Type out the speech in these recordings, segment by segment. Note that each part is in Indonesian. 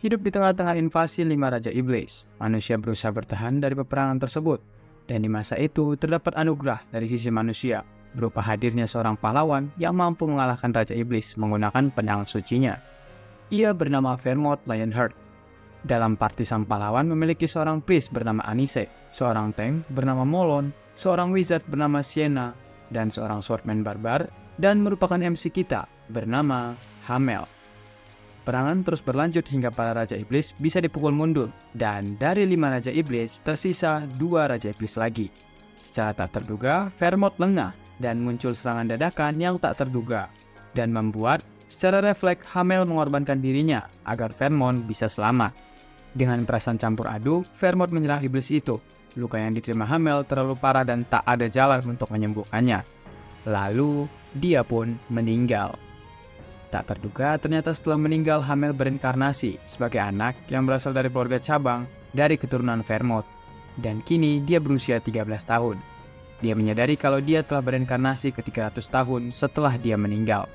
Hidup di tengah-tengah invasi 5 Raja Iblis, manusia berusaha bertahan dari peperangan tersebut. Dan di masa itu terdapat anugerah dari sisi manusia, berupa hadirnya seorang pahlawan yang mampu mengalahkan Raja Iblis menggunakan pedang sucinya. Ia bernama Vermont Lionheart. Dalam parti sang pahlawan memiliki seorang priest bernama Anise, seorang tank bernama Molon, seorang wizard bernama Sienna, dan seorang swordman barbar, dan merupakan MC kita bernama Hamel. Perangan terus berlanjut hingga para Raja Iblis bisa dipukul mundur, dan dari 5 Raja Iblis tersisa 2 Raja Iblis lagi. Secara tak terduga, Vermont lengah dan muncul serangan dadakan yang tak terduga, dan membuat secara refleks Hamel mengorbankan dirinya agar Vermont bisa selamat. Dengan perasaan campur aduk, Vermont menyerang iblis itu. Luka yang diterima Hamel terlalu parah dan tak ada jalan untuk menyembuhkannya. Lalu, dia pun meninggal. Tak terduga, ternyata setelah meninggal, Hamel berinkarnasi sebagai anak yang berasal dari keluarga cabang dari keturunan Vermont. Dan kini dia berusia 13 tahun. Dia menyadari kalau dia telah berinkarnasi ke 300 tahun setelah dia meninggal.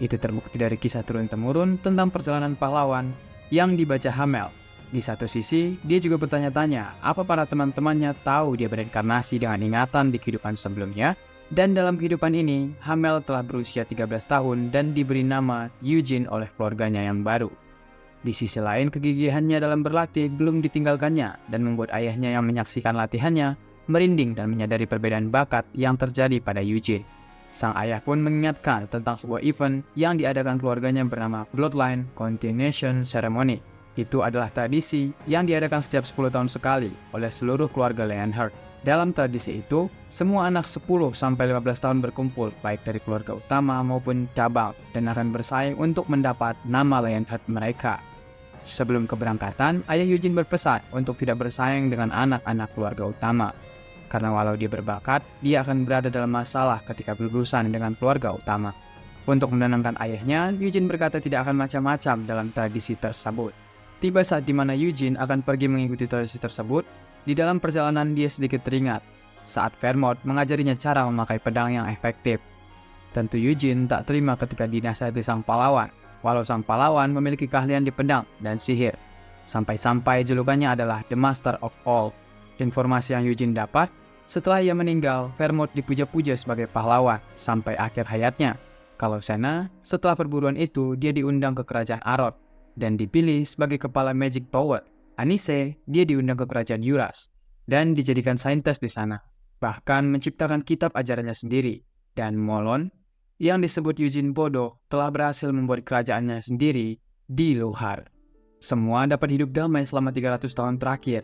Itu terbukti dari kisah turun-temurun tentang perjalanan pahlawan yang dibaca Hamel. Di satu sisi, dia juga bertanya-tanya apa para teman-temannya tahu dia berinkarnasi dengan ingatan di kehidupan sebelumnya. Dan dalam kehidupan ini, Hamel telah berusia 13 tahun dan diberi nama Eugene oleh keluarganya yang baru. Di sisi lain, kegigihannya dalam berlatih belum ditinggalkannya dan membuat ayahnya yang menyaksikan latihannya merinding dan menyadari perbedaan bakat yang terjadi pada Eugene. Sang ayah pun mengingatkan tentang sebuah event yang diadakan keluarganya bernama Bloodline Continuation Ceremony. Itu adalah tradisi yang diadakan setiap 10 tahun sekali oleh seluruh keluarga Lionheart. Dalam tradisi itu, semua anak 10-15 tahun berkumpul, baik dari keluarga utama maupun cabang, dan akan bersaing untuk mendapat nama Lionheart mereka. Sebelum keberangkatan, ayah Eugene berpesan untuk tidak bersaing dengan anak-anak keluarga utama. Karena walau dia berbakat, dia akan berada dalam masalah ketika berurusan dengan keluarga utama. Untuk menenangkan ayahnya, Eugene berkata tidak akan macam-macam dalam tradisi tersebut. Tiba saat dimana Eugene akan pergi mengikuti tradisi tersebut, di dalam perjalanan dia sedikit teringat saat Vermont mengajarinya cara memakai pedang yang efektif. Tentu Eugene tak terima ketika dinasihati sang pahlawan, walau sang pahlawan memiliki keahlian di pedang dan sihir. Sampai-sampai julukannya adalah The Master of All. Informasi yang Eugene dapat, setelah ia meninggal, Vermont dipuja-puja sebagai pahlawan sampai akhir hayatnya. Kalau Senna, setelah perburuan itu dia diundang ke kerajaan Arod dan dipilih sebagai kepala Magic Tower. Anise, dia diundang ke kerajaan Yuras dan dijadikan saintis di sana, bahkan menciptakan kitab ajarannya sendiri. Dan Molon, yang disebut Eugene bodoh, telah berhasil membuat kerajaannya sendiri di Luhar. Semua dapat hidup damai selama 300 tahun terakhir.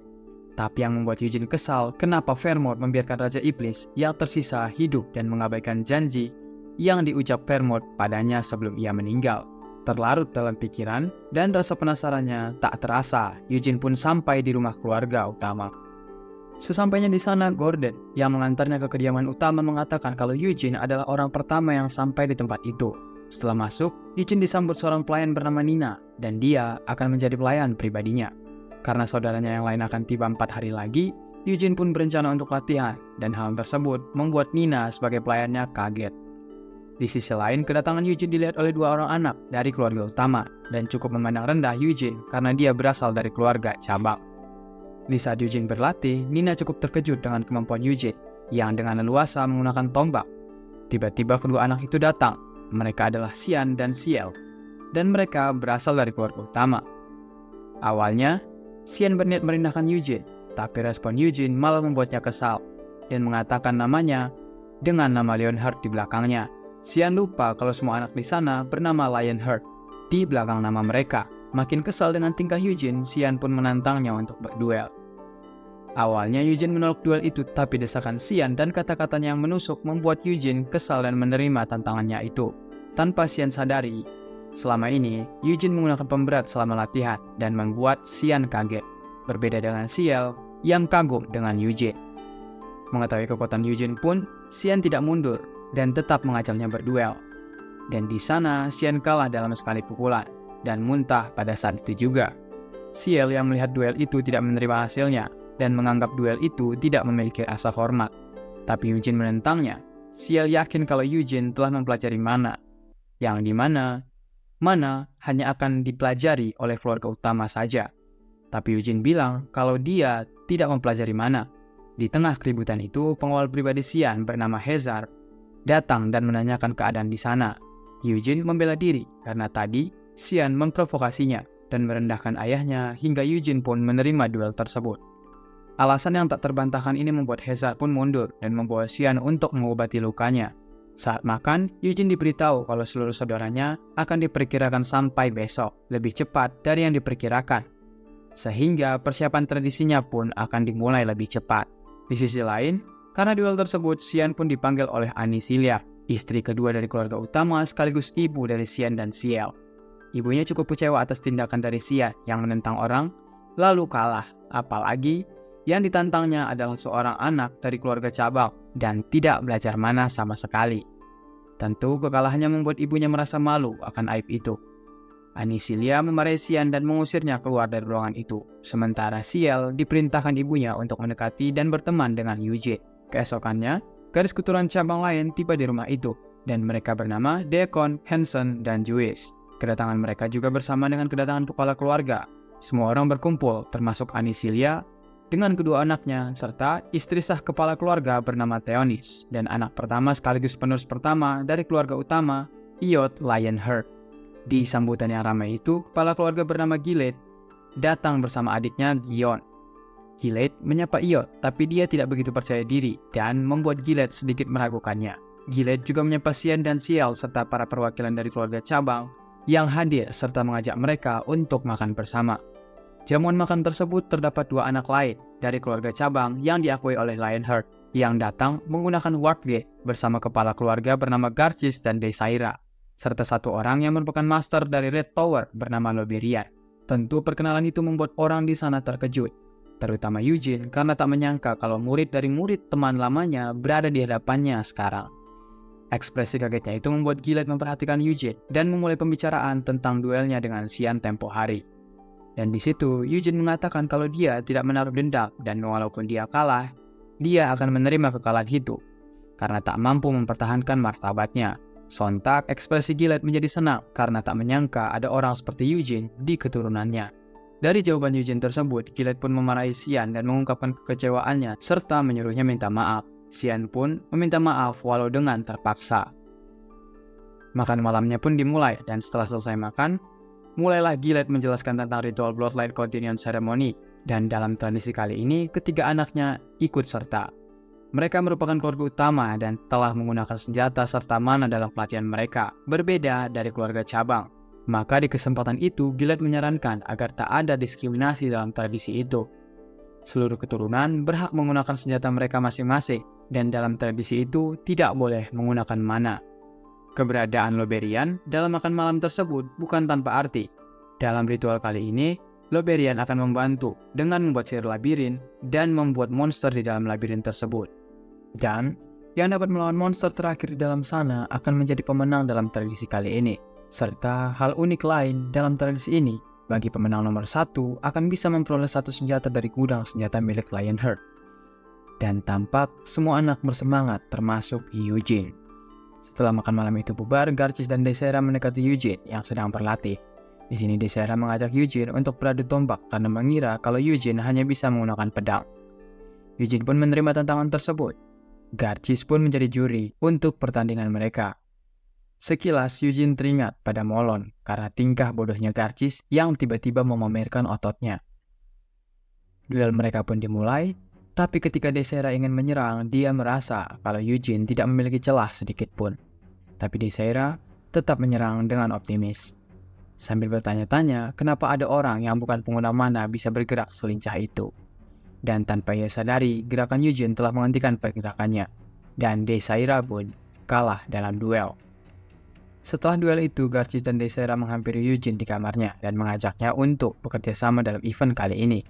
Tapi yang membuat Eugene kesal, kenapa Vermont membiarkan Raja Iblis yang tersisa hidup dan mengabaikan janji yang diucap Vermont padanya sebelum ia meninggal. Terlarut dalam pikiran dan rasa penasarannya tak terasa, Eugene pun sampai di rumah keluarga utama. Sesampainya di sana, Gordon yang mengantarnya ke kediaman utama mengatakan kalau Eugene adalah orang pertama yang sampai di tempat itu. Setelah masuk, Eugene disambut seorang pelayan bernama Nina dan dia akan menjadi pelayan pribadinya. Karena saudaranya yang lain akan tiba 4 hari lagi, Eugene pun berencana untuk latihan dan hal tersebut membuat Nina sebagai pelayannya kaget. Di sisi lain, kedatangan Eugene dilihat oleh 2 orang anak dari keluarga utama dan cukup memandang rendah Eugene karena dia berasal dari keluarga cabang. Di saat Eugene berlatih, Nina cukup terkejut dengan kemampuan Eugene yang dengan leluasa menggunakan tombak. Tiba-tiba kedua anak itu datang. Mereka adalah Xian dan Ciel, dan mereka berasal dari keluarga utama. Awalnya, Xian berniat merendahkan Eugene, tapi respon Eugene malah membuatnya kesal dan mengatakan namanya dengan nama Lionheart di belakangnya. Xian lupa kalau semua anak di sana bernama Lionheart di belakang nama mereka. Makin kesal dengan tingkah Eugene, Xian pun menantangnya untuk berduel. Awalnya Eugene menolak duel itu, tapi desakan Xian dan kata-katanya yang menusuk membuat Eugene kesal dan menerima tantangannya itu. Tanpa Xian sadari, selama ini Eugene menggunakan pemberat selama latihan dan membuat Xian kaget. Berbeda dengan Ciel yang kagum dengan Eugene. Mengetahui kekuatan Eugene pun, Xian tidak mundur dan tetap mengajaknya berduel. Dan di sana, Xian kalah dalam sekali pukulan dan muntah pada saat itu juga. Ciel yang melihat duel itu tidak menerima hasilnya dan menganggap duel itu tidak memiliki rasa hormat. Tapi Eugene menentangnya. Ciel yakin kalau Eugene telah mempelajari mana, yang dimana mana hanya akan dipelajari oleh keluarga utama saja. Tapi Eugene bilang kalau dia tidak mempelajari mana. Di tengah keributan itu, pengawal pribadi Xian bernama Hezar datang dan menanyakan keadaan di sana. Eugene membela diri karena tadi Xian memprovokasinya dan merendahkan ayahnya hingga Eugene pun menerima duel tersebut. Alasan yang tak terbantahkan ini membuat Hezar pun mundur dan membawa Xian untuk mengobati lukanya. Saat makan, Eugene diberitahu kalau seluruh saudaranya akan diperkirakan sampai besok, lebih cepat dari yang diperkirakan. Sehingga persiapan tradisinya pun akan dimulai lebih cepat. Di sisi lain, karena duel tersebut, Xian pun dipanggil oleh Anisilia, istri kedua dari keluarga utama sekaligus ibu dari Xian dan Ciel. Ibunya cukup kecewa atas tindakan dari Xian yang menentang orang, lalu kalah. Apalagi yang ditantangnya adalah seorang anak dari keluarga cabang dan tidak belajar mana sama sekali. Tentu kekalahannya membuat ibunya merasa malu akan aib itu. Anisilia memarahi Xian dan mengusirnya keluar dari ruangan itu. Sementara Ciel diperintahkan ibunya untuk mendekati dan berteman dengan Eugene. Keesokannya, garis keturunan cabang lain tiba di rumah itu, dan mereka bernama Deacon, Hansen, dan Juice. Kedatangan mereka juga bersama dengan kedatangan kepala keluarga. Semua orang berkumpul, termasuk Anisilia, dengan kedua anaknya, serta istri sah kepala keluarga bernama Theonis, dan anak pertama sekaligus penerus pertama dari keluarga utama, Iot Lionheart. Di sambutan yang ramai itu, kepala keluarga bernama Gilead datang bersama adiknya Gion. Gilead menyapa Iot, tapi dia tidak begitu percaya diri dan membuat Gilead sedikit meragukannya. Gilead juga menyapa Xian dan Ciel serta para perwakilan dari keluarga cabang yang hadir serta mengajak mereka untuk makan bersama. Jamuan makan tersebut terdapat dua anak lain dari keluarga cabang yang diakui oleh Lionheart yang datang menggunakan warp gate bersama kepala keluarga bernama Garchis dan Desaira, serta satu orang yang merupakan master dari Red Tower bernama Loberian. Tentu perkenalan itu membuat orang di sana terkejut, terutama Eugene karena tak menyangka kalau murid dari murid teman lamanya berada di hadapannya sekarang. Ekspresi kagetnya itu membuat Gilead memperhatikan Eugene dan memulai pembicaraan tentang duelnya dengan Xian tempo hari. Dan di situ Eugene mengatakan kalau dia tidak menaruh dendam dan walaupun dia kalah, dia akan menerima kekalahan itu karena tak mampu mempertahankan martabatnya. Sontak ekspresi Gilead menjadi senang karena tak menyangka ada orang seperti Eugene di keturunannya. Dari jawaban Eugene tersebut, Gilead pun memarahi Xian dan mengungkapkan kekecewaannya serta menyuruhnya minta maaf. Xian pun meminta maaf walau dengan terpaksa. Makan malamnya pun dimulai dan setelah selesai makan, mulailah Gilead menjelaskan tentang ritual Bloodline Continuation Ceremony dan dalam tradisi kali ini ketiga anaknya ikut serta. Mereka merupakan keluarga utama dan telah menggunakan senjata serta mana dalam pelatihan mereka, berbeda dari keluarga cabang. Maka di kesempatan itu, Gilead menyarankan agar tak ada diskriminasi dalam tradisi itu. Seluruh keturunan berhak menggunakan senjata mereka masing-masing, dan dalam tradisi itu tidak boleh menggunakan mana. Keberadaan Loberian dalam makan malam tersebut bukan tanpa arti. Dalam ritual kali ini, Loberian akan membantu dengan membuat sihir labirin dan membuat monster di dalam labirin tersebut. Dan yang dapat melawan monster terakhir di dalam sana akan menjadi pemenang dalam tradisi kali ini. Serta hal unik lain dalam tradisi ini, bagi pemenang nomor 1 akan bisa memperoleh satu senjata dari gudang senjata milik Lionheart. Dan tampak semua anak bersemangat termasuk Eugene. Setelah makan malam itu bubar, Garchis dan Desaira mendekati Eugene yang sedang berlatih. Di sini Desaira mengajak Eugene untuk beradu tombak karena mengira kalau Eugene hanya bisa menggunakan pedang. Eugene pun menerima tantangan tersebut. Garchis pun menjadi juri untuk pertandingan mereka. Sekilas Eugene teringat pada Molon karena tingkah bodohnya Garchis yang tiba-tiba memamerkan ototnya. Duel mereka pun dimulai, tapi ketika Desaira ingin menyerang, dia merasa kalau Eugene tidak memiliki celah sedikit pun. Tapi Desaira tetap menyerang dengan optimis. Sambil bertanya-tanya kenapa ada orang yang bukan pengguna mana bisa bergerak selincah itu. Dan tanpa ia sadari, gerakan Eugene telah menghentikan pergerakannya. Dan Desaira pun kalah dalam duel. Setelah duel itu, Garchis dan Desaira menghampiri Eugene di kamarnya dan mengajaknya untuk bekerja sama dalam event kali ini.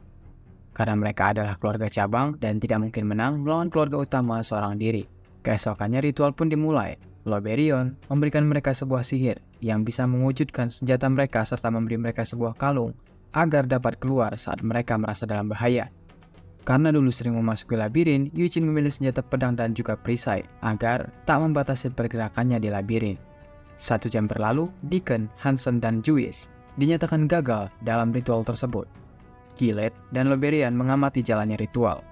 Karena mereka adalah keluarga cabang dan tidak mungkin menang melawan keluarga utama seorang diri. Keesokannya ritual pun dimulai. Loberion memberikan mereka sebuah sihir yang bisa mewujudkan senjata mereka serta memberi mereka sebuah kalung agar dapat keluar saat mereka merasa dalam bahaya. Karena dulu sering memasuki labirin, Eugene memilih senjata pedang dan juga perisai agar tak membatasi pergerakannya di labirin. 1 jam berlalu, Deacon, Hansen, dan Juice dinyatakan gagal dalam ritual tersebut. Gilead dan Loberian mengamati jalannya ritual.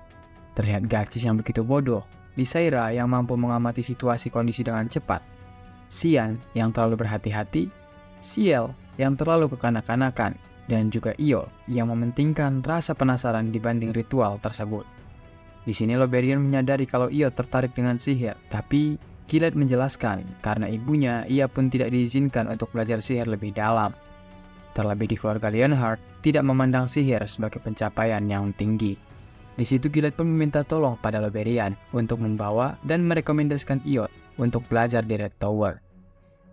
Terlihat Garcis yang begitu bodoh, Lysaira yang mampu mengamati situasi kondisi dengan cepat, Sian yang terlalu berhati-hati, Ciel yang terlalu kekanak-kanakan, dan juga Iol yang mementingkan rasa penasaran dibanding ritual tersebut. Di sini Loberian menyadari kalau Iol tertarik dengan sihir, tapi Gilead menjelaskan karena ibunya ia pun tidak diizinkan untuk belajar sihir lebih dalam. Terlebih di keluarga Leonhard tidak memandang sihir sebagai pencapaian yang tinggi. Di situ Gilead pun meminta tolong pada Loberian untuk membawa dan merekomendasikan Iol untuk belajar di Red Tower.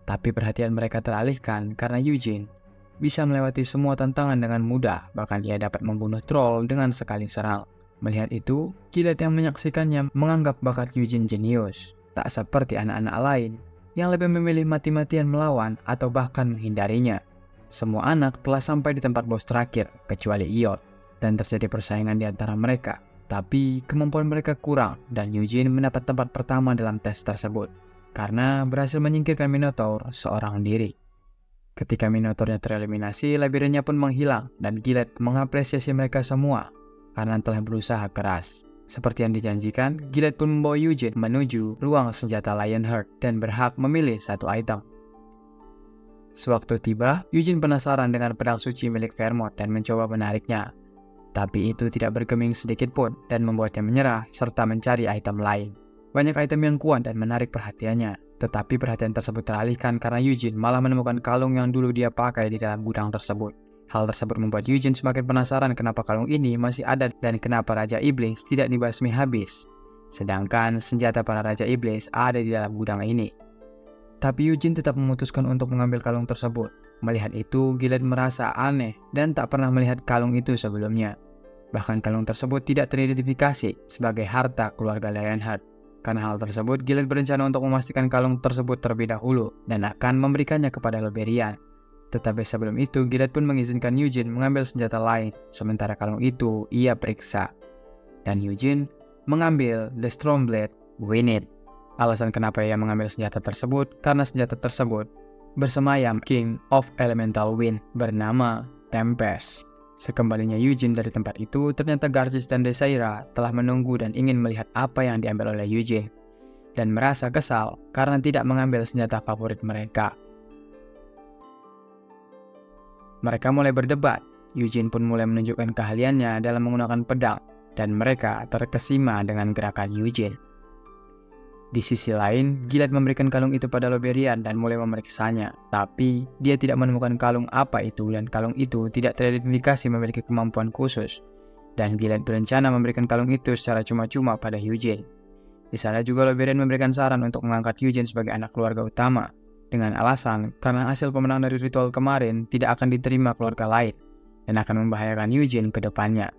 Tapi perhatian mereka teralihkan karena Eugene bisa melewati semua tantangan dengan mudah, bahkan ia dapat membunuh troll dengan sekali serang. Melihat itu, Gilead yang menyaksikannya menganggap bakat Eugene jenius. Tak seperti anak-anak lain yang lebih memilih mati-matian melawan atau bahkan menghindarinya. Semua anak telah sampai di tempat bos terakhir, kecuali Iol, dan terjadi persaingan di antara mereka. Tapi kemampuan mereka kurang dan Eugene mendapat tempat pertama dalam tes tersebut, karena berhasil menyingkirkan Minotaur seorang diri. Ketika Minotaurnya tereliminasi, labirinnya pun menghilang dan Gilead mengapresiasi mereka semua karena telah berusaha keras. Seperti yang dijanjikan, Gilead pun membawa Eugene menuju ruang senjata Lionheart dan berhak memilih satu item. Sewaktu tiba, Eugene penasaran dengan pedang suci milik Vermont dan mencoba menariknya. Tapi itu tidak bergeming sedikit pun dan membuatnya menyerah serta mencari item lain. Banyak item yang kuat dan menarik perhatiannya, tetapi perhatian tersebut teralihkan karena Eugene malah menemukan kalung yang dulu dia pakai di dalam gudang tersebut. Hal tersebut membuat Eugene semakin penasaran kenapa kalung ini masih ada dan kenapa Raja Iblis tidak dibasmi habis. Sedangkan senjata para Raja Iblis ada di dalam gudang ini. Tapi Eugene tetap memutuskan untuk mengambil kalung tersebut. Melihat itu, Gilead merasa aneh dan tak pernah melihat kalung itu sebelumnya. Bahkan kalung tersebut tidak teridentifikasi sebagai harta keluarga Lionheart. Karena hal tersebut, Gilead berencana untuk memastikan kalung tersebut terlebih dahulu dan akan memberikannya kepada Loberian. Tetapi sebelum itu, Gilead pun mengizinkan Eugene mengambil senjata lain, sementara kalung itu ia periksa. Dan Eugene mengambil The Stormblade Gwyneth. Alasan kenapa ia mengambil senjata tersebut, karena senjata tersebut bersemayam King of Elemental Wind bernama Tempest. Sekembalinya Eugene dari tempat itu, ternyata Garcis dan Lysaira telah menunggu dan ingin melihat apa yang diambil oleh Eugene, dan merasa kesal karena tidak mengambil senjata favorit mereka. Mereka mulai berdebat. Eugene pun mulai menunjukkan keahliannya dalam menggunakan pedang, dan mereka terkesima dengan gerakan Eugene. Di sisi lain, Gilead memberikan kalung itu pada Loberian dan mulai memeriksanya. Tapi, dia tidak menemukan kalung apa itu dan kalung itu tidak teridentifikasi memiliki kemampuan khusus. Dan Gilead berencana memberikan kalung itu secara cuma-cuma pada Eugene. Di sana juga Loberian memberikan saran untuk mengangkat Eugene sebagai anak keluarga utama, dengan alasan karena hasil pemenang dari ritual kemarin tidak akan diterima keluarga lain dan akan membahayakan Eugene ke depannya.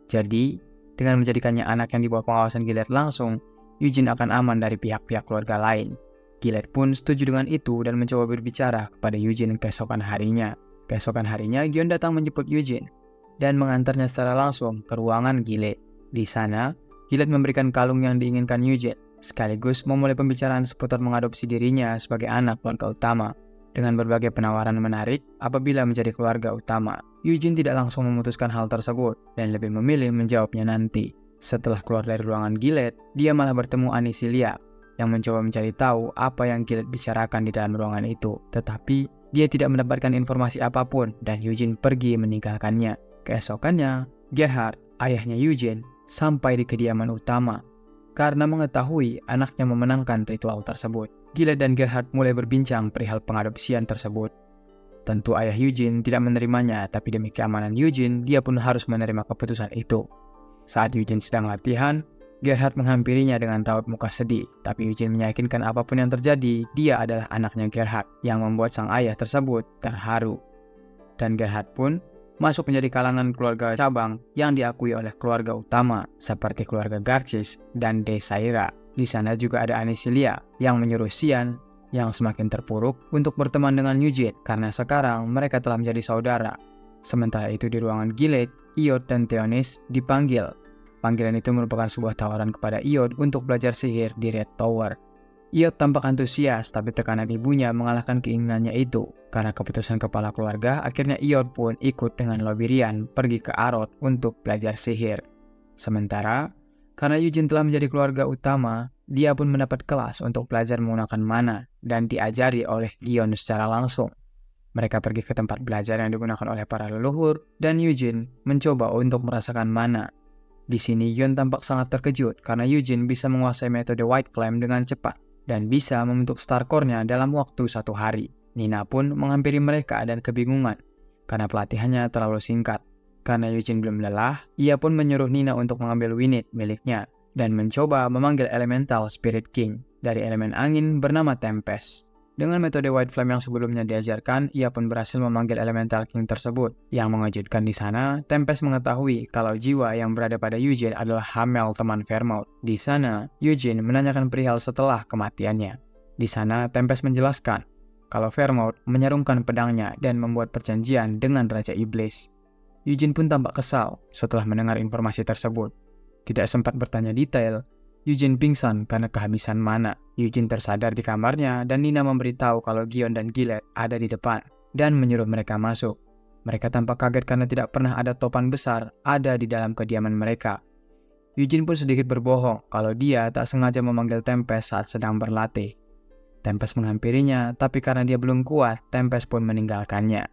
Jadi, dengan menjadikannya anak yang di bawah pengawasan Gilead langsung, Eugene akan aman dari pihak-pihak keluarga lain. Gilead pun setuju dengan itu dan mencoba berbicara kepada Eugene keesokan harinya. Keesokan harinya, Gion datang menjemput Eugene dan mengantarnya secara langsung ke ruangan Gilead. Di sana, Gilead memberikan kalung yang diinginkan Eugene, sekaligus memulai pembicaraan seputar mengadopsi dirinya sebagai anak keluarga utama. Dengan berbagai penawaran menarik apabila menjadi keluarga utama, Eugene tidak langsung memutuskan hal tersebut dan lebih memilih menjawabnya nanti. Setelah keluar dari ruangan Gilead, dia malah bertemu Anisilia yang mencoba mencari tahu apa yang Gilead bicarakan di dalam ruangan itu. Tetapi, dia tidak mendapatkan informasi apapun dan Eugene pergi meninggalkannya. Keesokannya, Gerhard, ayahnya Eugene, sampai di kediaman utama. Karena mengetahui anaknya memenangkan ritual tersebut, Gilead dan Gerhard mulai berbincang perihal pengadopsian tersebut. Tentu ayah Eugene tidak menerimanya, tapi demi keamanan Eugene, dia pun harus menerima keputusan itu. Saat Eugene sedang latihan, Gerhard menghampirinya dengan raut muka sedih, tapi Eugene meyakinkan apapun yang terjadi, dia adalah anaknya Gerhard, yang membuat sang ayah tersebut terharu. Dan Gerhard pun masuk menjadi kalangan keluarga cabang yang diakui oleh keluarga utama, seperti keluarga Garcis dan Lysaira. Di sana juga ada Anisilia yang menyuruh Sian yang semakin terpuruk untuk berteman dengan Eugene karena sekarang mereka telah menjadi saudara. Sementara itu di ruangan Gilead, Iod dan Theonis dipanggil. Panggilan itu merupakan sebuah tawaran kepada Iod untuk belajar sihir di Red Tower. Iod tampak antusias, tapi tekanan ibunya mengalahkan keinginannya itu. Karena keputusan kepala keluarga, akhirnya Iod pun ikut dengan Loberian pergi ke Arod untuk belajar sihir. Sementara, karena Eugene telah menjadi keluarga utama, dia pun mendapat kelas untuk belajar menggunakan mana dan diajari oleh Gion secara langsung. Mereka pergi ke tempat belajar yang digunakan oleh para leluhur, dan Eugene mencoba untuk merasakan mana. Di sini Gion tampak sangat terkejut karena Eugene bisa menguasai metode White Flame dengan cepat dan bisa membentuk Star Core-nya dalam waktu 1 hari. Nina pun menghampiri mereka dan kebingungan karena pelatihannya terlalu singkat. Karena Eugene belum lelah, ia pun menyuruh Nina untuk mengambil Winnet miliknya dan mencoba memanggil Elemental Spirit King dari elemen angin bernama Tempest. Dengan metode White Flame yang sebelumnya diajarkan, ia pun berhasil memanggil Elemental King tersebut. Yang mengejutkan di sana, Tempest mengetahui kalau jiwa yang berada pada Eugene adalah Hamel teman Vermouth. Di sana, Eugene menanyakan perihal setelah kematiannya. Di sana, Tempest menjelaskan kalau Vermouth menyarungkan pedangnya dan membuat perjanjian dengan Raja Iblis. Eugene pun tampak kesal setelah mendengar informasi tersebut. Tidak sempat bertanya detail, Eugene pingsan karena kehabisan mana. Eugene tersadar di kamarnya dan Nina memberitahu kalau Gion dan Gillette ada di depan dan menyuruh mereka masuk. Mereka tampak kaget karena tidak pernah ada topan besar ada di dalam kediaman mereka. Eugene pun sedikit berbohong kalau dia tak sengaja memanggil Tempest saat sedang berlatih. Tempest menghampirinya, tapi karena dia belum kuat, Tempest pun meninggalkannya.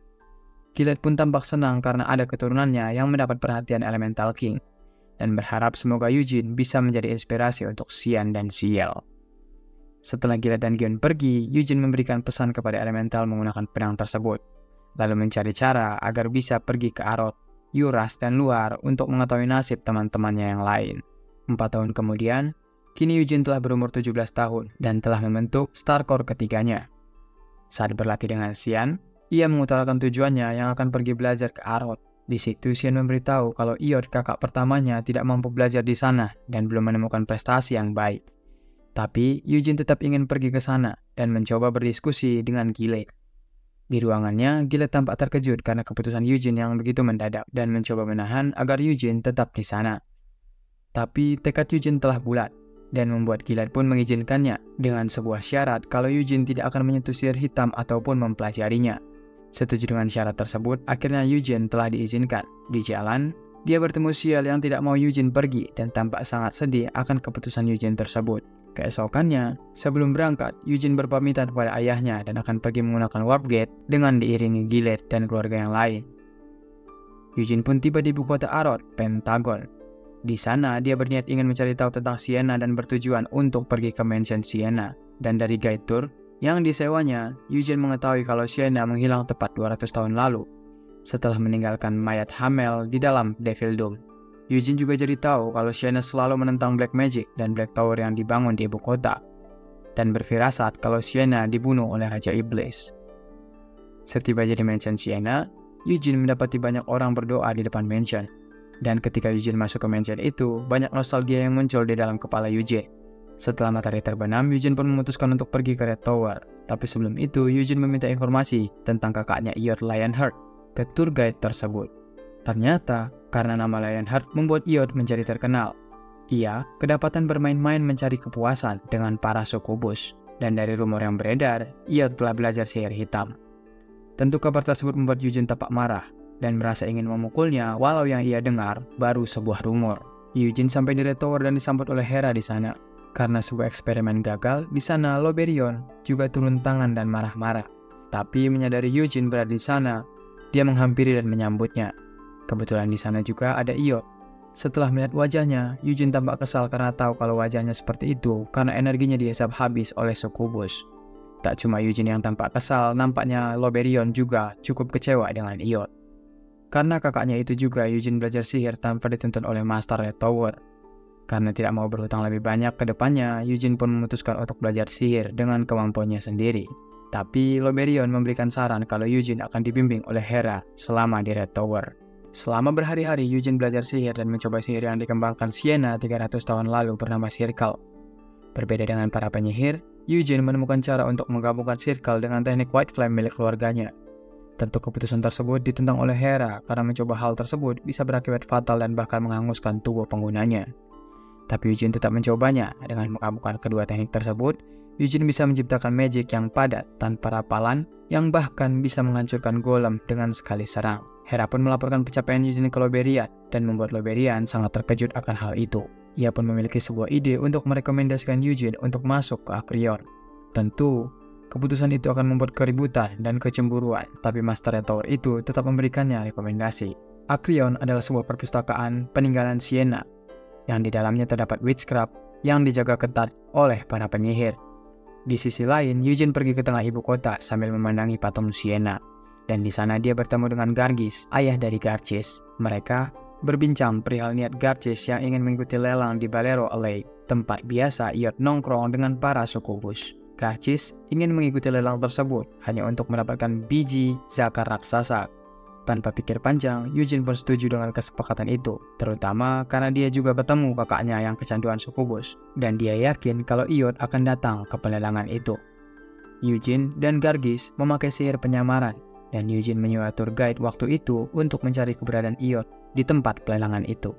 Gillette pun tampak senang karena ada keturunannya yang mendapat perhatian Elemental King, dan berharap semoga Eugene bisa menjadi inspirasi untuk Xian dan Ciel. Setelah Gillette dan Gion pergi, Eugene memberikan pesan kepada Elemental menggunakan pedang tersebut, lalu mencari cara agar bisa pergi ke Arod, Yuras, dan luar untuk mengetahui nasib teman-temannya yang lain. 4 tahun kemudian, kini Eugene telah berumur 17 tahun dan telah membentuk Star Core ketiganya. Saat berlatih dengan Xian, ia mengutarakan tujuannya yang akan pergi belajar ke Arod. Di situ Xian memberitahu kalau Iod kakak pertamanya tidak mampu belajar di sana dan belum menemukan prestasi yang baik. Tapi Eugene tetap ingin pergi ke sana dan mencoba berdiskusi dengan Gillette. Di ruangannya, Gillette tampak terkejut karena keputusan Eugene yang begitu mendadak dan mencoba menahan agar Eugene tetap di sana. Tapi tekad Eugene telah bulat dan membuat Gillette pun mengizinkannya dengan sebuah syarat kalau Eugene tidak akan menyentuh sihir hitam ataupun mempelajarinya. Setuju dengan syarat tersebut, akhirnya Eugene telah diizinkan. Di jalan, dia bertemu Ciel yang tidak mau Eugene pergi dan tampak sangat sedih akan keputusan Eugene tersebut. Keesokannya, sebelum berangkat, Eugene berpamitan kepada ayahnya dan akan pergi menggunakan Warp Gate dengan diiringi Gillette dan keluarga yang lain. Eugene pun tiba di ibu kota Arod, Pentagon. Di sana, dia berniat ingin mencari tahu tentang Sienna dan bertujuan untuk pergi ke mansion Sienna. Dan dari guide tour yang disewanya, Eugene mengetahui kalau Sienna menghilang tepat 200 tahun lalu setelah meninggalkan mayat Hamel di dalam Devil Dome. Eugene juga jadi tahu kalau Sienna selalu menentang Black Magic dan Black Tower yang dibangun di ibu kota, dan berfirasat kalau Sienna dibunuh oleh Raja Iblis. Setiba di mansion Sienna, Eugene mendapati banyak orang berdoa di depan mansion. Dan ketika Eugene masuk ke mansion itu, banyak nostalgia yang muncul di dalam kepala Eugene. Setelah matahari terbenam, Eugene pun memutuskan untuk pergi ke Red Tower. Tapi sebelum itu, Eugene meminta informasi tentang kakaknya Iod Lionheart ke tour guide tersebut. Ternyata, karena nama Lionheart membuat Iod menjadi terkenal. Ia kedapatan bermain-main mencari kepuasan dengan para sukubus. Dan dari rumor yang beredar, Iod telah belajar sihir hitam. Tentu kabar tersebut membuat Eugene tampak marah dan merasa ingin memukulnya, walau yang ia dengar baru sebuah rumor. Eugene sampai di Red Tower dan disambut oleh Hera di sana. Karena sebuah eksperimen gagal, di sana Loberion juga turun tangan dan marah-marah. Tapi menyadari Eugene berada di sana, dia menghampiri dan menyambutnya. Kebetulan di sana juga ada Iod. Setelah melihat wajahnya, Eugene tampak kesal karena tahu kalau wajahnya seperti itu karena energinya dihisap habis oleh sukubus. Tak cuma Eugene yang tampak kesal, nampaknya Loberion juga cukup kecewa dengan Iod. Karena kakaknya itu juga, Eugene belajar sihir tanpa dituntut oleh Master Red Tower. Karena tidak mau berhutang lebih banyak ke depannya, Eugene pun memutuskan untuk belajar sihir dengan kemampuannya sendiri. Tapi Loberion memberikan saran kalau Eugene akan dibimbing oleh Hera selama di Red Tower. Selama berhari-hari, Eugene belajar sihir dan mencoba sihir yang dikembangkan Sienna 300 tahun lalu bernama Circle. Berbeda dengan para penyihir, Eugene menemukan cara untuk menggabungkan Circle dengan teknik White Flame milik keluarganya. Tentu keputusan tersebut ditentang oleh Hera karena mencoba hal tersebut bisa berakibat fatal dan bahkan menghanguskan tubuh penggunanya. Tapi Eugene tetap mencobanya. Dengan menggabungkan kedua teknik tersebut, Eugene bisa menciptakan magic yang padat tanpa rapalan yang bahkan bisa menghancurkan golem dengan sekali serang. Hera pun melaporkan pencapaian Eugene ke Loberian dan membuat Loberian sangat terkejut akan hal itu. Ia pun memiliki sebuah ide untuk merekomendasikan Eugene untuk masuk ke Acreon. Tentu, keputusan itu akan membuat keributan dan kecemburuan, tapi Master Tower itu tetap memberikannya rekomendasi. Acreon adalah sebuah perpustakaan peninggalan Siena, yang di dalamnya terdapat witchcraft yang dijaga ketat oleh para penyihir. Di sisi lain, Eugene pergi ke tengah ibu kota sambil memandangi patung Siena. Dan di sana dia bertemu dengan Gargis, ayah dari Garcis. Mereka berbincang perihal niat Garcis yang ingin mengikuti lelang di Balero Alley, tempat biasa Iot nongkrong dengan para sukubus. Garcis ingin mengikuti lelang tersebut hanya untuk mendapatkan biji zakar raksasa. Tanpa pikir panjang, Eugene pun setuju dengan kesepakatan itu, terutama karena dia juga ketemu kakaknya yang kecanduan sukubus, dan dia yakin kalau Iot akan datang ke pelelangan itu. Eugene dan Gargis memakai sihir penyamaran, dan Eugene menyewa tour guide waktu itu untuk mencari keberadaan Iot di tempat pelelangan itu.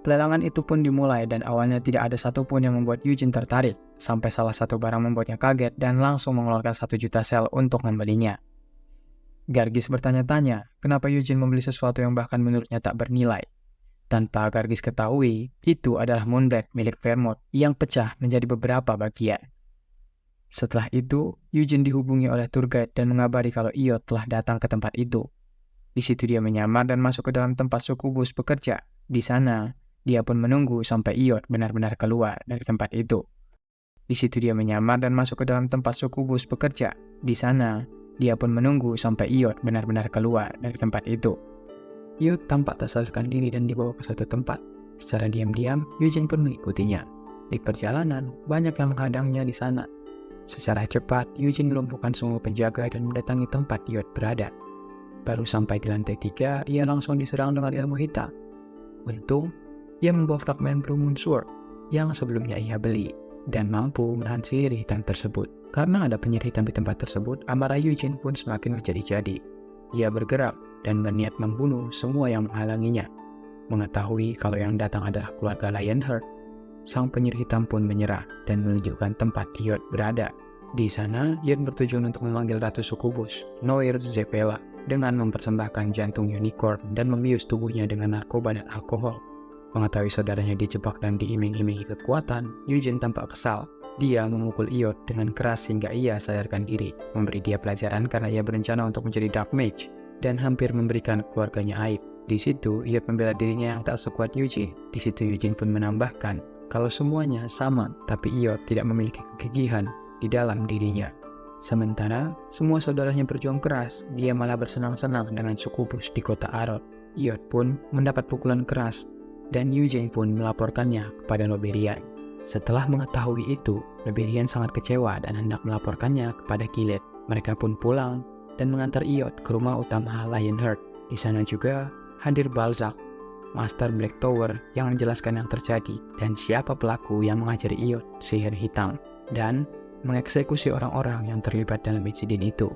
Pelelangan itu pun dimulai dan awalnya tidak ada satupun yang membuat Eugene tertarik, sampai salah satu barang membuatnya kaget dan langsung mengeluarkan 1 juta sel untuk membelinya. Gargis bertanya-tanya kenapa Eugene membeli sesuatu yang bahkan menurutnya tak bernilai. Tanpa Gargis ketahui, itu adalah Moonblade milik Vermont yang pecah menjadi beberapa bagian. Setelah itu, Eugene dihubungi oleh tour guide dan mengabari kalau Iot telah datang ke tempat itu. Di situ dia menyamar dan masuk ke dalam tempat sukubus bekerja. Di sana, dia pun menunggu sampai Iot benar-benar keluar dari tempat itu. Di situ dia menyamar dan masuk ke dalam tempat sukubus bekerja. Di sana, dia pun menunggu sampai Iot benar-benar keluar dari tempat itu. Iot tampak tak sadarkan diri dan dibawa ke suatu tempat. Secara diam-diam, Eugene pun mengikutinya. Di perjalanan, banyak yang menghadangnya di sana. Secara cepat, Eugene melumpuhkan semua penjaga dan mendatangi tempat Iot berada. Baru sampai di lantai 3, ia langsung diserang dengan ilmu hitam. Untung, ia membawa fragmen Blue Moon Sword yang sebelumnya ia beli dan mampu menahan sihir hitam tersebut. Karena ada penyihir hitam di tempat tersebut, amarah Eugene pun semakin menjadi-jadi. Ia bergerak dan berniat membunuh semua yang menghalanginya. Mengetahui kalau yang datang adalah keluarga Lionheart, sang penyihir hitam pun menyerah dan menunjukkan tempat Iot berada. Di sana, Iot bertujuan untuk memanggil Ratu Sukubus, Noir Zepela, dengan mempersembahkan jantung unicorn dan membius tubuhnya dengan narkoba dan alkohol. Mengetahui saudaranya dijebak dan diiming-imingi kekuatan, Eugene tampak kesal. Dia memukul Iot dengan keras hingga ia sadarkan diri, memberi dia pelajaran karena ia berencana untuk menjadi Dark Mage, dan hampir memberikan keluarganya aib. Di situ, Iot membela dirinya yang tak sekuat Eugene. Di situ Eugene pun menambahkan kalau semuanya sama, tapi Iot tidak memiliki kegigihan di dalam dirinya. Sementara semua saudaranya berjuang keras, dia malah bersenang-senang dengan sukubus di kota Arod. Iot pun mendapat pukulan keras, dan Eugene pun melaporkannya kepada Loberian. Setelah mengetahui itu, Loberian sangat kecewa dan hendak melaporkannya kepada Gilead. Mereka pun pulang dan mengantar Iot ke rumah utama Lionheart. Di sana juga hadir Balzac, Master Black Tower, yang menjelaskan yang terjadi dan siapa pelaku yang mengajari Iot sihir hitam dan mengeksekusi orang-orang yang terlibat dalam insiden itu.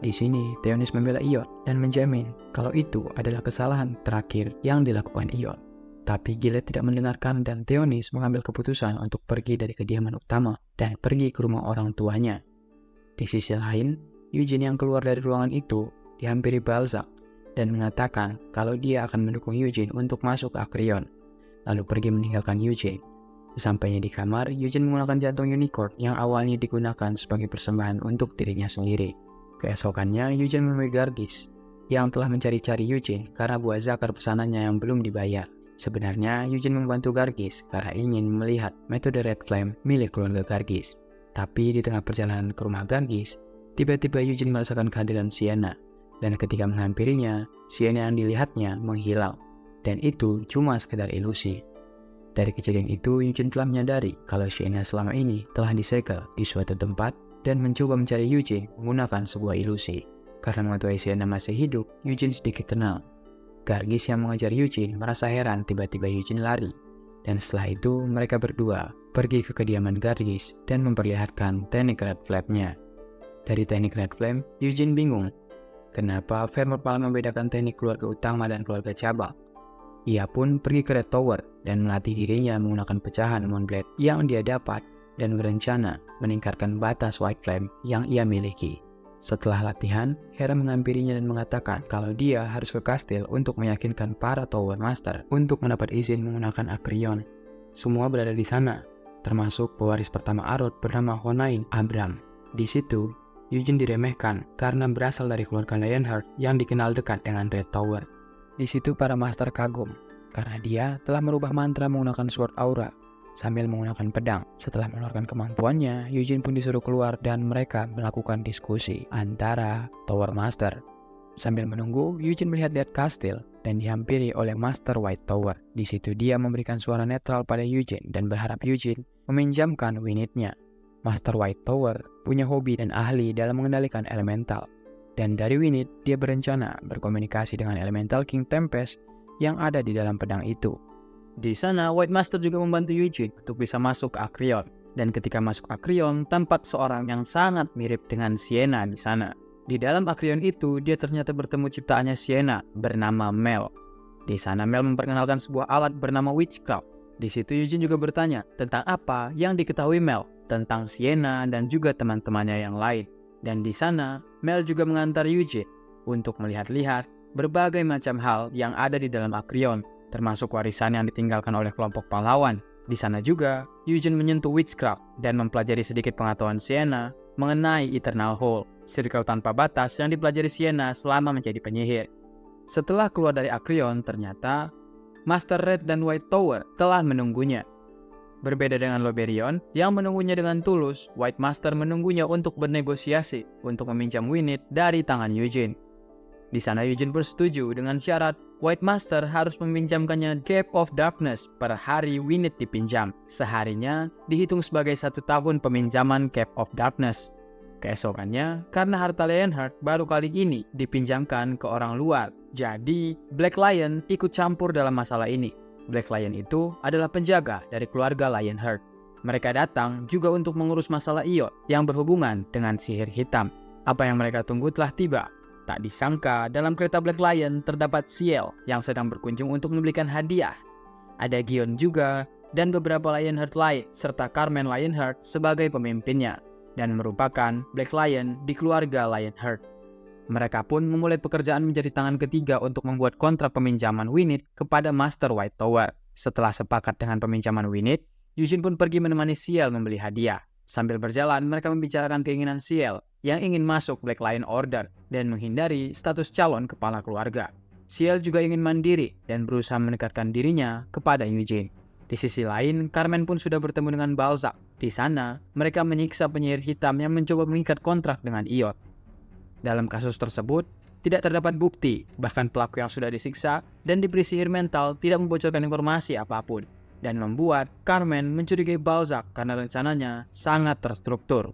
Di sini, Theonis membela Iot dan menjamin kalau itu adalah kesalahan terakhir yang dilakukan Iot. Tapi Gilead tidak mendengarkan dan Theonis mengambil keputusan untuk pergi dari kediaman utama dan pergi ke rumah orang tuanya. Di sisi lain, Eugene yang keluar dari ruangan itu dihampiri Balzac dan mengatakan kalau dia akan mendukung Eugene untuk masuk ke Acreon, lalu pergi meninggalkan Eugene. Sesampainya di kamar, Eugene menggunakan jantung unicorn yang awalnya digunakan sebagai persembahan untuk dirinya sendiri. Keesokannya, Eugene menemui Gargis yang telah mencari-cari Eugene karena buah zakar pesanannya yang belum dibayar. Sebenarnya, Eugene membantu Gargis karena ingin melihat metode Red Flame milik keluarga Gargis. Tapi di tengah perjalanan ke rumah Gargis, tiba-tiba Eugene merasakan kehadiran Sienna. Dan ketika menghampirinya, Sienna yang dilihatnya menghilang. Dan itu cuma sekedar ilusi. Dari kejadian itu, Eugene telah menyadari kalau Sienna selama ini telah disegel di suatu tempat dan mencoba mencari Eugene menggunakan sebuah ilusi. Karena mengetahui Sienna masih hidup, Eugene sedikit tenang. Gargis yang mengejar Eugene merasa heran tiba-tiba Eugene lari. Dan setelah itu, mereka berdua pergi ke kediaman Gargis dan memperlihatkan teknik Red Flame-nya. Dari teknik Red Flame, Eugene bingung. Kenapa Vermont malah membedakan teknik keluarga utama dan keluarga cabang? Ia pun pergi ke Red Tower dan melatih dirinya menggunakan pecahan Moonblade yang dia dapat dan berencana meningkatkan batas White Flame yang ia miliki. Setelah latihan, Hera menghampirinya dan mengatakan kalau dia harus ke kastil untuk meyakinkan para Tower Master untuk mendapat izin menggunakan Acreon. Semua berada di sana, termasuk pewaris pertama Arod bernama Honain Abram. Di situ, Eugene diremehkan karena berasal dari keluarga Lionheart yang dikenal dekat dengan Red Tower. Di situ para Master kagum karena dia telah merubah mantra menggunakan Sword Aura sambil menggunakan pedang. Setelah mengeluarkan kemampuannya, Eugene pun disuruh keluar dan mereka melakukan diskusi antara Tower Master. Sambil menunggu, Eugene melihat-lihat kastil dan dihampiri oleh Master White Tower. Di situ dia memberikan suara netral pada Eugene dan berharap Eugene meminjamkan Winnet-nya. Master White Tower punya hobi dan ahli dalam mengendalikan elemental. Dan dari Winnet, dia berencana berkomunikasi dengan Elemental King Tempest yang ada di dalam pedang itu. Di sana, White Master juga membantu Eugene untuk bisa masuk ke Acreon. Dan ketika masuk Acreon, tampak seorang yang sangat mirip dengan Sienna di sana. Di dalam Acreon itu, dia ternyata bertemu ciptaannya Sienna bernama Mel. Di sana, Mel memperkenalkan sebuah alat bernama Witchcraft. Di situ, Eugene juga bertanya tentang apa yang diketahui Mel tentang Sienna dan juga teman-temannya yang lain. Dan di sana, Mel juga mengantar Eugene untuk melihat-lihat berbagai macam hal yang ada di dalam Acreon, termasuk warisan yang ditinggalkan oleh kelompok pahlawan. Di sana juga, Eugene menyentuh Witchcraft dan mempelajari sedikit pengetahuan Sienna mengenai Eternal Hall, sirkel tanpa batas yang dipelajari Sienna selama menjadi penyihir. Setelah keluar dari Acreon, ternyata Master Red dan White Tower telah menunggunya. Berbeda dengan Loberion yang menunggunya dengan tulus, White Master menunggunya untuk bernegosiasi untuk meminjam Winnet dari tangan Eugene. Di sana Eugene bersetuju dengan syarat White Master harus meminjamkannya Cape of Darkness per hari Winnet dipinjam. Seharinya dihitung sebagai 1 tahun peminjaman Cape of Darkness. Keesokannya, karena harta Lionheart baru kali ini dipinjamkan ke orang luar, jadi Black Lion ikut campur dalam masalah ini. Black Lion itu adalah penjaga dari keluarga Lionheart. Mereka datang juga untuk mengurus masalah Iod yang berhubungan dengan sihir hitam. Apa yang mereka tunggu telah tiba. Tak disangka, dalam kereta Black Lion terdapat Ciel yang sedang berkunjung untuk memberikan hadiah. Ada Gion juga, dan beberapa Lionheart lain, serta Carmen Lionheart sebagai pemimpinnya, dan merupakan Black Lion di keluarga Lionheart. Mereka pun memulai pekerjaan menjadi tangan ketiga untuk membuat kontrak peminjaman Winnet kepada Master White Tower. Setelah sepakat dengan peminjaman Winnet, Eugene pun pergi menemani Ciel membeli hadiah. Sambil berjalan, mereka membicarakan keinginan Ciel yang ingin masuk Black Lion Order dan menghindari status calon kepala keluarga. Ciel juga ingin mandiri dan berusaha mendekatkan dirinya kepada Eugene. Di sisi lain, Carmen pun sudah bertemu dengan Balzac. Di sana, mereka menyiksa penyihir hitam yang mencoba mengikat kontrak dengan Iod. Dalam kasus tersebut, tidak terdapat bukti, bahkan pelaku yang sudah disiksa dan diberi sihir mental tidak membocorkan informasi apapun. Dan membuat Carmen mencurigai Balzac karena rencananya sangat terstruktur.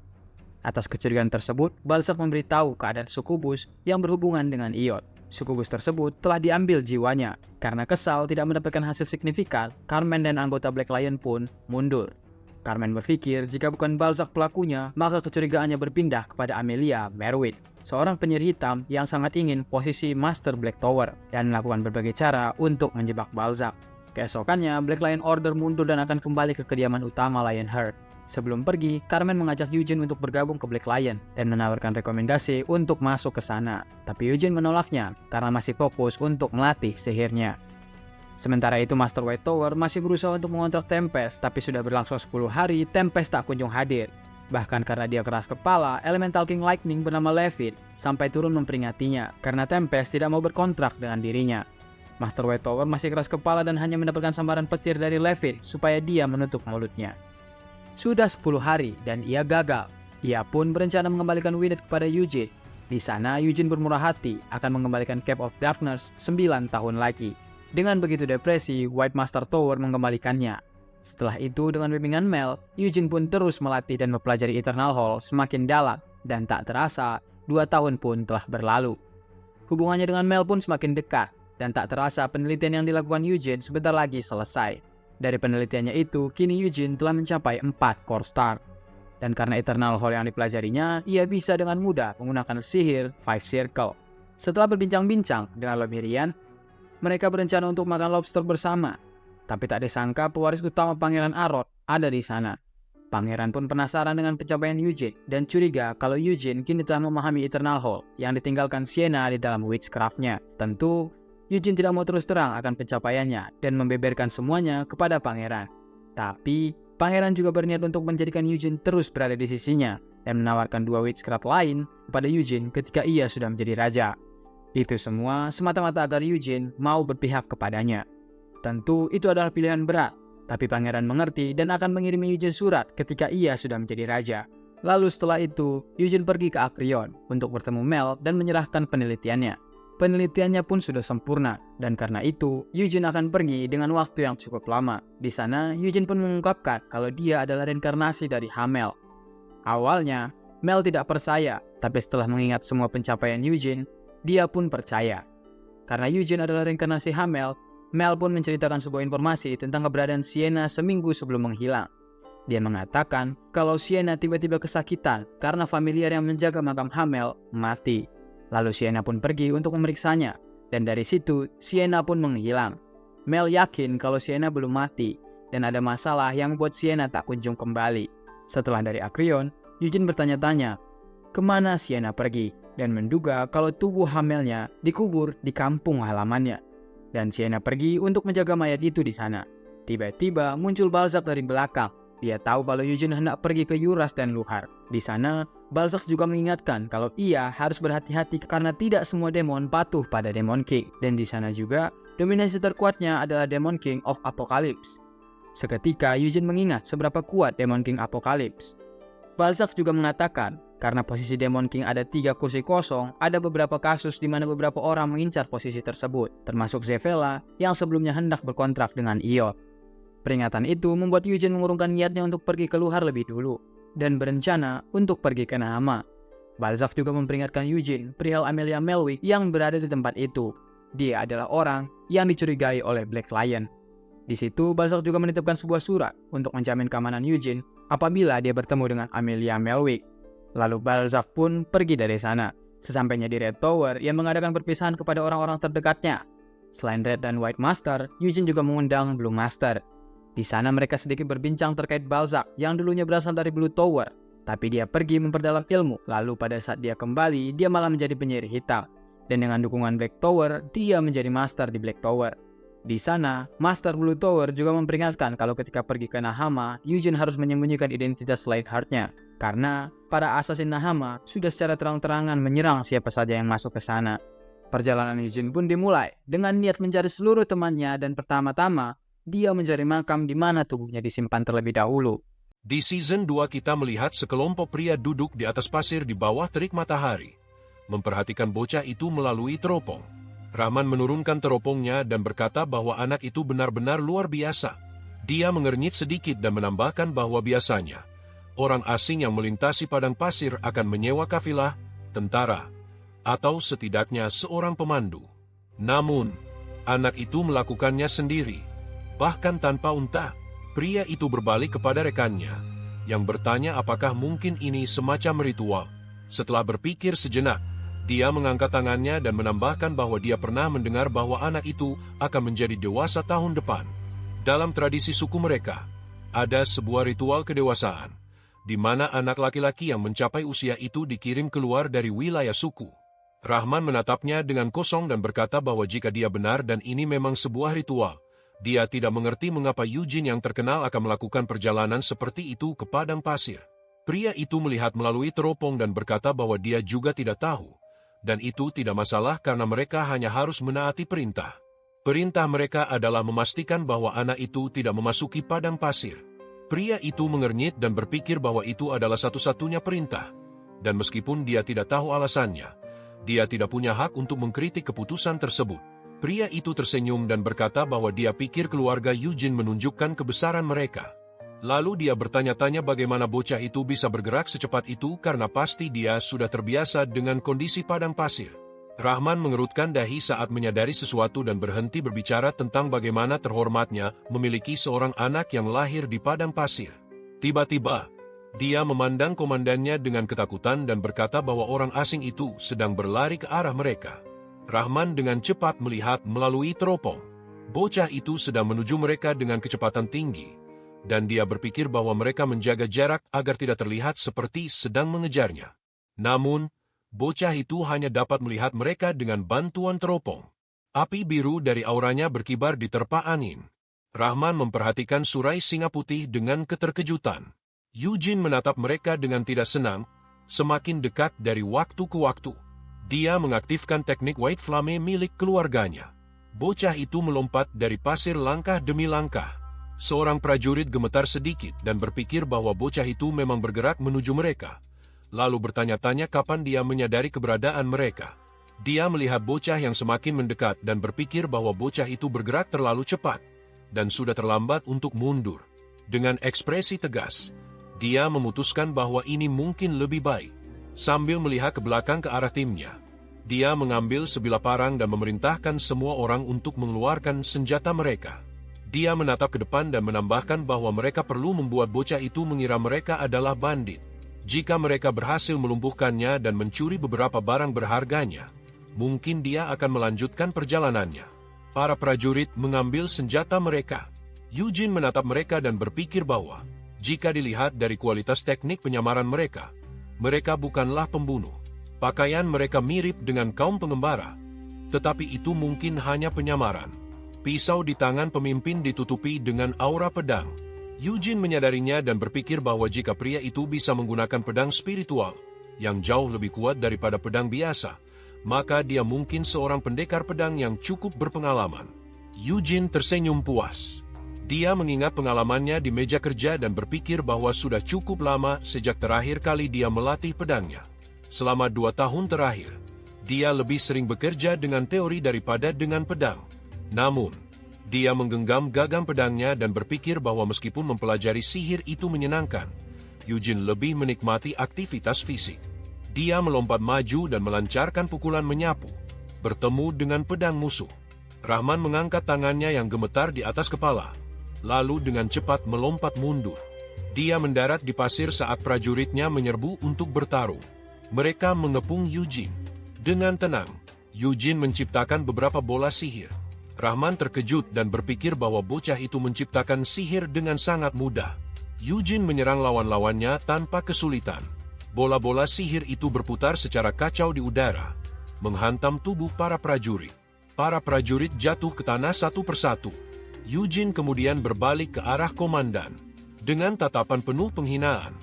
Atas kecurigaan tersebut, Balzac memberitahu keadaan sukubus yang berhubungan dengan Iod. Sukubus tersebut telah diambil jiwanya. Karena kesal tidak mendapatkan hasil signifikan, Carmen dan anggota Black Lion pun mundur. Carmen berpikir jika bukan Balzac pelakunya, maka kecurigaannya berpindah kepada Amelia Merwin, seorang penyihir hitam yang sangat ingin posisi Master Black Tower dan melakukan berbagai cara untuk menjebak Balzac. Keesokannya, Black Lion Order mundur dan akan kembali ke kediaman utama Lionheart. Sebelum pergi, Carmen mengajak Eugene untuk bergabung ke Black Lion dan menawarkan rekomendasi untuk masuk ke sana. Tapi Eugene menolaknya karena masih fokus untuk melatih sihirnya. Sementara itu, Master White Tower masih berusaha untuk mengontrak Tempest, tapi sudah berlangsung 10 hari, Tempest tak kunjung hadir. Bahkan karena dia keras kepala, Elemental King Lightning bernama Levin sampai turun memperingatinya karena Tempest tidak mau berkontrak dengan dirinya. Master White Tower masih keras kepala dan hanya mendapatkan sambaran petir dari Levin supaya dia menutup mulutnya. Sudah 10 hari dan ia gagal. Ia pun berencana mengembalikan Winnet kepada Eugene. Di sana, Eugene bermurah hati akan mengembalikan Cape of Darkness 9 tahun lagi. Dengan begitu depresi, White Master Tower mengembalikannya. Setelah itu, dengan bimbingan Mel, Eugene pun terus melatih dan mempelajari Eternal Hall semakin dalam, dan tak terasa, 2 tahun pun telah berlalu. Hubungannya dengan Mel pun semakin dekat, dan tak terasa penelitian yang dilakukan Eugene sebentar lagi selesai. Dari penelitiannya itu, kini Eugene telah mencapai 4 Core Star. Dan karena Eternal Hall yang dipelajarinya, ia bisa dengan mudah menggunakan sihir 5 Circle. Setelah berbincang-bincang dengan Loberian, mereka berencana untuk makan lobster bersama. Tapi tak disangka pewaris utama Pangeran Arod ada di sana. Pangeran pun penasaran dengan pencapaian Eugene dan curiga kalau Eugene kini telah memahami Eternal Hall yang ditinggalkan Sienna di dalam witchcraft-nya. Tentu, Eugene tidak mau terus terang akan pencapaiannya dan membeberkan semuanya kepada pangeran. Tapi, pangeran juga berniat untuk menjadikan Eugene terus berada di sisinya dan menawarkan 2 witchcraft lain kepada Eugene ketika ia sudah menjadi raja. Itu semua semata-mata agar Eugene mau berpihak kepadanya. Tentu itu adalah pilihan berat, tapi pangeran mengerti dan akan mengirimi Eugene surat ketika ia sudah menjadi raja. Lalu setelah itu, Eugene pergi ke Akrion untuk bertemu Mel dan menyerahkan penelitiannya. Penelitiannya pun sudah sempurna, dan karena itu, Eugene akan pergi dengan waktu yang cukup lama. Di sana, Eugene pun mengungkapkan kalau dia adalah reinkarnasi dari Hamel. Awalnya, Mel tidak percaya, tapi setelah mengingat semua pencapaian Eugene, dia pun percaya. Karena Eugene adalah reinkarnasi Hamel, Mel pun menceritakan sebuah informasi tentang keberadaan Sienna seminggu sebelum menghilang. Dia mengatakan kalau Sienna tiba-tiba kesakitan karena familiar yang menjaga makam Hamel mati. Lalu Sienna pun pergi untuk memeriksanya, dan dari situ Sienna pun menghilang. Mel yakin kalau Sienna belum mati, dan ada masalah yang membuat Sienna tak kunjung kembali. Setelah dari Akrion, Eugene bertanya-tanya, kemana Sienna pergi, dan menduga kalau tubuh Hamelnya dikubur di kampung halamannya. Dan Sienna pergi untuk menjaga mayat itu di sana. Tiba-tiba muncul Balzac dari belakang. Dia tahu kalau Eugene hendak pergi ke Yuras dan Luhar. Di sana, Balzac juga mengingatkan kalau ia harus berhati-hati karena tidak semua demon patuh pada Demon King. Dan di sana juga, dominasi terkuatnya adalah Demon King of Apocalypse. Seketika Eugene mengingat seberapa kuat Demon King Apocalypse. Balzac juga mengatakan, karena posisi Demon King ada 3 kursi kosong, ada beberapa kasus di mana beberapa orang mengincar posisi tersebut, termasuk Zevela yang sebelumnya hendak berkontrak dengan Iot. Peringatan itu membuat Eugene mengurungkan niatnya untuk pergi ke Luhar lebih dulu, dan berencana untuk pergi ke Nahama. Balzac juga memperingatkan Eugene perihal Amelia Melwick yang berada di tempat itu. Dia adalah orang yang dicurigai oleh Black Lion. Di situ, Balzac juga menitipkan sebuah surat untuk menjamin keamanan Eugene apabila dia bertemu dengan Amelia Melwick. Lalu Balzac pun pergi dari sana. Sesampainya di Red Tower, ia mengadakan perpisahan kepada orang-orang terdekatnya. Selain Red dan White Master, Eugene juga mengundang Blue Master. Di sana mereka sedikit berbincang terkait Balzac yang dulunya berasal dari Blue Tower. Tapi dia pergi memperdalam ilmu, lalu pada saat dia kembali, dia malah menjadi penyihir hitam. Dan dengan dukungan Black Tower, dia menjadi Master di Black Tower. Di sana, Master Blue Tower juga memperingatkan kalau ketika pergi ke Nahama, Eugene harus menyembunyikan identitas Lionheart-nya. Karena para asasin Nahama sudah secara terang-terangan menyerang siapa saja yang masuk ke sana. Perjalanan Eugene pun dimulai dengan niat mencari seluruh temannya dan pertama-tama dia mencari makam di mana tubuhnya disimpan terlebih dahulu. Di season 2 kita melihat sekelompok pria duduk di atas pasir di bawah terik matahari, memperhatikan bocah itu melalui teropong. Rahman menurunkan teropongnya dan berkata bahwa anak itu benar-benar luar biasa. Dia mengernyit sedikit dan menambahkan bahwa biasanya orang asing yang melintasi padang pasir akan menyewa kafilah, tentara, atau setidaknya seorang pemandu. Namun, anak itu melakukannya sendiri, bahkan tanpa unta. Pria itu berbalik kepada rekannya, yang bertanya apakah mungkin ini semacam ritual. Setelah berpikir sejenak, dia mengangkat tangannya dan menambahkan bahwa dia pernah mendengar bahwa anak itu akan menjadi dewasa tahun depan. Dalam tradisi suku mereka, ada sebuah ritual kedewasaan, di mana anak laki-laki yang mencapai usia itu dikirim keluar dari wilayah suku. Rahman menatapnya dengan kosong dan berkata bahwa jika dia benar dan ini memang sebuah ritual, dia tidak mengerti mengapa Eugene yang terkenal akan melakukan perjalanan seperti itu ke padang pasir. Pria itu melihat melalui teropong dan berkata bahwa dia juga tidak tahu, dan itu tidak masalah karena mereka hanya harus menaati perintah. Perintah mereka adalah memastikan bahwa anak itu tidak memasuki padang pasir. Pria itu mengernyit dan berpikir bahwa itu adalah satu-satunya perintah. Dan meskipun dia tidak tahu alasannya, dia tidak punya hak untuk mengkritik keputusan tersebut. Pria itu tersenyum dan berkata bahwa dia pikir keluarga Eugene menunjukkan kebesaran mereka. Lalu dia bertanya-tanya bagaimana bocah itu bisa bergerak secepat itu karena pasti dia sudah terbiasa dengan kondisi padang pasir. Rahman mengerutkan dahi saat menyadari sesuatu dan berhenti berbicara tentang bagaimana terhormatnya memiliki seorang anak yang lahir di padang pasir. Tiba-tiba, dia memandang komandannya dengan ketakutan dan berkata bahwa orang asing itu sedang berlari ke arah mereka. Rahman dengan cepat melihat melalui teropong. Bocah itu sedang menuju mereka dengan kecepatan tinggi, dan dia berpikir bahwa mereka menjaga jarak agar tidak terlihat seperti sedang mengejarnya. Namun, bocah itu hanya dapat melihat mereka dengan bantuan teropong. Api biru dari auranya berkibar di terpa angin. Rahman memperhatikan surai singa putih dengan keterkejutan. Eugene menatap mereka dengan tidak senang, semakin dekat dari waktu ke waktu. Dia mengaktifkan teknik White Flame milik keluarganya. Bocah itu melompat dari pasir langkah demi langkah. Seorang prajurit gemetar sedikit dan berpikir bahwa bocah itu memang bergerak menuju mereka, lalu bertanya-tanya kapan dia menyadari keberadaan mereka. Dia melihat bocah yang semakin mendekat dan berpikir bahwa bocah itu bergerak terlalu cepat dan sudah terlambat untuk mundur. Dengan ekspresi tegas, dia memutuskan bahwa ini mungkin lebih baik. Sambil melihat ke belakang ke arah timnya, dia mengambil sebilah parang dan memerintahkan semua orang untuk mengeluarkan senjata mereka. Dia menatap ke depan dan menambahkan bahwa mereka perlu membuat bocah itu mengira mereka adalah bandit. Jika mereka berhasil melumpuhkannya dan mencuri beberapa barang berharganya, mungkin dia akan melanjutkan perjalanannya. Para prajurit mengambil senjata mereka. Eugene menatap mereka dan berpikir bahwa, jika dilihat dari kualitas teknik penyamaran mereka, mereka bukanlah pembunuh. Pakaian mereka mirip dengan kaum pengembara, tetapi itu mungkin hanya penyamaran. Pisau di tangan pemimpin ditutupi dengan aura pedang. Eugene menyadarinya dan berpikir bahwa jika pria itu bisa menggunakan pedang spiritual yang jauh lebih kuat daripada pedang biasa, maka dia mungkin seorang pendekar pedang yang cukup berpengalaman. Eugene tersenyum puas. Dia mengingat pengalamannya di meja kerja dan berpikir bahwa sudah cukup lama sejak terakhir kali dia melatih pedangnya. Selama 2 tahun terakhir, dia lebih sering bekerja dengan teori daripada dengan pedang. Namun, dia menggenggam gagang pedangnya dan berpikir bahwa meskipun mempelajari sihir itu menyenangkan, Eugene lebih menikmati aktivitas fisik. Dia melompat maju dan melancarkan pukulan menyapu, bertemu dengan pedang musuh. Rahman mengangkat tangannya yang gemetar di atas kepala, lalu dengan cepat melompat mundur. Dia mendarat di pasir saat prajuritnya menyerbu untuk bertarung. Mereka mengepung Eugene. Dengan tenang, Eugene menciptakan beberapa bola sihir. Rahman terkejut dan berpikir bahwa bocah itu menciptakan sihir dengan sangat mudah. Eugene menyerang lawan-lawannya tanpa kesulitan. Bola-bola sihir itu berputar secara kacau di udara, menghantam tubuh para prajurit. Para prajurit jatuh ke tanah satu persatu. Eugene kemudian berbalik ke arah komandan. Dengan tatapan penuh penghinaan,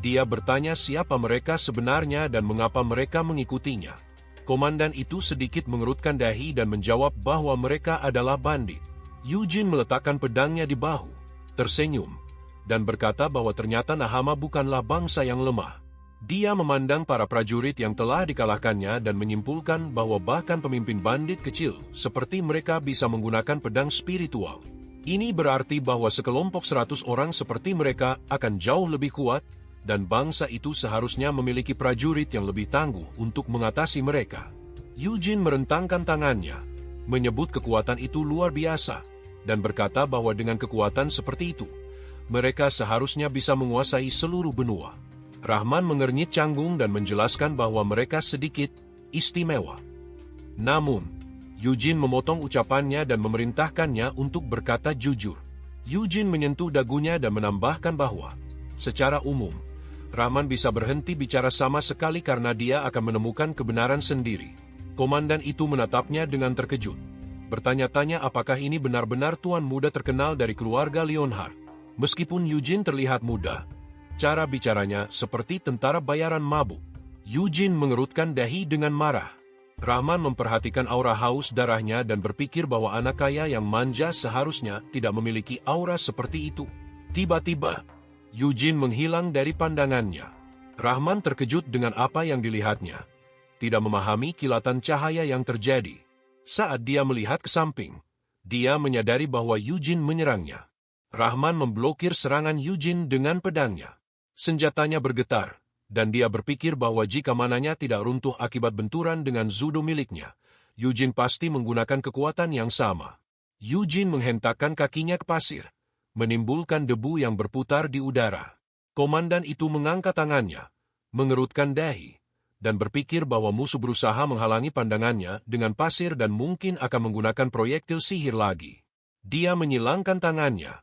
dia bertanya siapa mereka sebenarnya dan mengapa mereka mengikutinya. Komandan itu sedikit mengerutkan dahi dan menjawab bahwa mereka adalah bandit. Eugene meletakkan pedangnya di bahu, tersenyum, dan berkata bahwa ternyata Nahama bukanlah bangsa yang lemah. Dia memandang para prajurit yang telah dikalahkannya dan menyimpulkan bahwa bahkan pemimpin bandit kecil seperti mereka bisa menggunakan pedang spiritual. Ini berarti bahwa sekelompok 100 orang seperti mereka akan jauh lebih kuat, dan bangsa itu seharusnya memiliki prajurit yang lebih tangguh untuk mengatasi mereka. Eugene merentangkan tangannya, menyebut kekuatan itu luar biasa, dan berkata bahwa dengan kekuatan seperti itu, mereka seharusnya bisa menguasai seluruh benua. Rahman mengernyit canggung dan menjelaskan bahwa mereka sedikit istimewa. Namun, Eugene memotong ucapannya dan memerintahkannya untuk berkata jujur. Eugene menyentuh dagunya dan menambahkan bahwa, secara umum, Rahman bisa berhenti bicara sama sekali karena dia akan menemukan kebenaran sendiri. Komandan itu menatapnya dengan terkejut, bertanya-tanya apakah ini benar-benar tuan muda terkenal dari keluarga Leonhardt. Meskipun Eugene terlihat muda, cara bicaranya seperti tentara bayaran mabuk. Eugene mengerutkan dahi dengan marah. Rahman memperhatikan aura haus darahnya dan berpikir bahwa anak kaya yang manja seharusnya tidak memiliki aura seperti itu. Tiba-tiba, Eugene menghilang dari pandangannya. Rahman terkejut dengan apa yang dilihatnya, tidak memahami kilatan cahaya yang terjadi. Saat dia melihat ke samping, dia menyadari bahwa Eugene menyerangnya. Rahman memblokir serangan Eugene dengan pedangnya. Senjatanya bergetar, dan dia berpikir bahwa jika mananya tidak runtuh akibat benturan dengan zudo miliknya, Eugene pasti menggunakan kekuatan yang sama. Eugene menghentakkan kakinya ke pasir, menimbulkan debu yang berputar di udara. Komandan itu mengangkat tangannya, mengerutkan dahi, dan berpikir bahwa musuh berusaha menghalangi pandangannya dengan pasir dan mungkin akan menggunakan proyektil sihir lagi. Dia menyilangkan tangannya,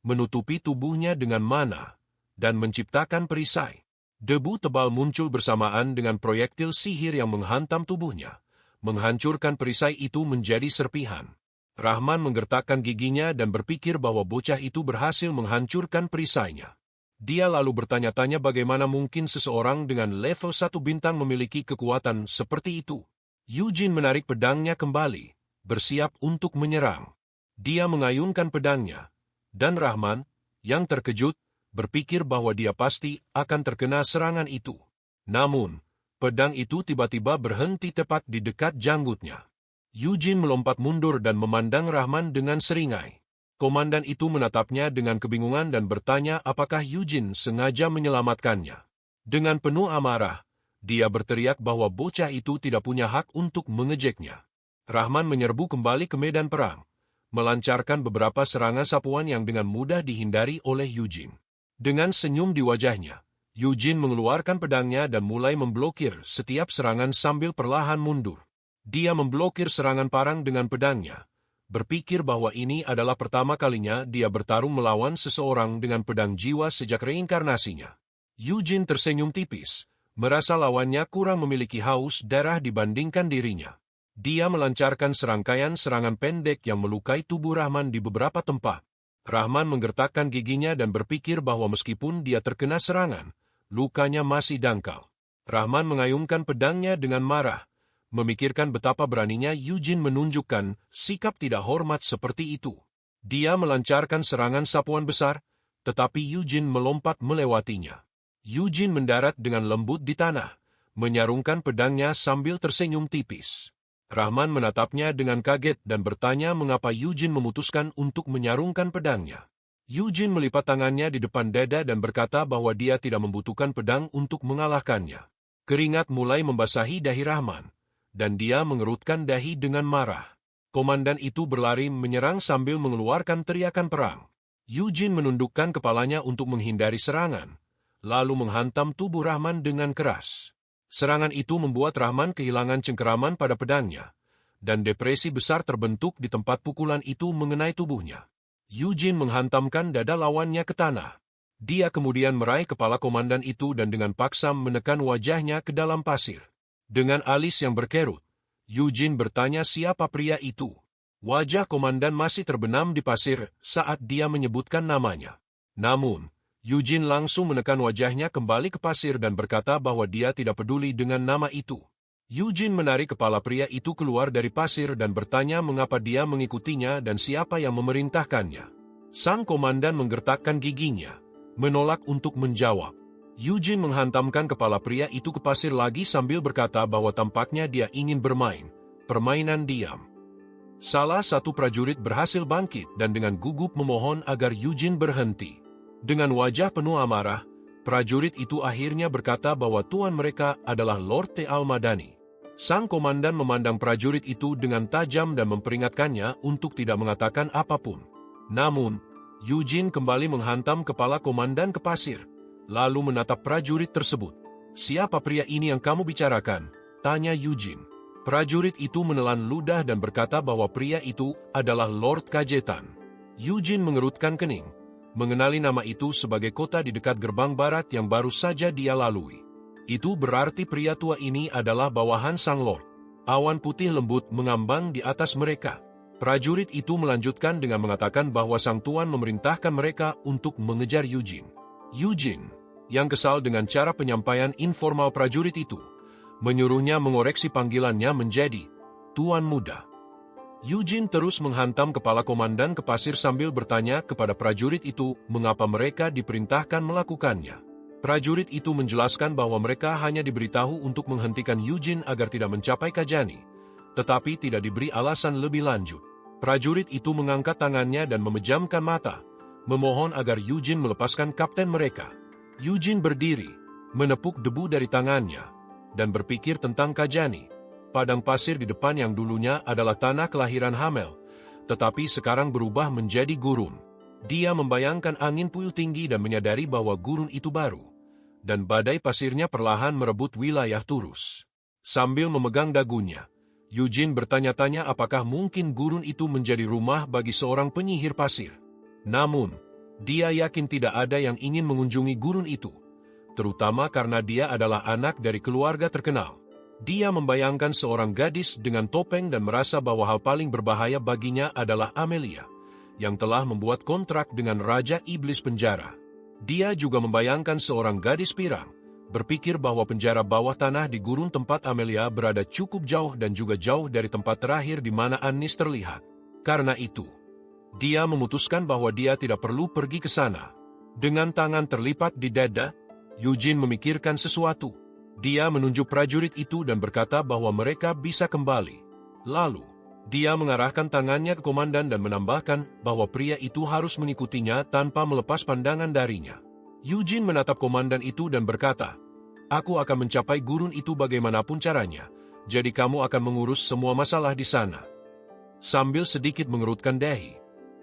menutupi tubuhnya dengan mana, dan menciptakan perisai. Debu tebal muncul bersamaan dengan proyektil sihir yang menghantam tubuhnya, menghancurkan perisai itu menjadi serpihan. Rahman menggertakkan giginya dan berpikir bahwa bocah itu berhasil menghancurkan perisainya. Dia lalu bertanya-tanya bagaimana mungkin seseorang dengan level 1 bintang memiliki kekuatan seperti itu. Eugene menarik pedangnya kembali, bersiap untuk menyerang. Dia mengayunkan pedangnya, dan Rahman, yang terkejut, berpikir bahwa dia pasti akan terkena serangan itu. Namun, pedang itu tiba-tiba berhenti tepat di dekat janggutnya. Eugene melompat mundur dan memandang Rahman dengan seringai. Komandan itu menatapnya dengan kebingungan dan bertanya apakah Eugene sengaja menyelamatkannya. Dengan penuh amarah, dia berteriak bahwa bocah itu tidak punya hak untuk mengejeknya. Rahman menyerbu kembali ke medan perang, melancarkan beberapa serangan sapuan yang dengan mudah dihindari oleh Eugene. Dengan senyum di wajahnya, Eugene mengeluarkan pedangnya dan mulai memblokir setiap serangan sambil perlahan mundur. Dia memblokir serangan parang dengan pedangnya, berpikir bahwa ini adalah pertama kalinya dia bertarung melawan seseorang dengan pedang jiwa sejak reinkarnasinya. Eugene tersenyum tipis, merasa lawannya kurang memiliki haus darah dibandingkan dirinya. Dia melancarkan serangkaian serangan pendek yang melukai tubuh Rahman di beberapa tempat. Rahman menggertakkan giginya dan berpikir bahwa meskipun dia terkena serangan, lukanya masih dangkal. Rahman mengayunkan pedangnya dengan marah, memikirkan betapa beraninya Eugene menunjukkan sikap tidak hormat seperti itu. Dia melancarkan serangan sapuan besar, tetapi Eugene melompat melewatinya. Eugene mendarat dengan lembut di tanah, menyarungkan pedangnya sambil tersenyum tipis. Rahman menatapnya dengan kaget dan bertanya mengapa Eugene memutuskan untuk menyarungkan pedangnya. Eugene melipat tangannya di depan dada dan berkata bahwa dia tidak membutuhkan pedang untuk mengalahkannya. Keringat mulai membasahi dahi Rahman, dan dia mengerutkan dahi dengan marah. Komandan itu berlari menyerang sambil mengeluarkan teriakan perang. Eugene menundukkan kepalanya untuk menghindari serangan, lalu menghantam tubuh Rahman dengan keras. Serangan itu membuat Rahman kehilangan cengkeraman pada pedangnya, dan depresi besar terbentuk di tempat pukulan itu mengenai tubuhnya. Eugene menghantamkan dada lawannya ke tanah. Dia kemudian meraih kepala komandan itu dan dengan paksa menekan wajahnya ke dalam pasir. Dengan alis yang berkerut, Eugene bertanya siapa pria itu. Wajah komandan masih terbenam di pasir saat dia menyebutkan namanya. Namun, Eugene langsung menekan wajahnya kembali ke pasir dan berkata bahwa dia tidak peduli dengan nama itu. Eugene menarik kepala pria itu keluar dari pasir dan bertanya mengapa dia mengikutinya dan siapa yang memerintahkannya. Sang komandan menggertakkan giginya, menolak untuk menjawab. Eugene menghantamkan kepala pria itu ke pasir lagi sambil berkata bahwa tampaknya dia ingin bermain, permainan diam. Salah satu prajurit berhasil bangkit dan dengan gugup memohon agar Eugene berhenti. Dengan wajah penuh amarah, prajurit itu akhirnya berkata bahwa tuan mereka adalah Lord T. Al-Madani. Sang komandan memandang prajurit itu dengan tajam dan memperingatkannya untuk tidak mengatakan apapun. Namun, Eugene kembali menghantam kepala komandan ke pasir, lalu menatap prajurit tersebut. Siapa pria ini yang kamu bicarakan? Tanya Eugene. Prajurit itu menelan ludah dan berkata bahwa pria itu adalah Lord Kajetan. Eugene mengerutkan kening, mengenali nama itu sebagai kota di dekat gerbang barat yang baru saja dia lalui. Itu berarti pria tua ini adalah bawahan sang Lord. Awan putih lembut mengambang di atas mereka. Prajurit itu melanjutkan dengan mengatakan bahwa sang tuan memerintahkan mereka untuk mengejar Eugene. Eugene, yang kesal dengan cara penyampaian informal prajurit itu, menyuruhnya mengoreksi panggilannya menjadi Tuan Muda. Eugene terus menghantam kepala komandan ke pasir sambil bertanya kepada prajurit itu mengapa mereka diperintahkan melakukannya. Prajurit itu menjelaskan bahwa mereka hanya diberitahu untuk menghentikan Eugene agar tidak mencapai Kajani, tetapi tidak diberi alasan lebih lanjut. Prajurit itu mengangkat tangannya dan memejamkan mata, memohon agar Eugene melepaskan kapten mereka. Eugene berdiri, menepuk debu dari tangannya, dan berpikir tentang Kajani, padang pasir di depan yang dulunya adalah tanah kelahiran Hamel, tetapi sekarang berubah menjadi gurun. Dia membayangkan angin puyuh tinggi dan menyadari bahwa gurun itu baru, dan badai pasirnya perlahan merebut wilayah Turus. Sambil memegang dagunya, Eugene bertanya-tanya apakah mungkin gurun itu menjadi rumah bagi seorang penyihir pasir. Namun, Dia yakin tidak ada yang ingin mengunjungi gurun itu, terutama karena dia adalah anak dari keluarga terkenal. Dia membayangkan seorang gadis dengan topeng dan merasa bahwa hal paling berbahaya baginya adalah Amelia, yang telah membuat kontrak dengan Raja Iblis Penjara. Dia juga membayangkan seorang gadis pirang, berpikir bahwa penjara bawah tanah di gurun tempat Amelia berada cukup jauh dan juga jauh dari tempat terakhir di mana Anis terlihat. Karena itu, dia memutuskan bahwa dia tidak perlu pergi ke sana. Dengan tangan terlipat di dada, Eugene memikirkan sesuatu. Dia menunjuk prajurit itu dan berkata bahwa mereka bisa kembali. Lalu, dia mengarahkan tangannya ke komandan dan menambahkan bahwa pria itu harus mengikutinya tanpa melepas pandangan darinya. Eugene menatap komandan itu dan berkata, "Aku akan mencapai gurun itu bagaimanapun caranya, jadi kamu akan mengurus semua masalah di sana." Sambil sedikit mengerutkan dahi,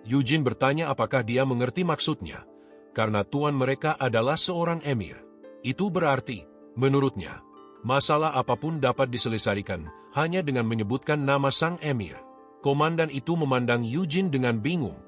Eugene bertanya apakah dia mengerti maksudnya, karena tuan mereka adalah seorang emir. Itu berarti, menurutnya, masalah apapun dapat diselesaikan hanya dengan menyebutkan nama sang emir. Komandan itu memandang Eugene dengan bingung,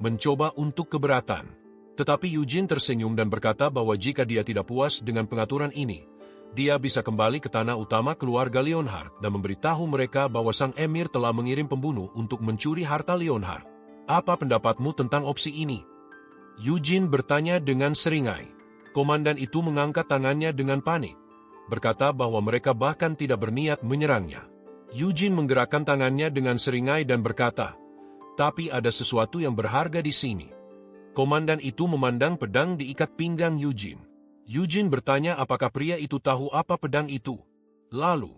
mencoba untuk keberatan. Tetapi Eugene tersenyum dan berkata bahwa jika dia tidak puas dengan pengaturan ini, dia bisa kembali ke tanah utama keluarga Leonhard dan memberitahu mereka bahwa sang emir telah mengirim pembunuh untuk mencuri harta Leonhard. Apa pendapatmu tentang opsi ini? Eugene bertanya dengan seringai. Komandan itu mengangkat tangannya dengan panik, berkata bahwa mereka bahkan tidak berniat menyerangnya. Eugene menggerakkan tangannya dengan seringai dan berkata, "Tapi ada sesuatu yang berharga di sini." Komandan itu memandang pedang diikat pinggang Eugene. Eugene bertanya apakah pria itu tahu apa pedang itu. Lalu,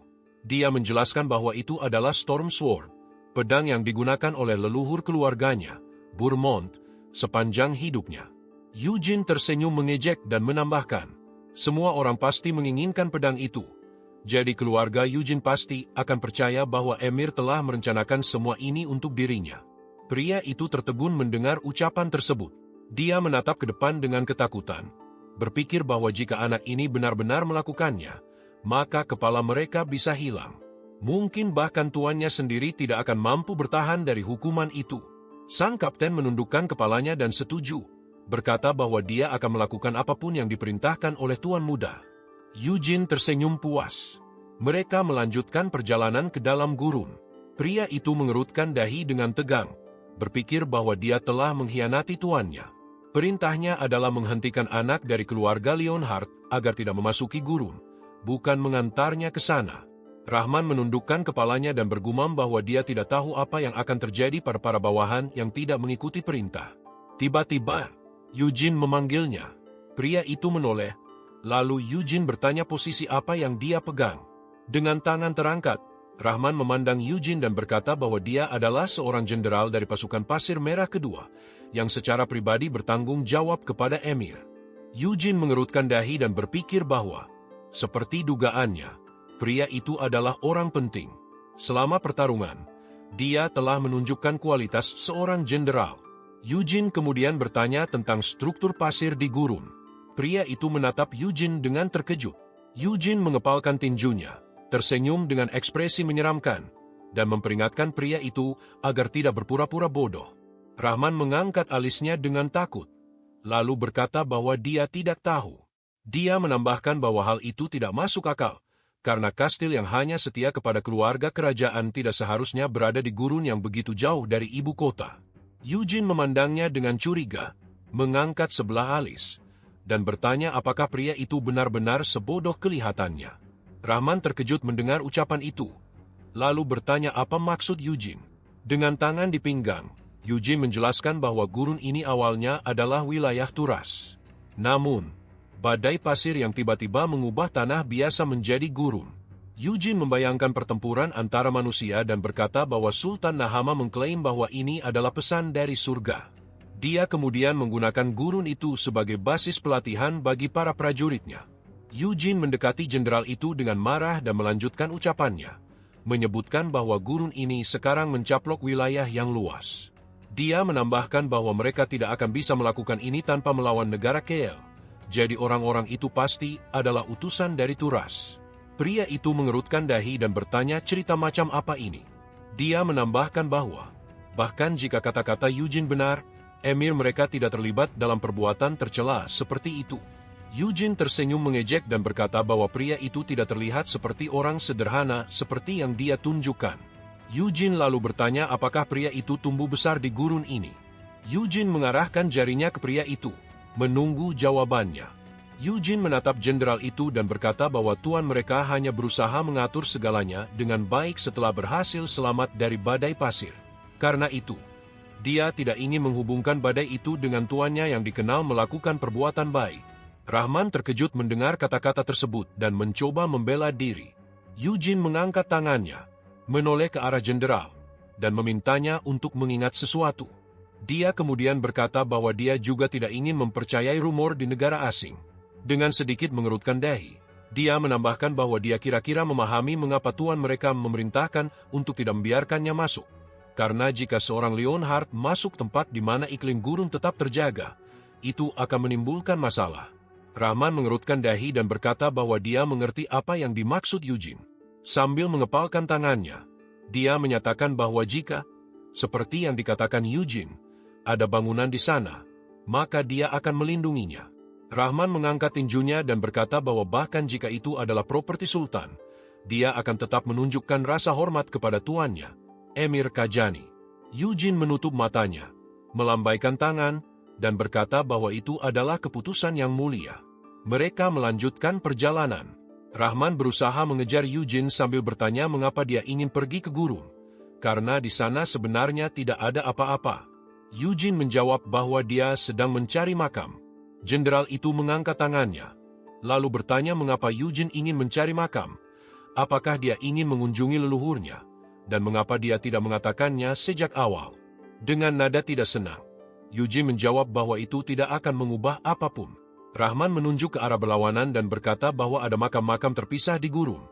dia menjelaskan bahwa itu adalah Storm Sword, pedang yang digunakan oleh leluhur keluarganya, Bourmont, sepanjang hidupnya. Eugene tersenyum mengejek dan menambahkan, "Semua orang pasti menginginkan pedang itu. Jadi keluarga Eugene pasti akan percaya bahwa Emir telah merencanakan semua ini untuk dirinya." Pria itu tertegun mendengar ucapan tersebut. Dia menatap ke depan dengan ketakutan, berpikir bahwa jika anak ini benar-benar melakukannya, maka kepala mereka bisa hilang. Mungkin bahkan tuannya sendiri tidak akan mampu bertahan dari hukuman itu. Sang kapten menundukkan kepalanya dan setuju, berkata bahwa dia akan melakukan apapun yang diperintahkan oleh tuan muda. Eugene tersenyum puas. Mereka melanjutkan perjalanan ke dalam gurun. Pria itu mengerutkan dahi dengan tegang, berpikir bahwa dia telah mengkhianati tuannya. Perintahnya adalah menghentikan anak dari keluarga Leonhard agar tidak memasuki gurun, bukan mengantarnya ke sana. Rahman menundukkan kepalanya dan bergumam bahwa dia tidak tahu apa yang akan terjadi pada para bawahan yang tidak mengikuti perintah. Tiba-tiba, Eugene memanggilnya. Pria itu menoleh, lalu Eugene bertanya posisi apa yang dia pegang. Dengan tangan terangkat, Rahman memandang Eugene dan berkata bahwa dia adalah seorang jenderal dari pasukan Pasir Merah kedua, yang secara pribadi bertanggung jawab kepada Emir. Eugene mengerutkan dahi dan berpikir bahwa, seperti dugaannya, pria itu adalah orang penting. Selama pertarungan, dia telah menunjukkan kualitas seorang jenderal. Eugene kemudian bertanya tentang struktur pasir di gurun. Pria itu menatap Eugene dengan terkejut. Eugene mengepalkan tinjunya, tersenyum dengan ekspresi menyeramkan, dan memperingatkan pria itu agar tidak berpura-pura bodoh. Rahman mengangkat alisnya dengan takut, lalu berkata bahwa dia tidak tahu. Dia menambahkan bahwa hal itu tidak masuk akal, karena kastil yang hanya setia kepada keluarga kerajaan tidak seharusnya berada di gurun yang begitu jauh dari ibu kota. Eugene memandangnya dengan curiga, mengangkat sebelah alis, dan bertanya apakah pria itu benar-benar sebodoh kelihatannya. Rahman terkejut mendengar ucapan itu, lalu bertanya apa maksud Eugene. Dengan tangan di pinggang, Eugene menjelaskan bahwa gurun ini awalnya adalah wilayah Turas. Namun, badai pasir yang tiba-tiba mengubah tanah biasa menjadi gurun. Eugene membayangkan pertempuran antara manusia dan berkata bahwa Sultan Nahama mengklaim bahwa ini adalah pesan dari surga. Dia kemudian menggunakan gurun itu sebagai basis pelatihan bagi para prajuritnya. Eugene mendekati jenderal itu dengan marah dan melanjutkan ucapannya, menyebutkan bahwa gurun ini sekarang mencaplok wilayah yang luas. Dia menambahkan bahwa mereka tidak akan bisa melakukan ini tanpa melawan negara Keel. Jadi orang-orang itu pasti adalah utusan dari Turas. Pria itu mengerutkan dahi dan bertanya cerita macam apa ini. Dia menambahkan bahwa, bahkan jika kata-kata Eugene benar, Emir mereka tidak terlibat dalam perbuatan tercela seperti itu. Eugene tersenyum mengejek dan berkata bahwa pria itu tidak terlihat seperti orang sederhana seperti yang dia tunjukkan. Eugene lalu bertanya apakah pria itu tumbuh besar di gurun ini. Eugene mengarahkan jarinya ke pria itu, menunggu jawabannya. Eugene menatap jenderal itu dan berkata bahwa tuan mereka hanya berusaha mengatur segalanya dengan baik setelah berhasil selamat dari badai pasir. Karena itu, dia tidak ingin menghubungkan badai itu dengan tuannya yang dikenal melakukan perbuatan baik. Rahman terkejut mendengar kata-kata tersebut dan mencoba membela diri. Eugene mengangkat tangannya, menoleh ke arah jenderal, dan memintanya untuk mengingat sesuatu. Dia kemudian berkata bahwa dia juga tidak ingin mempercayai rumor di negara asing. Dengan sedikit mengerutkan dahi, dia menambahkan bahwa dia kira-kira memahami mengapa tuan mereka memerintahkan untuk tidak membiarkannya masuk. Karena jika seorang Leonhard masuk tempat di mana iklim gurun tetap terjaga, itu akan menimbulkan masalah. Rahman mengerutkan dahi dan berkata bahwa dia mengerti apa yang dimaksud Eugene. Sambil mengepalkan tangannya, dia menyatakan bahwa jika, seperti yang dikatakan Eugene, ada bangunan di sana, maka dia akan melindunginya. Rahman mengangkat tinjunya dan berkata bahwa bahkan jika itu adalah properti Sultan, dia akan tetap menunjukkan rasa hormat kepada tuannya, Emir Kajani. Eugene menutup matanya, melambaikan tangan, dan berkata bahwa itu adalah keputusan yang mulia. Mereka melanjutkan perjalanan. Rahman berusaha mengejar Eugene sambil bertanya mengapa dia ingin pergi ke gurun. Karena di sana sebenarnya tidak ada apa-apa. Eugene menjawab bahwa dia sedang mencari makam. Jenderal itu mengangkat tangannya, lalu bertanya mengapa Eugene ingin mencari makam. Apakah dia ingin mengunjungi leluhurnya, dan mengapa dia tidak mengatakannya sejak awal. Dengan nada tidak senang, Eugene menjawab bahwa itu tidak akan mengubah apapun. Rahman menunjuk ke arah berlawanan dan berkata bahwa ada makam-makam terpisah di gurun,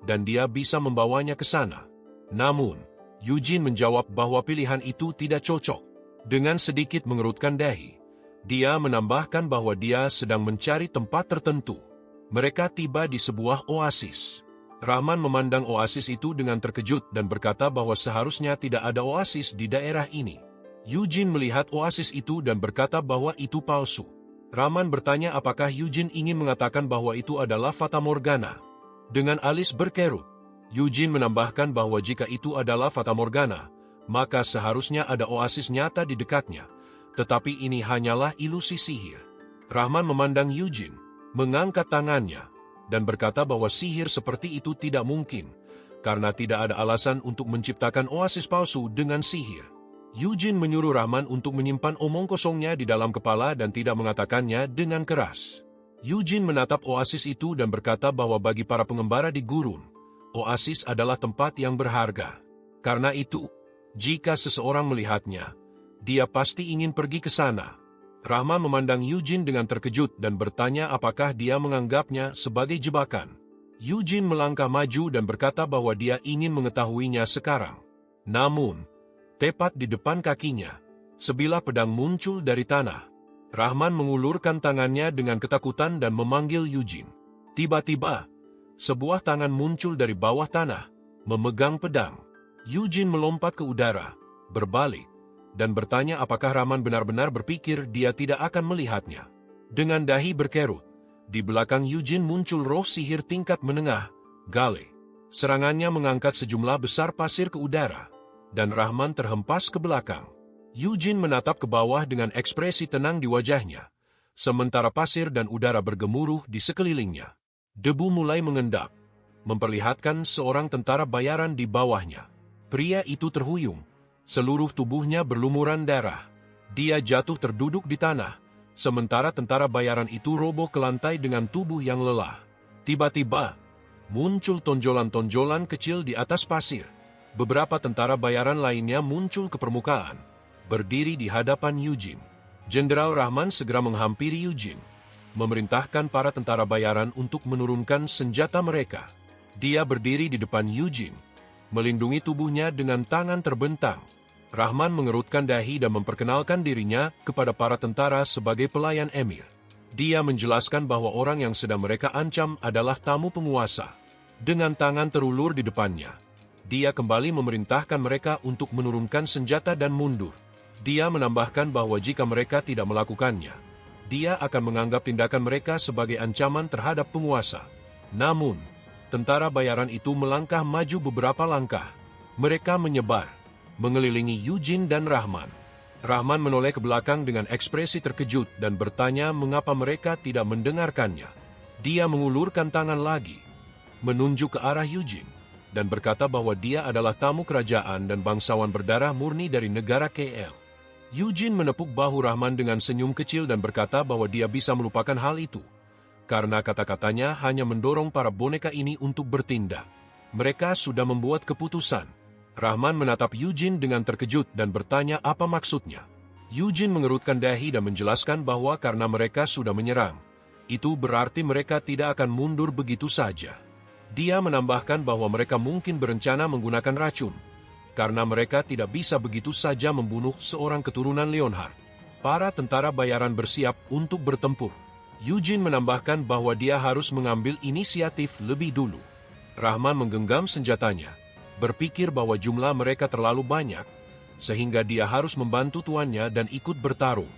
dan dia bisa membawanya ke sana. Namun, Eugene menjawab bahwa pilihan itu tidak cocok. Dengan sedikit mengerutkan dahi, dia menambahkan bahwa dia sedang mencari tempat tertentu. Mereka tiba di sebuah oasis. Rahman memandang oasis itu dengan terkejut dan berkata bahwa seharusnya tidak ada oasis di daerah ini. Eugene melihat oasis itu dan berkata bahwa itu palsu. Rahman bertanya apakah Eugene ingin mengatakan bahwa itu adalah Fata Morgana. Dengan alis berkerut, Eugene menambahkan bahwa jika itu adalah Fata Morgana, maka seharusnya ada oasis nyata di dekatnya, tetapi ini hanyalah ilusi sihir. Rahman memandang Eugene, mengangkat tangannya, dan berkata bahwa sihir seperti itu tidak mungkin, karena tidak ada alasan untuk menciptakan oasis palsu dengan sihir. Eugene menyuruh Rahman untuk menyimpan omong kosongnya di dalam kepala dan tidak mengatakannya dengan keras. Eugene menatap oasis itu dan berkata bahwa bagi para pengembara di gurun, oasis adalah tempat yang berharga. Karena itu, jika seseorang melihatnya, dia pasti ingin pergi ke sana. Rahman memandang Eugene dengan terkejut dan bertanya apakah dia menganggapnya sebagai jebakan. Eugene melangkah maju dan berkata bahwa dia ingin mengetahuinya sekarang. Namun, tepat di depan kakinya, sebilah pedang muncul dari tanah. Rahman mengulurkan tangannya dengan ketakutan dan memanggil Eugene. Tiba-tiba, sebuah tangan muncul dari bawah tanah, memegang pedang. Eugene melompat ke udara, berbalik, dan bertanya apakah Rahman benar-benar berpikir dia tidak akan melihatnya. Dengan dahi berkerut, di belakang Eugene muncul roh sihir tingkat menengah, Gale. Serangannya mengangkat sejumlah besar pasir ke udara, dan Rahman terhempas ke belakang. Eugene menatap ke bawah dengan ekspresi tenang di wajahnya, sementara pasir dan udara bergemuruh di sekelilingnya. Debu mulai mengendap, memperlihatkan seorang tentara bayaran di bawahnya. Pria itu terhuyung, seluruh tubuhnya berlumuran darah. Dia jatuh terduduk di tanah, sementara tentara bayaran itu roboh ke lantai dengan tubuh yang lelah. Tiba-tiba, muncul tonjolan-tonjolan kecil di atas pasir. Beberapa tentara bayaran lainnya muncul ke permukaan, berdiri di hadapan Eugene. Jenderal Rahman segera menghampiri Eugene, memerintahkan para tentara bayaran untuk menurunkan senjata mereka. Dia berdiri di depan Eugene, melindungi tubuhnya dengan tangan terbentang. Rahman mengerutkan dahi dan memperkenalkan dirinya kepada para tentara sebagai pelayan Emir. Dia menjelaskan bahwa orang yang sedang mereka ancam adalah tamu penguasa. Dengan tangan terulur di depannya, dia kembali memerintahkan mereka untuk menurunkan senjata dan mundur. Dia menambahkan bahwa jika mereka tidak melakukannya, dia akan menganggap tindakan mereka sebagai ancaman terhadap penguasa. Namun, tentara bayaran itu melangkah maju beberapa langkah. Mereka menyebar, mengelilingi Eugene dan Rahman. Rahman menoleh ke belakang dengan ekspresi terkejut dan bertanya mengapa mereka tidak mendengarkannya. Dia mengulurkan tangan lagi, menunjuk ke arah Eugene, dan berkata bahwa dia adalah tamu kerajaan dan bangsawan berdarah murni dari negara KL. Eugene menepuk bahu Rahman dengan senyum kecil dan berkata bahwa dia bisa melupakan hal itu, karena kata-katanya hanya mendorong para boneka ini untuk bertindak. Mereka sudah membuat keputusan. Rahman menatap Eugene dengan terkejut dan bertanya apa maksudnya. Eugene mengerutkan dahi dan menjelaskan bahwa karena mereka sudah menyerang, itu berarti mereka tidak akan mundur begitu saja. Dia menambahkan bahwa mereka mungkin berencana menggunakan racun, karena mereka tidak bisa begitu saja membunuh seorang keturunan Leonhard. Para tentara bayaran bersiap untuk bertempur. Eugene menambahkan bahwa dia harus mengambil inisiatif lebih dulu. Rahman menggenggam senjatanya, berpikir bahwa jumlah mereka terlalu banyak, sehingga dia harus membantu tuannya dan ikut bertarung.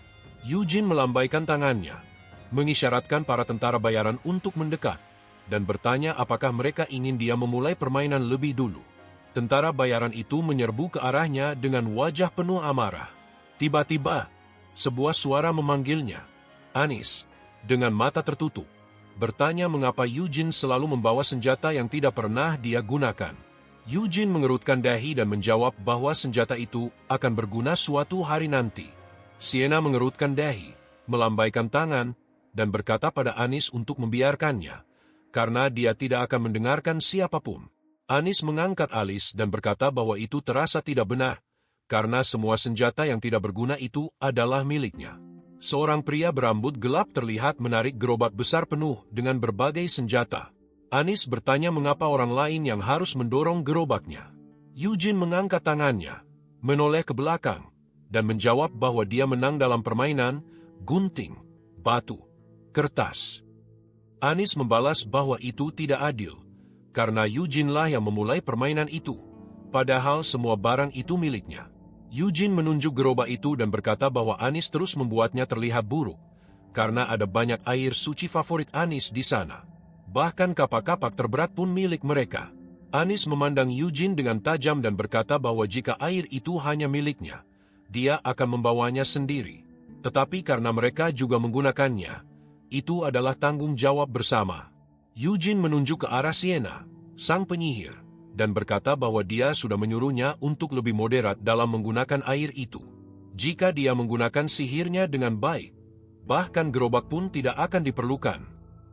Eugene melambaikan tangannya, mengisyaratkan para tentara bayaran untuk mendekat, dan bertanya apakah mereka ingin dia memulai permainan lebih dulu. Tentara bayaran itu menyerbu ke arahnya dengan wajah penuh amarah. Tiba-tiba, sebuah suara memanggilnya. Anis, dengan mata tertutup, bertanya mengapa Eugene selalu membawa senjata yang tidak pernah dia gunakan. Eugene mengerutkan dahi dan menjawab bahwa senjata itu akan berguna suatu hari nanti. Sienna mengerutkan dahi, melambaikan tangan, dan berkata pada Anis untuk membiarkannya, karena dia tidak akan mendengarkan siapapun. Anis mengangkat alis dan berkata bahwa itu terasa tidak benar, karena semua senjata yang tidak berguna itu adalah miliknya. Seorang pria berambut gelap terlihat menarik gerobak besar penuh dengan berbagai senjata. Anis bertanya mengapa orang lain yang harus mendorong gerobaknya. Eugene mengangkat tangannya, menoleh ke belakang, dan menjawab bahwa dia menang dalam permainan gunting, batu, kertas. Anis membalas bahwa itu tidak adil, karena Eugene lah yang memulai permainan itu, padahal semua barang itu miliknya. Eugene menunjuk gerobak itu dan berkata bahwa Anis terus membuatnya terlihat buruk, karena ada banyak air suci favorit Anis di sana. Bahkan kapak-kapak terberat pun milik mereka. Anis memandang Eugene dengan tajam dan berkata bahwa jika air itu hanya miliknya, dia akan membawanya sendiri. Tetapi karena mereka juga menggunakannya, itu adalah tanggung jawab bersama. Eugene menunjuk ke arah Sienna, sang penyihir, dan berkata bahwa dia sudah menyuruhnya untuk lebih moderat dalam menggunakan air itu. Jika dia menggunakan sihirnya dengan baik, bahkan gerobak pun tidak akan diperlukan.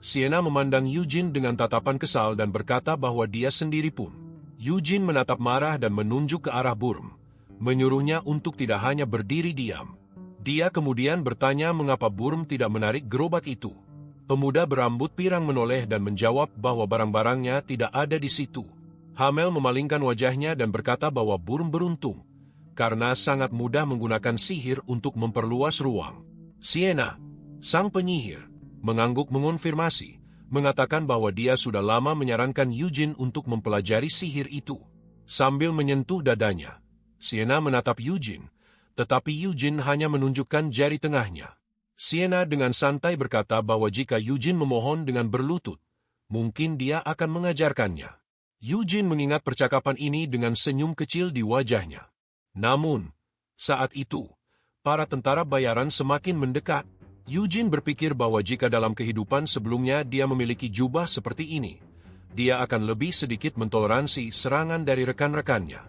Sienna memandang Eugene dengan tatapan kesal dan berkata bahwa dia sendiri pun. Eugene menatap marah dan menunjuk ke arah Burm, menyuruhnya untuk tidak hanya berdiri diam. Dia kemudian bertanya mengapa Burm tidak menarik gerobak itu. Pemuda berambut pirang menoleh dan menjawab bahwa barang-barangnya tidak ada di situ. Hamel memalingkan wajahnya dan berkata bahwa Burm beruntung, karena sangat mudah menggunakan sihir untuk memperluas ruang. Sienna, sang penyihir, mengangguk mengonfirmasi, mengatakan bahwa dia sudah lama menyarankan Eugene untuk mempelajari sihir itu. Sambil menyentuh dadanya, Sienna menatap Eugene, tetapi Eugene hanya menunjukkan jari tengahnya. Sienna dengan santai berkata bahwa jika Eugene memohon dengan berlutut, mungkin dia akan mengajarkannya. Eugene mengingat percakapan ini dengan senyum kecil di wajahnya. Namun, saat itu, para tentara bayaran semakin mendekat. Eugene berpikir bahwa jika dalam kehidupan sebelumnya dia memiliki jubah seperti ini, dia akan lebih sedikit mentoleransi serangan dari rekan-rekannya.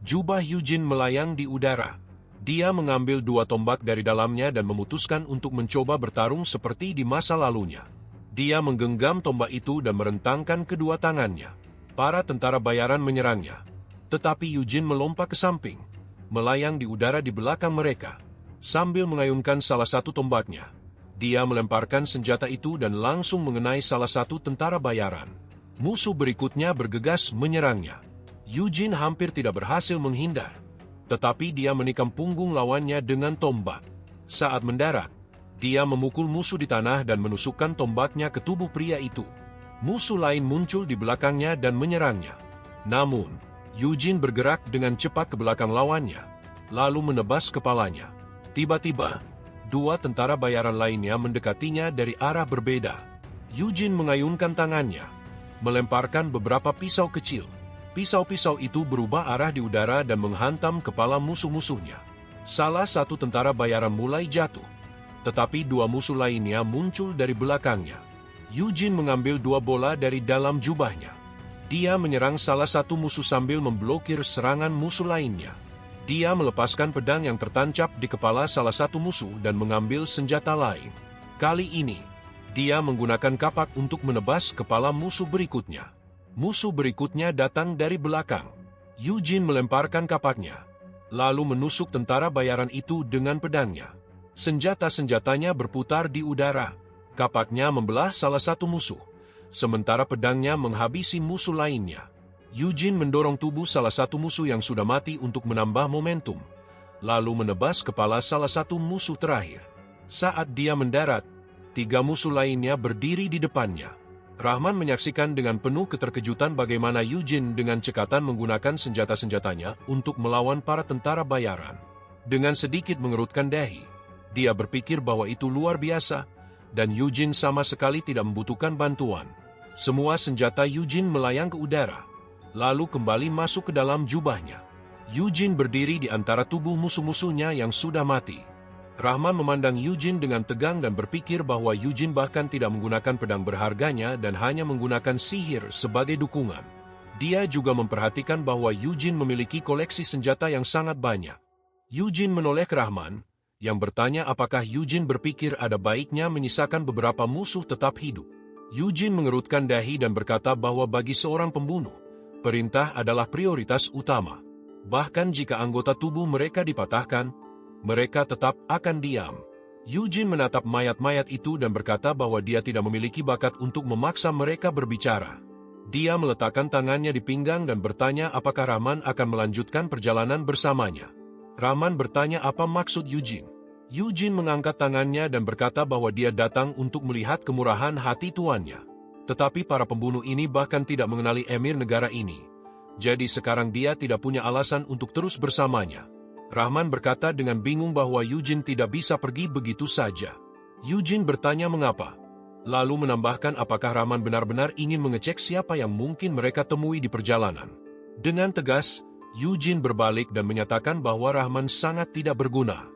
Jubah Eugene melayang di udara. Dia mengambil 2 tombak dari dalamnya dan memutuskan untuk mencoba bertarung seperti di masa lalunya. Dia menggenggam tombak itu dan merentangkan kedua tangannya. Para tentara bayaran menyerangnya, tetapi Eugene melompat ke samping, melayang di udara di belakang mereka. Sambil mengayunkan salah satu tombaknya, dia melemparkan senjata itu dan langsung mengenai salah satu tentara bayaran. Musuh berikutnya bergegas menyerangnya. Eugene hampir tidak berhasil menghindar, tetapi dia menikam punggung lawannya dengan tombak. Saat mendarat, dia memukul musuh di tanah dan menusukkan tombaknya ke tubuh pria itu. Musuh lain muncul di belakangnya dan menyerangnya. Namun, Eugene bergerak dengan cepat ke belakang lawannya, lalu menebas kepalanya. Tiba-tiba, dua tentara bayaran lainnya mendekatinya dari arah berbeda. Eugene mengayunkan tangannya, melemparkan beberapa pisau kecil. Pisau-pisau itu berubah arah di udara dan menghantam kepala musuh-musuhnya. Salah satu tentara bayaran mulai jatuh, tetapi dua musuh lainnya muncul dari belakangnya. Eugene mengambil dua bola dari dalam jubahnya. Dia menyerang salah satu musuh sambil memblokir serangan musuh lainnya. Dia melepaskan pedang yang tertancap di kepala salah satu musuh dan mengambil senjata lain. Kali ini, dia menggunakan kapak untuk menebas kepala musuh berikutnya. Musuh berikutnya datang dari belakang. Eugene melemparkan kapaknya, lalu menusuk tentara bayaran itu dengan pedangnya. Senjata-senjatanya berputar di udara. Kapaknya membelah salah satu musuh, sementara pedangnya menghabisi musuh lainnya. Eugene mendorong tubuh salah satu musuh yang sudah mati untuk menambah momentum, lalu menebas kepala salah satu musuh terakhir. Saat dia mendarat, tiga musuh lainnya berdiri di depannya. Rahman menyaksikan dengan penuh keterkejutan bagaimana Eugene dengan cekatan menggunakan senjata-senjatanya untuk melawan para tentara bayaran. Dengan sedikit mengerutkan dahi, dia berpikir bahwa itu luar biasa, dan Eugene sama sekali tidak membutuhkan bantuan. Semua senjata Eugene melayang ke udara, lalu kembali masuk ke dalam jubahnya. Eugene berdiri di antara tubuh musuh-musuhnya yang sudah mati. Rahman memandang Eugene dengan tegang dan berpikir bahwa Eugene bahkan tidak menggunakan pedang berharganya dan hanya menggunakan sihir sebagai dukungan. Dia juga memperhatikan bahwa Eugene memiliki koleksi senjata yang sangat banyak. Eugene menoleh ke Rahman, yang bertanya apakah Eugene berpikir ada baiknya menyisakan beberapa musuh tetap hidup. Eugene mengerutkan dahi dan berkata bahwa bagi seorang pembunuh, perintah adalah prioritas utama. Bahkan jika anggota tubuh mereka dipatahkan, mereka tetap akan diam. Eugene menatap mayat-mayat itu dan berkata bahwa dia tidak memiliki bakat untuk memaksa mereka berbicara. Dia meletakkan tangannya di pinggang dan bertanya apakah Rahman akan melanjutkan perjalanan bersamanya. Rahman bertanya apa maksud Eugene. Eugene mengangkat tangannya dan berkata bahwa dia datang untuk melihat kemurahan hati tuannya. Tetapi para pembunuh ini bahkan tidak mengenali emir negara ini. Jadi sekarang dia tidak punya alasan untuk terus bersamanya. Rahman berkata dengan bingung bahwa Eugene tidak bisa pergi begitu saja. Eugene bertanya mengapa, lalu menambahkan apakah Rahman benar-benar ingin mengecek siapa yang mungkin mereka temui di perjalanan. Dengan tegas, Eugene berbalik dan menyatakan bahwa Rahman sangat tidak berguna.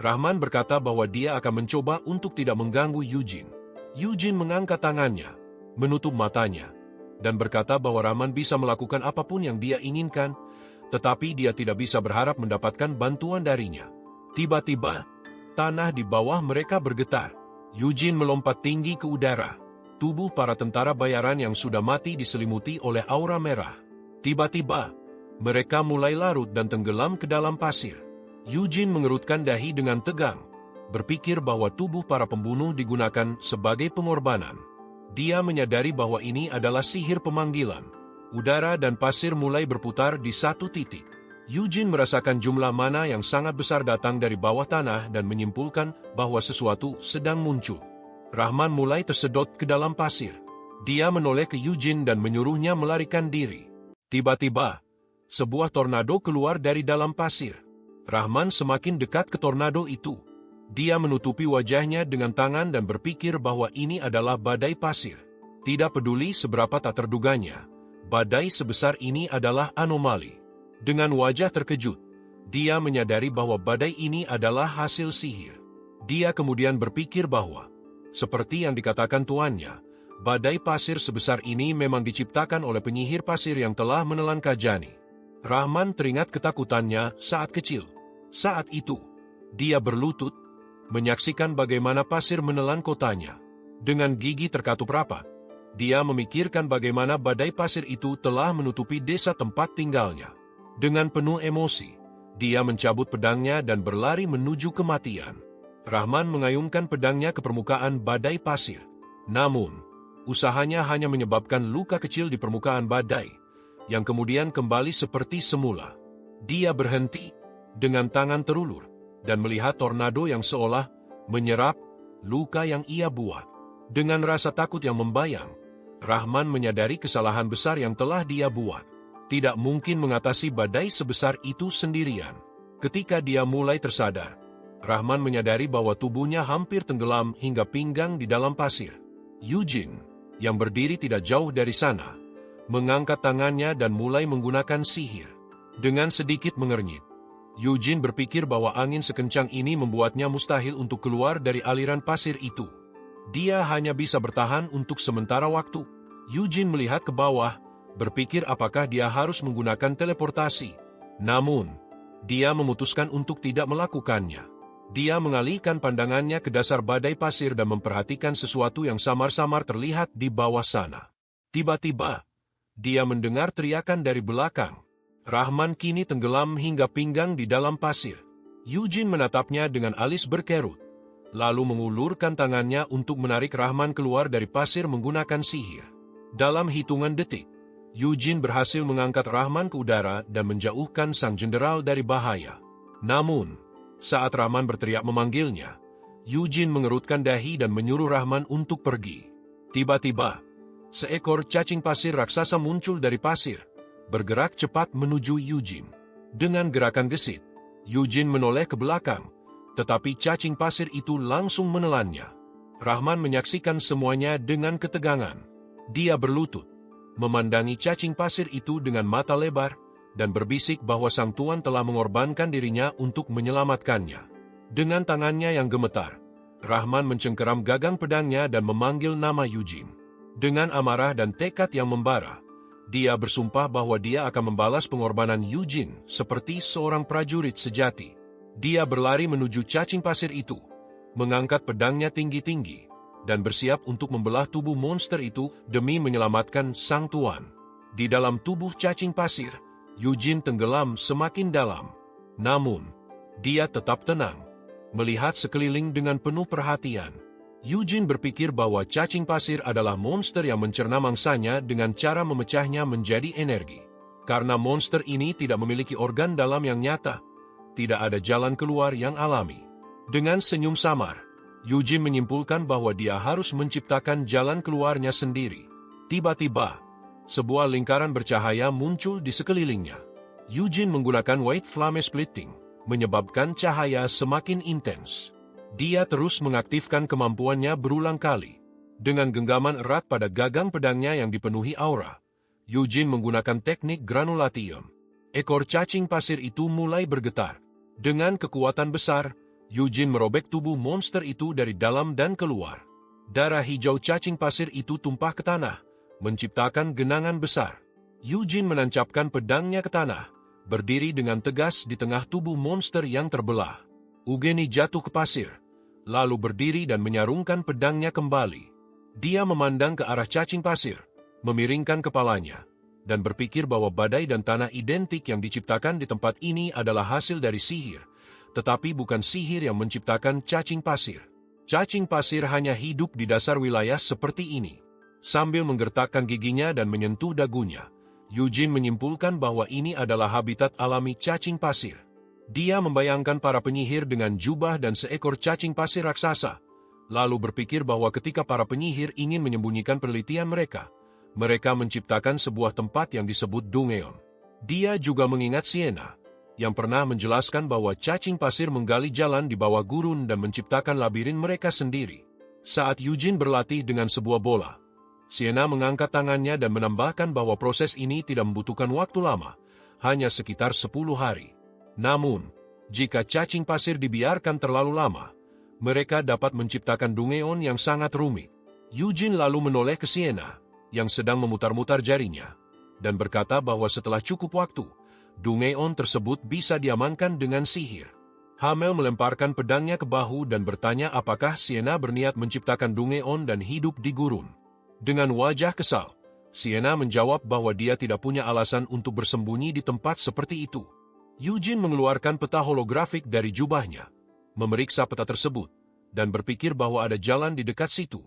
Rahman berkata bahwa dia akan mencoba untuk tidak mengganggu Eugene. Eugene mengangkat tangannya, menutup matanya, dan berkata bahwa Rahman bisa melakukan apapun yang dia inginkan, tetapi dia tidak bisa berharap mendapatkan bantuan darinya. Tiba-tiba, tanah di bawah mereka bergetar. Eugene melompat tinggi ke udara. Tubuh para tentara bayaran yang sudah mati diselimuti oleh aura merah. Tiba-tiba, mereka mulai larut dan tenggelam ke dalam pasir. Eugene mengerutkan dahi dengan tegang, berpikir bahwa tubuh para pembunuh digunakan sebagai pengorbanan. Dia menyadari bahwa ini adalah sihir pemanggilan. Udara dan pasir mulai berputar di satu titik. Eugene merasakan jumlah mana yang sangat besar datang dari bawah tanah dan menyimpulkan bahwa sesuatu sedang muncul. Rahman mulai tersedot ke dalam pasir. Dia menoleh ke Eugene dan menyuruhnya melarikan diri. Tiba-tiba, sebuah tornado keluar dari dalam pasir. Rahman semakin dekat ke tornado itu. Dia menutupi wajahnya dengan tangan dan berpikir bahwa ini adalah badai pasir. Tidak peduli seberapa tak terduganya, badai sebesar ini adalah anomali. Dengan wajah terkejut, dia menyadari bahwa badai ini adalah hasil sihir. Dia kemudian berpikir bahwa, seperti yang dikatakan tuannya, badai pasir sebesar ini memang diciptakan oleh penyihir pasir yang telah menelan Kajani. Rahman teringat ketakutannya saat kecil. Saat itu, dia berlutut, menyaksikan bagaimana pasir menelan kotanya. Dengan gigi terkatup rapat, dia memikirkan bagaimana badai pasir itu telah menutupi desa tempat tinggalnya. Dengan penuh emosi, dia mencabut pedangnya dan berlari menuju kematian. Rahman mengayunkan pedangnya ke permukaan badai pasir. Namun, usahanya hanya menyebabkan luka kecil di permukaan badai, yang kemudian kembali seperti semula. Dia berhenti, dengan tangan terulur, dan melihat tornado yang seolah menyerap luka yang ia buat. Dengan rasa takut yang membayang, Rahman menyadari kesalahan besar yang telah dia buat. Tidak mungkin mengatasi badai sebesar itu sendirian. Ketika dia mulai tersadar, Rahman menyadari bahwa tubuhnya hampir tenggelam hingga pinggang di dalam pasir. Eugene, yang berdiri tidak jauh dari sana, mengangkat tangannya dan mulai menggunakan sihir. Dengan sedikit mengernyit, Eugene berpikir bahwa angin sekencang ini membuatnya mustahil untuk keluar dari aliran pasir itu. Dia hanya bisa bertahan untuk sementara waktu. Eugene melihat ke bawah, berpikir apakah dia harus menggunakan teleportasi. Namun, dia memutuskan untuk tidak melakukannya. Dia mengalihkan pandangannya ke dasar badai pasir dan memperhatikan sesuatu yang samar-samar terlihat di bawah sana. Tiba-tiba, dia mendengar teriakan dari belakang. Rahman kini tenggelam hingga pinggang di dalam pasir. Eugene menatapnya dengan alis berkerut, lalu mengulurkan tangannya untuk menarik Rahman keluar dari pasir menggunakan sihir. Dalam hitungan detik, Eugene berhasil mengangkat Rahman ke udara dan menjauhkan sang jenderal dari bahaya. Namun, saat Rahman berteriak memanggilnya, Eugene mengerutkan dahi dan menyuruh Rahman untuk pergi. Tiba-tiba, seekor cacing pasir raksasa muncul dari pasir, bergerak cepat menuju Eugene. Dengan gerakan gesit, Eugene menoleh ke belakang, tetapi cacing pasir itu langsung menelannya. Rahman menyaksikan semuanya dengan ketegangan. Dia berlutut, memandangi cacing pasir itu dengan mata lebar, dan berbisik bahwa sang tuan telah mengorbankan dirinya untuk menyelamatkannya. Dengan tangannya yang gemetar, Rahman mencengkeram gagang pedangnya dan memanggil nama Eugene. Dengan amarah dan tekad yang membara, dia bersumpah bahwa dia akan membalas pengorbanan Eugene seperti seorang prajurit sejati. Dia berlari menuju cacing pasir itu, mengangkat pedangnya tinggi-tinggi, dan bersiap untuk membelah tubuh monster itu demi menyelamatkan sang tuan. Di dalam tubuh cacing pasir, Eugene tenggelam semakin dalam. Namun, dia tetap tenang, melihat sekeliling dengan penuh perhatian. Eugene berpikir bahwa cacing pasir adalah monster yang mencerna mangsanya dengan cara memecahnya menjadi energi. Karena monster ini tidak memiliki organ dalam yang nyata, tidak ada jalan keluar yang alami. Dengan senyum samar, Eugene menyimpulkan bahwa dia harus menciptakan jalan keluarnya sendiri. Tiba-tiba, sebuah lingkaran bercahaya muncul di sekelilingnya. Eugene menggunakan white flame splitting, menyebabkan cahaya semakin intens. Dia terus mengaktifkan kemampuannya berulang kali. Dengan genggaman erat pada gagang pedangnya yang dipenuhi aura, Eugene menggunakan teknik granulation. Ekor cacing pasir itu mulai bergetar. Dengan kekuatan besar, Eugene merobek tubuh monster itu dari dalam dan keluar. Darah hijau cacing pasir itu tumpah ke tanah, menciptakan genangan besar. Eugene menancapkan pedangnya ke tanah, berdiri dengan tegas di tengah tubuh monster yang terbelah. Eugene jatuh ke pasir, lalu berdiri dan menyarungkan pedangnya kembali. Dia memandang ke arah cacing pasir, memiringkan kepalanya, dan berpikir bahwa badai dan tanah identik yang diciptakan di tempat ini adalah hasil dari sihir, tetapi bukan sihir yang menciptakan cacing pasir. Cacing pasir hanya hidup di dasar wilayah seperti ini. Sambil menggertakkan giginya dan menyentuh dagunya, Eugene menyimpulkan bahwa ini adalah habitat alami cacing pasir. Dia membayangkan para penyihir dengan jubah dan seekor cacing pasir raksasa, lalu berpikir bahwa ketika para penyihir ingin menyembunyikan penelitian mereka, mereka menciptakan sebuah tempat yang disebut Dungeon. Dia juga mengingat Sienna, yang pernah menjelaskan bahwa cacing pasir menggali jalan di bawah gurun dan menciptakan labirin mereka sendiri. Saat Eugene berlatih dengan sebuah bola, Sienna mengangkat tangannya dan menambahkan bahwa proses ini tidak membutuhkan waktu lama, hanya sekitar 10 hari. Namun, jika cacing pasir dibiarkan terlalu lama, mereka dapat menciptakan Dungeon yang sangat rumit. Eugene lalu menoleh ke Sienna, yang sedang memutar-mutar jarinya, dan berkata bahwa setelah cukup waktu, Dungeon tersebut bisa diamankan dengan sihir. Hamel melemparkan pedangnya ke bahu dan bertanya apakah Sienna berniat menciptakan Dungeon dan hidup di gurun. Dengan wajah kesal, Sienna menjawab bahwa dia tidak punya alasan untuk bersembunyi di tempat seperti itu. Eugene mengeluarkan peta holografik dari jubahnya, memeriksa peta tersebut, dan berpikir bahwa ada jalan di dekat situ,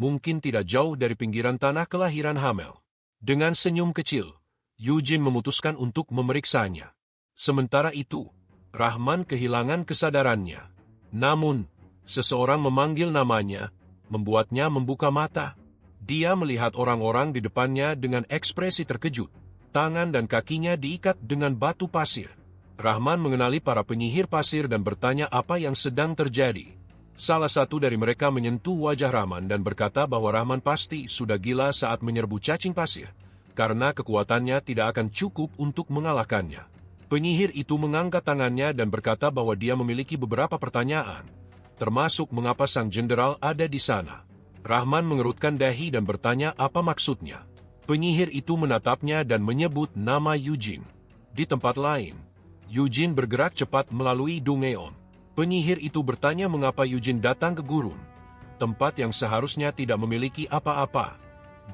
mungkin tidak jauh dari pinggiran tanah kelahiran Hamel. Dengan senyum kecil, Eugene memutuskan untuk memeriksanya. Sementara itu, Rahman kehilangan kesadarannya. Namun, seseorang memanggil namanya, membuatnya membuka mata. Dia melihat orang-orang di depannya dengan ekspresi terkejut. Tangan dan kakinya diikat dengan batu pasir. Rahman mengenali para penyihir pasir dan bertanya apa yang sedang terjadi. Salah satu dari mereka menyentuh wajah Rahman dan berkata bahwa Rahman pasti sudah gila saat menyerbu cacing pasir, karena kekuatannya tidak akan cukup untuk mengalahkannya. Penyihir itu mengangkat tangannya dan berkata bahwa dia memiliki beberapa pertanyaan, termasuk mengapa sang jenderal ada di sana. Rahman mengerutkan dahi dan bertanya apa maksudnya. Penyihir itu menatapnya dan menyebut nama Eugene. Di tempat lain, Eugene bergerak cepat melalui Dungeon. Penyihir itu bertanya mengapa Eugene datang ke gurun, tempat yang seharusnya tidak memiliki apa-apa.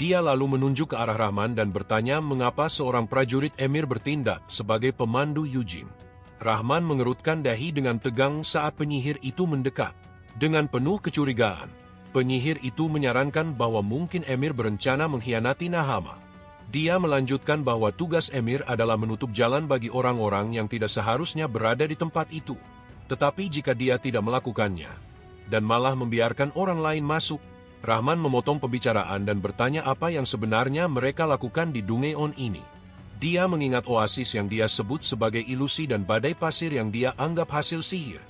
Dia lalu menunjuk ke arah Rahman dan bertanya mengapa seorang prajurit emir bertindak sebagai pemandu Eugene. Rahman mengerutkan dahi dengan tegang saat penyihir itu mendekat. Dengan penuh kecurigaan, penyihir itu menyarankan bahwa mungkin emir berencana mengkhianati Nahama. Dia melanjutkan bahwa tugas emir adalah menutup jalan bagi orang-orang yang tidak seharusnya berada di tempat itu. Tetapi jika dia tidak melakukannya, dan malah membiarkan orang lain masuk, Rahman memotong pembicaraan dan bertanya apa yang sebenarnya mereka lakukan di Dungeon ini. Dia mengingat oasis yang dia sebut sebagai ilusi dan badai pasir yang dia anggap hasil sihir,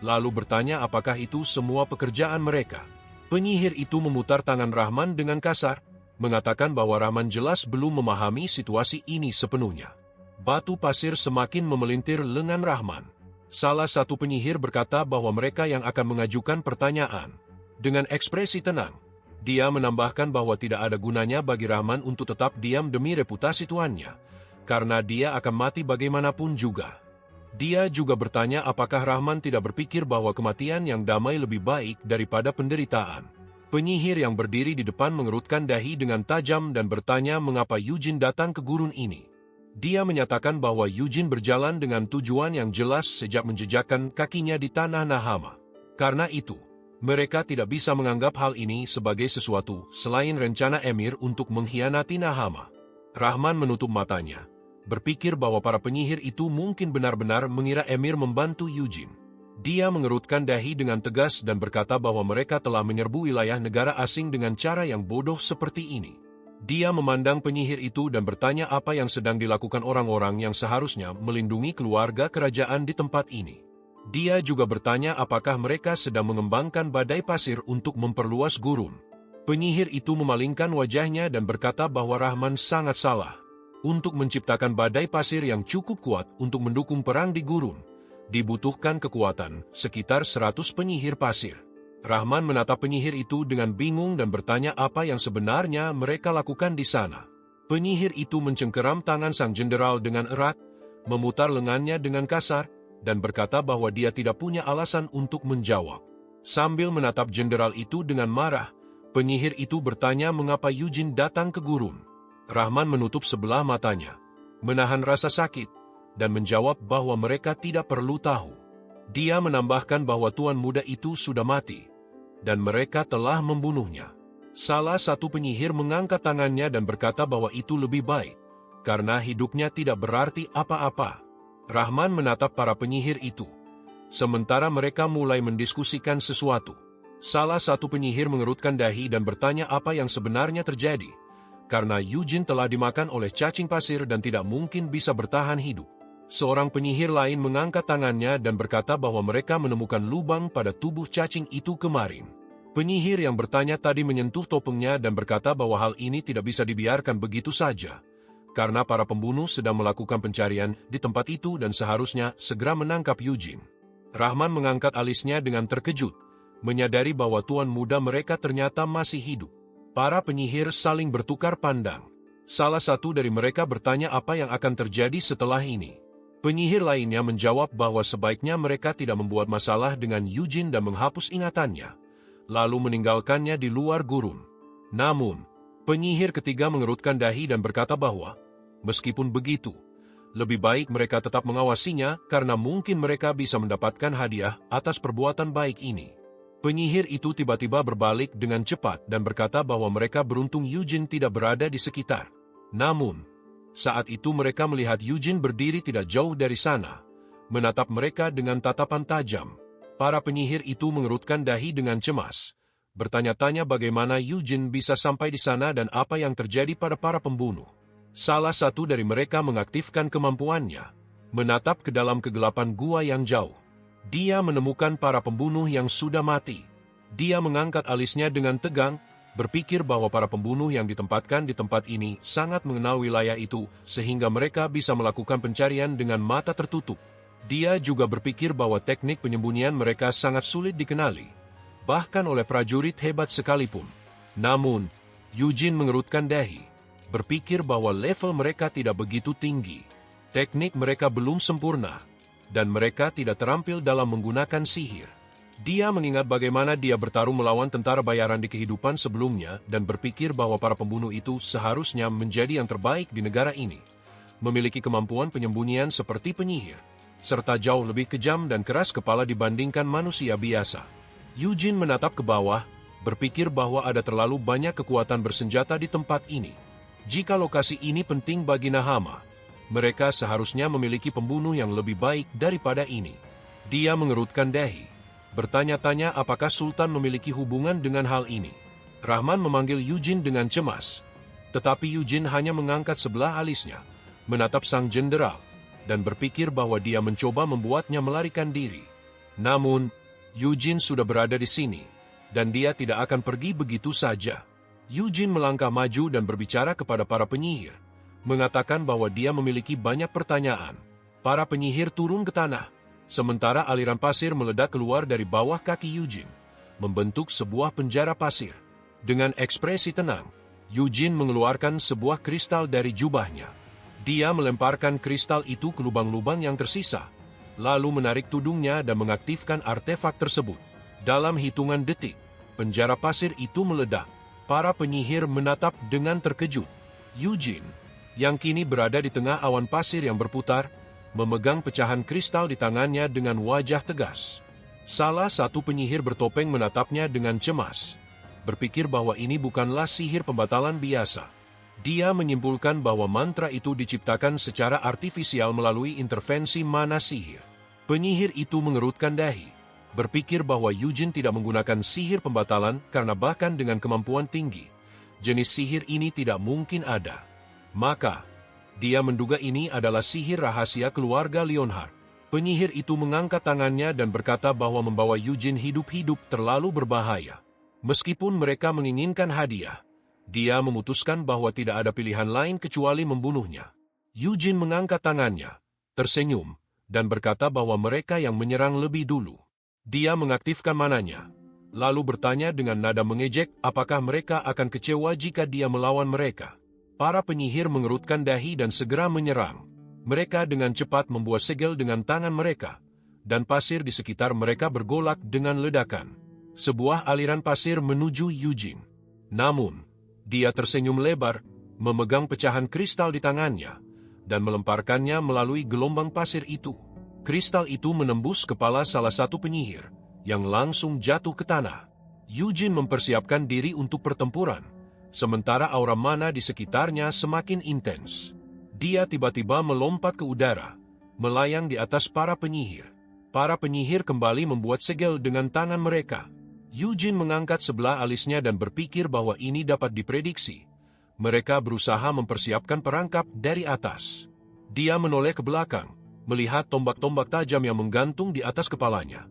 lalu bertanya apakah itu semua pekerjaan mereka. Penyihir itu memutar tangan Rahman dengan kasar, mengatakan bahwa Rahman jelas belum memahami situasi ini sepenuhnya. Batu pasir semakin memelintir lengan Rahman. Salah satu penyihir berkata bahwa mereka yang akan mengajukan pertanyaan. Dengan ekspresi tenang, dia menambahkan bahwa tidak ada gunanya bagi Rahman untuk tetap diam demi reputasi tuannya, karena dia akan mati bagaimanapun juga. Dia juga bertanya apakah Rahman tidak berpikir bahwa kematian yang damai lebih baik daripada penderitaan. Penyihir yang berdiri di depan mengerutkan dahi dengan tajam dan bertanya mengapa Eugene datang ke gurun ini. Dia menyatakan bahwa Eugene berjalan dengan tujuan yang jelas sejak menjejakkan kakinya di tanah Nahama. Karena itu, mereka tidak bisa menganggap hal ini sebagai sesuatu selain rencana emir untuk mengkhianati Nahama. Rahman menutup matanya, berpikir bahwa para penyihir itu mungkin benar-benar mengira emir membantu Eugene. Dia mengerutkan dahi dengan tegas dan berkata bahwa mereka telah menyerbu wilayah negara asing dengan cara yang bodoh seperti ini. Dia memandang penyihir itu dan bertanya apa yang sedang dilakukan orang-orang yang seharusnya melindungi keluarga kerajaan di tempat ini. Dia juga bertanya apakah mereka sedang mengembangkan badai pasir untuk memperluas gurun. Penyihir itu memalingkan wajahnya dan berkata bahwa Rahman sangat salah. Untuk menciptakan badai pasir yang cukup kuat untuk mendukung perang di gurun, dibutuhkan kekuatan sekitar 100 penyihir pasir. Rahman menatap penyihir itu dengan bingung dan bertanya apa yang sebenarnya mereka lakukan di sana. Penyihir itu mencengkeram tangan sang jenderal dengan erat, memutar lengannya dengan kasar, dan berkata bahwa dia tidak punya alasan untuk menjawab. Sambil menatap jenderal itu dengan marah, penyihir itu bertanya mengapa Eugene datang ke gurun. Rahman menutup sebelah matanya, menahan rasa sakit, dan menjawab bahwa mereka tidak perlu tahu. Dia menambahkan bahwa tuan muda itu sudah mati, dan mereka telah membunuhnya. Salah satu penyihir mengangkat tangannya dan berkata bahwa itu lebih baik, karena hidupnya tidak berarti apa-apa. Rahman menatap para penyihir itu, sementara mereka mulai mendiskusikan sesuatu. Salah satu penyihir mengerutkan dahi dan bertanya apa yang sebenarnya terjadi, karena Eugene telah dimakan oleh cacing pasir dan tidak mungkin bisa bertahan hidup. Seorang penyihir lain mengangkat tangannya dan berkata bahwa mereka menemukan lubang pada tubuh cacing itu kemarin. Penyihir yang bertanya tadi menyentuh topengnya dan berkata bahwa hal ini tidak bisa dibiarkan begitu saja, karena para pembunuh sedang melakukan pencarian di tempat itu dan seharusnya segera menangkap Eugene. Rahman mengangkat alisnya dengan terkejut, menyadari bahwa tuan muda mereka ternyata masih hidup. Para penyihir saling bertukar pandang. Salah satu dari mereka bertanya apa yang akan terjadi setelah ini. Penyihir lainnya menjawab bahwa sebaiknya mereka tidak membuat masalah dengan Eugene dan menghapus ingatannya, lalu meninggalkannya di luar gurun. Namun, penyihir ketiga mengerutkan dahi dan berkata bahwa, meskipun begitu, lebih baik mereka tetap mengawasinya karena mungkin mereka bisa mendapatkan hadiah atas perbuatan baik ini. Penyihir itu tiba-tiba berbalik dengan cepat dan berkata bahwa mereka beruntung Eugene tidak berada di sekitar. Namun, saat itu mereka melihat Eugene berdiri tidak jauh dari sana, menatap mereka dengan tatapan tajam. Para penyihir itu mengerutkan dahi dengan cemas, bertanya-tanya bagaimana Eugene bisa sampai di sana dan apa yang terjadi pada para pembunuh. Salah satu dari mereka mengaktifkan kemampuannya, menatap ke dalam kegelapan gua yang jauh. Dia menemukan para pembunuh yang sudah mati. Dia mengangkat alisnya dengan tegang, berpikir bahwa para pembunuh yang ditempatkan di tempat ini sangat mengenal wilayah itu, sehingga mereka bisa melakukan pencarian dengan mata tertutup. Dia juga berpikir bahwa teknik penyembunyian mereka sangat sulit dikenali, bahkan oleh prajurit hebat sekalipun. Namun, Eugene mengerutkan dahi, berpikir bahwa level mereka tidak begitu tinggi. Teknik mereka belum sempurna, dan mereka tidak terampil dalam menggunakan sihir. Dia mengingat bagaimana dia bertarung melawan tentara bayaran di kehidupan sebelumnya dan berpikir bahwa para pembunuh itu seharusnya menjadi yang terbaik di negara ini, memiliki kemampuan penyembunyian seperti penyihir, serta jauh lebih kejam dan keras kepala dibandingkan manusia biasa. Eugene menatap ke bawah, berpikir bahwa ada terlalu banyak kekuatan bersenjata di tempat ini. Jika lokasi ini penting bagi Nahama, mereka seharusnya memiliki pembunuh yang lebih baik daripada ini. Dia mengerutkan dahi, bertanya-tanya apakah Sultan memiliki hubungan dengan hal ini. Rahman memanggil Eugene dengan cemas, tetapi Eugene hanya mengangkat sebelah alisnya, menatap sang jenderal, dan berpikir bahwa dia mencoba membuatnya melarikan diri. Namun, Eugene sudah berada di sini, dan dia tidak akan pergi begitu saja. Eugene melangkah maju dan berbicara kepada para penyihir, mengatakan bahwa dia memiliki banyak pertanyaan. Para penyihir turun ke tanah, sementara aliran pasir meledak keluar dari bawah kaki Eugene, membentuk sebuah penjara pasir. Dengan ekspresi tenang, Eugene mengeluarkan sebuah kristal dari jubahnya. Dia melemparkan kristal itu ke lubang-lubang yang tersisa, lalu menarik tudungnya dan mengaktifkan artefak tersebut. Dalam hitungan detik, penjara pasir itu meledak. Para penyihir menatap dengan terkejut. Eugene, yang kini berada di tengah awan pasir yang berputar, memegang pecahan kristal di tangannya dengan wajah tegas. Salah satu penyihir bertopeng menatapnya dengan cemas, berpikir bahwa ini bukanlah sihir pembatalan biasa. Dia menyimpulkan bahwa mantra itu diciptakan secara artifisial melalui intervensi mana sihir. Penyihir itu mengerutkan dahi, berpikir bahwa Eugene tidak menggunakan sihir pembatalan karena bahkan dengan kemampuan tinggi, jenis sihir ini tidak mungkin ada. Maka, dia menduga ini adalah sihir rahasia keluarga Leonhardt. Penyihir itu mengangkat tangannya dan berkata bahwa membawa Eugene hidup-hidup terlalu berbahaya. Meskipun mereka menginginkan hadiah, dia memutuskan bahwa tidak ada pilihan lain kecuali membunuhnya. Eugene mengangkat tangannya, tersenyum, dan berkata bahwa mereka yang menyerang lebih dulu. Dia mengaktifkan mananya, lalu bertanya dengan nada mengejek apakah mereka akan kecewa jika dia melawan mereka. Para penyihir mengerutkan dahi dan segera menyerang. Mereka dengan cepat membuat segel dengan tangan mereka, dan pasir di sekitar mereka bergolak dengan ledakan. Sebuah aliran pasir menuju Eugene. Namun, dia tersenyum lebar, memegang pecahan kristal di tangannya, dan melemparkannya melalui gelombang pasir itu. Kristal itu menembus kepala salah satu penyihir, yang langsung jatuh ke tanah. Eugene mempersiapkan diri untuk pertempuran, sementara aura mana di sekitarnya semakin intens. Dia tiba-tiba melompat ke udara, melayang di atas para penyihir. Para penyihir kembali membuat segel dengan tangan mereka. Eugene mengangkat sebelah alisnya dan berpikir bahwa ini dapat diprediksi. Mereka berusaha mempersiapkan perangkap dari atas. Dia menoleh ke belakang, melihat tombak-tombak tajam yang menggantung di atas kepalanya,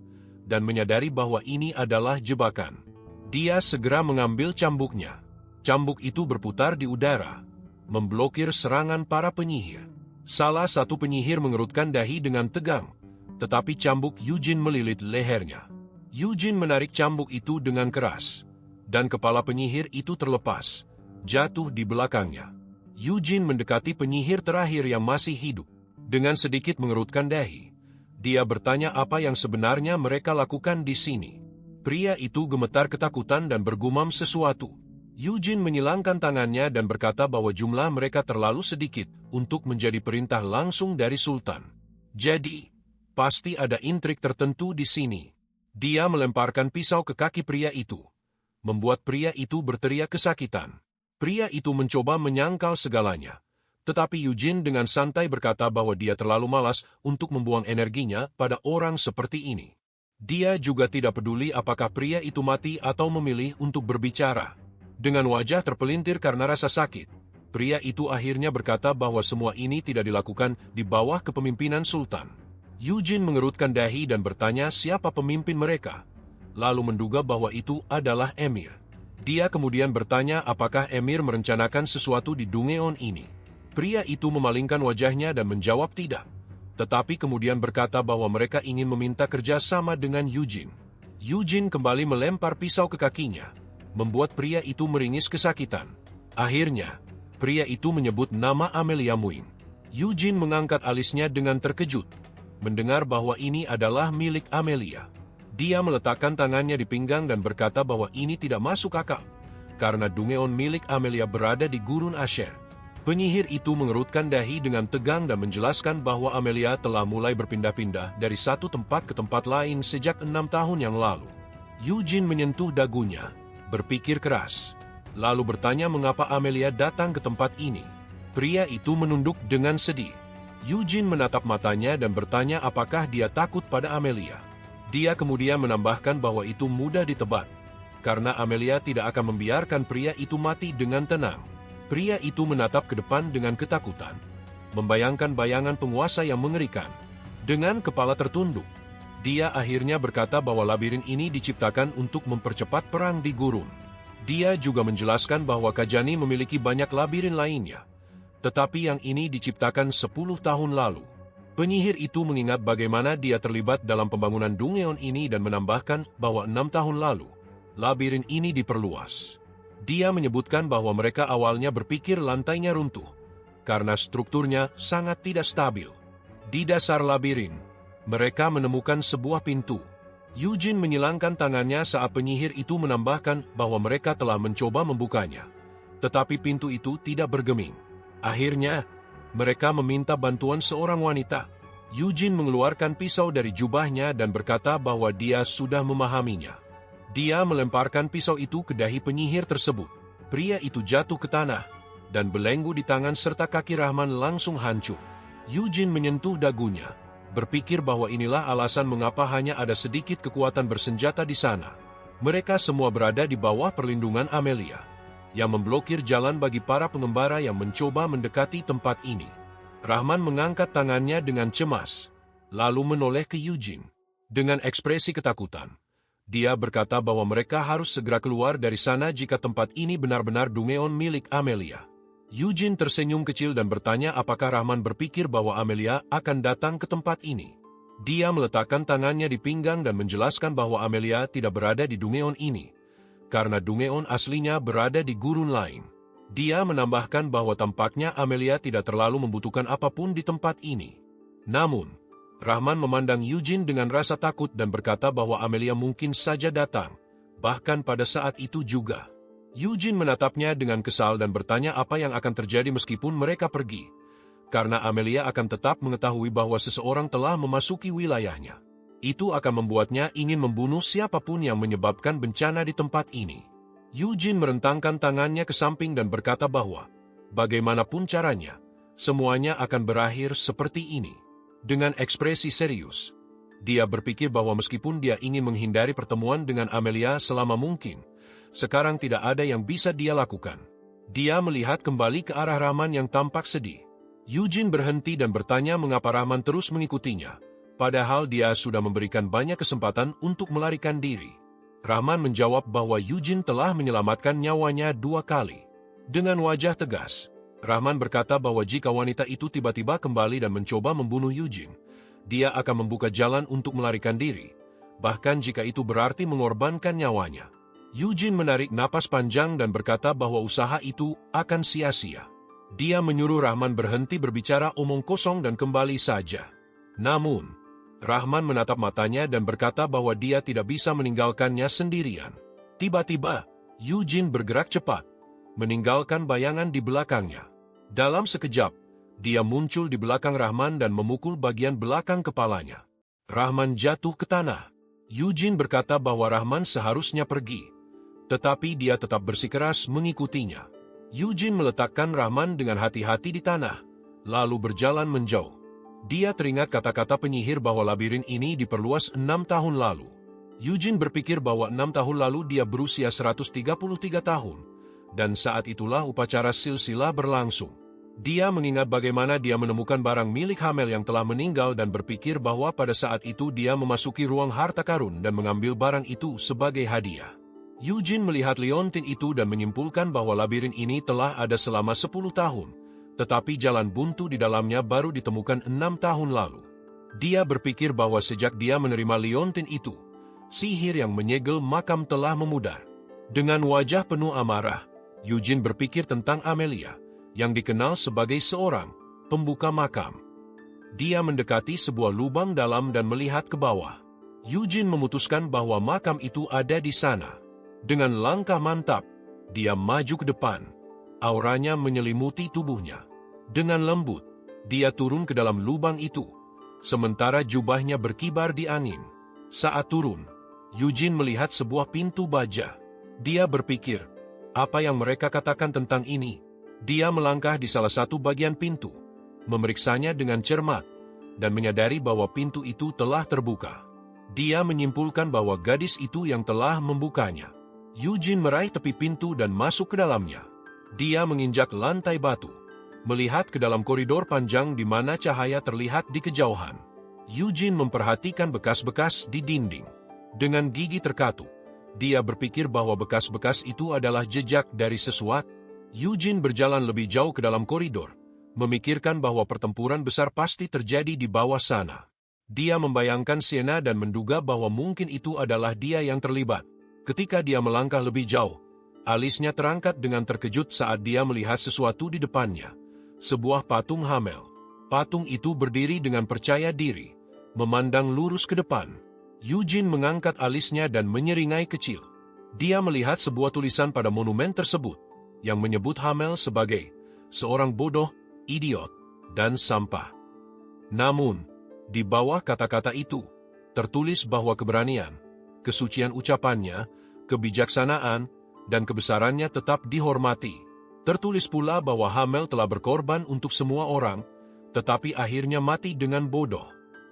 dan menyadari bahwa ini adalah jebakan. Dia segera mengambil cambuknya. Cambuk itu berputar di udara, memblokir serangan para penyihir. Salah satu penyihir mengerutkan dahi dengan tegang, tetapi cambuk Eugene melilit lehernya. Eugene menarik cambuk itu dengan keras, dan kepala penyihir itu terlepas, jatuh di belakangnya. Eugene mendekati penyihir terakhir yang masih hidup. Dengan sedikit mengerutkan dahi, dia bertanya apa yang sebenarnya mereka lakukan di sini. Pria itu gemetar ketakutan dan bergumam sesuatu. Eugene menyilangkan tangannya dan berkata bahwa jumlah mereka terlalu sedikit untuk menjadi perintah langsung dari Sultan. Jadi, pasti ada intrik tertentu di sini. Dia melemparkan pisau ke kaki pria itu, membuat pria itu berteriak kesakitan. Pria itu mencoba menyangkal segalanya, tetapi Eugene dengan santai berkata bahwa dia terlalu malas untuk membuang energinya pada orang seperti ini. Dia juga tidak peduli apakah pria itu mati atau memilih untuk berbicara. Dengan wajah terpelintir karena rasa sakit, Pria itu akhirnya berkata bahwa semua ini tidak dilakukan di bawah kepemimpinan Sultan. Eugene mengerutkan dahi dan bertanya siapa pemimpin mereka, lalu menduga bahwa itu adalah Emir. Dia kemudian bertanya apakah Emir merencanakan sesuatu di Dungeon ini. Pria itu memalingkan wajahnya dan menjawab tidak, tetapi kemudian berkata bahwa mereka ingin meminta kerjasama dengan Eugene. Eugene kembali melempar pisau ke kakinya, membuat pria itu meringis kesakitan. Akhirnya, pria itu menyebut nama Amelia Muing. Eugene mengangkat alisnya dengan terkejut, mendengar bahwa ini adalah milik Amelia. Dia meletakkan tangannya di pinggang dan berkata bahwa ini tidak masuk akal, karena Dungeon milik Amelia berada di Gurun Asher. Penyihir itu mengerutkan dahi dengan tegang dan menjelaskan bahwa Amelia telah mulai berpindah-pindah dari satu tempat ke tempat lain sejak 6 tahun yang lalu. Eugene menyentuh dagunya, berpikir keras, lalu bertanya mengapa Amelia datang ke tempat ini. Pria itu menunduk dengan sedih. Eugene menatap matanya dan bertanya apakah dia takut pada Amelia. Dia kemudian menambahkan bahwa itu mudah ditebak, karena Amelia tidak akan membiarkan pria itu mati dengan tenang. Pria itu menatap ke depan dengan ketakutan, membayangkan bayangan penguasa yang mengerikan. Dengan kepala tertunduk, dia akhirnya berkata bahwa labirin ini diciptakan untuk mempercepat perang di gurun. Dia juga menjelaskan bahwa Kajani memiliki banyak labirin lainnya, tetapi yang ini diciptakan 10 tahun lalu. Penyihir itu mengingat bagaimana dia terlibat dalam pembangunan Dungeon ini dan menambahkan bahwa 6 tahun lalu, labirin ini diperluas. Dia menyebutkan bahwa mereka awalnya berpikir lantainya runtuh, karena strukturnya sangat tidak stabil. Di dasar labirin, mereka menemukan sebuah pintu. Eugene menyilangkan tangannya saat penyihir itu menambahkan bahwa mereka telah mencoba membukanya, tetapi pintu itu tidak bergeming. Akhirnya, mereka meminta bantuan seorang wanita. Eugene mengeluarkan pisau dari jubahnya dan berkata bahwa dia sudah memahaminya. Dia melemparkan pisau itu ke dahi penyihir tersebut. Pria itu jatuh ke tanah, dan belenggu di tangan serta kaki Rahman langsung hancur. Eugene menyentuh dagunya, berpikir bahwa inilah alasan mengapa hanya ada sedikit kekuatan bersenjata di sana. Mereka semua berada di bawah perlindungan Amelia, yang memblokir jalan bagi para pengembara yang mencoba mendekati tempat ini. Rahman mengangkat tangannya dengan cemas, lalu menoleh ke Eugene. Dengan ekspresi ketakutan, dia berkata bahwa mereka harus segera keluar dari sana jika tempat ini benar-benar Dungeon milik Amelia. Eugene tersenyum kecil dan bertanya apakah Rahman berpikir bahwa Amelia akan datang ke tempat ini. Dia meletakkan tangannya di pinggang dan menjelaskan bahwa Amelia tidak berada di Dungeon ini, karena Dungeon aslinya berada di gurun lain. Dia menambahkan bahwa tampaknya Amelia tidak terlalu membutuhkan apapun di tempat ini. Namun, Rahman memandang Eugene dengan rasa takut dan berkata bahwa Amelia mungkin saja datang, bahkan pada saat itu juga. Eugene menatapnya dengan kesal dan bertanya apa yang akan terjadi meskipun mereka pergi, karena Amelia akan tetap mengetahui bahwa seseorang telah memasuki wilayahnya. Itu akan membuatnya ingin membunuh siapapun yang menyebabkan bencana di tempat ini. Eugene merentangkan tangannya ke samping dan berkata bahwa, bagaimanapun caranya, semuanya akan berakhir seperti ini. Dengan ekspresi serius, dia berpikir bahwa meskipun dia ingin menghindari pertemuan dengan Amelia selama mungkin, sekarang tidak ada yang bisa dia lakukan. Dia melihat kembali ke arah Rahman yang tampak sedih. Eugene berhenti dan bertanya mengapa Rahman terus mengikutinya, padahal dia sudah memberikan banyak kesempatan untuk melarikan diri. Rahman menjawab bahwa Eugene telah menyelamatkan nyawanya 2 kali. Dengan wajah tegas, Rahman berkata bahwa jika wanita itu tiba-tiba kembali dan mencoba membunuh Eugene, dia akan membuka jalan untuk melarikan diri, bahkan jika itu berarti mengorbankan nyawanya. Eugene menarik napas panjang dan berkata bahwa usaha itu akan sia-sia. Dia menyuruh Rahman berhenti berbicara omong kosong dan kembali saja. Namun, Rahman menatap matanya dan berkata bahwa dia tidak bisa meninggalkannya sendirian. Tiba-tiba, Eugene bergerak cepat, meninggalkan bayangan di belakangnya. Dalam sekejap, dia muncul di belakang Rahman dan memukul bagian belakang kepalanya. Rahman jatuh ke tanah. Eugene berkata bahwa Rahman seharusnya pergi, tetapi dia tetap bersikeras mengikutinya. Eugene meletakkan Rahman dengan hati-hati di tanah, lalu berjalan menjauh. Dia teringat kata-kata penyihir bahwa labirin ini diperluas 6 tahun lalu. Eugene berpikir bahwa 6 tahun lalu dia berusia 133 tahun, dan saat itulah upacara silsilah berlangsung. Dia mengingat bagaimana dia menemukan barang milik Hamel yang telah meninggal dan berpikir bahwa pada saat itu dia memasuki ruang harta karun dan mengambil barang itu sebagai hadiah. Eugene melihat liontin itu dan menyimpulkan bahwa labirin ini telah ada selama 10 tahun, tetapi jalan buntu di dalamnya baru ditemukan 6 tahun lalu. Dia berpikir bahwa sejak dia menerima liontin itu, sihir yang menyegel makam telah memudar. Dengan wajah penuh amarah, Eugene berpikir tentang Amelia, yang dikenal sebagai seorang pembuka makam. Dia mendekati sebuah lubang dalam dan melihat ke bawah. Eugene memutuskan bahwa makam itu ada di sana. Dengan langkah mantap, dia maju ke depan. Auranya menyelimuti tubuhnya. Dengan lembut, dia turun ke dalam lubang itu, sementara jubahnya berkibar di angin. Saat turun, Eugene melihat sebuah pintu baja. Dia berpikir, apa yang mereka katakan tentang ini? Dia melangkah di salah satu bagian pintu, memeriksanya dengan cermat, dan menyadari bahwa pintu itu telah terbuka. Dia menyimpulkan bahwa gadis itu yang telah membukanya. Eugene meraih tepi pintu dan masuk ke dalamnya. Dia menginjak lantai batu, melihat ke dalam koridor panjang di mana cahaya terlihat di kejauhan. Eugene memperhatikan bekas-bekas di dinding. Dengan gigi terkatup, dia berpikir bahwa bekas-bekas itu adalah jejak dari sesuatu. Eugene berjalan lebih jauh ke dalam koridor, memikirkan bahwa pertempuran besar pasti terjadi di bawah sana. Dia membayangkan Sienna dan menduga bahwa mungkin itu adalah dia yang terlibat. Ketika dia melangkah lebih jauh, alisnya terangkat dengan terkejut saat dia melihat sesuatu di depannya. Sebuah patung Hamel. Patung itu berdiri dengan percaya diri, memandang lurus ke depan. Eugene mengangkat alisnya dan menyeringai kecil. Dia melihat sebuah tulisan pada monumen tersebut, yang menyebut Hamel sebagai seorang bodoh, idiot, dan sampah. Namun, di bawah kata-kata itu, tertulis bahwa keberanian, kesucian ucapannya, kebijaksanaan, dan kebesarannya tetap dihormati. Tertulis pula bahwa Hamel telah berkorban untuk semua orang, tetapi akhirnya mati dengan bodoh.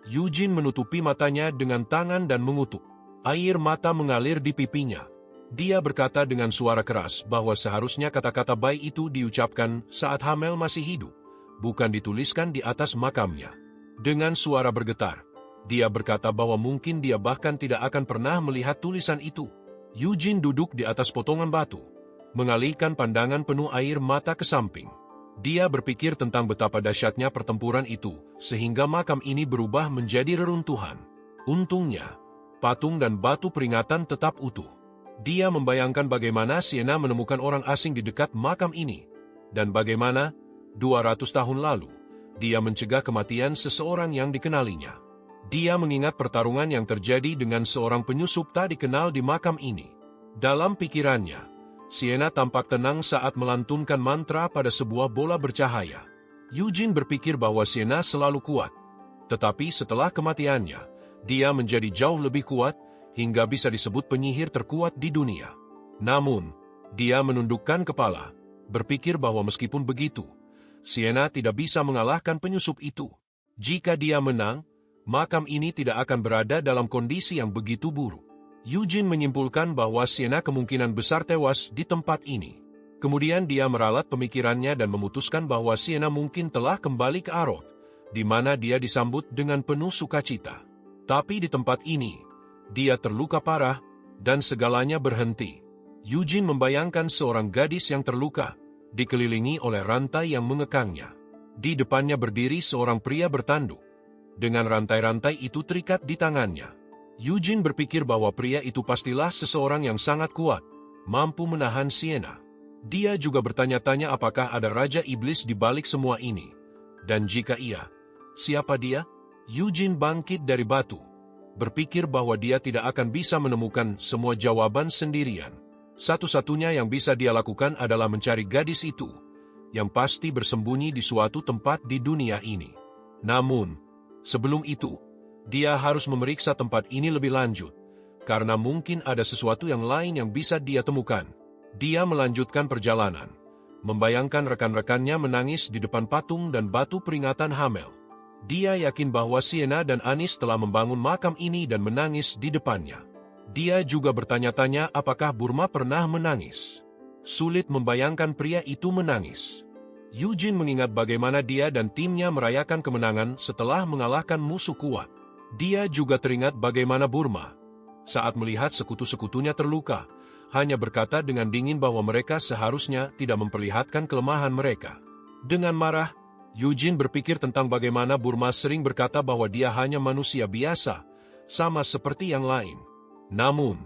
Eugene menutupi matanya dengan tangan dan mengutuk. Air mata mengalir di pipinya. Dia berkata dengan suara keras bahwa seharusnya kata-kata baik itu diucapkan saat Hamel masih hidup, bukan dituliskan di atas makamnya. Dengan suara bergetar, dia berkata bahwa mungkin dia bahkan tidak akan pernah melihat tulisan itu. Eugene duduk di atas potongan batu, mengalihkan pandangan penuh air mata ke samping. Dia berpikir tentang betapa dahsyatnya pertempuran itu, sehingga makam ini berubah menjadi reruntuhan. Untungnya, patung dan batu peringatan tetap utuh. Dia membayangkan bagaimana Sienna menemukan orang asing di dekat makam ini, dan bagaimana, 200 tahun lalu, dia mencegah kematian seseorang yang dikenalinya. Dia mengingat pertarungan yang terjadi dengan seorang penyusup tak dikenal di makam ini. Dalam pikirannya, Sienna tampak tenang saat melantunkan mantra pada sebuah bola bercahaya. Eugene berpikir bahwa Sienna selalu kuat, tetapi setelah kematiannya, dia menjadi jauh lebih kuat, hingga bisa disebut penyihir terkuat di dunia. Namun, dia menundukkan kepala, berpikir bahwa meskipun begitu, Sienna tidak bisa mengalahkan penyusup itu. Jika dia menang, makam ini tidak akan berada dalam kondisi yang begitu buruk. Eugene menyimpulkan bahwa Sienna kemungkinan besar tewas di tempat ini. Kemudian dia meralat pemikirannya dan memutuskan bahwa Sienna mungkin telah kembali ke Arod, di mana dia disambut dengan penuh sukacita. Tapi di tempat ini, dia terluka parah, dan segalanya berhenti. Eugene membayangkan seorang gadis yang terluka, dikelilingi oleh rantai yang mengekangnya. Di depannya berdiri seorang pria bertanduk, dengan rantai-rantai itu terikat di tangannya. Eugene berpikir bahwa pria itu pastilah seseorang yang sangat kuat, mampu menahan Sienna. Dia juga bertanya-tanya apakah ada Raja Iblis di balik semua ini. Dan jika iya, siapa dia? Eugene bangkit dari batu, berpikir bahwa dia tidak akan bisa menemukan semua jawaban sendirian. Satu-satunya yang bisa dia lakukan adalah mencari gadis itu, yang pasti bersembunyi di suatu tempat di dunia ini. Namun, sebelum itu, dia harus memeriksa tempat ini lebih lanjut, karena mungkin ada sesuatu yang lain yang bisa dia temukan. Dia melanjutkan perjalanan, membayangkan rekan-rekannya menangis di depan patung dan batu peringatan Hamel. Dia yakin bahwa Sienna dan Anis telah membangun makam ini dan menangis di depannya. Dia juga bertanya-tanya apakah Burma pernah menangis. Sulit membayangkan pria itu menangis. Eugene mengingat bagaimana dia dan timnya merayakan kemenangan setelah mengalahkan musuh kuat. Dia juga teringat bagaimana Burma, saat melihat sekutu-sekutunya terluka, hanya berkata dengan dingin bahwa mereka seharusnya tidak memperlihatkan kelemahan mereka. Dengan marah, Eugene berpikir tentang bagaimana Burma sering berkata bahwa dia hanya manusia biasa, sama seperti yang lain. Namun,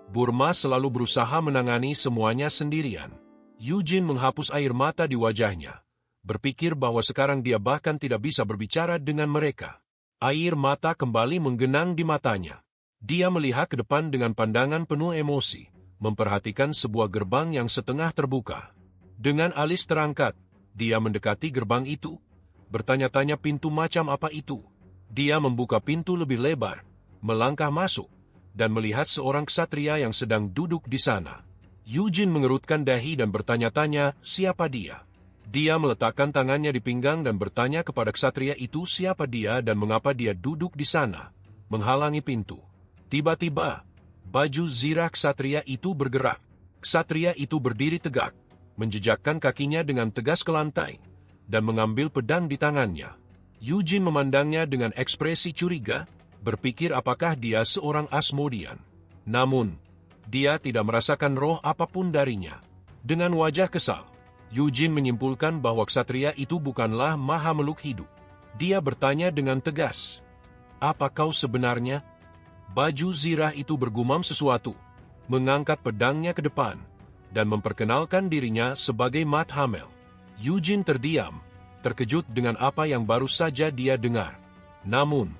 Burma selalu berusaha menangani semuanya sendirian. Eugene menghapus air mata di wajahnya, berpikir bahwa sekarang dia bahkan tidak bisa berbicara dengan mereka. Air mata kembali menggenang di matanya. Dia melihat ke depan dengan pandangan penuh emosi, memperhatikan sebuah gerbang yang setengah terbuka. Dengan alis terangkat, dia mendekati gerbang itu, bertanya-tanya pintu macam apa itu. Dia membuka pintu lebih lebar, melangkah masuk, dan melihat seorang ksatria yang sedang duduk di sana. Eugene mengerutkan dahi dan bertanya-tanya siapa dia. Dia meletakkan tangannya di pinggang dan bertanya kepada ksatria itu siapa dia dan mengapa dia duduk di sana, menghalangi pintu. Tiba-tiba, baju zirah ksatria itu bergerak. Ksatria itu berdiri tegak, menjejakkan kakinya dengan tegas ke lantai, dan mengambil pedang di tangannya. Eugene memandangnya dengan ekspresi curiga, berpikir apakah dia seorang Asmodean. Namun, dia tidak merasakan roh apapun darinya. Dengan wajah kesal, Eugene menyimpulkan bahwa ksatria itu bukanlah Mahameluk hidup. Dia bertanya dengan tegas, "Apa kau sebenarnya?" Baju zirah itu bergumam sesuatu, mengangkat pedangnya ke depan, dan memperkenalkan dirinya sebagai Mat Hamel. Eugene terdiam, terkejut dengan apa yang baru saja dia dengar. Namun,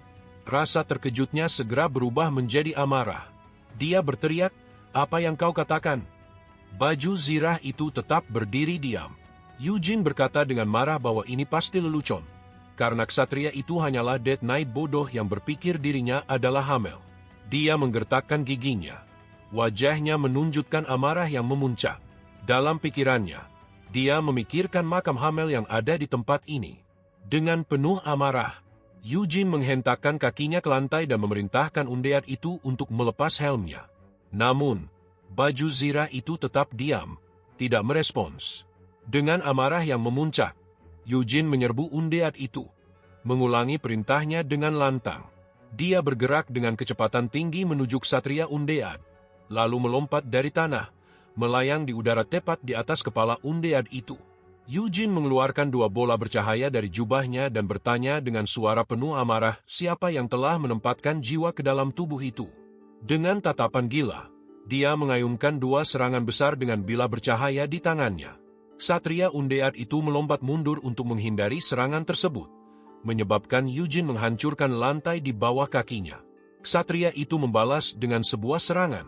rasa terkejutnya segera berubah menjadi amarah. Dia berteriak, "Apa yang kau katakan?" Baju zirah itu tetap berdiri diam. Eugene berkata dengan marah bahwa ini pasti lelucon, karena ksatria itu hanyalah Death Knight bodoh yang berpikir dirinya adalah Hamel. Dia menggertakkan giginya. Wajahnya menunjukkan amarah yang memuncak. Dalam pikirannya, dia memikirkan makam Hamel yang ada di tempat ini. Dengan penuh amarah, Eugene menghentakkan kakinya ke lantai dan memerintahkan undead itu untuk melepas helmnya. Namun, baju zirah itu tetap diam, tidak merespons. Dengan amarah yang memuncak, Eugene menyerbu undead itu, mengulangi perintahnya dengan lantang. Dia bergerak dengan kecepatan tinggi menuju ksatria undead, lalu melompat dari tanah, melayang di udara tepat di atas kepala undead itu. Eugene mengeluarkan 2 bola bercahaya dari jubahnya dan bertanya dengan suara penuh amarah siapa yang telah menempatkan jiwa ke dalam tubuh itu. Dengan tatapan gila, dia mengayunkan 2 serangan besar dengan bila bercahaya di tangannya. Ksatria undead itu melompat mundur untuk menghindari serangan tersebut, menyebabkan Eugene menghancurkan lantai di bawah kakinya. Ksatria itu membalas dengan sebuah serangan,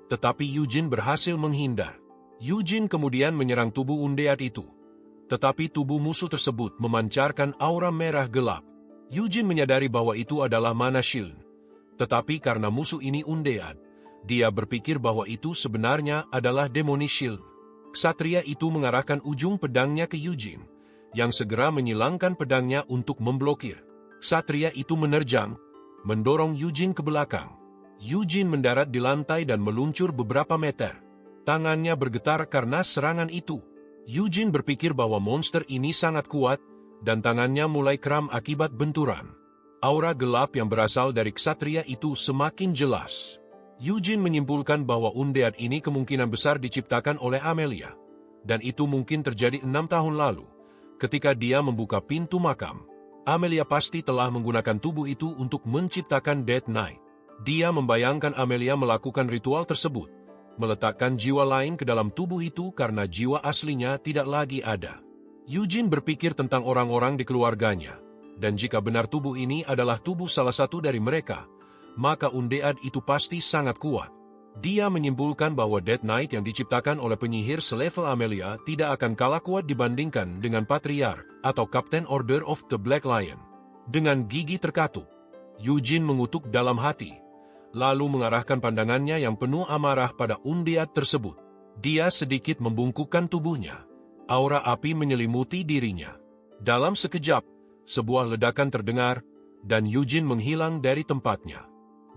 tetapi Eugene berhasil menghindar. Eugene kemudian menyerang tubuh undead itu, tetapi tubuh musuh tersebut memancarkan aura merah gelap. Eugene menyadari bahwa itu adalah mana shield, tetapi karena musuh ini undead, dia berpikir bahwa itu sebenarnya adalah demonic shield. Ksatria itu mengarahkan ujung pedangnya ke Eugene, yang segera menyilangkan pedangnya untuk memblokir. Ksatria itu menerjang, mendorong Eugene ke belakang. Eugene mendarat di lantai dan meluncur beberapa meter. Tangannya bergetar karena serangan itu. Eugene berpikir bahwa monster ini sangat kuat, dan tangannya mulai kram akibat benturan. Aura gelap yang berasal dari ksatria itu semakin jelas. Eugene menyimpulkan bahwa undead ini kemungkinan besar diciptakan oleh Amelia, dan itu mungkin terjadi 6 tahun lalu. Ketika dia membuka pintu makam, Amelia pasti telah menggunakan tubuh itu untuk menciptakan Death Knight. Dia membayangkan Amelia melakukan ritual tersebut, meletakkan jiwa lain ke dalam tubuh itu karena jiwa aslinya tidak lagi ada. Eugene berpikir tentang orang-orang di keluarganya, dan jika benar tubuh ini adalah tubuh salah satu dari mereka, maka undead itu pasti sangat kuat. Dia menyimpulkan bahwa Death Knight yang diciptakan oleh penyihir selevel Amelia tidak akan kalah kuat dibandingkan dengan Patriarch atau Captain Order of the Black Lion. Dengan gigi terkatup, Eugene mengutuk dalam hati, lalu mengarahkan pandangannya yang penuh amarah pada undead tersebut. Dia sedikit membungkukkan tubuhnya. Aura api menyelimuti dirinya. Dalam sekejap, sebuah ledakan terdengar, dan Eugene menghilang dari tempatnya.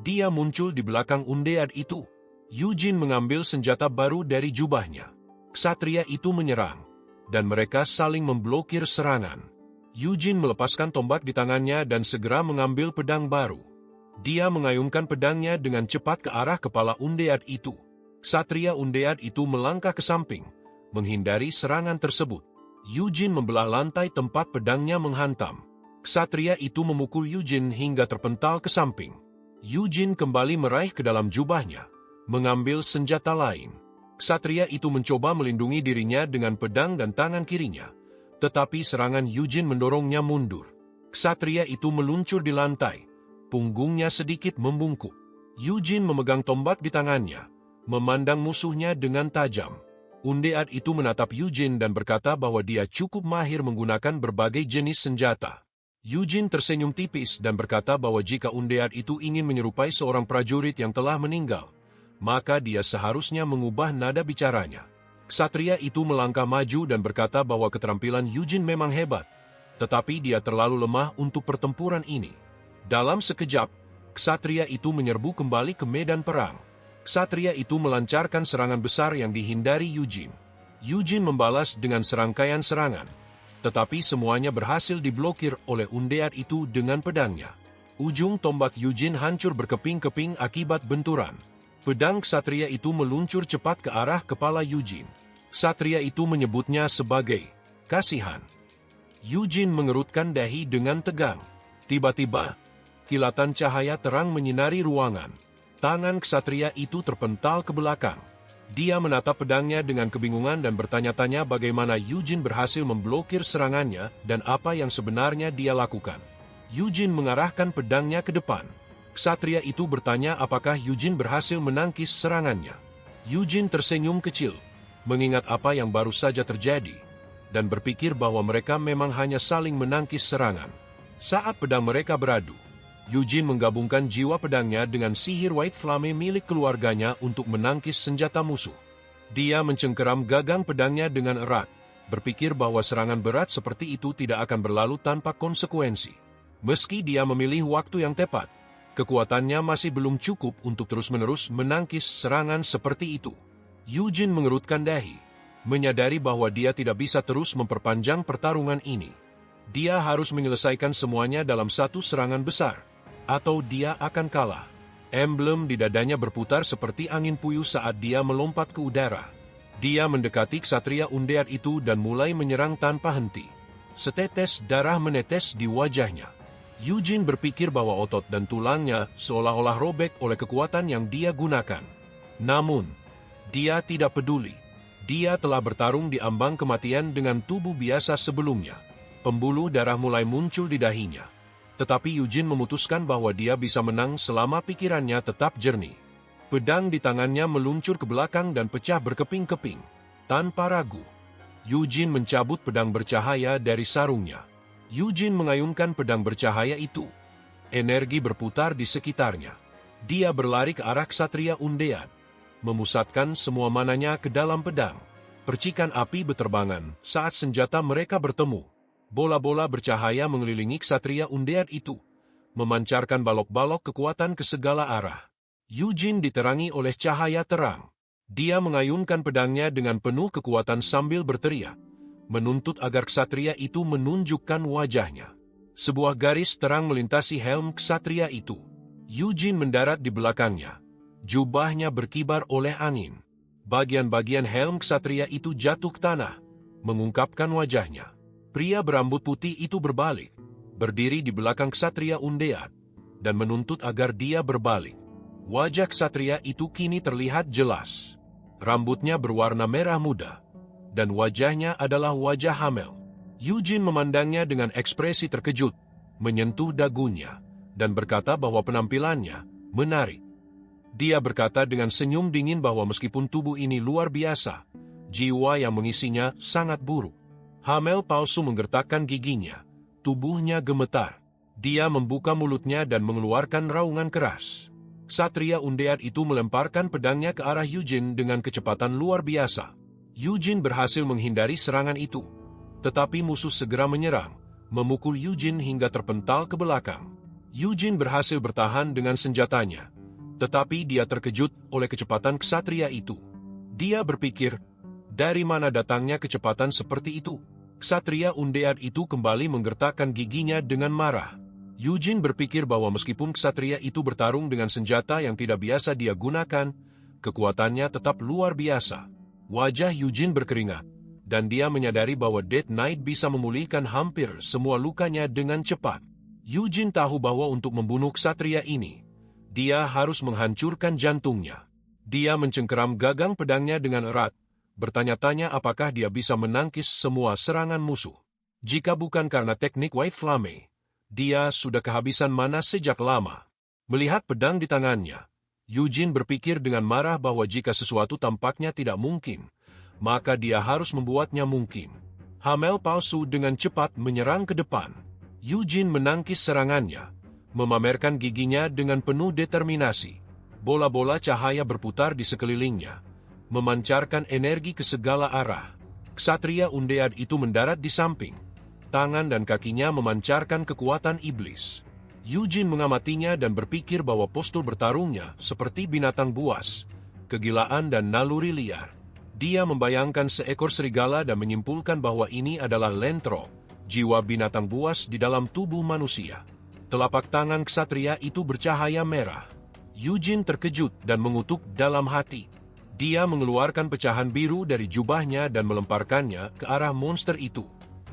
Dia muncul di belakang undead itu. Eugene mengambil senjata baru dari jubahnya. Ksatria itu menyerang, dan mereka saling memblokir serangan. Eugene melepaskan tombak di tangannya dan segera mengambil pedang baru. Dia mengayunkan pedangnya dengan cepat ke arah kepala undead itu. Ksatria undead itu melangkah ke samping, menghindari serangan tersebut. Eugene membelah lantai tempat pedangnya menghantam. Ksatria itu memukul Eugene hingga terpental ke samping. Eugene kembali meraih ke dalam jubahnya, mengambil senjata lain. Ksatria itu mencoba melindungi dirinya dengan pedang dan tangan kirinya, tetapi serangan Eugene mendorongnya mundur. Ksatria itu meluncur di lantai, punggungnya sedikit membungkuk. Eugene memegang tombak di tangannya, memandang musuhnya dengan tajam. Undead itu menatap Eugene dan berkata bahwa dia cukup mahir menggunakan berbagai jenis senjata. Eugene tersenyum tipis dan berkata bahwa jika undead itu ingin menyerupai seorang prajurit yang telah meninggal, maka dia seharusnya mengubah nada bicaranya. Ksatria itu melangkah maju dan berkata bahwa keterampilan Eugene memang hebat, tetapi dia terlalu lemah untuk pertempuran ini. Dalam sekejap, ksatria itu menyerbu kembali ke medan perang. Ksatria itu melancarkan serangan besar yang dihindari Eugene. Eugene membalas dengan serangkaian serangan, tetapi semuanya berhasil diblokir oleh undead itu dengan pedangnya. Ujung tombak Eugene hancur berkeping-keping akibat benturan. Pedang ksatria itu meluncur cepat ke arah kepala Eugene. Ksatria itu menyebutnya sebagai kasihan. Eugene mengerutkan dahi dengan tegang. Tiba-tiba, kilatan cahaya terang menyinari ruangan. Tangan ksatria itu terpental ke belakang. Dia menatap pedangnya dengan kebingungan dan bertanya-tanya bagaimana Eugene berhasil memblokir serangannya dan apa yang sebenarnya dia lakukan. Eugene mengarahkan pedangnya ke depan. Ksatria itu bertanya apakah Eugene berhasil menangkis serangannya. Eugene tersenyum kecil, mengingat apa yang baru saja terjadi, dan berpikir bahwa mereka memang hanya saling menangkis serangan. Saat pedang mereka beradu, Eugene menggabungkan jiwa pedangnya dengan sihir White Flame milik keluarganya untuk menangkis senjata musuh. Dia mencengkeram gagang pedangnya dengan erat, berpikir bahwa serangan berat seperti itu tidak akan berlalu tanpa konsekuensi. Meski dia memilih waktu yang tepat, kekuatannya masih belum cukup untuk terus-menerus menangkis serangan seperti itu. Eugene mengerutkan dahi, menyadari bahwa dia tidak bisa terus memperpanjang pertarungan ini. Dia harus menyelesaikan semuanya dalam satu serangan besar, atau dia akan kalah. Emblem di dadanya berputar seperti angin puyuh saat dia melompat ke udara. Dia mendekati ksatria undead itu dan mulai menyerang tanpa henti. Setetes darah menetes di wajahnya. Eugene berpikir bahwa otot dan tulangnya seolah-olah robek oleh kekuatan yang dia gunakan. Namun, dia tidak peduli. Dia telah bertarung di ambang kematian dengan tubuh biasa sebelumnya. Pembuluh darah mulai muncul di dahinya. Tetapi Eugene memutuskan bahwa dia bisa menang selama pikirannya tetap jernih. Pedang di tangannya meluncur ke belakang dan pecah berkeping-keping. Tanpa ragu, Eugene mencabut pedang bercahaya dari sarungnya. Eugene mengayunkan pedang bercahaya itu. Energi berputar di sekitarnya. Dia berlari ke arah ksatria undead, memusatkan semua mananya ke dalam pedang. Percikan api berterbangan saat senjata mereka bertemu. Bola-bola bercahaya mengelilingi ksatria undead itu, memancarkan balok-balok kekuatan ke segala arah. Eugene diterangi oleh cahaya terang. Dia mengayunkan pedangnya dengan penuh kekuatan sambil berteriak, menuntut agar ksatria itu menunjukkan wajahnya. Sebuah garis terang melintasi helm ksatria itu. Eugene mendarat di belakangnya. Jubahnya berkibar oleh angin. Bagian-bagian helm ksatria itu jatuh ke tanah, mengungkapkan wajahnya. Pria berambut putih itu berbalik, berdiri di belakang ksatria undead, dan menuntut agar dia berbalik. Wajah ksatria itu kini terlihat jelas. Rambutnya berwarna merah muda, dan wajahnya adalah wajah Hamel. Eugene memandangnya dengan ekspresi terkejut, menyentuh dagunya, dan berkata bahwa penampilannya menarik. Dia berkata dengan senyum dingin bahwa meskipun tubuh ini luar biasa, jiwa yang mengisinya sangat buruk. Hamel palsu menggertakkan giginya, tubuhnya gemetar. Dia membuka mulutnya dan mengeluarkan raungan keras. Ksatria undead itu melemparkan pedangnya ke arah Eugene dengan kecepatan luar biasa. Eugene berhasil menghindari serangan itu, tetapi musuh segera menyerang, memukul Eugene hingga terpental ke belakang. Eugene berhasil bertahan dengan senjatanya, tetapi dia terkejut oleh kecepatan ksatria itu. Dia berpikir, Dari mana datangnya kecepatan seperti itu? Ksatria Undead itu kembali menggertakkan giginya dengan marah. Eugene berpikir bahwa meskipun ksatria itu bertarung dengan senjata yang tidak biasa dia gunakan, kekuatannya tetap luar biasa. Wajah Eugene berkeringat, dan dia menyadari bahwa Death Knight bisa memulihkan hampir semua lukanya dengan cepat. Eugene tahu bahwa untuk membunuh ksatria ini, dia harus menghancurkan jantungnya. Dia mencengkeram gagang pedangnya dengan erat, bertanya-tanya apakah dia bisa menangkis semua serangan musuh. Jika bukan karena teknik White Flame, dia sudah kehabisan mana sejak lama. Melihat pedang di tangannya, Eugene berpikir dengan marah bahwa jika sesuatu tampaknya tidak mungkin, maka dia harus membuatnya mungkin. Hamel palsu dengan cepat menyerang ke depan. Eugene menangkis serangannya, memamerkan giginya dengan penuh determinasi. Bola-bola cahaya berputar di sekelilingnya, memancarkan energi ke segala arah. Ksatria Undead itu mendarat di samping. Tangan dan kakinya memancarkan kekuatan iblis. Eugene mengamatinya dan berpikir bahwa postur bertarungnya seperti binatang buas, kegilaan dan naluri liar. Dia membayangkan seekor serigala dan menyimpulkan bahwa ini adalah Lentro, jiwa binatang buas di dalam tubuh manusia. Telapak tangan ksatria itu bercahaya merah. Eugene terkejut dan mengutuk dalam hati. Dia mengeluarkan pecahan biru dari jubahnya dan melemparkannya ke arah monster itu.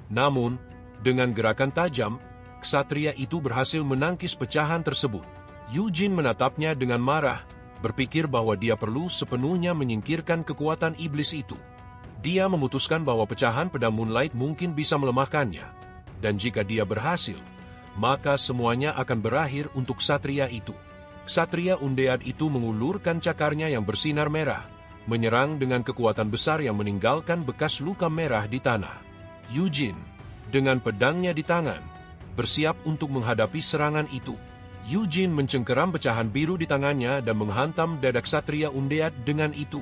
Namun, dengan gerakan tajam, ksatria itu berhasil menangkis pecahan tersebut. Eugene menatapnya dengan marah, berpikir bahwa dia perlu sepenuhnya menyingkirkan kekuatan iblis itu. Dia memutuskan bahwa pecahan pedang Moonlight mungkin bisa melemahkannya, dan jika dia berhasil, maka semuanya akan berakhir untuk ksatria itu. Ksatria Undead itu mengulurkan cakarnya yang bersinar merah, menyerang dengan kekuatan besar yang meninggalkan bekas luka merah di tanah. Eugene, dengan pedangnya di tangan, bersiap untuk menghadapi serangan itu. Eugene mencengkeram pecahan biru di tangannya dan menghantam dada ksatria Undead dengan itu.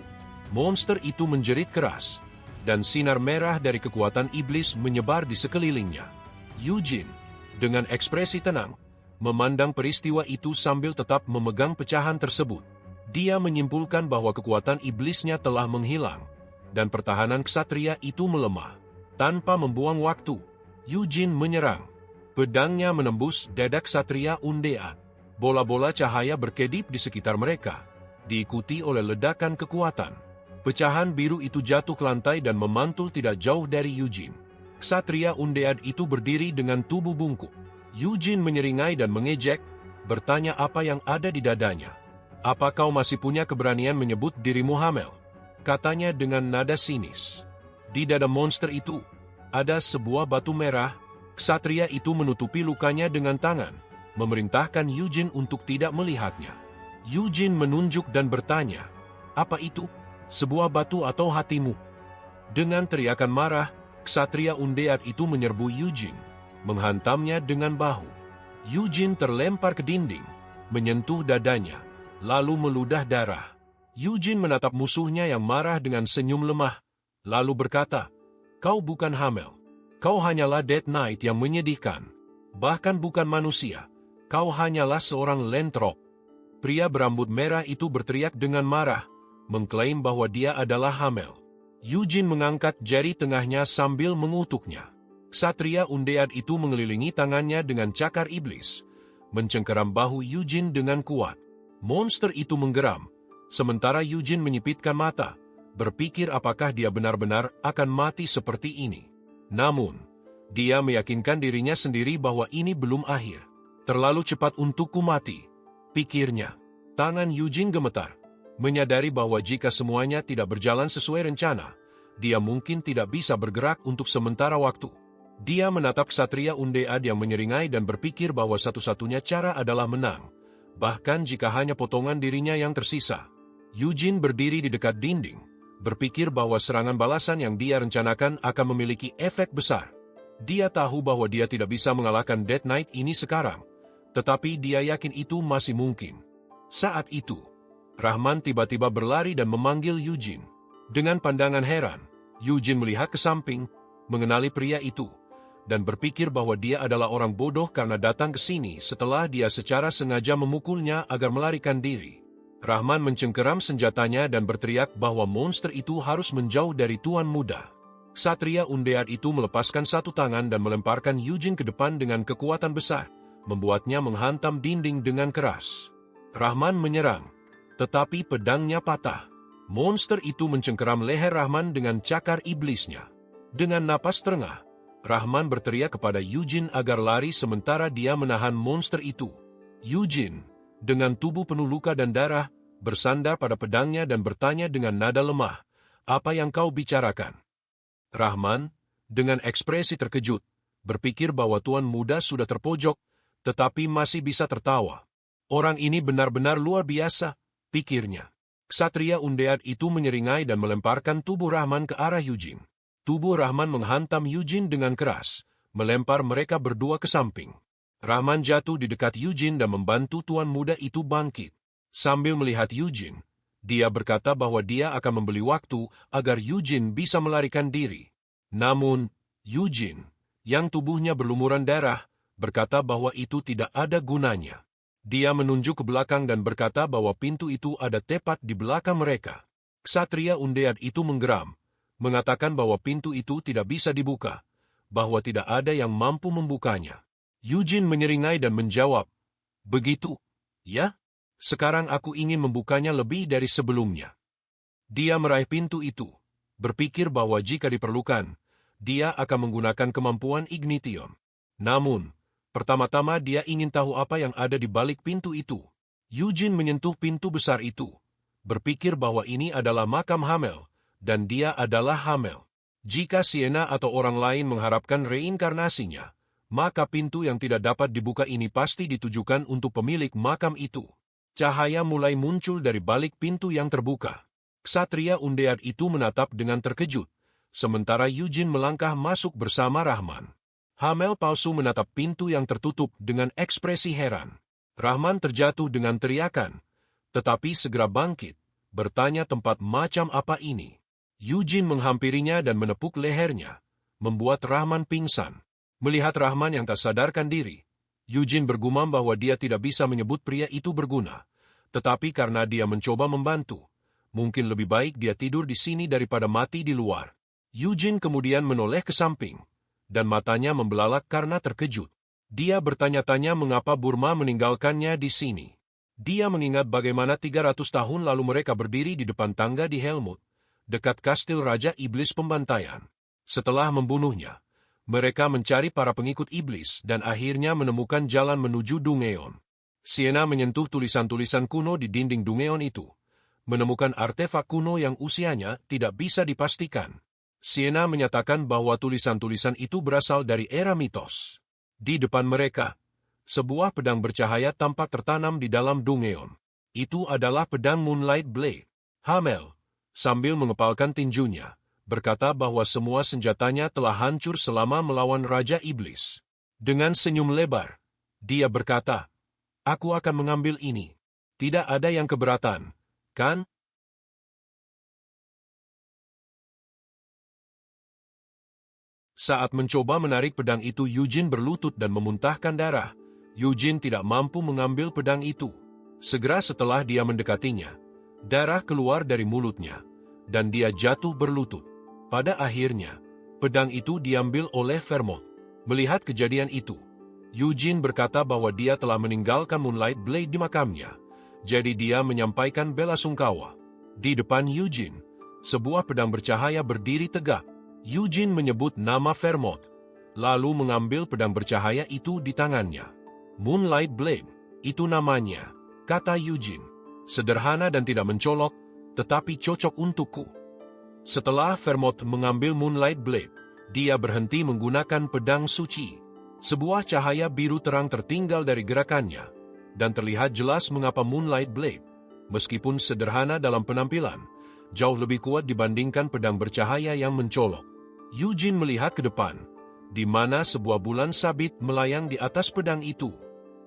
Monster itu menjerit keras, dan sinar merah dari kekuatan iblis menyebar di sekelilingnya. Eugene, dengan ekspresi tenang, memandang peristiwa itu sambil tetap memegang pecahan tersebut. Dia menyimpulkan bahwa kekuatan iblisnya telah menghilang, dan pertahanan ksatria itu melemah. Tanpa membuang waktu, Eugene menyerang. Pedangnya menembus dada ksatria Undead. Bola-bola cahaya berkedip di sekitar mereka, diikuti oleh ledakan kekuatan. Pecahan biru itu jatuh ke lantai dan memantul tidak jauh dari Eugene. Ksatria Undead itu berdiri dengan tubuh bungkuk. Eugene menyeringai dan mengejek, bertanya apa yang ada di dadanya. "Apa kau masih punya keberanian menyebut dirimu Hamel?" katanya dengan nada sinis. Di dada monster itu, ada sebuah batu merah. Ksatria itu menutupi lukanya dengan tangan, memerintahkan Eugene untuk tidak melihatnya. Eugene menunjuk dan bertanya, "Apa itu? Sebuah batu atau hatimu?" Dengan teriakan marah, Ksatria Undead itu menyerbu Eugene, menghantamnya dengan bahu. Eugene terlempar ke dinding, menyentuh dadanya, lalu meludah darah. Eugene menatap musuhnya yang marah dengan senyum lemah, lalu berkata, "Kau bukan Hamel. Kau hanyalah Death Knight yang menyedihkan. Bahkan bukan manusia. Kau hanyalah seorang Lentrop." Pria berambut merah itu berteriak dengan marah, mengklaim bahwa dia adalah Hamel. Eugene mengangkat jari tengahnya sambil mengutuknya. Ksatria Undead itu mengelilingi tangannya dengan cakar iblis, mencengkeram bahu Eugene dengan kuat. Monster itu menggeram, sementara Eugene menyipitkan mata, berpikir apakah dia benar-benar akan mati seperti ini. Namun, dia meyakinkan dirinya sendiri bahwa ini belum akhir. "Terlalu cepat untukku mati," pikirnya. Tangan Eugene gemetar, menyadari bahwa jika semuanya tidak berjalan sesuai rencana, dia mungkin tidak bisa bergerak untuk sementara waktu. Dia menatap Ksatria Undead yang menyeringai dan berpikir bahwa satu-satunya cara adalah menang, bahkan jika hanya potongan dirinya yang tersisa. Eugene berdiri di dekat dinding, berpikir bahwa serangan balasan yang dia rencanakan akan memiliki efek besar. Dia tahu bahwa dia tidak bisa mengalahkan Death Knight ini sekarang, tetapi dia yakin itu masih mungkin. Saat itu, Rahman tiba-tiba berlari dan memanggil Eugene. Dengan pandangan heran, Eugene melihat ke samping, mengenali pria itu, dan berpikir bahwa dia adalah orang bodoh karena datang ke sini setelah dia secara sengaja memukulnya agar melarikan diri. Rahman mencengkeram senjatanya dan berteriak bahwa monster itu harus menjauh dari Tuan Muda. Ksatria Undead itu melepaskan satu tangan dan melemparkan Eugene ke depan dengan kekuatan besar, membuatnya menghantam dinding dengan keras. Rahman menyerang, tetapi pedangnya patah. Monster itu mencengkeram leher Rahman dengan cakar iblisnya. Dengan napas terengah, Rahman berteriak kepada Eugene agar lari sementara dia menahan monster itu. Eugene, dengan tubuh penuh luka dan darah, bersandar pada pedangnya dan bertanya dengan nada lemah, "Apa yang kau bicarakan?" Rahman, dengan ekspresi terkejut, berpikir bahwa Tuan Muda sudah terpojok, tetapi masih bisa tertawa. "Orang ini benar-benar luar biasa," pikirnya. Ksatria Undead itu menyeringai dan melemparkan tubuh Rahman ke arah Eugene. Tubuh Rahman menghantam Eugene dengan keras, melempar mereka berdua ke samping. Rahman jatuh di dekat Eugene dan membantu Tuan Muda itu bangkit. Sambil melihat Eugene, dia berkata bahwa dia akan membeli waktu agar Eugene bisa melarikan diri. Namun, Eugene, yang tubuhnya berlumuran darah, berkata bahwa itu tidak ada gunanya. Dia menunjuk ke belakang dan berkata bahwa pintu itu ada tepat di belakang mereka. Ksatria Undead itu menggeram, mengatakan bahwa pintu itu tidak bisa dibuka, bahwa tidak ada yang mampu membukanya. Eugene menyeringai dan menjawab, "Begitu, ya? Sekarang aku ingin membukanya lebih dari sebelumnya." Dia meraih pintu itu, berpikir bahwa jika diperlukan, dia akan menggunakan kemampuan Ignition. Namun, pertama-tama dia ingin tahu apa yang ada di balik pintu itu. Eugene menyentuh pintu besar itu, berpikir bahwa ini adalah makam Hamel, dan dia adalah Hamel. Jika Sienna atau orang lain mengharapkan reinkarnasinya, maka pintu yang tidak dapat dibuka ini pasti ditujukan untuk pemilik makam itu. Cahaya mulai muncul dari balik pintu yang terbuka. Ksatria Undead itu menatap dengan terkejut, sementara Eugene melangkah masuk bersama Rahman. Hamel palsu menatap pintu yang tertutup dengan ekspresi heran. Rahman terjatuh dengan teriakan, tetapi segera bangkit, bertanya tempat macam apa ini. Eugene menghampirinya dan menepuk lehernya, membuat Rahman pingsan. Melihat Rahman yang tak sadarkan diri, Eugene bergumam bahwa dia tidak bisa menyebut pria itu berguna, tetapi karena dia mencoba membantu, mungkin lebih baik dia tidur di sini daripada mati di luar. Eugene kemudian menoleh ke samping, dan matanya membelalak karena terkejut. Dia bertanya-tanya mengapa Burma meninggalkannya di sini. Dia mengingat bagaimana 300 tahun lalu mereka berdiri di depan tangga di Helmut, dekat kastil Raja Iblis Pembantaian. Setelah membunuhnya, mereka mencari para pengikut iblis dan akhirnya menemukan jalan menuju Dungeon. Sienna menyentuh tulisan-tulisan kuno di dinding Dungeon itu, menemukan artefak kuno yang usianya tidak bisa dipastikan. Sienna menyatakan bahwa tulisan-tulisan itu berasal dari era mitos. Di depan mereka, sebuah pedang bercahaya tampak tertanam di dalam Dungeon. Itu adalah pedang Moonlight Blade. Hamel, sambil mengepalkan tinjunya, berkata bahwa semua senjatanya telah hancur selama melawan Raja Iblis. Dengan senyum lebar, dia berkata, "Aku akan mengambil ini. Tidak ada yang keberatan, kan?" Saat mencoba menarik pedang itu, Eugene berlutut dan memuntahkan darah. Eugene tidak mampu mengambil pedang itu. Segera setelah dia mendekatinya, darah keluar dari mulutnya, dan dia jatuh berlutut. Pada akhirnya, pedang itu diambil oleh Vermont. Melihat kejadian itu, Eugene berkata bahwa dia telah meninggalkan Moonlight Blade di makamnya, jadi dia menyampaikan bela sungkawa. Di depan Eugene, sebuah pedang bercahaya berdiri tegak. Eugene menyebut nama Vermont, lalu mengambil pedang bercahaya itu di tangannya. "Moonlight Blade, itu namanya," kata Eugene. "Sederhana dan tidak mencolok, tetapi cocok untukku." Setelah Vermont mengambil Moonlight Blade, dia berhenti menggunakan pedang suci. Sebuah cahaya biru terang tertinggal dari gerakannya, dan terlihat jelas mengapa Moonlight Blade, meskipun sederhana dalam penampilan, jauh lebih kuat dibandingkan pedang bercahaya yang mencolok. Eugene melihat ke depan, di mana sebuah bulan sabit melayang di atas pedang itu.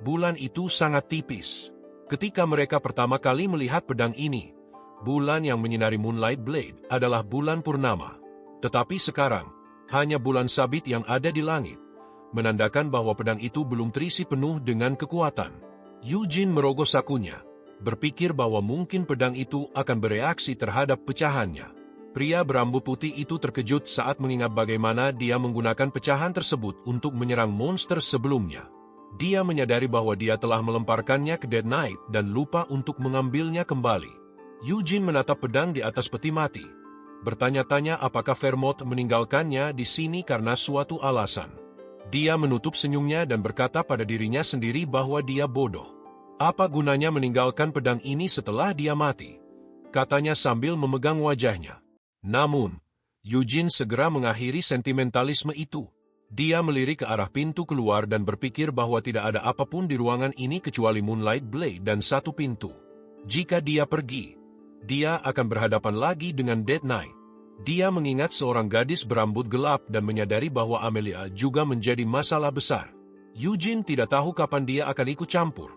Bulan itu sangat tipis. Ketika mereka pertama kali melihat pedang ini, bulan yang menyinari Moonlight Blade adalah bulan purnama. Tetapi sekarang, hanya bulan sabit yang ada di langit, menandakan bahwa pedang itu belum terisi penuh dengan kekuatan. Eugene merogoh sakunya, berpikir bahwa mungkin pedang itu akan bereaksi terhadap pecahannya. Pria berambut putih itu terkejut saat mengingat bagaimana dia menggunakan pecahan tersebut untuk menyerang monster sebelumnya. Dia menyadari bahwa dia telah melemparkannya ke Dead Knight dan lupa untuk mengambilnya kembali. Eugene menatap pedang di atas peti mati, bertanya-tanya apakah Vermont meninggalkannya di sini karena suatu alasan. Dia menutup senyumnya dan berkata pada dirinya sendiri bahwa dia bodoh. Apa gunanya meninggalkan pedang ini setelah dia mati? Katanya sambil memegang wajahnya. Namun, Eugene segera mengakhiri sentimentalisme itu. Dia melirik ke arah pintu keluar dan berpikir bahwa tidak ada apapun di ruangan ini kecuali Moonlight Blade dan satu pintu. Jika dia pergi, dia akan berhadapan lagi dengan Dead Knight. Dia mengingat seorang gadis berambut gelap dan menyadari bahwa Amelia juga menjadi masalah besar. Eugene tidak tahu kapan dia akan ikut campur,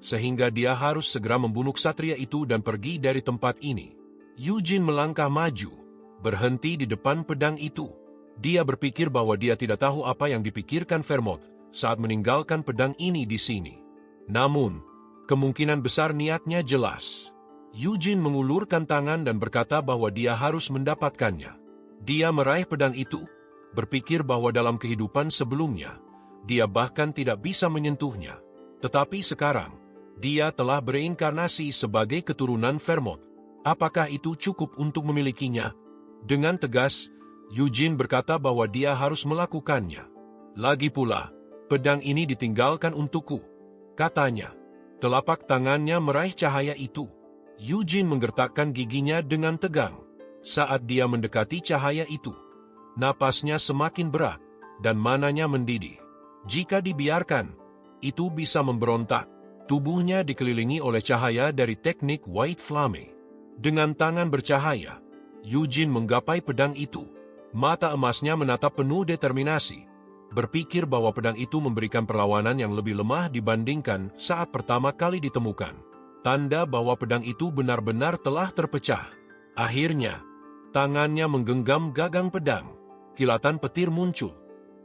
sehingga dia harus segera membunuh ksatria itu dan pergi dari tempat ini. Eugene melangkah maju, berhenti di depan pedang itu. Dia berpikir bahwa dia tidak tahu apa yang dipikirkan Vermont saat meninggalkan pedang ini di sini. Namun, kemungkinan besar niatnya jelas. Eugene mengulurkan tangan dan berkata bahwa dia harus mendapatkannya. Dia meraih pedang itu, berpikir bahwa dalam kehidupan sebelumnya, dia bahkan tidak bisa menyentuhnya. Tetapi sekarang, dia telah bereinkarnasi sebagai keturunan Vermont. Apakah itu cukup untuk memilikinya? Dengan tegas, Eugene berkata bahwa dia harus melakukannya. Lagi pula, pedang ini ditinggalkan untukku, katanya. Telapak tangannya meraih cahaya itu. Eugene menggertakkan giginya dengan tegang. Saat dia mendekati cahaya itu, napasnya semakin berat, dan mananya mendidih. Jika dibiarkan, itu bisa memberontak. Tubuhnya dikelilingi oleh cahaya dari teknik White Flame. Dengan tangan bercahaya, Eugene menggapai pedang itu. Mata emasnya menatap penuh determinasi, berpikir bahwa pedang itu memberikan perlawanan yang lebih lemah dibandingkan saat pertama kali ditemukan. Tanda bahwa pedang itu benar-benar telah terpecah. Akhirnya, tangannya menggenggam gagang pedang. Kilatan petir muncul,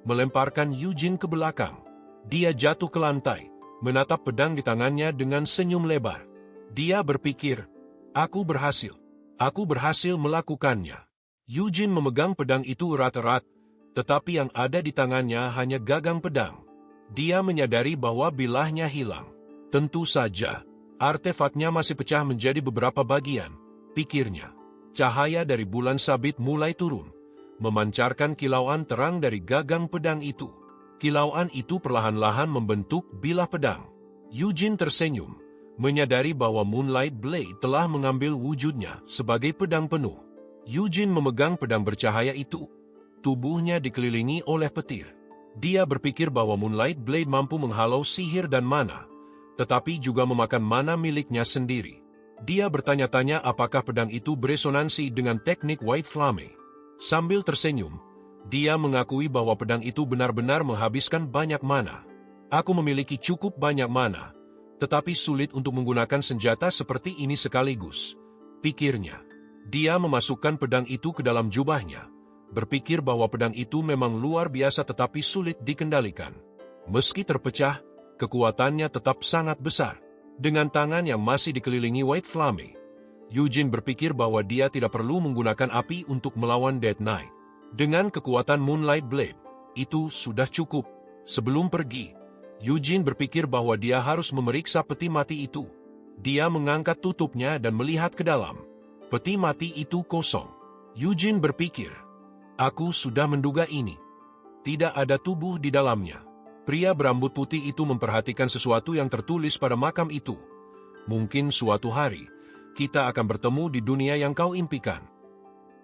melemparkan Eugene ke belakang. Dia jatuh ke lantai, menatap pedang di tangannya dengan senyum lebar. Dia berpikir, aku berhasil. Aku berhasil melakukannya. Eugene memegang pedang itu erat-erat, tetapi yang ada di tangannya hanya gagang pedang. Dia menyadari bahwa bilahnya hilang. Tentu saja, artefaknya masih pecah menjadi beberapa bagian, pikirnya. Cahaya dari bulan sabit mulai turun, memancarkan kilauan terang dari gagang pedang itu. Kilauan itu perlahan-lahan membentuk bilah pedang. Eugene tersenyum, menyadari bahwa Moonlight Blade telah mengambil wujudnya sebagai pedang penuh. Eugene memegang pedang bercahaya itu. Tubuhnya dikelilingi oleh petir. Dia berpikir bahwa Moonlight Blade mampu menghalau sihir dan mana, tetapi juga memakan mana miliknya sendiri. Dia bertanya-tanya apakah pedang itu beresonansi dengan teknik White Flame. Sambil tersenyum, dia mengakui bahwa pedang itu benar-benar menghabiskan banyak mana. Aku memiliki cukup banyak mana, tetapi sulit untuk menggunakan senjata seperti ini sekaligus, pikirnya. Dia memasukkan pedang itu ke dalam jubahnya, berpikir bahwa pedang itu memang luar biasa tetapi sulit dikendalikan. Meski terpecah, kekuatannya tetap sangat besar. Dengan tangan yang masih dikelilingi White Flame, Eugene berpikir bahwa dia tidak perlu menggunakan api untuk melawan Dead Knight. Dengan kekuatan Moonlight Blade, itu sudah cukup. Sebelum pergi, Eugene berpikir bahwa dia harus memeriksa peti mati itu. Dia mengangkat tutupnya dan melihat ke dalam. Peti mati itu kosong. Eugene berpikir, aku sudah menduga ini. Tidak ada tubuh di dalamnya. Pria berambut putih itu memperhatikan sesuatu yang tertulis pada makam itu. Mungkin suatu hari, kita akan bertemu di dunia yang kau impikan.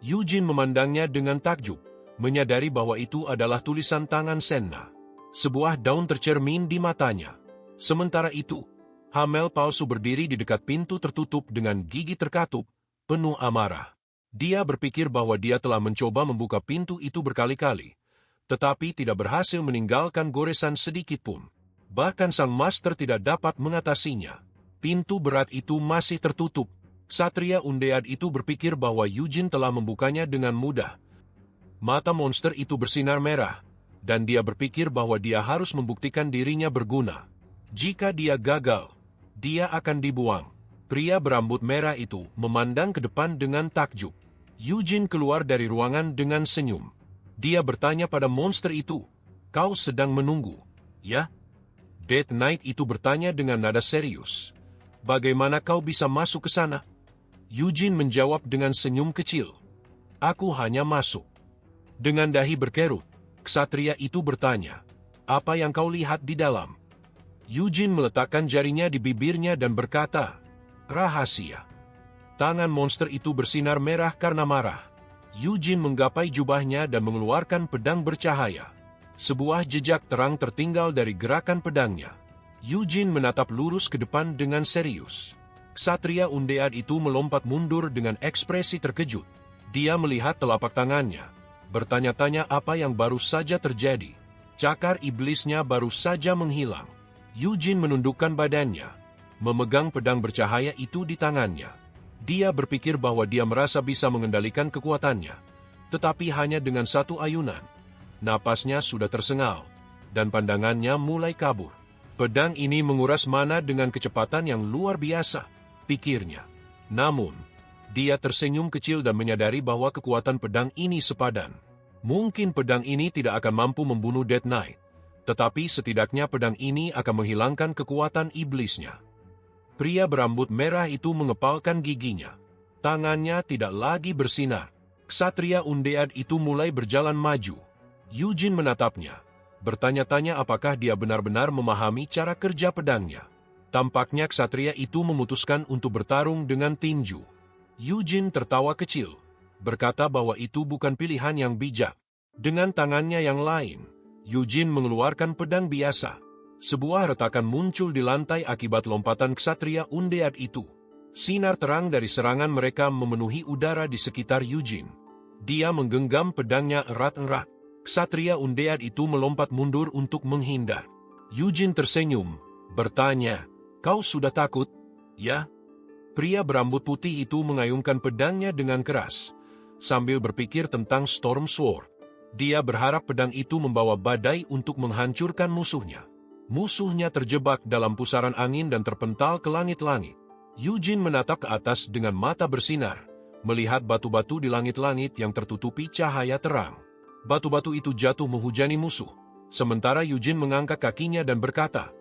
Eugene memandangnya dengan takjub, menyadari bahwa itu adalah tulisan tangan Senna. Sebuah daun tercermin di matanya. Sementara itu, Hamel palsu berdiri di dekat pintu tertutup dengan gigi terkatup, penuh amarah. Dia berpikir bahwa dia telah mencoba membuka pintu itu berkali-kali, tetapi tidak berhasil meninggalkan goresan sedikit pun. Bahkan sang master tidak dapat mengatasinya. Pintu berat itu masih tertutup. Ksatria Undead itu berpikir bahwa Eugene telah membukanya dengan mudah. Mata monster itu bersinar merah, dan dia berpikir bahwa dia harus membuktikan dirinya berguna. Jika dia gagal, dia akan dibuang. Pria berambut merah itu memandang ke depan dengan takjub. Eugene keluar dari ruangan dengan senyum. Dia bertanya pada monster itu, "Kau sedang menunggu, ya?" Death Knight itu bertanya dengan nada serius, "Bagaimana kau bisa masuk ke sana?" Eugene menjawab dengan senyum kecil, "Aku hanya masuk." Dengan dahi berkerut, ksatria itu bertanya, "Apa yang kau lihat di dalam?" Eugene meletakkan jarinya di bibirnya dan berkata, "Rahasia." Tangan monster itu bersinar merah karena marah. Eugene menggapai jubahnya dan mengeluarkan pedang bercahaya. Sebuah jejak terang tertinggal dari gerakan pedangnya. Eugene menatap lurus ke depan dengan serius. Ksatria Undead itu melompat mundur dengan ekspresi terkejut. Dia melihat telapak tangannya, bertanya-tanya apa yang baru saja terjadi. Cakar iblisnya baru saja menghilang. Eugene menundukkan badannya, memegang pedang bercahaya itu di tangannya. Dia berpikir bahwa dia merasa bisa mengendalikan kekuatannya, tetapi hanya dengan satu ayunan. Napasnya sudah tersengal, dan pandangannya mulai kabur. Pedang ini menguras mana dengan kecepatan yang luar biasa, pikirnya. Namun, dia tersenyum kecil dan menyadari bahwa kekuatan pedang ini sepadan. Mungkin pedang ini tidak akan mampu membunuh Death Knight, tetapi setidaknya pedang ini akan menghilangkan kekuatan iblisnya. Pria berambut merah itu mengepalkan giginya. Tangannya tidak lagi bersinar. Ksatria Undead itu mulai berjalan maju. Eugene menatapnya, bertanya-tanya apakah dia benar-benar memahami cara kerja pedangnya. Tampaknya ksatria itu memutuskan untuk bertarung dengan tinju. Eugene tertawa kecil, berkata bahwa itu bukan pilihan yang bijak. Dengan tangannya yang lain, Eugene mengeluarkan pedang biasa. Sebuah retakan muncul di lantai akibat lompatan ksatria Undead itu. Sinar terang dari serangan mereka memenuhi udara di sekitar Eugene. Dia menggenggam pedangnya erat-erat. Ksatria Undead itu melompat mundur untuk menghindar. Eugene tersenyum, bertanya, "Kau sudah takut, ya?" Pria berambut putih itu mengayunkan pedangnya dengan keras, sambil berpikir tentang Storm Sword. Dia berharap pedang itu membawa badai untuk menghancurkan musuhnya. Musuhnya terjebak dalam pusaran angin dan terpental ke langit-langit. Eugene menatap ke atas dengan mata bersinar, melihat batu-batu di langit-langit yang tertutupi cahaya terang. Batu-batu itu jatuh menghujani musuh, sementara Eugene mengangkat kakinya dan berkata,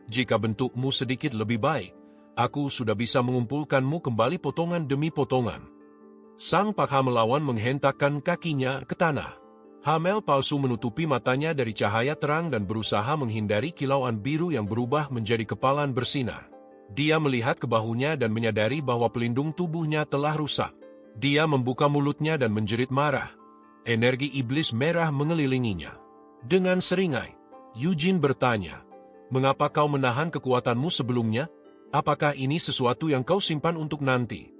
"Jika bentukmu sedikit lebih baik, aku sudah bisa mengumpulkanmu kembali potongan demi potongan." Sang pakha melawan menghentakkan kakinya ke tanah. Hamel palsu menutupi matanya dari cahaya terang dan berusaha menghindari kilauan biru yang berubah menjadi kepalan bersinar. Dia melihat ke bahunya dan menyadari bahwa pelindung tubuhnya telah rusak. Dia membuka mulutnya dan menjerit marah. Energi iblis merah mengelilinginya. Dengan seringai, Eugene bertanya, "Mengapa kau menahan kekuatanmu sebelumnya? Apakah ini sesuatu yang kau simpan untuk nanti?"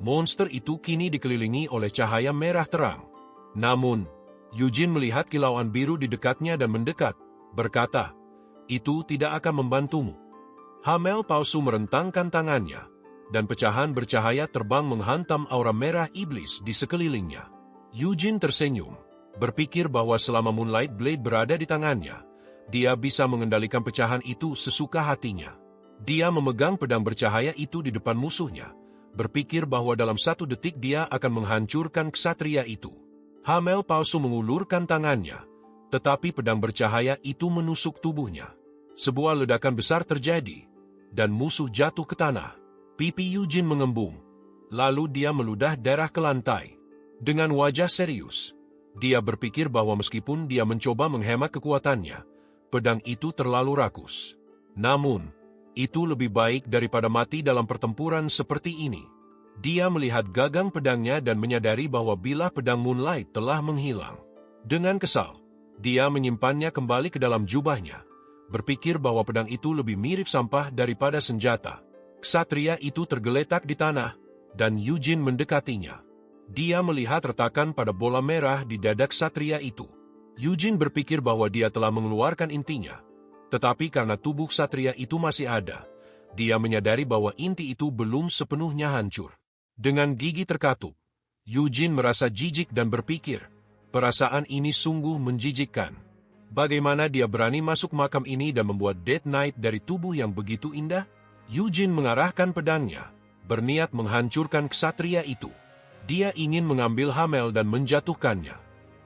Monster itu kini dikelilingi oleh cahaya merah terang. Namun, Eugene melihat kilauan biru di dekatnya dan mendekat, berkata, "Itu tidak akan membantumu." Hamel palsu merentangkan tangannya, dan pecahan bercahaya terbang menghantam aura merah iblis di sekelilingnya. Eugene tersenyum, berpikir bahwa selama Moonlight Blade berada di tangannya, dia bisa mengendalikan pecahan itu sesuka hatinya. Dia memegang pedang bercahaya itu di depan musuhnya, berpikir bahwa dalam 1 detik dia akan menghancurkan ksatria itu. Hamel palsu mengulurkan tangannya, tetapi pedang bercahaya itu menusuk tubuhnya. Sebuah ledakan besar terjadi, dan musuh jatuh ke tanah. Pipi Eugene mengembung, lalu dia meludah darah ke lantai. Dengan wajah serius, dia berpikir bahwa meskipun dia mencoba menghemat kekuatannya, pedang itu terlalu rakus. Namun, itu lebih baik daripada mati dalam pertempuran seperti ini. Dia melihat gagang pedangnya dan menyadari bahwa bilah pedang Moonlight telah menghilang. Dengan kesal, dia menyimpannya kembali ke dalam jubahnya, berpikir bahwa pedang itu lebih mirip sampah daripada senjata. Ksatria itu tergeletak di tanah, dan Eugene mendekatinya. Dia melihat retakan pada bola merah di dada ksatria itu. Eugene berpikir bahwa dia telah mengeluarkan intinya, tetapi karena tubuh ksatria itu masih ada, dia menyadari bahwa inti itu belum sepenuhnya hancur. Dengan gigi terkatup, Eugene merasa jijik dan berpikir, perasaan ini sungguh menjijikkan. Bagaimana dia berani masuk makam ini dan membuat Death Knight dari tubuh yang begitu indah? Eugene mengarahkan pedangnya, berniat menghancurkan ksatria itu. Dia ingin mengambil Hamel dan menjatuhkannya.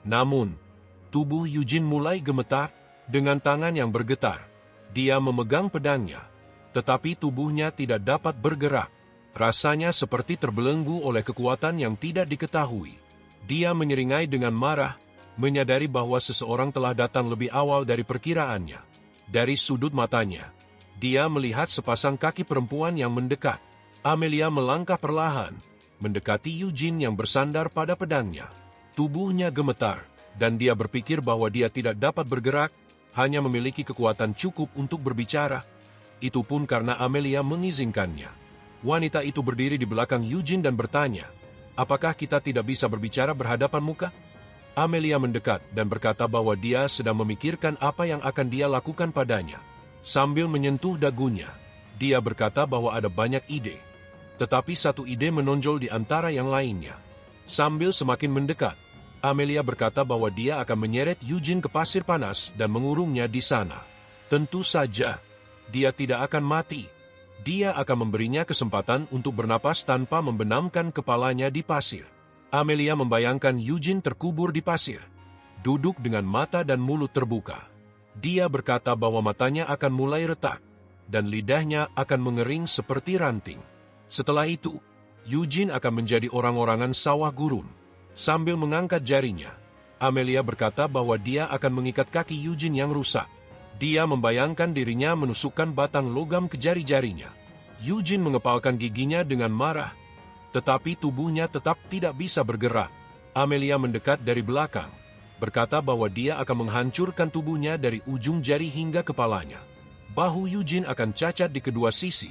Namun, tubuh Eugene mulai gemetar dengan tangan yang bergetar. Dia memegang pedangnya, tetapi tubuhnya tidak dapat bergerak. Rasanya seperti terbelenggu oleh kekuatan yang tidak diketahui. Dia menyeringai dengan marah, menyadari bahwa seseorang telah datang lebih awal dari perkiraannya. Dari sudut matanya, dia melihat sepasang kaki perempuan yang mendekat. Amelia melangkah perlahan, mendekati Eugene yang bersandar pada pedangnya. Tubuhnya gemetar, dan dia berpikir bahwa dia tidak dapat bergerak, hanya memiliki kekuatan cukup untuk berbicara. Itu pun karena Amelia mengizinkannya. Wanita itu berdiri di belakang Eugene dan bertanya, "Apakah kita tidak bisa berbicara berhadapan muka?" Amelia mendekat dan berkata bahwa dia sedang memikirkan apa yang akan dia lakukan padanya. Sambil menyentuh dagunya, dia berkata bahwa ada banyak ide, tetapi satu ide menonjol di antara yang lainnya. Sambil semakin mendekat, Amelia berkata bahwa dia akan menyeret Eugene ke pasir panas dan mengurungnya di sana. Tentu saja, dia tidak akan mati. Dia akan memberinya kesempatan untuk bernapas tanpa membenamkan kepalanya di pasir. Amelia membayangkan Eugene terkubur di pasir, duduk dengan mata dan mulut terbuka. Dia berkata bahwa matanya akan mulai retak, dan lidahnya akan mengering seperti ranting. Setelah itu, Eugene akan menjadi orang-orangan sawah gurun. Sambil mengangkat jarinya, Amelia berkata bahwa dia akan mengikat kaki Eugene yang rusak. Dia membayangkan dirinya menusukkan batang logam ke jari-jarinya. Eugene mengepalkan giginya dengan marah, tetapi tubuhnya tetap tidak bisa bergerak. Amelia mendekat dari belakang, berkata bahwa dia akan menghancurkan tubuhnya dari ujung jari hingga kepalanya. Bahu Eugene akan cacat di kedua sisi,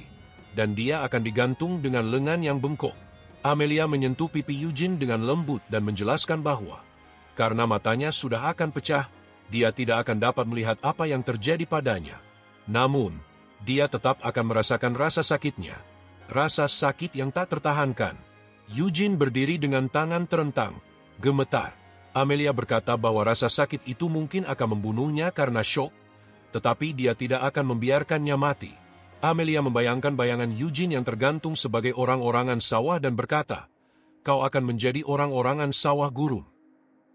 dan dia akan digantung dengan lengan yang bengkok. Amelia menyentuh pipi Eugene dengan lembut dan menjelaskan bahwa, karena matanya sudah akan pecah, dia tidak akan dapat melihat apa yang terjadi padanya. Namun, dia tetap akan merasakan rasa sakitnya. Rasa sakit yang tak tertahankan. Eugene berdiri dengan tangan terentang, gemetar. Amelia berkata bahwa rasa sakit itu mungkin akan membunuhnya karena syok, tetapi dia tidak akan membiarkannya mati. Amelia membayangkan bayangan Eugene yang tergantung sebagai orang-orangan sawah dan berkata, "Kau akan menjadi orang-orangan sawah gurun."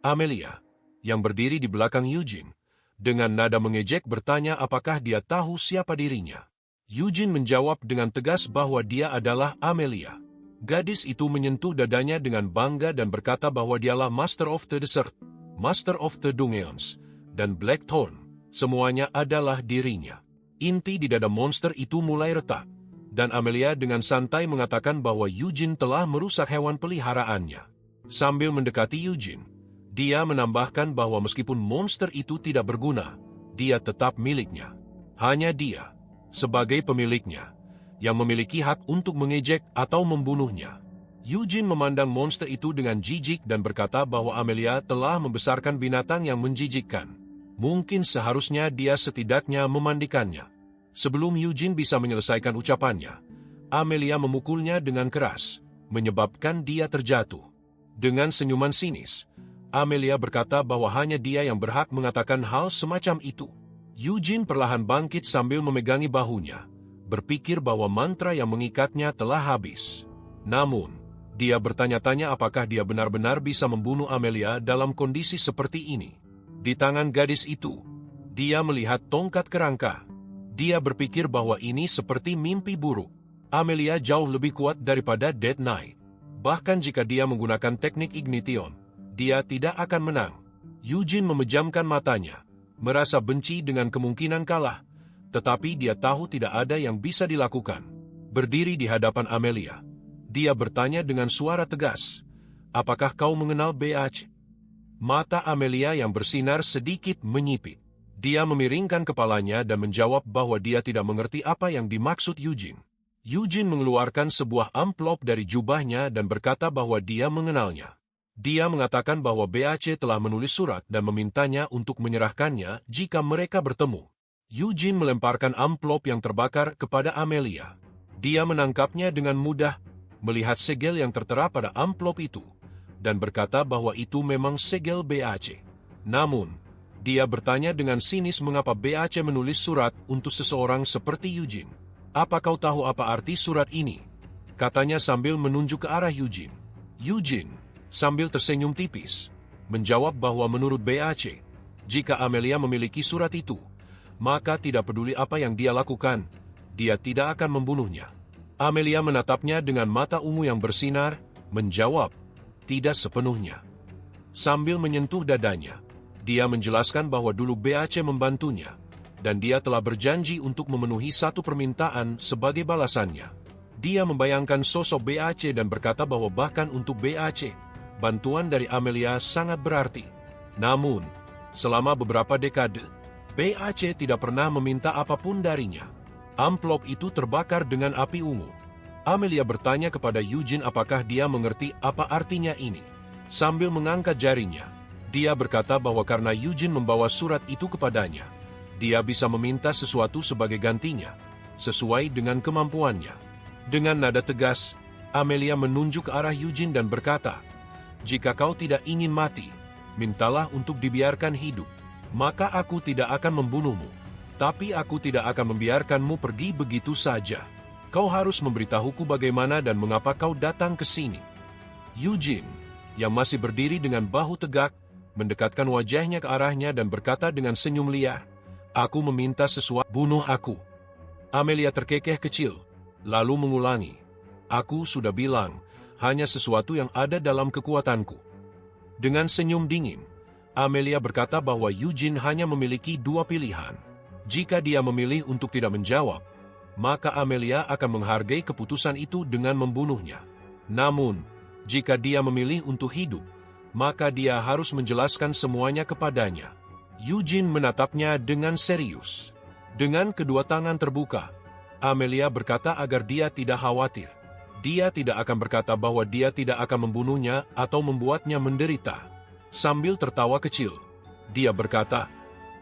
Amelia, yang berdiri di belakang Eugene, dengan nada mengejek bertanya apakah dia tahu siapa dirinya. Eugene menjawab dengan tegas bahwa dia adalah Amelia. Gadis itu menyentuh dadanya dengan bangga dan berkata bahwa dialah Master of the Desert, Master of the Dungeons, dan Blackthorn. Semuanya adalah dirinya. Inti di dada monster itu mulai retak, dan Amelia dengan santai mengatakan bahwa Eugene telah merusak hewan peliharaannya. Sambil mendekati Eugene, dia menambahkan bahwa meskipun monster itu tidak berguna, dia tetap miliknya. Hanya dia, sebagai pemiliknya, yang memiliki hak untuk mengejek atau membunuhnya. Eugene memandang monster itu dengan jijik dan berkata bahwa Amelia telah membesarkan binatang yang menjijikkan. Mungkin seharusnya dia setidaknya memandikannya. Sebelum Eugene bisa menyelesaikan ucapannya, Amelia memukulnya dengan keras, menyebabkan dia terjatuh. Dengan senyuman sinis, Amelia berkata bahwa hanya dia yang berhak mengatakan hal semacam itu. Eugene perlahan bangkit sambil memegangi bahunya, berpikir bahwa mantra yang mengikatnya telah habis. Namun, dia bertanya-tanya apakah dia benar-benar bisa membunuh Amelia dalam kondisi seperti ini. Di tangan gadis itu, dia melihat tongkat kerangka. Dia berpikir bahwa ini seperti mimpi buruk. Amelia jauh lebih kuat daripada Dead Knight. Bahkan jika dia menggunakan teknik Ignition, dia tidak akan menang. Eugene memejamkan matanya, merasa benci dengan kemungkinan kalah, tetapi dia tahu tidak ada yang bisa dilakukan. Berdiri di hadapan Amelia, dia bertanya dengan suara tegas, "Apakah kau mengenal BAC?" Mata Amelia yang bersinar sedikit menyipit. Dia memiringkan kepalanya dan menjawab bahwa dia tidak mengerti apa yang dimaksud Eugene. Eugene mengeluarkan sebuah amplop dari jubahnya dan berkata bahwa dia mengenalnya. Dia mengatakan bahwa BAC telah menulis surat dan memintanya untuk menyerahkannya jika mereka bertemu. Eugene melemparkan amplop yang terbakar kepada Amelia. Dia menangkapnya dengan mudah, melihat segel yang tertera pada amplop itu, dan berkata bahwa itu memang segel BAC. Namun, dia bertanya dengan sinis mengapa BAC menulis surat untuk seseorang seperti Eugene. Apa kau tahu apa arti surat ini? Katanya sambil menunjuk ke arah Eugene. Eugene, sambil tersenyum tipis, menjawab bahwa menurut BAC, jika Amelia memiliki surat itu, maka tidak peduli apa yang dia lakukan, dia tidak akan membunuhnya. Amelia menatapnya dengan mata ungu yang bersinar, menjawab, tidak sepenuhnya. Sambil menyentuh dadanya, dia menjelaskan bahwa dulu BAC membantunya, dan dia telah berjanji untuk memenuhi satu permintaan sebagai balasannya. Dia membayangkan sosok BAC dan berkata bahwa bahkan untuk BAC, bantuan dari Amelia sangat berarti. Namun, selama beberapa dekade, BAC tidak pernah meminta apapun darinya. Amplop itu terbakar dengan api ungu. Amelia bertanya kepada Eugene apakah dia mengerti apa artinya ini. Sambil mengangkat jarinya, dia berkata bahwa karena Eugene membawa surat itu kepadanya, dia bisa meminta sesuatu sebagai gantinya, sesuai dengan kemampuannya. Dengan nada tegas, Amelia menunjuk ke arah Eugene dan berkata, "Jika kau tidak ingin mati, mintalah untuk dibiarkan hidup. Maka aku tidak akan membunuhmu. Tapi aku tidak akan membiarkanmu pergi begitu saja. Kau harus memberitahuku bagaimana dan mengapa kau datang ke sini." Eugene, yang masih berdiri dengan bahu tegak, mendekatkan wajahnya ke arahnya dan berkata dengan senyum liar, "Aku meminta sesuatu, bunuh aku." Amelia terkekeh kecil, lalu mengulangi, "Aku sudah bilang, hanya sesuatu yang ada dalam kekuatanku." Dengan senyum dingin, Amelia berkata bahwa Eugene hanya memiliki dua pilihan. Jika dia memilih untuk tidak menjawab, maka Amelia akan menghargai keputusan itu dengan membunuhnya. Namun, jika dia memilih untuk hidup, maka dia harus menjelaskan semuanya kepadanya. Eugene menatapnya dengan serius. Dengan kedua tangan terbuka, Amelia berkata agar dia tidak khawatir. Dia tidak akan berkata bahwa dia tidak akan membunuhnya atau membuatnya menderita. Sambil tertawa kecil, dia berkata,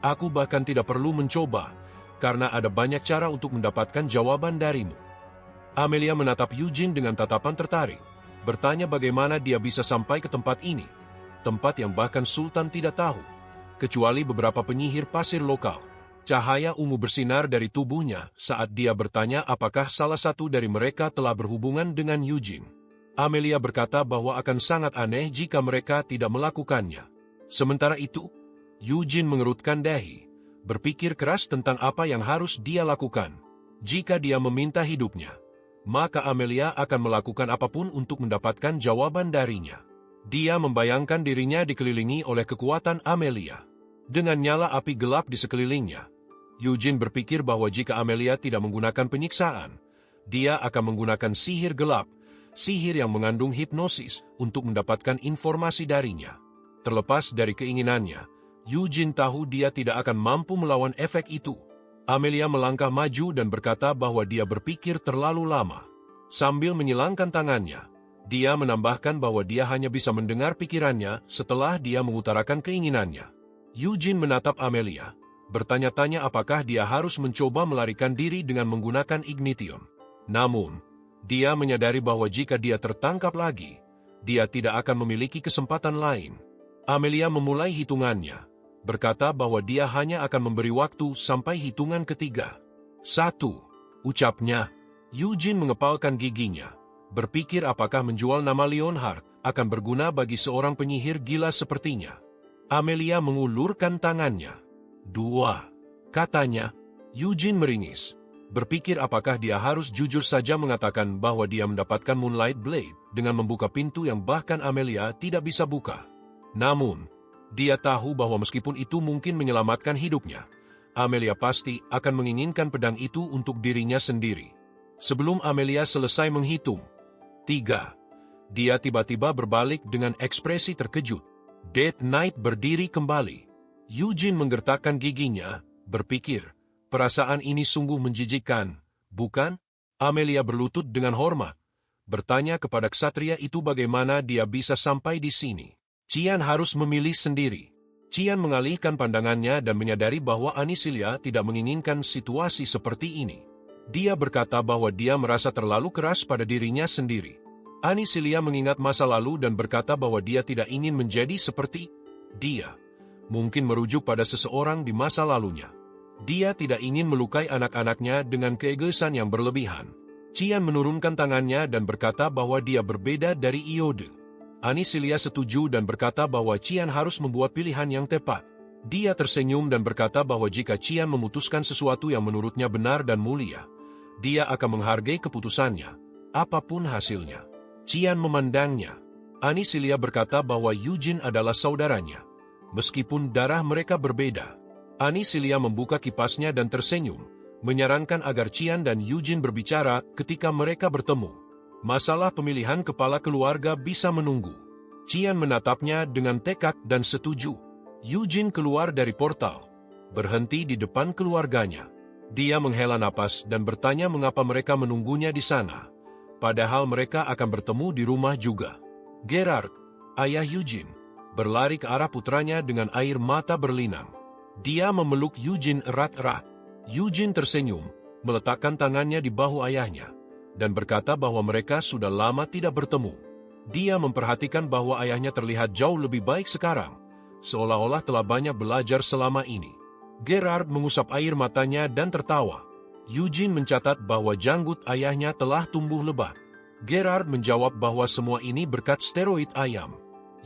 "Aku bahkan tidak perlu mencoba, karena ada banyak cara untuk mendapatkan jawaban darimu." Amelia menatap Eugene dengan tatapan tertarik, bertanya bagaimana dia bisa sampai ke tempat ini, tempat yang bahkan Sultan tidak tahu, kecuali beberapa penyihir pasir lokal. Cahaya ungu bersinar dari tubuhnya saat dia bertanya apakah salah satu dari mereka telah berhubungan dengan Eugene. Amelia berkata bahwa akan sangat aneh jika mereka tidak melakukannya. Sementara itu, Eugene mengerutkan dahi, berpikir keras tentang apa yang harus dia lakukan. Jika dia meminta hidupnya, maka Amelia akan melakukan apapun untuk mendapatkan jawaban darinya. Dia membayangkan dirinya dikelilingi oleh kekuatan Amelia. Dengan nyala api gelap di sekelilingnya, Eugene berpikir bahwa jika Amelia tidak menggunakan penyiksaan, dia akan menggunakan sihir gelap, sihir yang mengandung hipnosis untuk mendapatkan informasi darinya. Terlepas dari keinginannya, Eugene tahu dia tidak akan mampu melawan efek itu. Amelia melangkah maju dan berkata bahwa dia berpikir terlalu lama. Sambil menyilangkan tangannya, dia menambahkan bahwa dia hanya bisa mendengar pikirannya setelah dia mengutarakan keinginannya. Eugene menatap Amelia, bertanya-tanya apakah dia harus mencoba melarikan diri dengan menggunakan Ignition. Namun, dia menyadari bahwa jika dia tertangkap lagi, dia tidak akan memiliki kesempatan lain. Amelia memulai hitungannya, berkata bahwa dia hanya akan memberi waktu sampai hitungan ketiga. 1. Ucapnya. Eugene mengepalkan giginya, berpikir apakah menjual nama Leonhard akan berguna bagi seorang penyihir gila sepertinya. Amelia mengulurkan tangannya. 2. Katanya. Eugene meringis, berpikir apakah dia harus jujur saja mengatakan bahwa dia mendapatkan Moonlight Blade dengan membuka pintu yang bahkan Amelia tidak bisa buka. Namun, dia tahu bahwa meskipun itu mungkin menyelamatkan hidupnya, Amelia pasti akan menginginkan pedang itu untuk dirinya sendiri. Sebelum Amelia selesai menghitung 3, dia tiba-tiba berbalik dengan ekspresi terkejut. Death Knight berdiri kembali. Eugene menggertakkan giginya, berpikir, perasaan ini sungguh menjijikkan, bukan? Amelia berlutut dengan hormat, bertanya kepada ksatria itu bagaimana dia bisa sampai di sini. Cian harus memilih sendiri. Cian mengalihkan pandangannya dan menyadari bahwa Anisilia tidak menginginkan situasi seperti ini. Dia berkata bahwa dia merasa terlalu keras pada dirinya sendiri. Anisilia mengingat masa lalu dan berkata bahwa dia tidak ingin menjadi seperti dia. Mungkin merujuk pada seseorang di masa lalunya. Dia tidak ingin melukai anak-anaknya dengan keegoisan yang berlebihan. Qian menurunkan tangannya dan berkata bahwa dia berbeda dari Iode. Anisilia setuju dan berkata bahwa Qian harus membuat pilihan yang tepat. Dia tersenyum dan berkata bahwa jika Qian memutuskan sesuatu yang menurutnya benar dan mulia, dia akan menghargai keputusannya, apapun hasilnya. Qian memandangnya. Anisilia berkata bahwa Eugene adalah saudaranya, meskipun darah mereka berbeda. Anisilia membuka kipasnya dan tersenyum, menyarankan agar Qian dan Eugene berbicara ketika mereka bertemu. Masalah pemilihan kepala keluarga bisa menunggu. Qian menatapnya dengan tekad dan setuju. Eugene keluar dari portal, berhenti di depan keluarganya. Dia menghela napas dan bertanya mengapa mereka menunggunya di sana, padahal mereka akan bertemu di rumah juga. Gerard, ayah Eugene, berlari ke arah putranya dengan air mata berlinang. Dia memeluk Eugene erat-erat. Eugene tersenyum, meletakkan tangannya di bahu ayahnya, dan berkata bahwa mereka sudah lama tidak bertemu. Dia memperhatikan bahwa ayahnya terlihat jauh lebih baik sekarang, seolah-olah telah banyak belajar selama ini. Gerard mengusap air matanya dan tertawa. Eugene mencatat bahwa janggut ayahnya telah tumbuh lebat. Gerard menjawab bahwa semua ini berkat steroid ayam.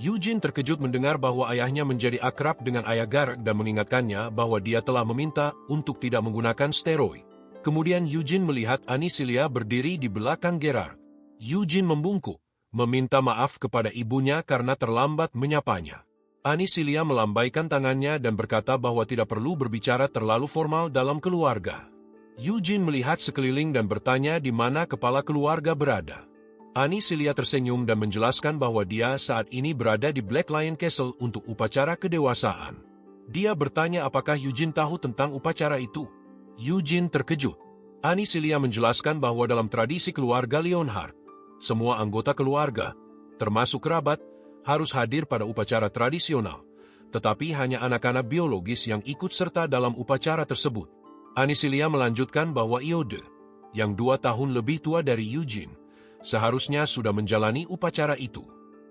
Eugene terkejut mendengar bahwa ayahnya menjadi akrab dengan ayah Gerard dan mengingatkannya bahwa dia telah meminta untuk tidak menggunakan steroid. Kemudian Eugene melihat Anisilia berdiri di belakang Gerard. Eugene membungkuk, meminta maaf kepada ibunya karena terlambat menyapanya. Anisilia melambaikan tangannya dan berkata bahwa tidak perlu berbicara terlalu formal dalam keluarga. Eugene melihat sekeliling dan bertanya di mana kepala keluarga berada. Anisilia tersenyum dan menjelaskan bahwa dia saat ini berada di Black Lion Castle untuk upacara kedewasaan. Dia bertanya apakah Eugene tahu tentang upacara itu. Eugene terkejut. Anisilia menjelaskan bahwa dalam tradisi keluarga Leonhardt, semua anggota keluarga, termasuk kerabat, harus hadir pada upacara tradisional, tetapi hanya anak-anak biologis yang ikut serta dalam upacara tersebut. Anisilia melanjutkan bahwa Iode, yang 2 tahun lebih tua dari Eugene, seharusnya sudah menjalani upacara itu.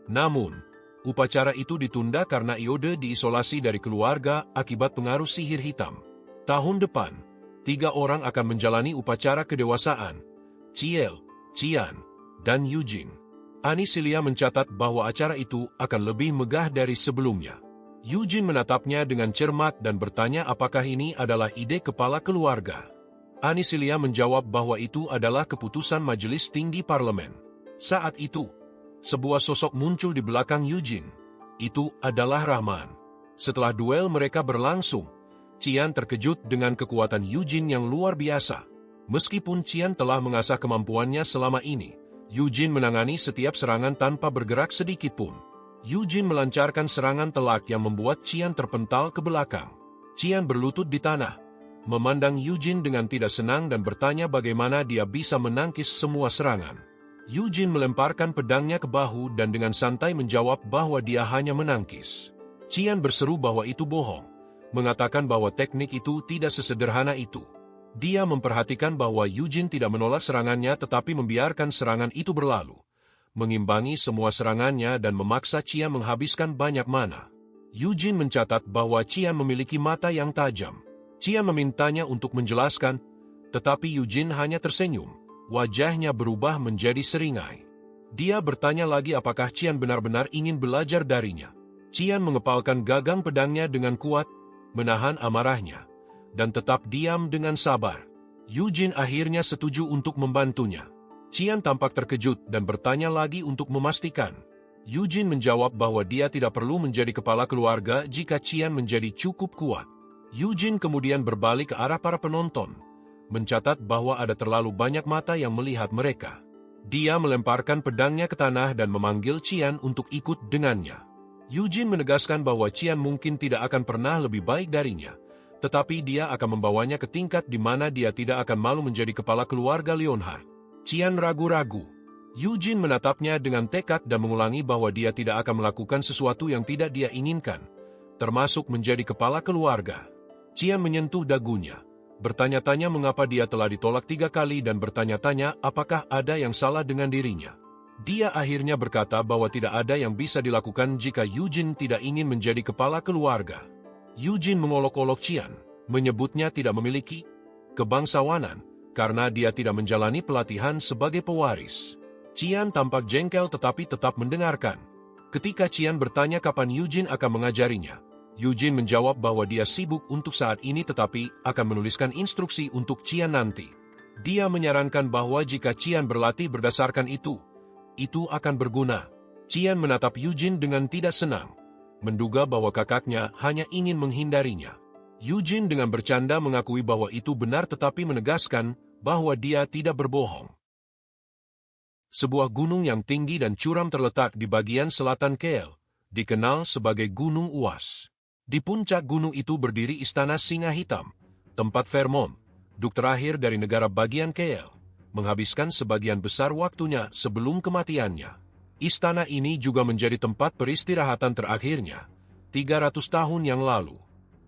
Namun, upacara itu ditunda karena Iode diisolasi dari keluarga akibat pengaruh sihir hitam. Tahun depan, 3 orang akan menjalani upacara kedewasaan: Ciel, Qian, dan Eugene. Anisilia mencatat bahwa acara itu akan lebih megah dari sebelumnya. Eugene menatapnya dengan cermat dan bertanya apakah ini adalah ide kepala keluarga. Anisilia menjawab bahwa itu adalah keputusan majelis tinggi parlemen. Saat itu, sebuah sosok muncul di belakang Eugene. Itu adalah Rahman. Setelah duel mereka berlangsung, Qian terkejut dengan kekuatan Eugene yang luar biasa. Meskipun Qian telah mengasah kemampuannya selama ini, Eugene menangani setiap serangan tanpa bergerak sedikit pun. Eugene melancarkan serangan telak yang membuat Qian terpental ke belakang. Qian berlutut di tanah, memandang Eugene dengan tidak senang dan bertanya bagaimana dia bisa menangkis semua serangan. Eugene melemparkan pedangnya ke bahu dan dengan santai menjawab bahwa dia hanya menangkis. Qian berseru bahwa itu bohong, mengatakan bahwa teknik itu tidak sesederhana itu. Dia memperhatikan bahwa Eugene tidak menolak serangannya tetapi membiarkan serangan itu berlalu, mengimbangi semua serangannya dan memaksa Qian menghabiskan banyak mana. Eugene mencatat bahwa Qian memiliki mata yang tajam. Qian memintanya untuk menjelaskan, tetapi Eugene hanya tersenyum. Wajahnya berubah menjadi seringai. Dia bertanya lagi apakah Qian benar-benar ingin belajar darinya. Qian mengepalkan gagang pedangnya dengan kuat, menahan amarahnya, dan tetap diam dengan sabar. Eugene akhirnya setuju untuk membantunya. Qian tampak terkejut dan bertanya lagi untuk memastikan. Eugene menjawab bahwa dia tidak perlu menjadi kepala keluarga jika Qian menjadi cukup kuat. Eugene kemudian berbalik ke arah para penonton, mencatat bahwa ada terlalu banyak mata yang melihat mereka. Dia melemparkan pedangnya ke tanah dan memanggil Qian untuk ikut dengannya. Eugene menegaskan bahwa Qian mungkin tidak akan pernah lebih baik darinya, tetapi dia akan membawanya ke tingkat di mana dia tidak akan malu menjadi kepala keluarga Leonhardt. Qian ragu-ragu. Eugene menatapnya dengan tekad dan mengulangi bahwa dia tidak akan melakukan sesuatu yang tidak dia inginkan, termasuk menjadi kepala keluarga. Qian menyentuh dagunya, bertanya-tanya mengapa dia telah ditolak 3 kali dan bertanya-tanya apakah ada yang salah dengan dirinya. Dia akhirnya berkata bahwa tidak ada yang bisa dilakukan jika Eugene tidak ingin menjadi kepala keluarga. Eugene mengolok-olok Qian, menyebutnya tidak memiliki kebangsawanan karena dia tidak menjalani pelatihan sebagai pewaris. Qian tampak jengkel tetapi tetap mendengarkan. Ketika Qian bertanya kapan Eugene akan mengajarinya, Eugene menjawab bahwa dia sibuk untuk saat ini tetapi akan menuliskan instruksi untuk Qian nanti. Dia menyarankan bahwa jika Qian berlatih berdasarkan itu akan berguna. Qian menatap Eugene dengan tidak senang, menduga bahwa kakaknya hanya ingin menghindarinya. Eugene dengan bercanda mengakui bahwa itu benar tetapi menegaskan bahwa dia tidak berbohong. Sebuah gunung yang tinggi dan curam terletak di bagian selatan Kehl, dikenal sebagai Gunung Uas. Di puncak gunung itu berdiri Istana Singa Hitam, tempat Vermont, duk terakhir dari negara bagian Kehl, menghabiskan sebagian besar waktunya sebelum kematiannya. Istana ini juga menjadi tempat peristirahatan terakhirnya, 300 tahun yang lalu.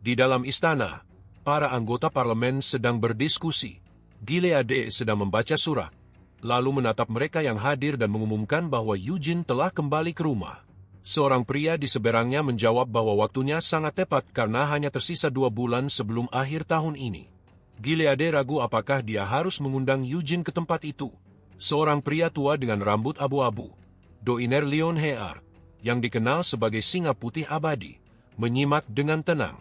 Di dalam istana, para anggota parlemen sedang berdiskusi. Gilead sedang membaca surat, lalu menatap mereka yang hadir dan mengumumkan bahwa Eugene telah kembali ke rumah. Seorang pria di seberangnya menjawab bahwa waktunya sangat tepat karena hanya tersisa 2 bulan sebelum akhir tahun ini. Gilead ragu apakah dia harus mengundang Eugene ke tempat itu. Seorang pria tua dengan rambut abu-abu, Doiner Leonhard, yang dikenal sebagai Singa Putih Abadi, menyimak dengan tenang.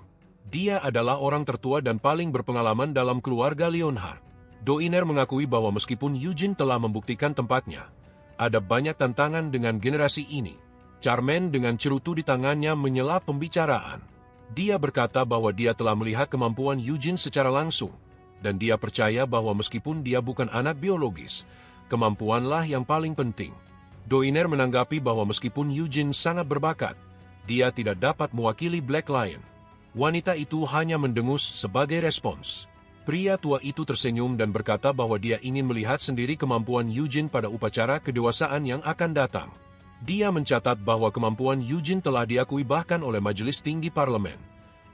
Dia adalah orang tertua dan paling berpengalaman dalam keluarga Leonhard. Doiner mengakui bahwa meskipun Eugene telah membuktikan tempatnya, ada banyak tantangan dengan generasi ini. Charmaine dengan cerutu di tangannya menyela pembicaraan. Dia berkata bahwa dia telah melihat kemampuan Eugene secara langsung, dan dia percaya bahwa meskipun dia bukan anak biologis, kemampuanlah yang paling penting. Doiner menanggapi bahwa meskipun Eugene sangat berbakat, dia tidak dapat mewakili Black Lion. Wanita itu hanya mendengus sebagai respons. Pria tua itu tersenyum dan berkata bahwa dia ingin melihat sendiri kemampuan Eugene pada upacara kedewasaan yang akan datang. Dia mencatat bahwa kemampuan Eugene telah diakui bahkan oleh Majelis Tinggi Parlemen,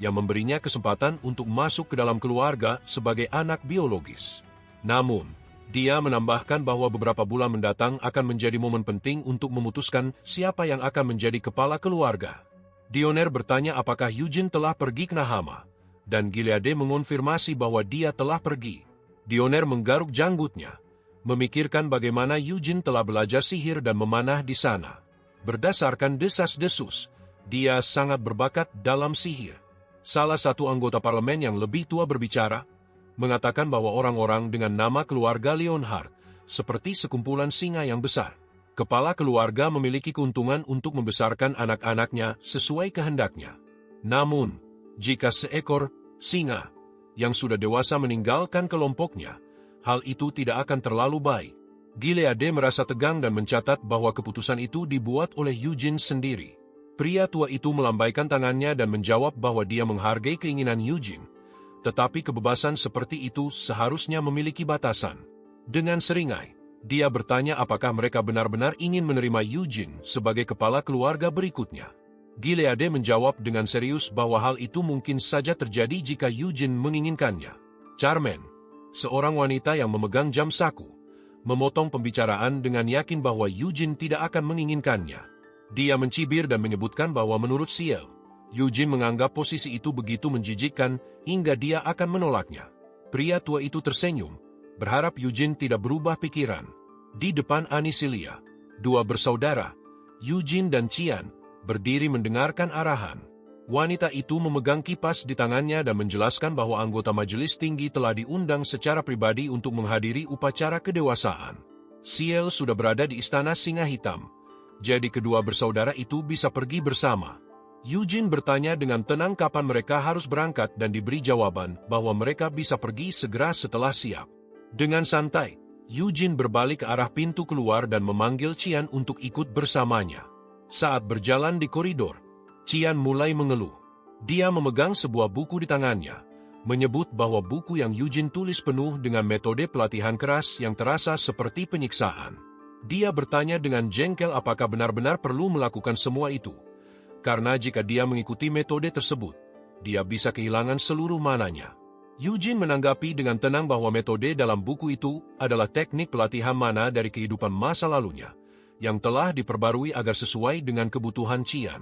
yang memberinya kesempatan untuk masuk ke dalam keluarga sebagai anak biologis. Namun, dia menambahkan bahwa beberapa bulan mendatang akan menjadi momen penting untuk memutuskan siapa yang akan menjadi kepala keluarga. Doiner bertanya apakah Eugene telah pergi ke Nahama, dan Gilead mengonfirmasi bahwa dia telah pergi. Doiner menggaruk janggutnya, memikirkan bagaimana Eugene telah belajar sihir dan memanah di sana. Berdasarkan desas-desus, dia sangat berbakat dalam sihir. Salah satu anggota parlemen yang lebih tua berbicara, mengatakan bahwa orang-orang dengan nama keluarga Leonhard seperti sekumpulan singa yang besar. Kepala keluarga memiliki keuntungan untuk membesarkan anak-anaknya sesuai kehendaknya. Namun, jika seekor singa yang sudah dewasa meninggalkan kelompoknya, hal itu tidak akan terlalu baik. Gilead merasa tegang dan mencatat bahwa keputusan itu dibuat oleh Eugene sendiri. Pria tua itu melambaikan tangannya dan menjawab bahwa dia menghargai keinginan Eugene, tetapi kebebasan seperti itu seharusnya memiliki batasan. Dengan seringai, dia bertanya apakah mereka benar-benar ingin menerima Eugene sebagai kepala keluarga berikutnya. Gilead menjawab dengan serius bahwa hal itu mungkin saja terjadi jika Eugene menginginkannya. Charmaine, seorang wanita yang memegang jam saku, memotong pembicaraan dengan yakin bahwa Eugene tidak akan menginginkannya. Dia mencibir dan menyebutkan bahwa menurut Ciel, Eugene menganggap posisi itu begitu menjijikkan hingga dia akan menolaknya. Pria tua itu tersenyum, berharap Eugene tidak berubah pikiran. Di depan Anisilia, 2 bersaudara, Eugene dan Qian, berdiri mendengarkan arahan. Wanita itu memegang kipas di tangannya dan menjelaskan bahwa anggota majelis tinggi telah diundang secara pribadi untuk menghadiri upacara kedewasaan. Ciel sudah berada di Istana Singa Hitam, jadi kedua bersaudara itu bisa pergi bersama. Eugene bertanya dengan tenang kapan mereka harus berangkat dan diberi jawaban bahwa mereka bisa pergi segera setelah siap. Dengan santai, Eugene berbalik ke arah pintu keluar dan memanggil Qian untuk ikut bersamanya. Saat berjalan di koridor, Qian mulai mengeluh. Dia memegang sebuah buku di tangannya, menyebut bahwa buku yang Eugene tulis penuh dengan metode pelatihan keras yang terasa seperti penyiksaan. Dia bertanya dengan jengkel apakah benar-benar perlu melakukan semua itu, karena jika dia mengikuti metode tersebut, dia bisa kehilangan seluruh mananya. Eugene menanggapi dengan tenang bahwa metode dalam buku itu adalah teknik pelatihan mana dari kehidupan masa lalunya, yang telah diperbarui agar sesuai dengan kebutuhan Qian.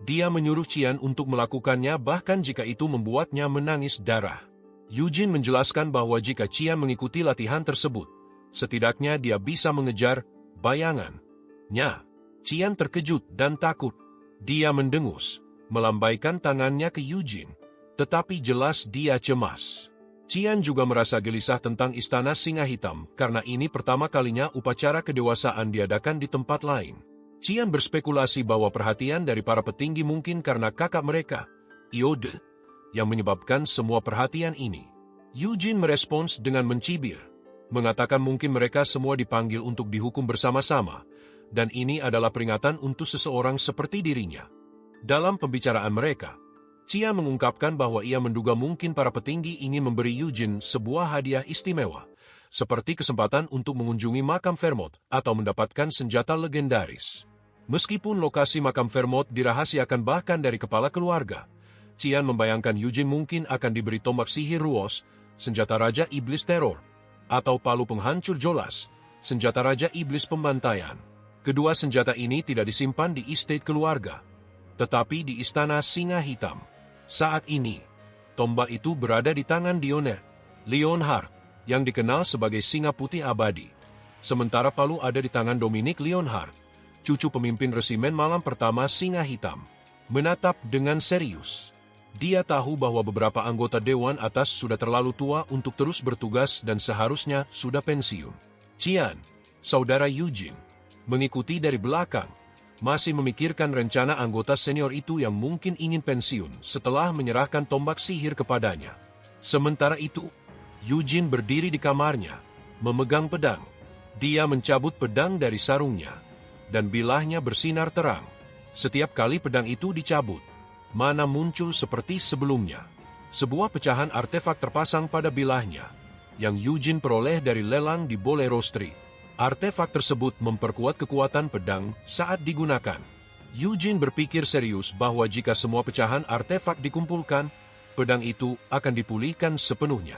Dia menyuruh Qian untuk melakukannya bahkan jika itu membuatnya menangis darah. Eugene menjelaskan bahwa jika Qian mengikuti latihan tersebut, setidaknya dia bisa mengejar bayangannya. Qian terkejut dan takut. Dia mendengus, melambaikan tangannya ke Eugene, tetapi jelas dia cemas. Qian juga merasa gelisah tentang Istana Singa Hitam karena ini pertama kalinya upacara kedewasaan diadakan di tempat lain. Qian berspekulasi bahwa perhatian dari para petinggi mungkin karena kakak mereka, Iode, yang menyebabkan semua perhatian ini. Eugene merespons dengan mencibir, mengatakan mungkin mereka semua dipanggil untuk dihukum bersama-sama, dan ini adalah peringatan untuk seseorang seperti dirinya. Dalam pembicaraan mereka, Qian mengungkapkan bahwa ia menduga mungkin para petinggi ingin memberi Eugene sebuah hadiah istimewa, seperti kesempatan untuk mengunjungi makam Vermont atau mendapatkan senjata legendaris. Meskipun lokasi makam Vermont dirahasiakan bahkan dari kepala keluarga, Qian membayangkan Eugene mungkin akan diberi tombak sihir Ruos, senjata Raja Iblis Teror, atau palu penghancur Jolas, senjata Raja Iblis Pembantaian. Kedua senjata ini tidak disimpan di estate keluarga, tetapi di Istana Singa Hitam. Saat ini, tombak itu berada di tangan Dioner Leonhardt, yang dikenal sebagai Singa Putih Abadi. Sementara palu ada di tangan Dominic Leonhardt, cucu pemimpin resimen malam pertama Singa Hitam. Menatap dengan serius. Dia tahu bahwa beberapa anggota Dewan Atas sudah terlalu tua untuk terus bertugas dan seharusnya sudah pensiun. Qian, saudara Eugene, mengikuti dari belakang, masih memikirkan rencana anggota senior itu yang mungkin ingin pensiun setelah menyerahkan tombak sihir kepadanya. Sementara itu, Eugene berdiri di kamarnya, memegang pedang. Dia mencabut pedang dari sarungnya, dan bilahnya bersinar terang. Setiap kali pedang itu dicabut, mana muncul seperti sebelumnya. Sebuah pecahan artefak terpasang pada bilahnya, yang Eugene peroleh dari lelang di Bolero Street. Artefak tersebut memperkuat kekuatan pedang saat digunakan. Eugene berpikir serius bahwa jika semua pecahan artefak dikumpulkan, pedang itu akan dipulihkan sepenuhnya.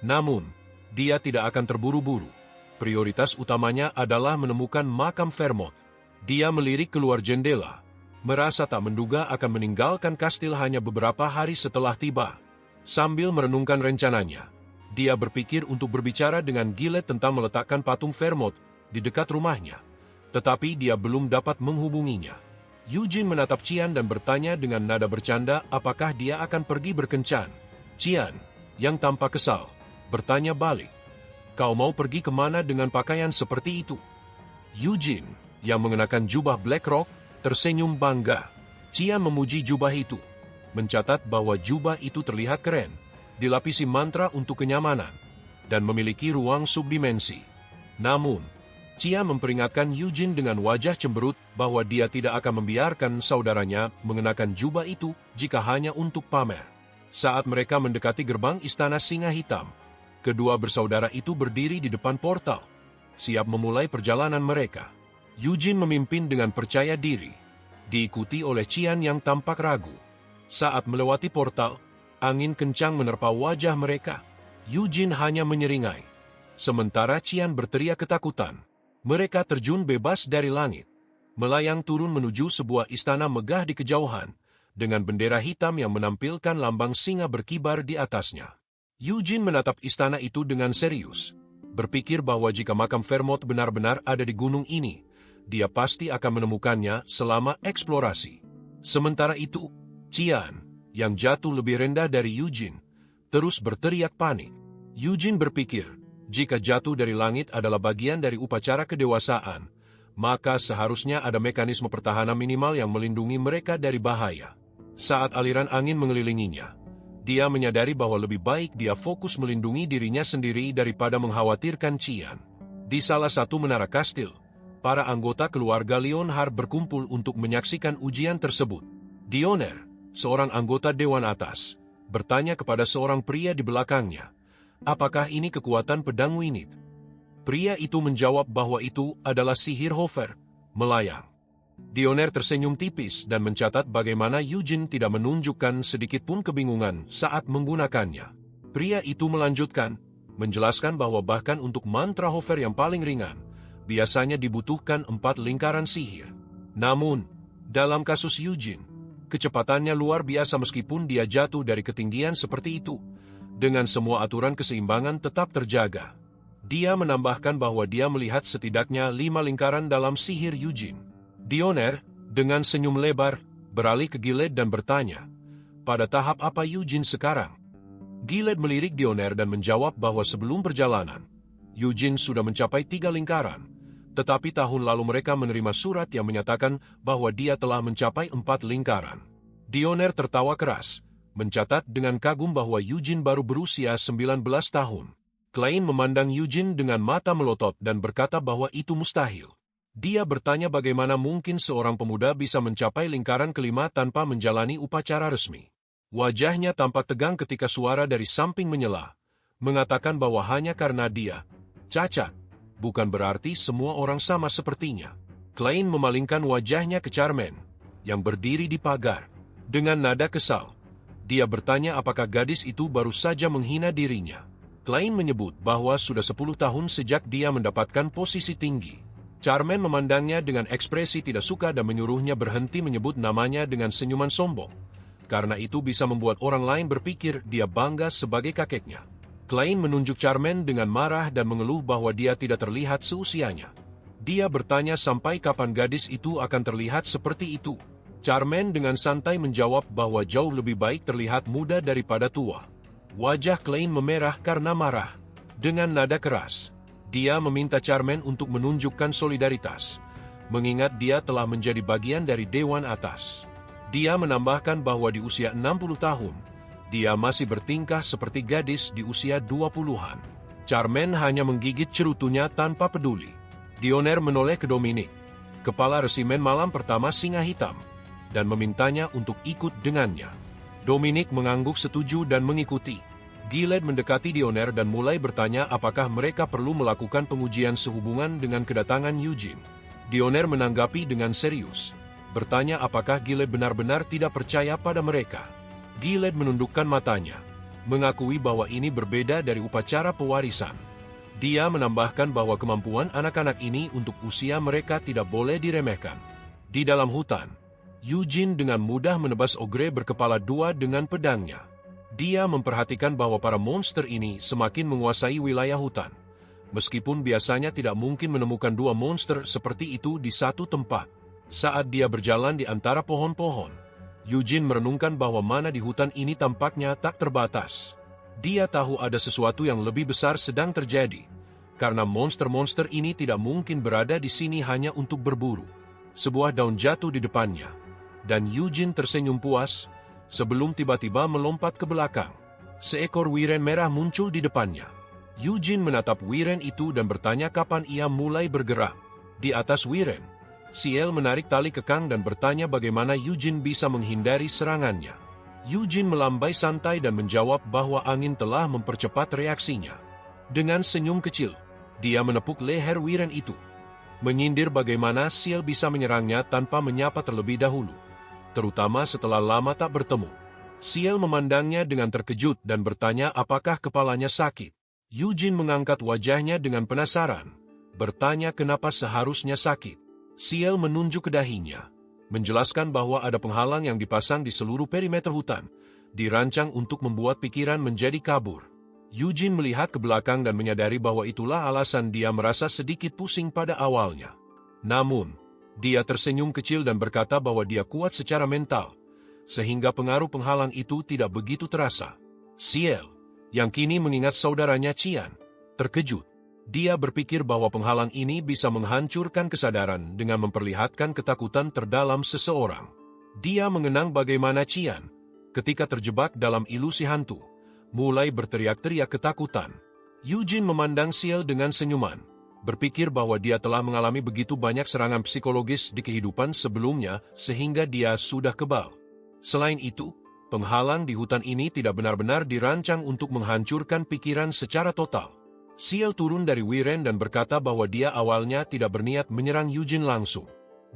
Namun, dia tidak akan terburu-buru. Prioritas utamanya adalah menemukan makam Vermont. Dia melirik keluar jendela, merasa tak menduga akan meninggalkan kastil hanya beberapa hari setelah tiba. Sambil merenungkan rencananya, dia berpikir untuk berbicara dengan Gillette tentang meletakkan patung Vermont di dekat rumahnya, tetapi dia belum dapat menghubunginya. Eugene menatap Qian dan bertanya dengan nada bercanda apakah dia akan pergi berkencan. Qian, yang tampak kesal, bertanya balik, "Kau mau pergi kemana dengan pakaian seperti itu?" Eugene, yang mengenakan jubah Black Rock, tersenyum bangga. Qian memuji jubah itu, mencatat bahwa jubah itu terlihat keren, dilapisi mantra untuk kenyamanan, dan memiliki ruang subdimensi. Namun, Qian memperingatkan Eugene dengan wajah cemberut bahwa dia tidak akan membiarkan saudaranya mengenakan jubah itu jika hanya untuk pamer. Saat mereka mendekati gerbang Istana Singa Hitam, kedua bersaudara itu berdiri di depan portal, siap memulai perjalanan mereka. Eugene memimpin dengan percaya diri, diikuti oleh Qian yang tampak ragu. Saat melewati portal, angin kencang menerpa wajah mereka. Eugene hanya menyeringai, sementara Qian berteriak ketakutan. Mereka terjun bebas dari langit, melayang turun menuju sebuah istana megah di kejauhan, dengan bendera hitam yang menampilkan lambang singa berkibar di atasnya. Eugene menatap istana itu dengan serius, berpikir bahwa jika makam Vermont benar-benar ada di gunung ini, dia pasti akan menemukannya selama eksplorasi. Sementara itu, Qian, yang jatuh lebih rendah dari Eugene, terus berteriak panik. Eugene berpikir, jika jatuh dari langit adalah bagian dari upacara kedewasaan, maka seharusnya ada mekanisme pertahanan minimal yang melindungi mereka dari bahaya. Saat aliran angin mengelilinginya, dia menyadari bahwa lebih baik dia fokus melindungi dirinya sendiri daripada mengkhawatirkan Qian. Di salah satu menara kastil, para anggota keluarga Leonhardt berkumpul untuk menyaksikan ujian tersebut. Dioner, seorang anggota Dewan Atas, bertanya kepada seorang pria di belakangnya, apakah ini kekuatan pedang Winit? Pria itu menjawab bahwa itu adalah sihir Hofer, melayang. Dioner tersenyum tipis dan mencatat bagaimana Eugene tidak menunjukkan sedikitpun kebingungan saat menggunakannya. Pria itu melanjutkan, menjelaskan bahwa bahkan untuk mantra Hofer yang paling ringan, biasanya dibutuhkan 4 lingkaran sihir. Namun, dalam kasus Eugene, Kecepatannya luar biasa meskipun dia jatuh dari ketinggian seperti itu. Dengan semua aturan keseimbangan tetap terjaga. Dia menambahkan bahwa dia melihat setidaknya 5 lingkaran dalam sihir Eugene. Dioner, dengan senyum lebar, beralih ke Gilead dan bertanya, "Pada tahap apa Eugene sekarang?" Gilead melirik Dioner dan menjawab bahwa sebelum perjalanan, Eugene sudah mencapai 3 lingkaran. Tetapi tahun lalu mereka menerima surat yang menyatakan bahwa dia telah mencapai 4 lingkaran. Dioner tertawa keras, mencatat dengan kagum bahwa Eugene baru berusia 19 tahun. Klein memandang Eugene dengan mata melotot dan berkata bahwa itu mustahil. Dia bertanya bagaimana mungkin seorang pemuda bisa mencapai lingkaran kelima tanpa menjalani upacara resmi. Wajahnya tampak tegang ketika suara dari samping menyela, mengatakan bahwa hanya karena dia cacat, bukan berarti semua orang sama sepertinya. Klein memalingkan wajahnya ke Charmaine, yang berdiri di pagar. Dengan nada kesal, dia bertanya apakah gadis itu baru saja menghina dirinya. Klein menyebut bahwa sudah 10 tahun sejak dia mendapatkan posisi tinggi. Charmaine memandangnya dengan ekspresi tidak suka dan menyuruhnya berhenti menyebut namanya dengan senyuman sombong. Karena itu bisa membuat orang lain berpikir dia bangga sebagai kakeknya. Klein menunjuk Charmaine dengan marah dan mengeluh bahwa dia tidak terlihat seusianya. Dia bertanya sampai kapan gadis itu akan terlihat seperti itu. Charmaine dengan santai menjawab bahwa jauh lebih baik terlihat muda daripada tua. Wajah Klein memerah karena marah. Dengan nada keras, dia meminta Charmaine untuk menunjukkan solidaritas, mengingat dia telah menjadi bagian dari Dewan Atas. Dia menambahkan bahwa di usia 60 tahun, dia masih bertingkah seperti gadis di usia 20-an. Charmaine hanya menggigit cerutunya tanpa peduli. Dioner menoleh ke Dominic, kepala resimen malam pertama Singa Hitam, dan memintanya untuk ikut dengannya. Dominic mengangguk setuju dan mengikuti. Gilead mendekati Dioner dan mulai bertanya apakah mereka perlu melakukan pengujian sehubungan dengan kedatangan Eugene. Dioner menanggapi dengan serius, bertanya apakah Gilead benar-benar tidak percaya pada mereka. Gilead menundukkan matanya, mengakui bahwa ini berbeda dari upacara pewarisan. Dia menambahkan bahwa kemampuan anak-anak ini untuk usia mereka tidak boleh diremehkan. Di dalam hutan, Eugene dengan mudah menebas ogre berkepala 2 dengan pedangnya. Dia memperhatikan bahwa para monster ini semakin menguasai wilayah hutan. Meskipun biasanya tidak mungkin menemukan 2 monster seperti itu di satu tempat. Saat dia berjalan di antara pohon-pohon, Eugene merenungkan bahwa mana di hutan ini tampaknya tak terbatas. Dia tahu ada sesuatu yang lebih besar sedang terjadi, karena monster-monster ini tidak mungkin berada di sini hanya untuk berburu. Sebuah daun jatuh di depannya, dan Eugene tersenyum puas, sebelum tiba-tiba melompat ke belakang. Seekor wiren merah muncul di depannya. Eugene menatap wiren itu dan bertanya kapan ia mulai bergerak. Di atas wiren, Ciel menarik tali kekang dan bertanya bagaimana Eugene bisa menghindari serangannya. Eugene melambai santai dan menjawab bahwa angin telah mempercepat reaksinya. Dengan senyum kecil, dia menepuk leher wiren itu, menyindir bagaimana Ciel bisa menyerangnya tanpa menyapa terlebih dahulu, terutama setelah lama tak bertemu. Ciel memandangnya dengan terkejut dan bertanya apakah kepalanya sakit. Eugene mengangkat wajahnya dengan penasaran, bertanya kenapa seharusnya sakit. Ciel menunjuk ke dahinya, menjelaskan bahwa ada penghalang yang dipasang di seluruh perimeter hutan, dirancang untuk membuat pikiran menjadi kabur. Eugene melihat ke belakang dan menyadari bahwa itulah alasan dia merasa sedikit pusing pada awalnya. Namun, dia tersenyum kecil dan berkata bahwa dia kuat secara mental, sehingga pengaruh penghalang itu tidak begitu terasa. Ciel, yang kini mengingat saudaranya Cian, terkejut. Dia berpikir bahwa penghalang ini bisa menghancurkan kesadaran dengan memperlihatkan ketakutan terdalam seseorang. Dia mengenang bagaimana Cian, ketika terjebak dalam ilusi hantu, mulai berteriak-teriak ketakutan. Eugene memandang Ciel dengan senyuman, berpikir bahwa dia telah mengalami begitu banyak serangan psikologis di kehidupan sebelumnya sehingga dia sudah kebal. Selain itu, penghalang di hutan ini tidak benar-benar dirancang untuk menghancurkan pikiran secara total. Ciel turun dari wiren dan berkata bahwa dia awalnya tidak berniat menyerang Eugene langsung.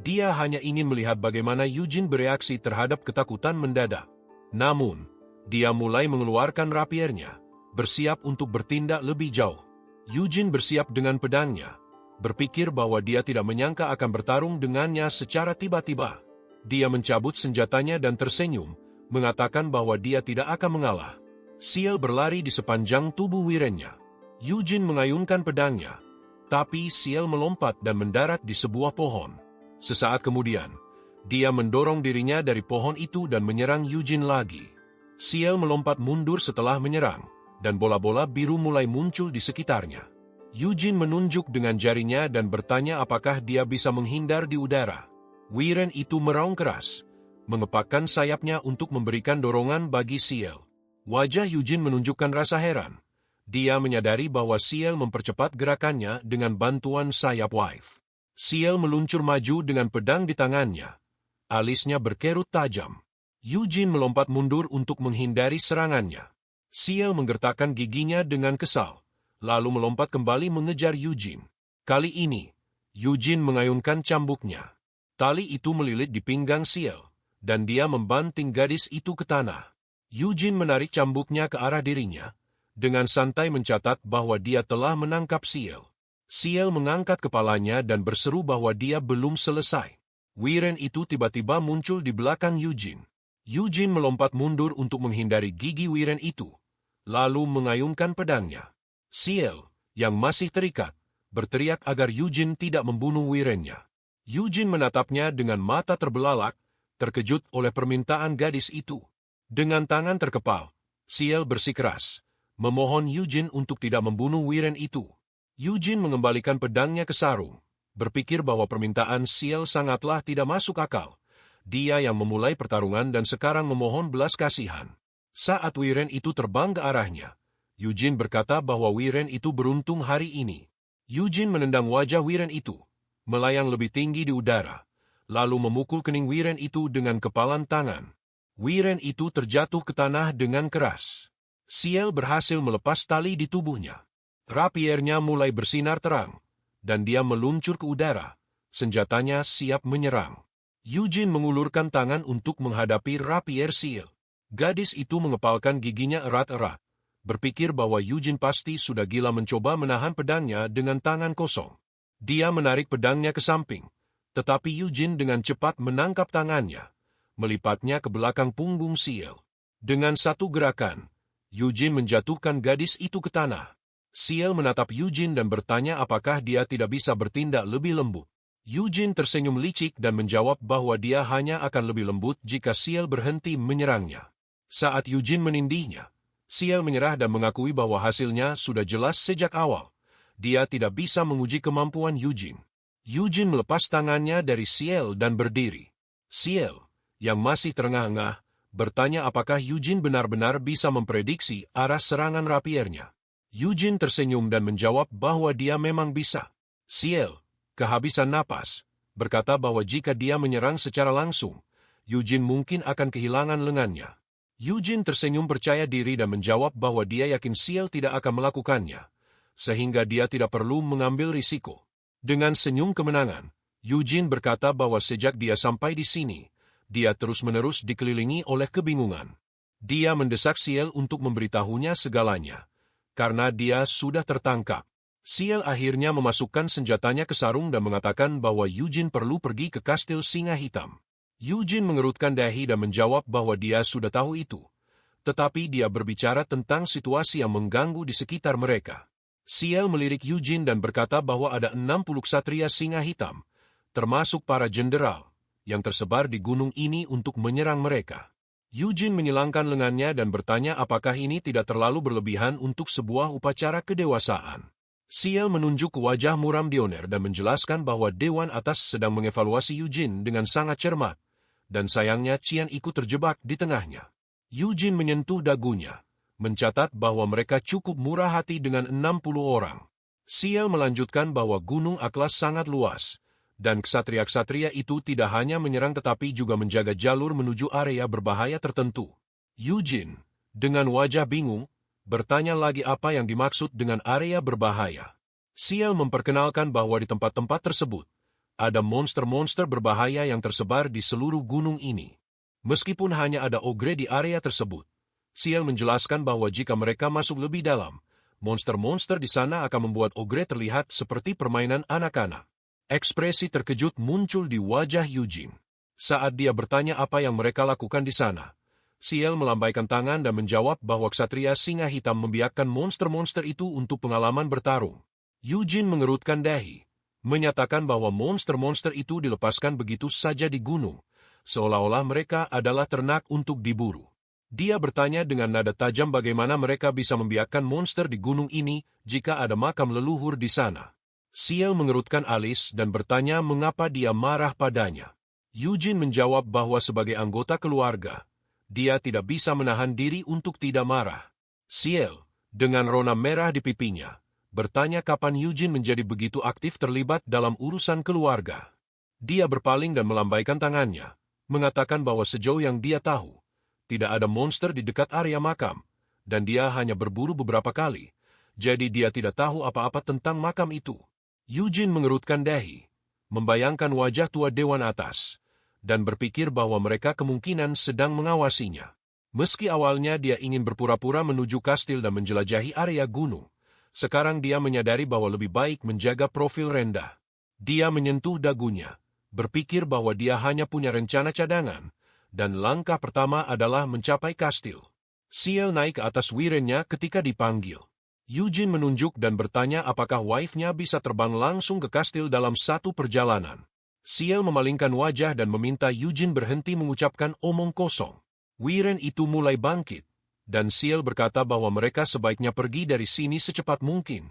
Dia hanya ingin melihat bagaimana Eugene bereaksi terhadap ketakutan mendadak. Namun, dia mulai mengeluarkan rapiernya, bersiap untuk bertindak lebih jauh. Eugene bersiap dengan pedangnya, berpikir bahwa dia tidak menyangka akan bertarung dengannya secara tiba-tiba. Dia mencabut senjatanya dan tersenyum, mengatakan bahwa dia tidak akan mengalah. Ciel berlari di sepanjang tubuh Wirennya. Eugene mengayunkan pedangnya, tapi Ciel melompat dan mendarat di sebuah pohon. Sesaat kemudian, dia mendorong dirinya dari pohon itu dan menyerang Eugene lagi. Ciel melompat mundur setelah menyerang, dan bola-bola biru mulai muncul di sekitarnya. Eugene menunjuk dengan jarinya dan bertanya apakah dia bisa menghindar di udara. Wiren itu meraung keras, mengepakkan sayapnya untuk memberikan dorongan bagi Ciel. Wajah Eugene menunjukkan rasa heran. Dia menyadari bahwa Ciel mempercepat gerakannya dengan bantuan sayap Wife. Ciel meluncur maju dengan pedang di tangannya. Alisnya berkerut tajam. Eugene melompat mundur untuk menghindari serangannya. Ciel menggertakkan giginya dengan kesal, lalu melompat kembali mengejar Eugene. Kali ini, Eugene mengayunkan cambuknya. Tali itu melilit di pinggang Ciel, dan dia membanting gadis itu ke tanah. Eugene menarik cambuknya ke arah dirinya, dengan santai mencatat bahwa dia telah menangkap Ciel. Ciel mengangkat kepalanya dan berseru bahwa dia belum selesai. Wiren itu tiba-tiba muncul di belakang Eugene. Eugene melompat mundur untuk menghindari gigi Wiren itu, lalu mengayunkan pedangnya. Ciel, yang masih terikat, berteriak agar Eugene tidak membunuh Wirennya. Eugene menatapnya dengan mata terbelalak, terkejut oleh permintaan gadis itu. Dengan tangan terkepal, Ciel bersikeras, memohon Eugene untuk tidak membunuh Wiren itu. Eugene mengembalikan pedangnya ke sarung, berpikir bahwa permintaan Ciel sangatlah tidak masuk akal. Dia yang memulai pertarungan dan sekarang memohon belas kasihan. Saat Wiren itu terbang ke arahnya, Eugene berkata bahwa Wiren itu beruntung hari ini. Eugene menendang wajah Wiren itu, melayang lebih tinggi di udara, lalu memukul kening Wiren itu dengan kepalan tangan. Wiren itu terjatuh ke tanah dengan keras. Ciel berhasil melepas tali di tubuhnya. Rapiernya mulai bersinar terang, dan dia meluncur ke udara, senjatanya siap menyerang. Eugene mengulurkan tangan untuk menghadapi rapier Ciel. Gadis itu mengepalkan giginya erat-erat, berpikir bahwa Eugene pasti sudah gila mencoba menahan pedangnya dengan tangan kosong. Dia menarik pedangnya ke samping, tetapi Eugene dengan cepat menangkap tangannya, melipatnya ke belakang punggung Ciel. Dengan satu gerakan, Eugene menjatuhkan gadis itu ke tanah. Ciel menatap Eugene dan bertanya apakah dia tidak bisa bertindak lebih lembut. Eugene tersenyum licik dan menjawab bahwa dia hanya akan lebih lembut jika Ciel berhenti menyerangnya. Saat Eugene menindihnya, Ciel menyerah dan mengakui bahwa hasilnya sudah jelas sejak awal. Dia tidak bisa menguji kemampuan Eugene. Eugene melepas tangannya dari Ciel dan berdiri. Ciel, yang masih terengah-engah, bertanya apakah Eugene benar-benar bisa memprediksi arah serangan rapiernya. Eugene tersenyum dan menjawab bahwa dia memang bisa. Ciel, kehabisan napas, berkata bahwa jika dia menyerang secara langsung, Eugene mungkin akan kehilangan lengannya. Eugene tersenyum percaya diri dan menjawab bahwa dia yakin Ciel tidak akan melakukannya, sehingga dia tidak perlu mengambil risiko. Dengan senyum kemenangan, Eugene berkata bahwa sejak dia sampai di sini, dia terus-menerus dikelilingi oleh kebingungan. Dia mendesak Ciel untuk memberitahunya segalanya, karena dia sudah tertangkap. Ciel akhirnya memasukkan senjatanya ke sarung dan mengatakan bahwa Eugene perlu pergi ke kastil Singa Hitam. Eugene mengerutkan dahi dan menjawab bahwa dia sudah tahu itu, tetapi dia berbicara tentang situasi yang mengganggu di sekitar mereka. Ciel melirik Eugene dan berkata bahwa ada 60 ksatria Singa Hitam, termasuk para jenderal, yang tersebar di gunung ini untuk menyerang mereka. Eugene menyilangkan lengannya dan bertanya apakah ini tidak terlalu berlebihan untuk sebuah upacara kedewasaan. Ciel menunjuk ke wajah muram Dioner dan menjelaskan bahwa Dewan Atas sedang mengevaluasi Eugene dengan sangat cermat, dan sayangnya Qian ikut terjebak di tengahnya. Eugene menyentuh dagunya, mencatat bahwa mereka cukup murah hati dengan 60 orang. Ciel melanjutkan bahwa Gunung Aklas sangat luas, dan ksatria-ksatria itu tidak hanya menyerang tetapi juga menjaga jalur menuju area berbahaya tertentu. Eugene, dengan wajah bingung, bertanya lagi apa yang dimaksud dengan area berbahaya. Ciel memperkenalkan bahwa di tempat-tempat tersebut, ada monster-monster berbahaya yang tersebar di seluruh gunung ini. Meskipun hanya ada ogre di area tersebut, Ciel menjelaskan bahwa jika mereka masuk lebih dalam, monster-monster di sana akan membuat ogre terlihat seperti permainan anak-anak. Ekspresi terkejut muncul di wajah Eugene. Saat dia bertanya apa yang mereka lakukan di sana, Ciel melambaikan tangan dan menjawab bahwa ksatria singa hitam membiarkan monster-monster itu untuk pengalaman bertarung. Eugene mengerutkan dahi, menyatakan bahwa monster-monster itu dilepaskan begitu saja di gunung, seolah-olah mereka adalah ternak untuk diburu. Dia bertanya dengan nada tajam bagaimana mereka bisa membiarkan monster di gunung ini jika ada makam leluhur di sana. Ciel mengerutkan alis dan bertanya mengapa dia marah padanya. Eugene menjawab bahwa sebagai anggota keluarga, dia tidak bisa menahan diri untuk tidak marah. Ciel, dengan rona merah di pipinya, bertanya kapan Eugene menjadi begitu aktif terlibat dalam urusan keluarga. Dia berpaling dan melambaikan tangannya, mengatakan bahwa sejauh yang dia tahu, tidak ada monster di dekat area makam, dan dia hanya berburu beberapa kali, jadi dia tidak tahu apa-apa tentang makam itu. Eugene mengerutkan dahi, membayangkan wajah tua dewan atas, dan berpikir bahwa mereka kemungkinan sedang mengawasinya. Meski awalnya dia ingin berpura-pura menuju kastil dan menjelajahi area gunung, sekarang dia menyadari bahwa lebih baik menjaga profil rendah. Dia menyentuh dagunya, berpikir bahwa dia hanya punya rencana cadangan, dan langkah pertama adalah mencapai kastil. Ciel naik ke atas wirennya ketika dipanggil. Eugene menunjuk dan bertanya apakah wife-nya bisa terbang langsung ke kastil dalam satu perjalanan. Ciel memalingkan wajah dan meminta Eugene berhenti mengucapkan omong kosong. Wiren itu mulai bangkit, dan Ciel berkata bahwa mereka sebaiknya pergi dari sini secepat mungkin,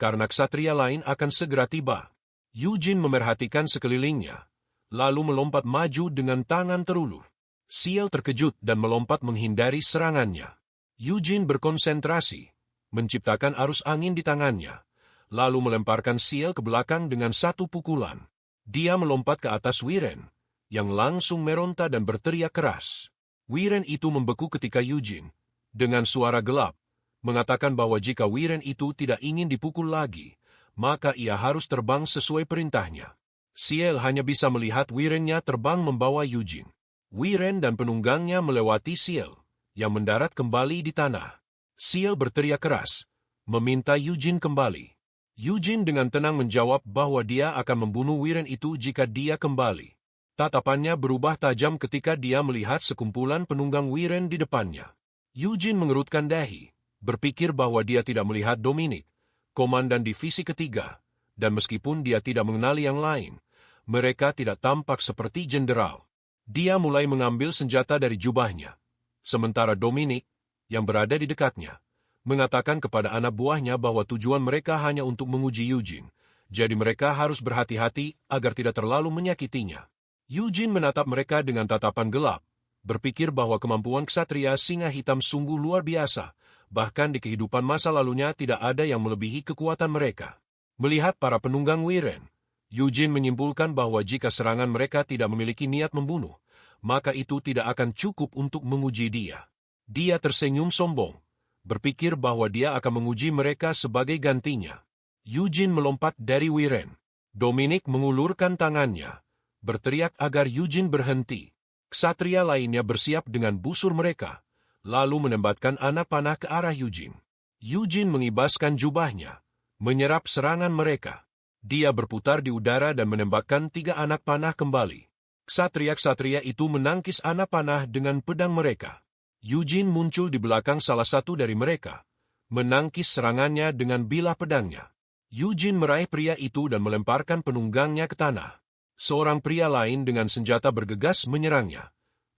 karena ksatria lain akan segera tiba. Eugene memerhatikan sekelilingnya, lalu melompat maju dengan tangan terulur. Ciel terkejut dan melompat menghindari serangannya. Eugene berkonsentrasi, menciptakan arus angin di tangannya, lalu melemparkan Ciel ke belakang dengan satu pukulan. Dia melompat ke atas wiren, yang langsung meronta dan berteriak keras. Wiren itu membeku ketika Eugene, dengan suara gelap, mengatakan bahwa jika wiren itu tidak ingin dipukul lagi, maka ia harus terbang sesuai perintahnya. Ciel hanya bisa melihat wirennya terbang membawa Eugene. Wiren dan penunggangnya melewati Ciel, yang mendarat kembali di tanah. Ciel berteriak keras, meminta Eugene kembali. Eugene dengan tenang menjawab bahwa dia akan membunuh wiren itu jika dia kembali. Tatapannya berubah tajam ketika dia melihat sekumpulan penunggang wiren di depannya. Eugene mengerutkan dahi, berpikir bahwa dia tidak melihat Dominic, komandan divisi ketiga, dan meskipun dia tidak mengenali yang lain, mereka tidak tampak seperti jenderal. Dia mulai mengambil senjata dari jubahnya, sementara Dominic, yang berada di dekatnya, mengatakan kepada anak buahnya bahwa tujuan mereka hanya untuk menguji Eugene, jadi mereka harus berhati-hati agar tidak terlalu menyakitinya. Eugene menatap mereka dengan tatapan gelap, berpikir bahwa kemampuan ksatria singa hitam sungguh luar biasa, bahkan di kehidupan masa lalunya tidak ada yang melebihi kekuatan mereka. Melihat para penunggang wiren, Eugene menyimpulkan bahwa jika serangan mereka tidak memiliki niat membunuh, maka itu tidak akan cukup untuk menguji dia. Dia tersenyum sombong, berpikir bahwa dia akan menguji mereka sebagai gantinya. Eugene melompat dari wiren. Dominic mengulurkan tangannya, berteriak agar Eugene berhenti. Ksatria lainnya bersiap dengan busur mereka, lalu menembakkan anak panah ke arah Eugene. Eugene mengibaskan jubahnya, menyerap serangan mereka. Dia berputar di udara dan menembakkan 3 anak panah kembali. Ksatria-ksatria itu menangkis anak panah dengan pedang mereka. Eugene muncul di belakang salah satu dari mereka, menangkis serangannya dengan bilah pedangnya. Eugene meraih pria itu dan melemparkan penunggangnya ke tanah. Seorang pria lain dengan senjata bergegas menyerangnya,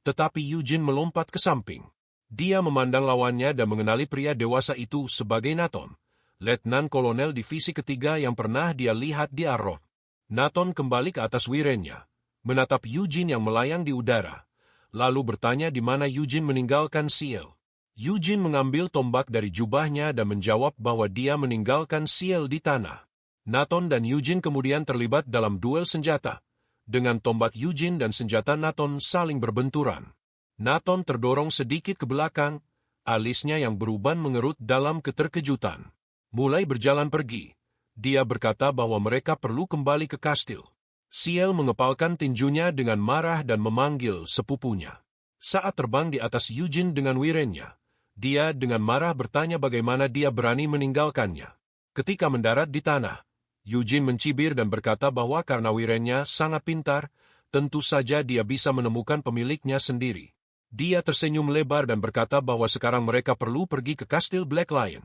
tetapi Eugene melompat ke samping. Dia memandang lawannya dan mengenali pria dewasa itu sebagai Nathan, letnan kolonel divisi ketiga yang pernah dia lihat di Arroth. Nathan kembali ke atas wirennya, menatap Eugene yang melayang di udara, lalu bertanya di mana Eugene meninggalkan Ciel. Eugene mengambil tombak dari jubahnya dan menjawab bahwa dia meninggalkan Ciel di tanah. Nathan dan Eugene kemudian terlibat dalam duel senjata, dengan tombak Eugene dan senjata Nathan saling berbenturan. Nathan terdorong sedikit ke belakang, alisnya yang beruban mengerut dalam keterkejutan. Mulai berjalan pergi, dia berkata bahwa mereka perlu kembali ke kastil. Ciel mengepalkan tinjunya dengan marah dan memanggil sepupunya. Saat terbang di atas Eugene dengan wirennya, dia dengan marah bertanya bagaimana dia berani meninggalkannya. Ketika mendarat di tanah, Eugene mencibir dan berkata bahwa karena wirennya sangat pintar, tentu saja dia bisa menemukan pemiliknya sendiri. Dia tersenyum lebar dan berkata bahwa sekarang mereka perlu pergi ke kastil Black Lion.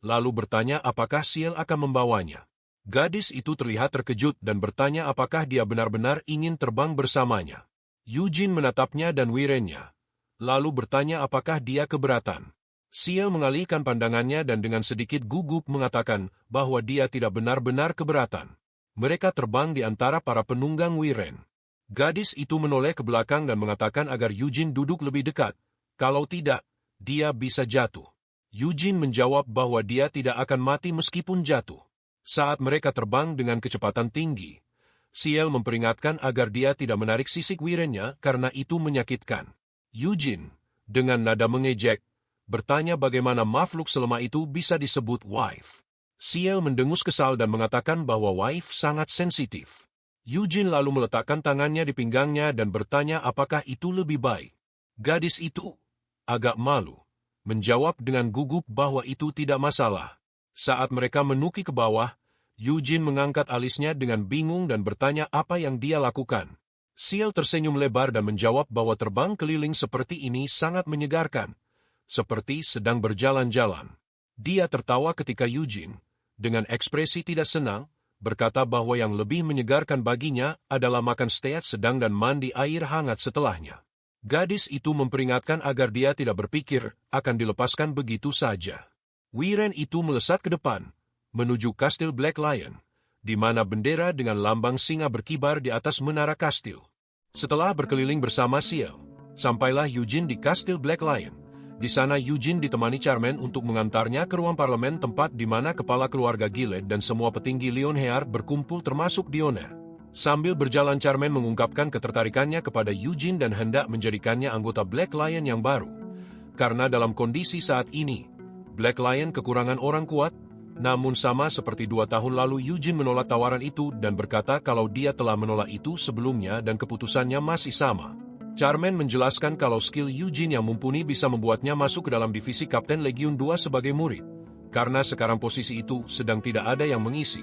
Lalu bertanya apakah Ciel akan membawanya. Gadis itu terlihat terkejut dan bertanya apakah dia benar-benar ingin terbang bersamanya. Eugene menatapnya dan Wirennya. Lalu bertanya apakah dia keberatan. Ciel mengalihkan pandangannya dan dengan sedikit gugup mengatakan bahwa dia tidak benar-benar keberatan. Mereka terbang di antara para penunggang Wiren. Gadis itu menoleh ke belakang dan mengatakan agar Eugene duduk lebih dekat. Kalau tidak, dia bisa jatuh. Eugene menjawab bahwa dia tidak akan mati meskipun jatuh. Saat mereka terbang dengan kecepatan tinggi, Ciel memperingatkan agar dia tidak menarik sisik Wirennya karena itu menyakitkan. Eugene, dengan nada mengejek, bertanya bagaimana makhluk selemah itu bisa disebut wife. Ciel mendengus kesal dan mengatakan bahwa wife sangat sensitif. Eugene lalu meletakkan tangannya di pinggangnya dan bertanya apakah itu lebih baik. Gadis itu, agak malu, menjawab dengan gugup bahwa itu tidak masalah. Saat mereka menuki ke bawah, Eugene mengangkat alisnya dengan bingung dan bertanya apa yang dia lakukan. Ciel tersenyum lebar dan menjawab bahwa terbang keliling seperti ini sangat menyegarkan, seperti sedang berjalan-jalan. Dia tertawa ketika Eugene, dengan ekspresi tidak senang, berkata bahwa yang lebih menyegarkan baginya adalah makan steak sedang dan mandi air hangat setelahnya. Gadis itu memperingatkan agar dia tidak berpikir akan dilepaskan begitu saja. Wiren itu melesat ke depan, menuju kastil Black Lion, di mana bendera dengan lambang singa berkibar di atas menara kastil. Setelah berkeliling bersama Ciel, sampailah Eugene di kastil Black Lion. Di sana Eugene ditemani Charmaine untuk mengantarnya ke ruang parlemen tempat di mana kepala keluarga Gilead dan semua petinggi Lionheart berkumpul termasuk Dioner. Sambil berjalan Charmaine mengungkapkan ketertarikannya kepada Eugene dan hendak menjadikannya anggota Black Lion yang baru. Karena dalam kondisi saat ini, Black Lion kekurangan orang kuat, namun sama seperti 2 tahun lalu Eugene menolak tawaran itu dan berkata kalau dia telah menolak itu sebelumnya dan keputusannya masih sama. Charmaine menjelaskan kalau skill Eugene yang mumpuni bisa membuatnya masuk ke dalam divisi Kapten Legiun 2 sebagai murid. Karena sekarang posisi itu sedang tidak ada yang mengisi.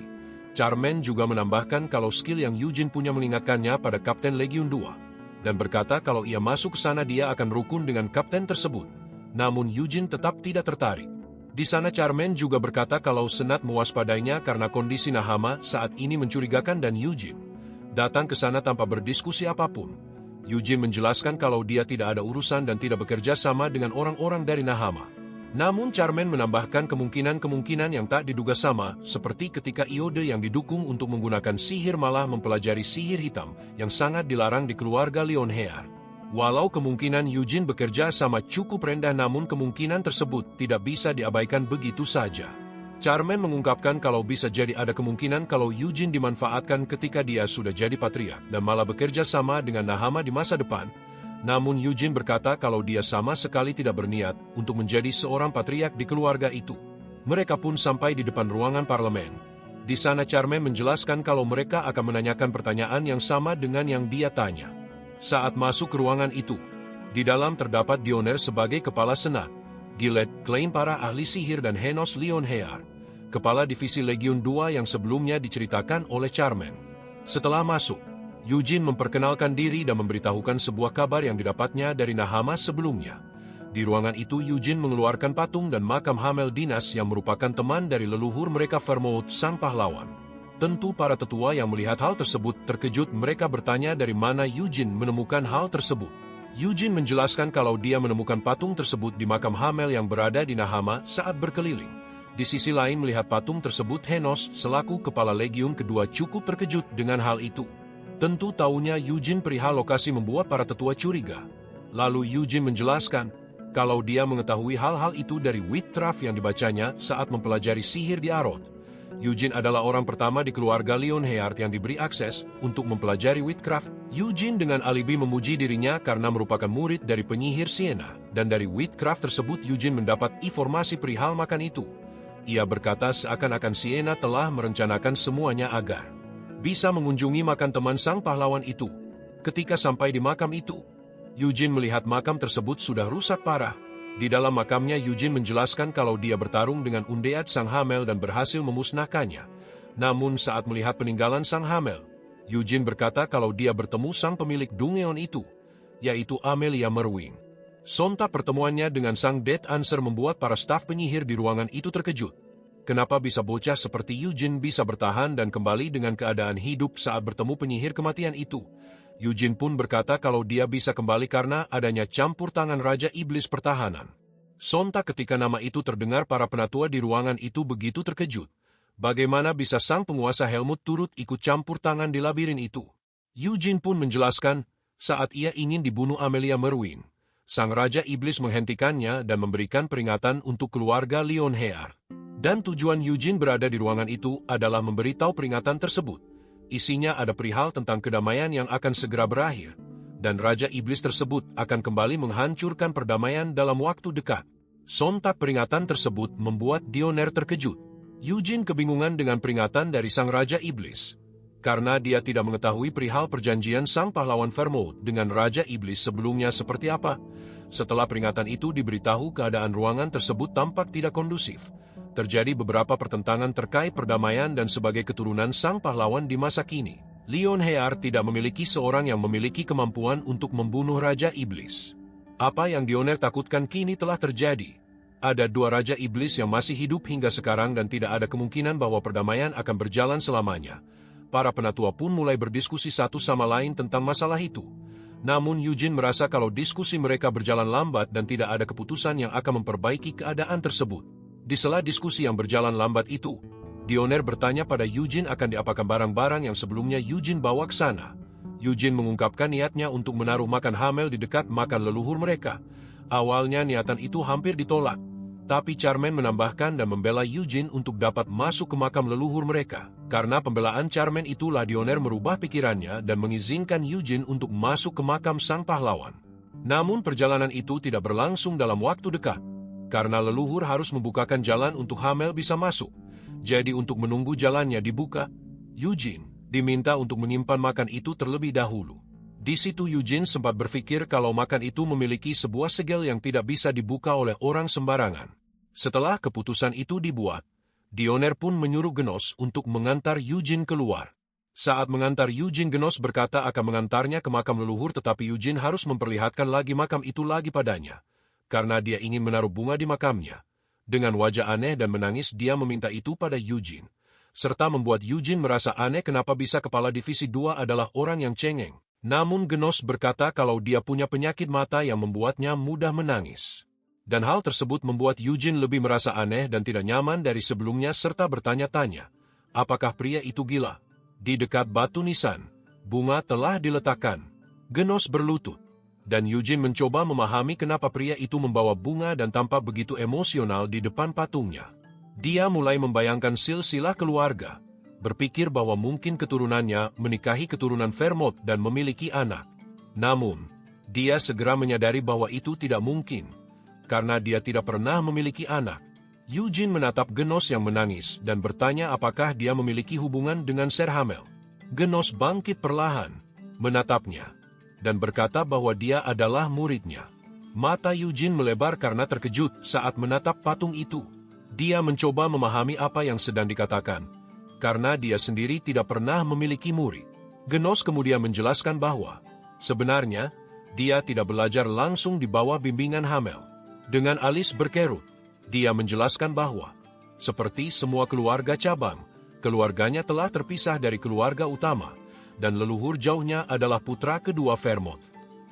Charmaine juga menambahkan kalau skill yang Eugene punya mengingatkannya pada Kapten Legiun 2. Dan berkata kalau ia masuk ke sana dia akan rukun dengan kapten tersebut. Namun Eugene tetap tidak tertarik. Di sana Charmaine juga berkata kalau Senat mewaspadainya karena kondisi Nahama saat ini mencurigakan dan Eugene datang ke sana tanpa berdiskusi apapun. Eugene menjelaskan kalau dia tidak ada urusan dan tidak bekerja sama dengan orang-orang dari Nahama. Namun Charmaine menambahkan kemungkinan-kemungkinan yang tak diduga sama, seperti ketika Iode yang didukung untuk menggunakan sihir malah mempelajari sihir hitam yang sangat dilarang di keluarga Lionheart. Walau kemungkinan Eugene bekerja sama cukup rendah namun kemungkinan tersebut tidak bisa diabaikan begitu saja. Charmaine mengungkapkan kalau bisa jadi ada kemungkinan kalau Eugene dimanfaatkan ketika dia sudah jadi patriark dan malah bekerja sama dengan Nahama di masa depan. Namun Eugene berkata kalau dia sama sekali tidak berniat untuk menjadi seorang patriark di keluarga itu. Mereka pun sampai di depan ruangan parlemen. Di sana Charmaine menjelaskan kalau mereka akan menanyakan pertanyaan yang sama dengan yang dia tanya. Saat masuk ke ruangan itu, di dalam terdapat Dioner sebagai kepala senat, Gilead, Klein para ahli sihir dan Henos Lionheart, kepala divisi Legiun 2 yang sebelumnya diceritakan oleh Charmaine. Setelah masuk, Eugene memperkenalkan diri dan memberitahukan sebuah kabar yang didapatnya dari Nahama sebelumnya. Di ruangan itu Eugene mengeluarkan patung dan makam Hamel Dinas yang merupakan teman dari leluhur mereka Vermouth sang pahlawan. Tentu para tetua yang melihat hal tersebut terkejut, mereka bertanya dari mana Eugene menemukan hal tersebut. Eugene menjelaskan kalau dia menemukan patung tersebut di makam Hamel yang berada di Nahama saat berkeliling. Di sisi lain melihat patung tersebut Henos selaku kepala Legiun kedua cukup terkejut dengan hal itu. Tentu tahunya Eugene perihal lokasi membuat para tetua curiga. Lalu Eugene menjelaskan kalau dia mengetahui hal-hal itu dari Witchcraft yang dibacanya saat mempelajari sihir di Arod. Eugene adalah orang pertama di keluarga Lionheart yang diberi akses untuk mempelajari Witchcraft. Eugene dengan alibi memuji dirinya karena merupakan murid dari penyihir Sienna, dan dari Witchcraft tersebut Eugene mendapat informasi perihal makan itu. Ia berkata seakan-akan Sienna telah merencanakan semuanya agar bisa mengunjungi makam teman sang pahlawan itu. Ketika sampai di makam itu, Eugene melihat makam tersebut sudah rusak parah. Di dalam makamnya Eugene menjelaskan kalau dia bertarung dengan Undead sang Hamel dan berhasil memusnahkannya. Namun saat melihat peninggalan sang Hamel, Eugene berkata kalau dia bertemu sang pemilik Dungeon itu, yaitu Amelia Merwin. Sontak pertemuannya dengan sang Dead Answer membuat para staf penyihir di ruangan itu terkejut. Kenapa bisa bocah seperti Eugene bisa bertahan dan kembali dengan keadaan hidup saat bertemu penyihir kematian itu? Eugene pun berkata kalau dia bisa kembali karena adanya campur tangan Raja Iblis Pertahanan. Sontak ketika nama itu terdengar, para penatua di ruangan itu begitu terkejut. Bagaimana bisa sang penguasa Helmut turut ikut campur tangan di labirin itu? Eugene pun menjelaskan, saat ia ingin dibunuh Amelia Merwin, sang Raja Iblis menghentikannya dan memberikan peringatan untuk keluarga Lionheart. Dan tujuan Eugene berada di ruangan itu adalah memberitahu peringatan tersebut. Isinya ada perihal tentang kedamaian yang akan segera berakhir, dan Raja Iblis tersebut akan kembali menghancurkan perdamaian dalam waktu dekat. Sontak peringatan tersebut membuat Dioner terkejut. Eugene kebingungan dengan peringatan dari sang Raja Iblis, karena dia tidak mengetahui perihal perjanjian sang pahlawan Vermouth dengan Raja Iblis sebelumnya seperti apa. Setelah peringatan itu diberitahu, keadaan ruangan tersebut tampak tidak kondusif. Terjadi beberapa pertentangan terkait perdamaian dan sebagai keturunan sang pahlawan di masa kini, Lionheart tidak memiliki seorang yang memiliki kemampuan untuk membunuh Raja Iblis. Apa yang Dioner takutkan kini telah terjadi. Ada dua Raja Iblis yang masih hidup hingga sekarang dan tidak ada kemungkinan bahwa perdamaian akan berjalan selamanya. Para penatua pun mulai berdiskusi satu sama lain tentang masalah itu. Namun Eugene merasa kalau diskusi mereka berjalan lambat dan tidak ada keputusan yang akan memperbaiki keadaan tersebut. Di sela diskusi yang berjalan lambat itu, Dioner bertanya pada Eugene akan diapakan barang-barang yang sebelumnya Eugene bawa ke sana. Eugene mengungkapkan niatnya untuk menaruh makam Hamel di dekat makam leluhur mereka. Awalnya niatan itu hampir ditolak, tapi Charmaine menambahkan dan membela Eugene untuk dapat masuk ke makam leluhur mereka. Karena pembelaan Charmaine itulah Dioner merubah pikirannya dan mengizinkan Eugene untuk masuk ke makam sang pahlawan. Namun perjalanan itu tidak berlangsung dalam waktu dekat, karena leluhur harus membukakan jalan untuk Hamel bisa masuk. Jadi untuk menunggu jalannya dibuka, Eugene diminta untuk menyimpan makam itu terlebih dahulu. Di situ Eugene sempat berpikir kalau makam itu memiliki sebuah segel yang tidak bisa dibuka oleh orang sembarangan. Setelah keputusan itu dibuat, Dioner pun menyuruh Genos untuk mengantar Eugene keluar. Saat mengantar Eugene, Genos berkata akan mengantarnya ke makam leluhur, tetapi Eugene harus memperlihatkan lagi makam itu lagi padanya, karena dia ingin menaruh bunga di makamnya. Dengan wajah aneh dan menangis dia meminta itu pada Eugene, serta membuat Eugene merasa aneh kenapa bisa kepala divisi 2 adalah orang yang cengeng. Namun Genos berkata kalau dia punya penyakit mata yang membuatnya mudah menangis. Dan hal tersebut membuat Eugene lebih merasa aneh dan tidak nyaman dari sebelumnya serta bertanya-tanya, apakah pria itu gila? Di dekat batu nisan, bunga telah diletakkan. Genos berlutut, dan Eugene mencoba memahami kenapa pria itu membawa bunga dan tampak begitu emosional di depan patungnya. Dia mulai membayangkan silsilah keluarga, berpikir bahwa mungkin keturunannya menikahi keturunan Vermouth dan memiliki anak. Namun, dia segera menyadari bahwa itu tidak mungkin, karena dia tidak pernah memiliki anak. Eugene menatap Genos yang menangis dan bertanya apakah dia memiliki hubungan dengan Ser Hamel. Genos bangkit perlahan, menatapnya, dan berkata bahwa dia adalah muridnya. Mata Eugene melebar karena terkejut saat menatap patung itu. Dia mencoba memahami apa yang sedang dikatakan, karena dia sendiri tidak pernah memiliki murid. Genos kemudian menjelaskan bahwa, sebenarnya, dia tidak belajar langsung di bawah bimbingan Hamel. Dengan alis berkerut, dia menjelaskan bahwa, seperti semua keluarga cabang, keluarganya telah terpisah dari keluarga utama, dan leluhur jauhnya adalah putra kedua Vermouth.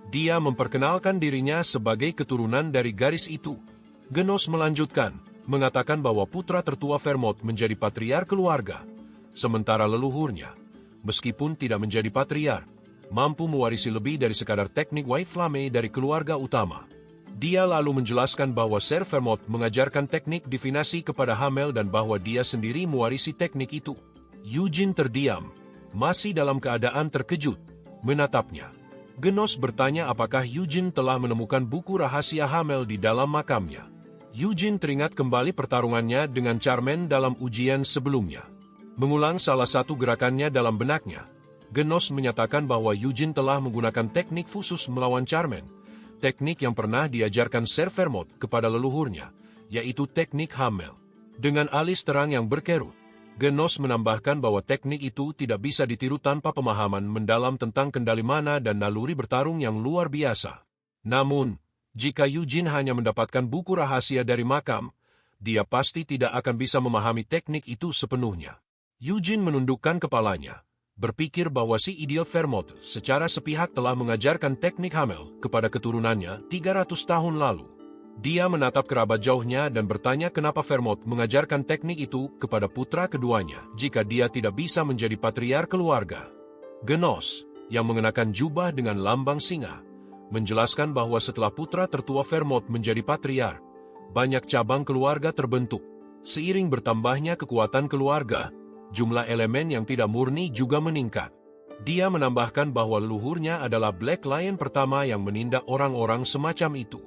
Dia memperkenalkan dirinya sebagai keturunan dari garis itu. Genos melanjutkan, mengatakan bahwa putra tertua Vermouth menjadi patriark keluarga, sementara leluhurnya, meskipun tidak menjadi patriark, mampu mewarisi lebih dari sekadar teknik White Flame dari keluarga utama. Dia lalu menjelaskan bahwa Ser Vermouth mengajarkan teknik divinasi kepada Hamel dan bahwa dia sendiri mewarisi teknik itu. Eugene terdiam, masih dalam keadaan terkejut, menatapnya. Genos bertanya apakah Eugene telah menemukan buku rahasia Hamel di dalam makamnya. Eugene teringat kembali pertarungannya dengan Charmaine dalam ujian sebelumnya. Mengulang salah satu gerakannya dalam benaknya, Genos menyatakan bahwa Eugene telah menggunakan teknik khusus melawan Charmaine, teknik yang pernah diajarkan Ser Vermouth kepada leluhurnya, yaitu teknik Hamel. Dengan alis terang yang berkerut, Genos menambahkan bahwa teknik itu tidak bisa ditiru tanpa pemahaman mendalam tentang kendali mana dan naluri bertarung yang luar biasa. Namun, jika Eugene hanya mendapatkan buku rahasia dari makam, dia pasti tidak akan bisa memahami teknik itu sepenuhnya. Eugene menundukkan kepalanya, berpikir bahwa si idiot Vermont secara sepihak telah mengajarkan teknik Hamel kepada keturunannya 300 tahun lalu. Dia menatap kerabat jauhnya dan bertanya kenapa Vermont mengajarkan teknik itu kepada putra keduanya jika dia tidak bisa menjadi patriark keluarga. Genos, yang mengenakan jubah dengan lambang singa, menjelaskan bahwa setelah putra tertua Vermont menjadi patriark, banyak cabang keluarga terbentuk. Seiring bertambahnya kekuatan keluarga, jumlah elemen yang tidak murni juga meningkat. Dia menambahkan bahwa leluhurnya adalah Black Lion pertama yang menindak orang-orang semacam itu.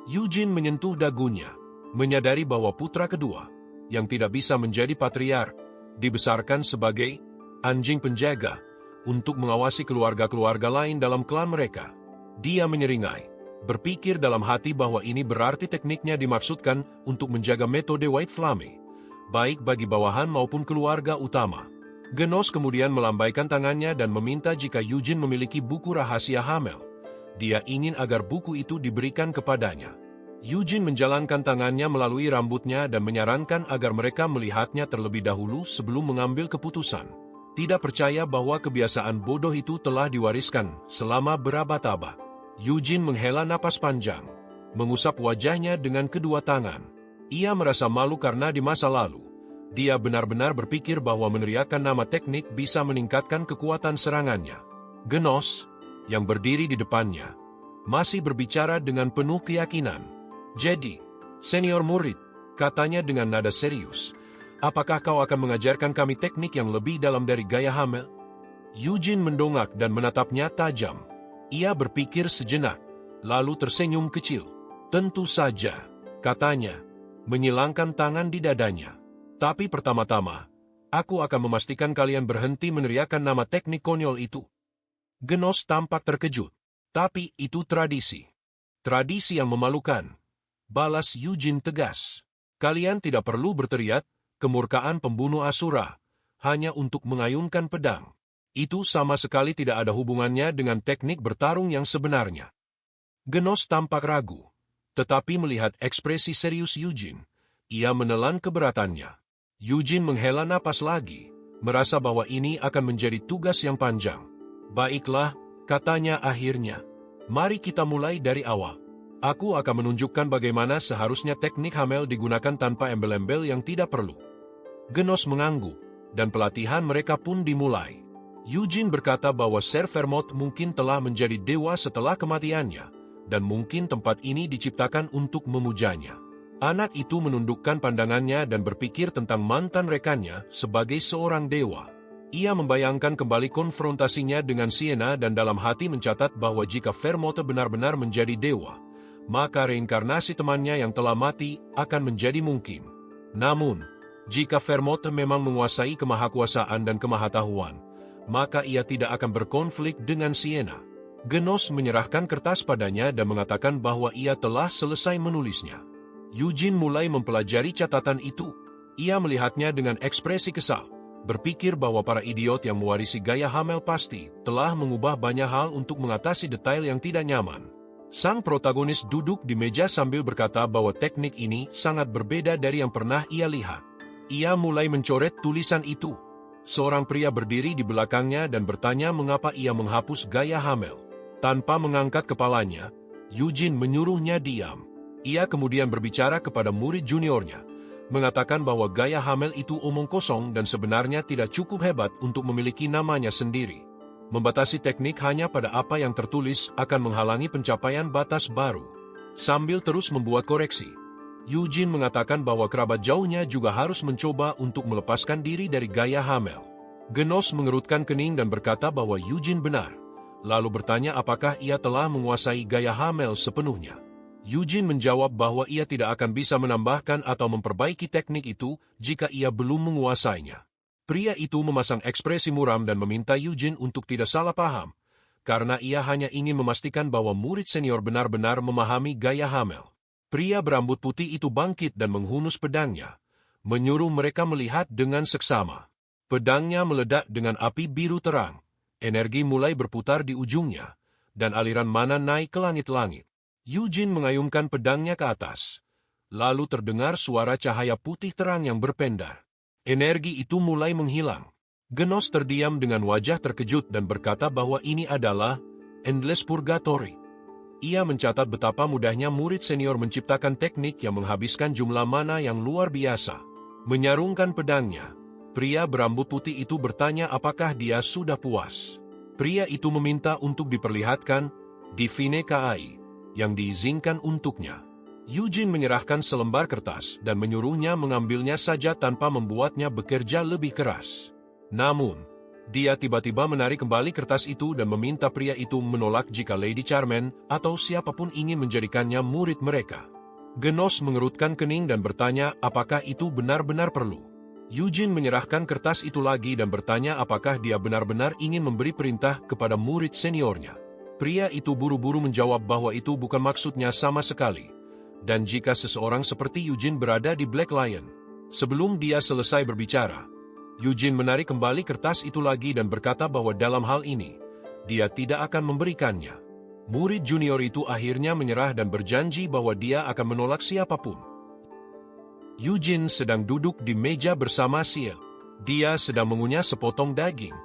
Eugene menyentuh dagunya, menyadari bahwa putra kedua, yang tidak bisa menjadi patriark, dibesarkan sebagai anjing penjaga untuk mengawasi keluarga-keluarga lain dalam klan mereka. Dia menyeringai, berpikir dalam hati bahwa ini berarti tekniknya dimaksudkan untuk menjaga metode White Flame, baik bagi bawahan maupun keluarga utama. Genos kemudian melambaikan tangannya dan meminta jika Eugene memiliki buku rahasia Hamel. Dia ingin agar buku itu diberikan kepadanya. Eugene menjalankan tangannya melalui rambutnya dan menyarankan agar mereka melihatnya terlebih dahulu sebelum mengambil keputusan. Tidak percaya bahwa kebiasaan bodoh itu telah diwariskan selama berabad-abad. Eugene menghela napas panjang, mengusap wajahnya dengan kedua tangan. Ia merasa malu karena di masa lalu, dia benar-benar berpikir bahwa meneriakkan nama teknik bisa meningkatkan kekuatan serangannya. Genos, yang berdiri di depannya, masih berbicara dengan penuh keyakinan. Jadi, senior murid, katanya dengan nada serius, apakah kau akan mengajarkan kami teknik yang lebih dalam dari gaya Hamel? Eugene mendongak dan menatapnya tajam. Ia berpikir sejenak, lalu tersenyum kecil. Tentu saja, katanya, menyilangkan tangan di dadanya. Tapi pertama-tama, aku akan memastikan kalian berhenti meneriakkan nama teknik konyol itu. Genos tampak terkejut. Tapi itu tradisi. Tradisi yang memalukan. Balas Eugene tegas. Kalian tidak perlu berteriak, kemurkaan pembunuh Asura, hanya untuk mengayunkan pedang. Itu sama sekali tidak ada hubungannya dengan teknik bertarung yang sebenarnya. Genos tampak ragu. Tetapi melihat ekspresi serius Eugene, ia menelan keberatannya. Eugene menghela napas lagi, merasa bahwa ini akan menjadi tugas yang panjang. Baiklah, katanya akhirnya. Mari kita mulai dari awal. Aku akan menunjukkan bagaimana seharusnya teknik Hamel digunakan tanpa embel-embel yang tidak perlu. Genos mengangguk, dan pelatihan mereka pun dimulai. Eugene berkata bahwa Ser Vermont mungkin telah menjadi dewa setelah kematiannya, dan mungkin tempat ini diciptakan untuk memujanya. Anak itu menundukkan pandangannya dan berpikir tentang mantan rekannya sebagai seorang dewa. Ia membayangkan kembali konfrontasinya dengan Sienna dan dalam hati mencatat bahwa jika Vermont benar-benar menjadi dewa, maka reinkarnasi temannya yang telah mati akan menjadi mungkin. Namun, jika Vermont memang menguasai kemahakuasaan dan kemahatahuan, maka ia tidak akan berkonflik dengan Sienna. Genos menyerahkan kertas padanya dan mengatakan bahwa ia telah selesai menulisnya. Eugene mulai mempelajari catatan itu. Ia melihatnya dengan ekspresi kesal, berpikir bahwa para idiot yang mewarisi gaya Hamel pasti telah mengubah banyak hal untuk mengatasi detail yang tidak nyaman. Sang protagonis duduk di meja sambil berkata bahwa teknik ini sangat berbeda dari yang pernah ia lihat. Ia mulai mencoret tulisan itu. Seorang pria berdiri di belakangnya dan bertanya mengapa ia menghapus gaya Hamel. Tanpa mengangkat kepalanya, Eugene menyuruhnya diam. Ia kemudian berbicara kepada murid juniornya, mengatakan bahwa gaya Hamel itu omong kosong dan sebenarnya tidak cukup hebat untuk memiliki namanya sendiri. Membatasi teknik hanya pada apa yang tertulis akan menghalangi pencapaian batas baru. Sambil terus membuat koreksi, Eugene mengatakan bahwa kerabat jauhnya juga harus mencoba untuk melepaskan diri dari gaya Hamel. Genos mengerutkan kening dan berkata bahwa Eugene benar, lalu bertanya apakah ia telah menguasai gaya Hamel sepenuhnya. Eugene menjawab bahwa ia tidak akan bisa menambahkan atau memperbaiki teknik itu jika ia belum menguasainya. Pria itu memasang ekspresi muram dan meminta Eugene untuk tidak salah paham, karena ia hanya ingin memastikan bahwa murid senior benar-benar memahami gaya Hamel. Pria berambut putih itu bangkit dan menghunus pedangnya, menyuruh mereka melihat dengan seksama. Pedangnya meledak dengan api biru terang, energi mulai berputar di ujungnya, dan aliran mana naik ke langit-langit. Eugene mengayunkan pedangnya ke atas. Lalu terdengar suara cahaya putih terang yang berpendar. Energi itu mulai menghilang. Genos terdiam dengan wajah terkejut dan berkata bahwa ini adalah Endless Purgatory. Ia mencatat betapa mudahnya murid senior menciptakan teknik yang menghabiskan jumlah mana yang luar biasa. Menyarungkan pedangnya, pria berambut putih itu bertanya apakah dia sudah puas. Pria itu meminta untuk diperlihatkan Divine KAI yang diizinkan untuknya. Eugene menyerahkan selembar kertas dan menyuruhnya mengambilnya saja tanpa membuatnya bekerja lebih keras. Namun, dia tiba-tiba menarik kembali kertas itu dan meminta pria itu menolak jika Lady Charmaine atau siapapun ingin menjadikannya murid mereka. Genos mengerutkan kening dan bertanya apakah itu benar-benar perlu. Eugene menyerahkan kertas itu lagi dan bertanya apakah dia benar-benar ingin memberi perintah kepada murid seniornya. Pria itu buru-buru menjawab bahwa itu bukan maksudnya sama sekali. Dan jika seseorang seperti Eugene berada di Black Lion, sebelum dia selesai berbicara, Eugene menarik kembali kertas itu lagi dan berkata bahwa dalam hal ini, dia tidak akan memberikannya. Murid junior itu akhirnya menyerah dan berjanji bahwa dia akan menolak siapapun. Eugene sedang duduk di meja bersama Ciel. Dia sedang mengunyah sepotong daging,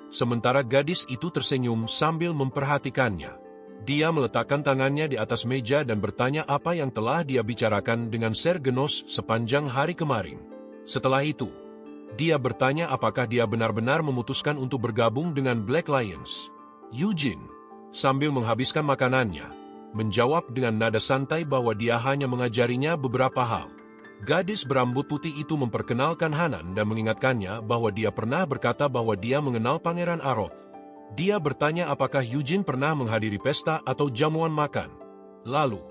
sementara gadis itu tersenyum sambil memperhatikannya. Dia meletakkan tangannya di atas meja dan bertanya apa yang telah dia bicarakan dengan Ser Genos sepanjang hari kemarin. Setelah itu, dia bertanya apakah dia benar-benar memutuskan untuk bergabung dengan Black Lions. Eugene, sambil menghabiskan makanannya, menjawab dengan nada santai bahwa dia hanya mengajarinya beberapa hal. Gadis berambut putih itu memperkenalkan Hanan dan mengingatkannya bahwa dia pernah berkata bahwa dia mengenal Pangeran Aroth. Dia bertanya apakah Eugene pernah menghadiri pesta atau jamuan makan. Lalu,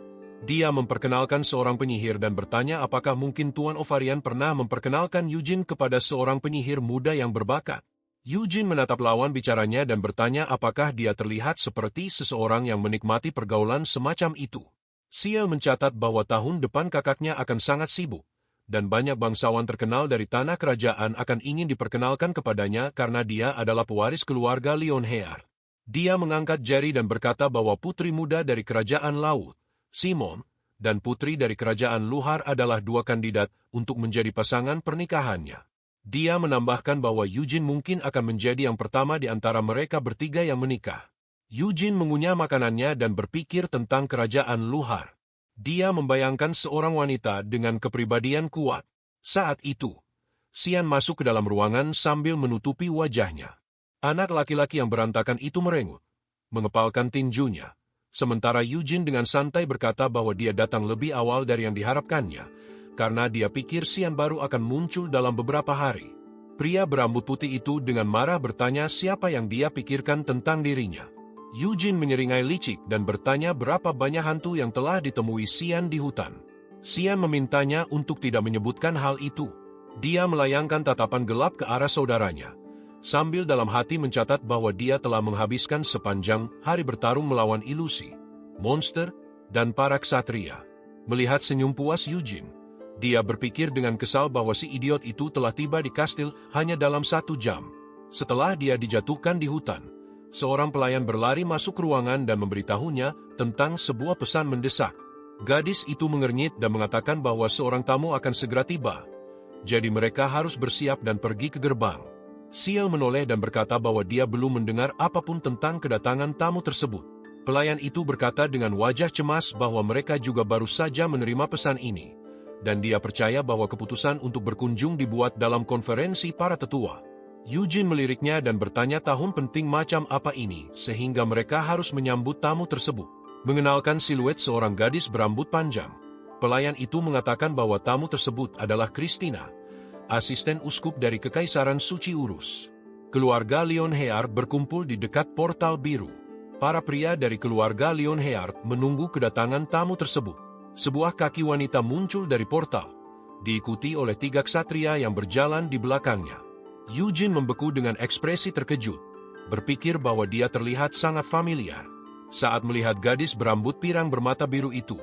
dia memperkenalkan seorang penyihir dan bertanya apakah mungkin Tuan Ovarian pernah memperkenalkan Eugene kepada seorang penyihir muda yang berbakat. Eugene menatap lawan bicaranya dan bertanya apakah dia terlihat seperti seseorang yang menikmati pergaulan semacam itu. Ciel mencatat bahwa tahun depan kakaknya akan sangat sibuk, dan banyak bangsawan terkenal dari tanah kerajaan akan ingin diperkenalkan kepadanya karena dia adalah pewaris keluarga Lionheart. Dia mengangkat jari dan berkata bahwa putri muda dari kerajaan laut, Simon, dan putri dari kerajaan Luhar adalah dua kandidat untuk menjadi pasangan pernikahannya. Dia menambahkan bahwa Eugene mungkin akan menjadi yang pertama di antara mereka bertiga yang menikah. Eugene mengunyah makanannya dan berpikir tentang kerajaan Luhar. Dia membayangkan seorang wanita dengan kepribadian kuat. Saat itu, Xian masuk ke dalam ruangan sambil menutupi wajahnya. Anak laki-laki yang berantakan itu merengut, mengepalkan tinjunya. Sementara Eugene dengan santai berkata bahwa dia datang lebih awal dari yang diharapkannya, karena dia pikir Xian baru akan muncul dalam beberapa hari. Pria berambut putih itu dengan marah bertanya siapa yang dia pikirkan tentang dirinya. Eugene menyeringai licik dan bertanya berapa banyak hantu yang telah ditemui Xian di hutan. Xian memintanya untuk tidak menyebutkan hal itu. Dia melayangkan tatapan gelap ke arah saudaranya, sambil dalam hati mencatat bahwa dia telah menghabiskan sepanjang hari bertarung melawan ilusi, monster, dan para ksatria. Melihat senyum puas Eugene, dia berpikir dengan kesal bahwa si idiot itu telah tiba di kastil hanya dalam 1 jam. Setelah dia dijatuhkan di hutan, seorang pelayan berlari masuk ruangan dan memberitahunya tentang sebuah pesan mendesak. Gadis itu mengernyit dan mengatakan bahwa seorang tamu akan segera tiba, jadi mereka harus bersiap dan pergi ke gerbang. Ciel menoleh dan berkata bahwa dia belum mendengar apapun tentang kedatangan tamu tersebut. Pelayan itu berkata dengan wajah cemas bahwa mereka juga baru saja menerima pesan ini, dan dia percaya bahwa keputusan untuk berkunjung dibuat dalam konferensi para tetua. Eugene meliriknya dan bertanya tahun penting macam apa ini sehingga mereka harus menyambut tamu tersebut. Mengenalkan siluet seorang gadis berambut panjang, pelayan itu mengatakan bahwa tamu tersebut adalah Christina, asisten uskup dari Kekaisaran Suci Urus. Keluarga Lionheart berkumpul di dekat portal biru. Para pria dari keluarga Lionheart menunggu kedatangan tamu tersebut. Sebuah kaki wanita muncul dari portal, diikuti oleh 3 ksatria yang berjalan di belakangnya. Eugene membeku dengan ekspresi terkejut, berpikir bahwa dia terlihat sangat familiar. Saat melihat gadis berambut pirang bermata biru itu,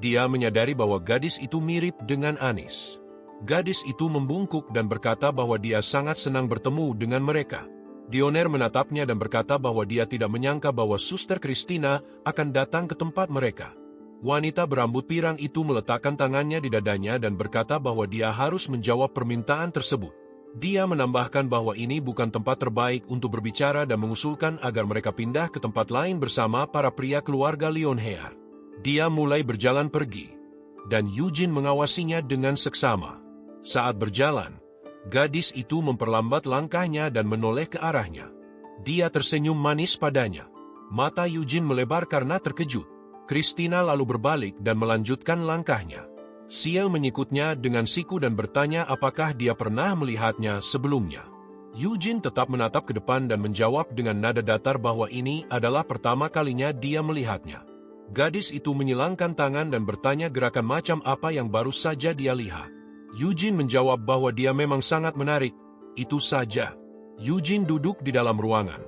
dia menyadari bahwa gadis itu mirip dengan Anis. Gadis itu membungkuk dan berkata bahwa dia sangat senang bertemu dengan mereka. Dioner menatapnya dan berkata bahwa dia tidak menyangka bahwa Suster Christina akan datang ke tempat mereka. Wanita berambut pirang itu meletakkan tangannya di dadanya dan berkata bahwa dia harus menjawab permintaan tersebut. Dia menambahkan bahwa ini bukan tempat terbaik untuk berbicara dan mengusulkan agar mereka pindah ke tempat lain bersama para pria keluarga Lionheart. Dia mulai berjalan pergi, dan Eugene mengawasinya dengan seksama. Saat berjalan, gadis itu memperlambat langkahnya dan menoleh ke arahnya. Dia tersenyum manis padanya. Mata Eugene melebar karena terkejut. Christina lalu berbalik dan melanjutkan langkahnya. Ciel mengikutnya dengan siku dan bertanya apakah dia pernah melihatnya sebelumnya. Eugene tetap menatap ke depan dan menjawab dengan nada datar bahwa ini adalah pertama kalinya dia melihatnya. Gadis itu menyilangkan tangan dan bertanya gerakan macam apa yang baru saja dia lihat. Eugene menjawab bahwa dia memang sangat menarik, itu saja. Eugene duduk di dalam ruangan,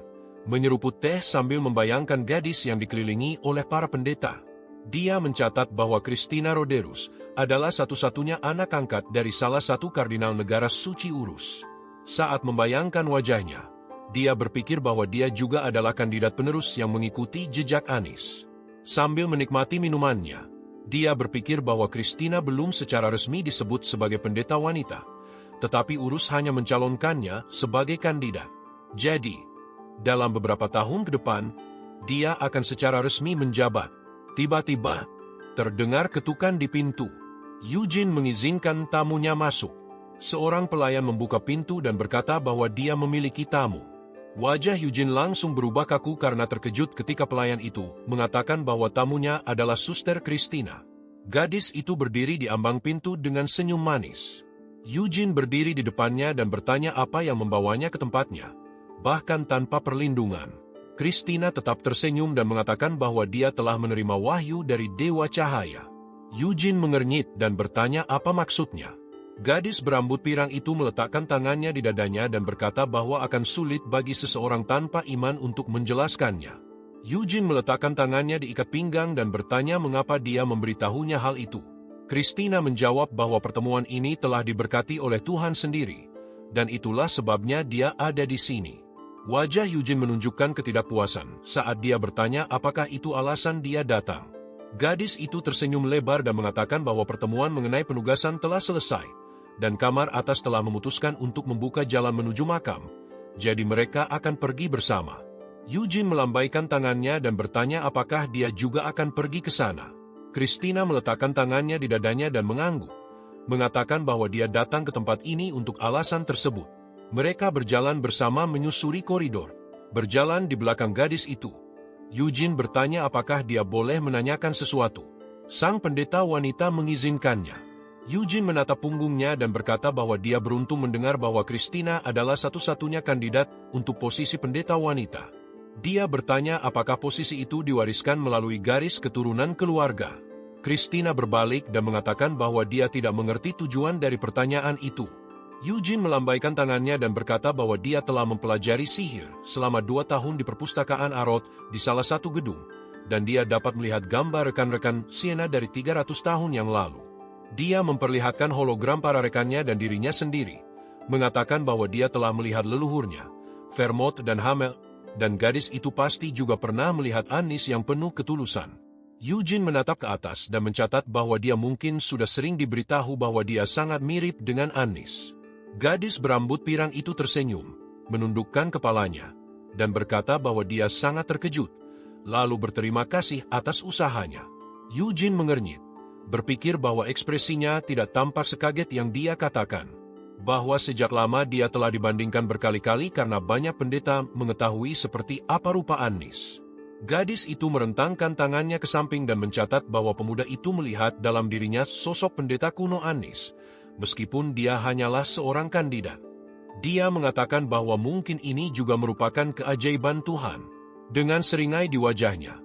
menyeruput teh sambil membayangkan gadis yang dikelilingi oleh para pendeta. Dia mencatat bahwa Christina Roderus adalah satu-satunya anak angkat dari salah satu kardinal negara suci Urus. Saat membayangkan wajahnya, dia berpikir bahwa dia juga adalah kandidat penerus yang mengikuti jejak Anis. Sambil menikmati minumannya, dia berpikir bahwa Christina belum secara resmi disebut sebagai pendeta wanita, tetapi Urus hanya mencalonkannya sebagai kandidat. Jadi, dalam beberapa tahun ke depan, dia akan secara resmi menjabat. Tiba-tiba, terdengar ketukan di pintu. Eugene mengizinkan tamunya masuk. Seorang pelayan membuka pintu dan berkata bahwa dia memiliki tamu. Wajah Eugene langsung berubah kaku karena terkejut ketika pelayan itu mengatakan bahwa tamunya adalah Suster Christina. Gadis itu berdiri di ambang pintu dengan senyum manis. Eugene berdiri di depannya dan bertanya apa yang membawanya ke tempatnya, bahkan tanpa perlindungan. Christina tetap tersenyum dan mengatakan bahwa dia telah menerima wahyu dari Dewa Cahaya. Eugene mengernyit dan bertanya apa maksudnya. Gadis berambut pirang itu meletakkan tangannya di dadanya dan berkata bahwa akan sulit bagi seseorang tanpa iman untuk menjelaskannya. Eugene meletakkan tangannya di ikat pinggang dan bertanya mengapa dia memberitahunya hal itu. Christina menjawab bahwa pertemuan ini telah diberkati oleh Tuhan sendiri, dan itulah sebabnya dia ada di sini. Wajah Eugene menunjukkan ketidakpuasan saat dia bertanya apakah itu alasan dia datang. Gadis itu tersenyum lebar dan mengatakan bahwa pertemuan mengenai penugasan telah selesai, dan kamar atas telah memutuskan untuk membuka jalan menuju makam, jadi mereka akan pergi bersama. Eugene melambaikan tangannya dan bertanya apakah dia juga akan pergi ke sana. Christina meletakkan tangannya di dadanya dan mengangguk, mengatakan bahwa dia datang ke tempat ini untuk alasan tersebut. Mereka berjalan bersama menyusuri koridor. Berjalan di belakang gadis itu, Eugene bertanya apakah dia boleh menanyakan sesuatu. Sang pendeta wanita mengizinkannya. Eugene menatap punggungnya dan berkata bahwa dia beruntung mendengar bahwa Christina adalah satu-satunya kandidat untuk posisi pendeta wanita. Dia bertanya apakah posisi itu diwariskan melalui garis keturunan keluarga. Christina berbalik dan mengatakan bahwa dia tidak mengerti tujuan dari pertanyaan itu. Eugene melambaikan tangannya dan berkata bahwa dia telah mempelajari sihir selama 2 tahun di perpustakaan Arot di salah satu gedung, dan dia dapat melihat gambar rekan-rekan Siena dari 300 tahun yang lalu. Dia memperlihatkan hologram para rekannya dan dirinya sendiri, mengatakan bahwa dia telah melihat leluhurnya, Vermont dan Hamel, dan gadis itu pasti juga pernah melihat Anis yang penuh ketulusan. Eugene menatap ke atas dan mencatat bahwa dia mungkin sudah sering diberitahu bahwa dia sangat mirip dengan Anis. Gadis berambut pirang itu tersenyum, menundukkan kepalanya, dan berkata bahwa dia sangat terkejut, lalu berterima kasih atas usahanya. Eugene mengernyit, berpikir bahwa ekspresinya tidak tampak sekaget yang dia katakan, bahwa sejak lama dia telah dibandingkan berkali-kali karena banyak pendeta mengetahui seperti apa rupa Anis. Gadis itu merentangkan tangannya ke samping dan mencatat bahwa pemuda itu melihat dalam dirinya sosok pendeta kuno Anis, meskipun dia hanyalah seorang kandidat. Dia mengatakan bahwa mungkin ini juga merupakan keajaiban Tuhan. Dengan seringai di wajahnya,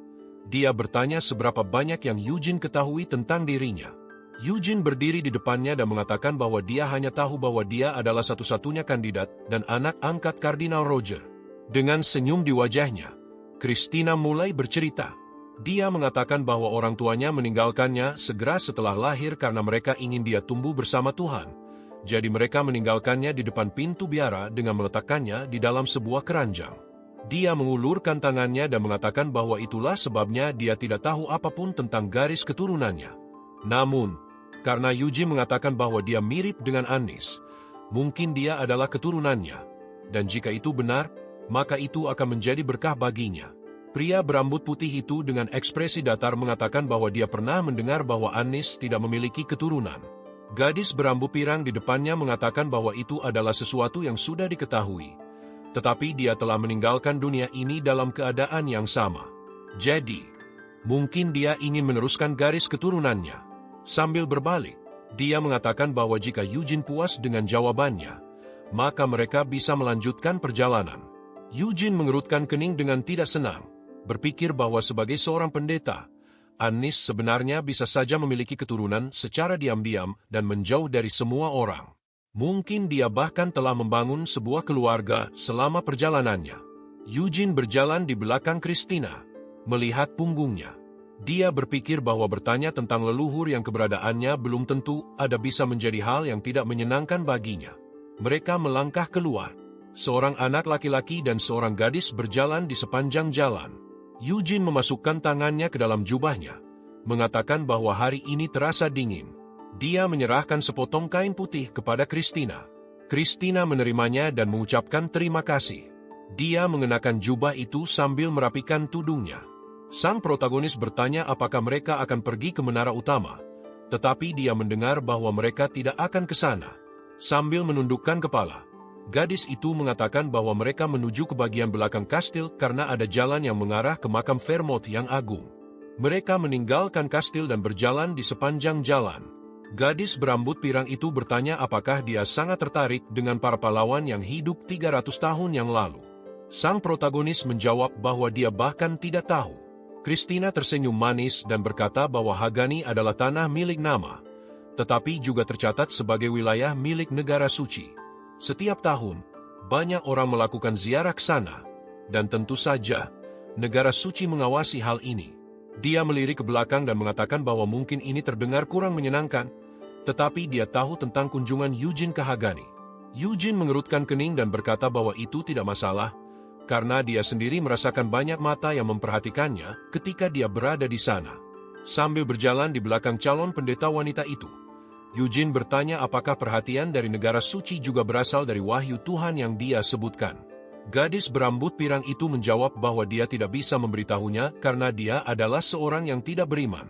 dia bertanya seberapa banyak yang Eugene ketahui tentang dirinya. Eugene berdiri di depannya dan mengatakan bahwa dia hanya tahu bahwa dia adalah satu-satunya kandidat dan anak angkat Kardinal Roger. Dengan senyum di wajahnya, Christina mulai bercerita. Dia mengatakan bahwa orang tuanya meninggalkannya segera setelah lahir karena mereka ingin dia tumbuh bersama Tuhan, Jadi mereka meninggalkannya di depan pintu biara dengan meletakkannya di dalam sebuah keranjang. Dia mengulurkan tangannya dan mengatakan bahwa itulah sebabnya dia tidak tahu apapun tentang garis keturunannya. Namun, karena Eugene mengatakan bahwa dia mirip dengan Annis, mungkin dia adalah keturunannya. Dan jika itu benar, maka itu akan menjadi berkah baginya. Pria berambut putih itu dengan ekspresi datar mengatakan bahwa dia pernah mendengar bahwa Annis tidak memiliki keturunan. Gadis berambut pirang di depannya mengatakan bahwa itu adalah sesuatu yang sudah diketahui. Tetapi dia telah meninggalkan dunia ini dalam keadaan yang sama. Jadi, mungkin dia ingin meneruskan garis keturunannya. Sambil berbalik, dia mengatakan bahwa jika Eugene puas dengan jawabannya, maka mereka bisa melanjutkan perjalanan. Eugene mengerutkan kening dengan tidak senang, berpikir bahwa sebagai seorang pendeta, Annis sebenarnya bisa saja memiliki keturunan secara diam-diam dan menjauh dari semua orang. Mungkin dia bahkan telah membangun sebuah keluarga selama perjalanannya. Eugene berjalan di belakang Christina, melihat punggungnya. Dia berpikir bahwa bertanya tentang leluhur yang keberadaannya belum tentu ada bisa menjadi hal yang tidak menyenangkan baginya. Mereka melangkah keluar. Seorang anak laki-laki dan seorang gadis berjalan di sepanjang jalan. Eugene memasukkan tangannya ke dalam jubahnya, mengatakan bahwa hari ini terasa dingin. Dia menyerahkan sepotong kain putih kepada Christina. Christina menerimanya dan mengucapkan terima kasih. Dia mengenakan jubah itu sambil merapikan tudungnya. Sang protagonis bertanya apakah mereka akan pergi ke menara utama, tetapi dia mendengar bahwa mereka tidak akan ke sana. Sambil menundukkan kepala, gadis itu mengatakan bahwa mereka menuju ke bagian belakang kastil karena ada jalan yang mengarah ke makam Vermont yang agung. Mereka meninggalkan kastil dan berjalan di sepanjang jalan. Gadis berambut pirang itu bertanya apakah dia sangat tertarik dengan para pahlawan yang hidup 300 tahun yang lalu. Sang protagonis menjawab bahwa dia bahkan tidak tahu. Christina tersenyum manis dan berkata bahwa Hagani adalah tanah milik nama, tetapi juga tercatat sebagai wilayah milik negara suci. Setiap tahun, banyak orang melakukan ziarah ke sana, dan tentu saja, negara suci mengawasi hal ini. Dia melirik ke belakang dan mengatakan bahwa mungkin ini terdengar kurang menyenangkan, tetapi dia tahu tentang kunjungan Eugene ke Hagani. Eugene mengerutkan kening dan berkata bahwa itu tidak masalah, karena dia sendiri merasakan banyak mata yang memperhatikannya ketika dia berada di sana. Sambil berjalan di belakang calon pendeta wanita itu, Eugene bertanya apakah perhatian dari negara suci juga berasal dari wahyu Tuhan yang dia sebutkan. Gadis berambut pirang itu menjawab bahwa dia tidak bisa memberitahunya karena dia adalah seorang yang tidak beriman.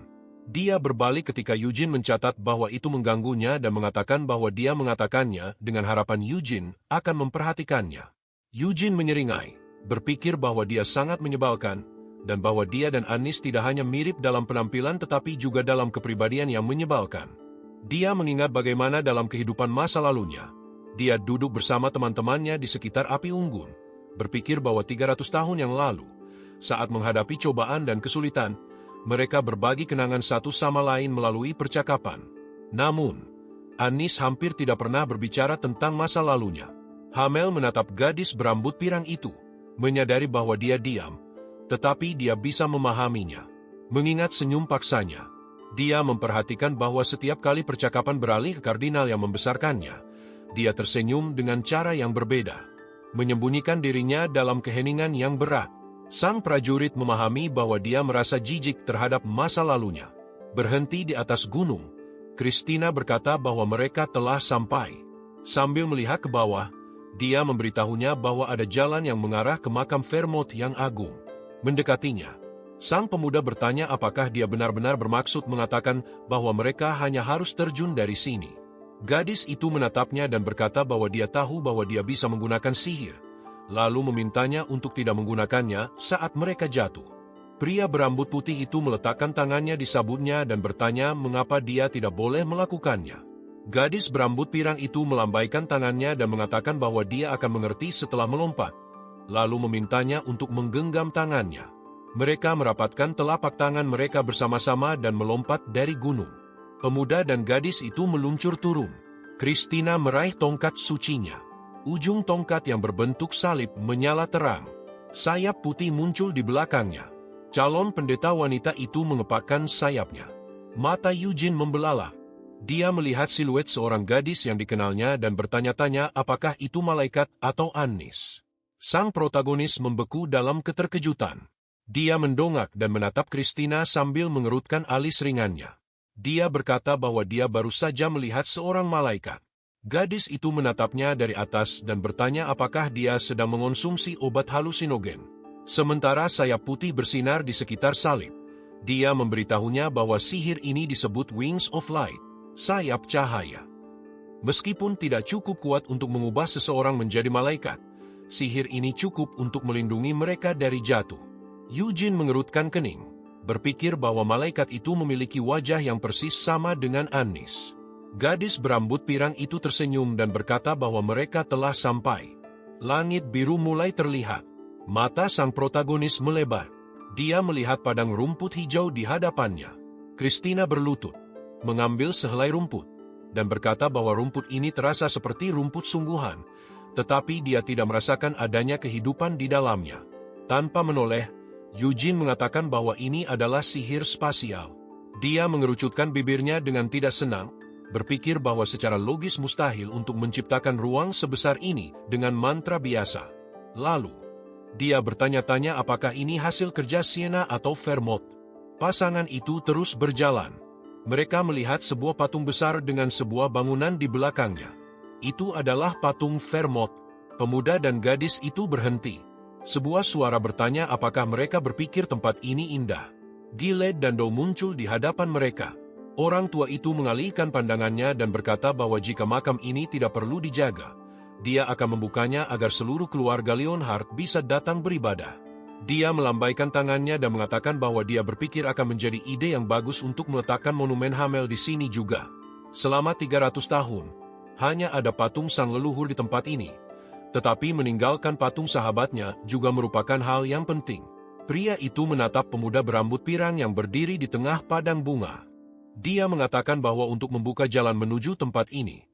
Dia berbalik ketika Eugene mencatat bahwa itu mengganggunya dan mengatakan bahwa dia mengatakannya dengan harapan Eugene akan memperhatikannya. Eugene menyeringai, berpikir bahwa dia sangat menyebalkan, dan bahwa dia dan Annis tidak hanya mirip dalam penampilan tetapi juga dalam kepribadian yang menyebalkan. Dia mengingat bagaimana dalam kehidupan masa lalunya, dia duduk bersama teman-temannya di sekitar api unggun, berpikir bahwa 300 tahun yang lalu, saat menghadapi cobaan dan kesulitan, mereka berbagi kenangan satu sama lain melalui percakapan. Namun, Annis hampir tidak pernah berbicara tentang masa lalunya. Hamel menatap gadis berambut pirang itu, menyadari bahwa dia diam, tetapi dia bisa memahaminya. Mengingat senyum paksanya, dia memperhatikan bahwa setiap kali percakapan beralih ke kardinal yang membesarkannya, dia tersenyum dengan cara yang berbeda, menyembunyikan dirinya dalam keheningan yang berat. Sang prajurit memahami bahwa dia merasa jijik terhadap masa lalunya. Berhenti di atas gunung, Christina berkata bahwa mereka telah sampai. Sambil melihat ke bawah, dia memberitahunya bahwa ada jalan yang mengarah ke makam Vermont yang agung. Mendekatinya, sang pemuda bertanya apakah dia benar-benar bermaksud mengatakan bahwa mereka hanya harus terjun dari sini. Gadis itu menatapnya dan berkata bahwa dia tahu bahwa dia bisa menggunakan sihir, lalu memintanya untuk tidak menggunakannya saat mereka jatuh. Pria berambut putih itu meletakkan tangannya di sabunnya dan bertanya mengapa dia tidak boleh melakukannya. Gadis berambut pirang itu melambaikan tangannya dan mengatakan bahwa dia akan mengerti setelah melompat, lalu memintanya untuk menggenggam tangannya. Mereka merapatkan telapak tangan mereka bersama-sama dan melompat dari gunung. Pemuda dan gadis itu meluncur turun. Christina meraih tongkat sucinya. Ujung tongkat yang berbentuk salib menyala terang. Sayap putih muncul di belakangnya. Calon pendeta wanita itu mengepakkan sayapnya. Mata Eugene membelalak. Dia melihat siluet seorang gadis yang dikenalnya dan bertanya-tanya apakah itu malaikat atau Annis. Sang protagonis membeku dalam keterkejutan. Dia mendongak dan menatap Christina sambil mengerutkan alis ringannya. Dia berkata bahwa dia baru saja melihat seorang malaikat. Gadis itu menatapnya dari atas dan bertanya apakah dia sedang mengonsumsi obat halusinogen. Sementara sayap putih bersinar di sekitar salib. Dia memberitahunya bahwa sihir ini disebut Wings of Light, sayap cahaya. Meskipun tidak cukup kuat untuk mengubah seseorang menjadi malaikat, sihir ini cukup untuk melindungi mereka dari jatuh. Eugene mengerutkan kening, berpikir bahwa malaikat itu memiliki wajah yang persis sama dengan Annis. Gadis berambut pirang itu tersenyum dan berkata bahwa mereka telah sampai. Langit biru mulai terlihat. Mata sang protagonis melebar. Dia melihat padang rumput hijau di hadapannya. Christina berlutut, mengambil sehelai rumput, dan berkata bahwa rumput ini terasa seperti rumput sungguhan, tetapi dia tidak merasakan adanya kehidupan di dalamnya. Tanpa menoleh, Eugene mengatakan bahwa ini adalah sihir spasial. Dia mengerucutkan bibirnya dengan tidak senang, berpikir bahwa secara logis mustahil untuk menciptakan ruang sebesar ini dengan mantra biasa. Lalu, dia bertanya-tanya apakah ini hasil kerja Sienna atau Vermont. Pasangan itu terus berjalan. Mereka melihat sebuah patung besar dengan sebuah bangunan di belakangnya. Itu adalah patung Vermont. Pemuda dan gadis itu berhenti. Sebuah suara bertanya apakah mereka berpikir tempat ini indah. Gilead dan Doe muncul di hadapan mereka. Orang tua itu mengalihkan pandangannya dan berkata bahwa jika makam ini tidak perlu dijaga, dia akan membukanya agar seluruh keluarga Leonhard bisa datang beribadah. Dia melambaikan tangannya dan mengatakan bahwa dia berpikir akan menjadi ide yang bagus untuk meletakkan monumen Hamel di sini juga. Selama 300 tahun, hanya ada patung sang leluhur di tempat ini. Tetapi meninggalkan patung sahabatnya juga merupakan hal yang penting. Pria itu menatap pemuda berambut pirang yang berdiri di tengah padang bunga. Dia mengatakan bahwa untuk membuka jalan menuju tempat ini,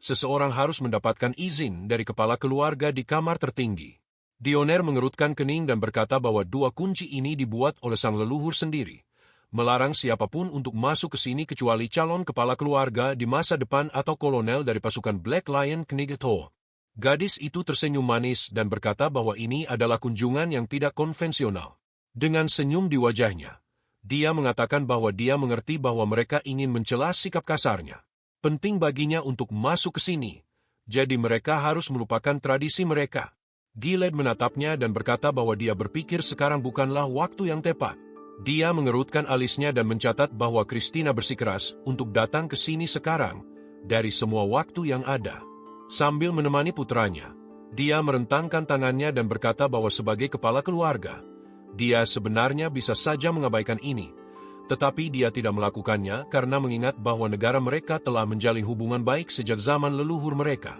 seseorang harus mendapatkan izin dari kepala keluarga di kamar tertinggi. Dioner mengerutkan kening dan berkata bahwa dua kunci ini dibuat oleh sang leluhur sendiri, melarang siapapun untuk masuk ke sini kecuali calon kepala keluarga di masa depan atau kolonel dari pasukan Black Lion Knighthead. Gadis itu tersenyum manis dan berkata bahwa ini adalah kunjungan yang tidak konvensional. Dengan senyum di wajahnya, dia mengatakan bahwa dia mengerti bahwa mereka ingin mencela sikap kasarnya. Penting baginya untuk masuk ke sini, jadi mereka harus melupakan tradisi mereka. Gilead menatapnya dan berkata bahwa dia berpikir sekarang bukanlah waktu yang tepat. Dia mengerutkan alisnya dan mencatat bahwa Christina bersikeras untuk datang ke sini sekarang, dari semua waktu yang ada. Sambil menemani putranya, dia merentangkan tangannya dan berkata bahwa sebagai kepala keluarga, dia sebenarnya bisa saja mengabaikan ini, tetapi dia tidak melakukannya karena mengingat bahwa negara mereka telah menjalin hubungan baik sejak zaman leluhur mereka.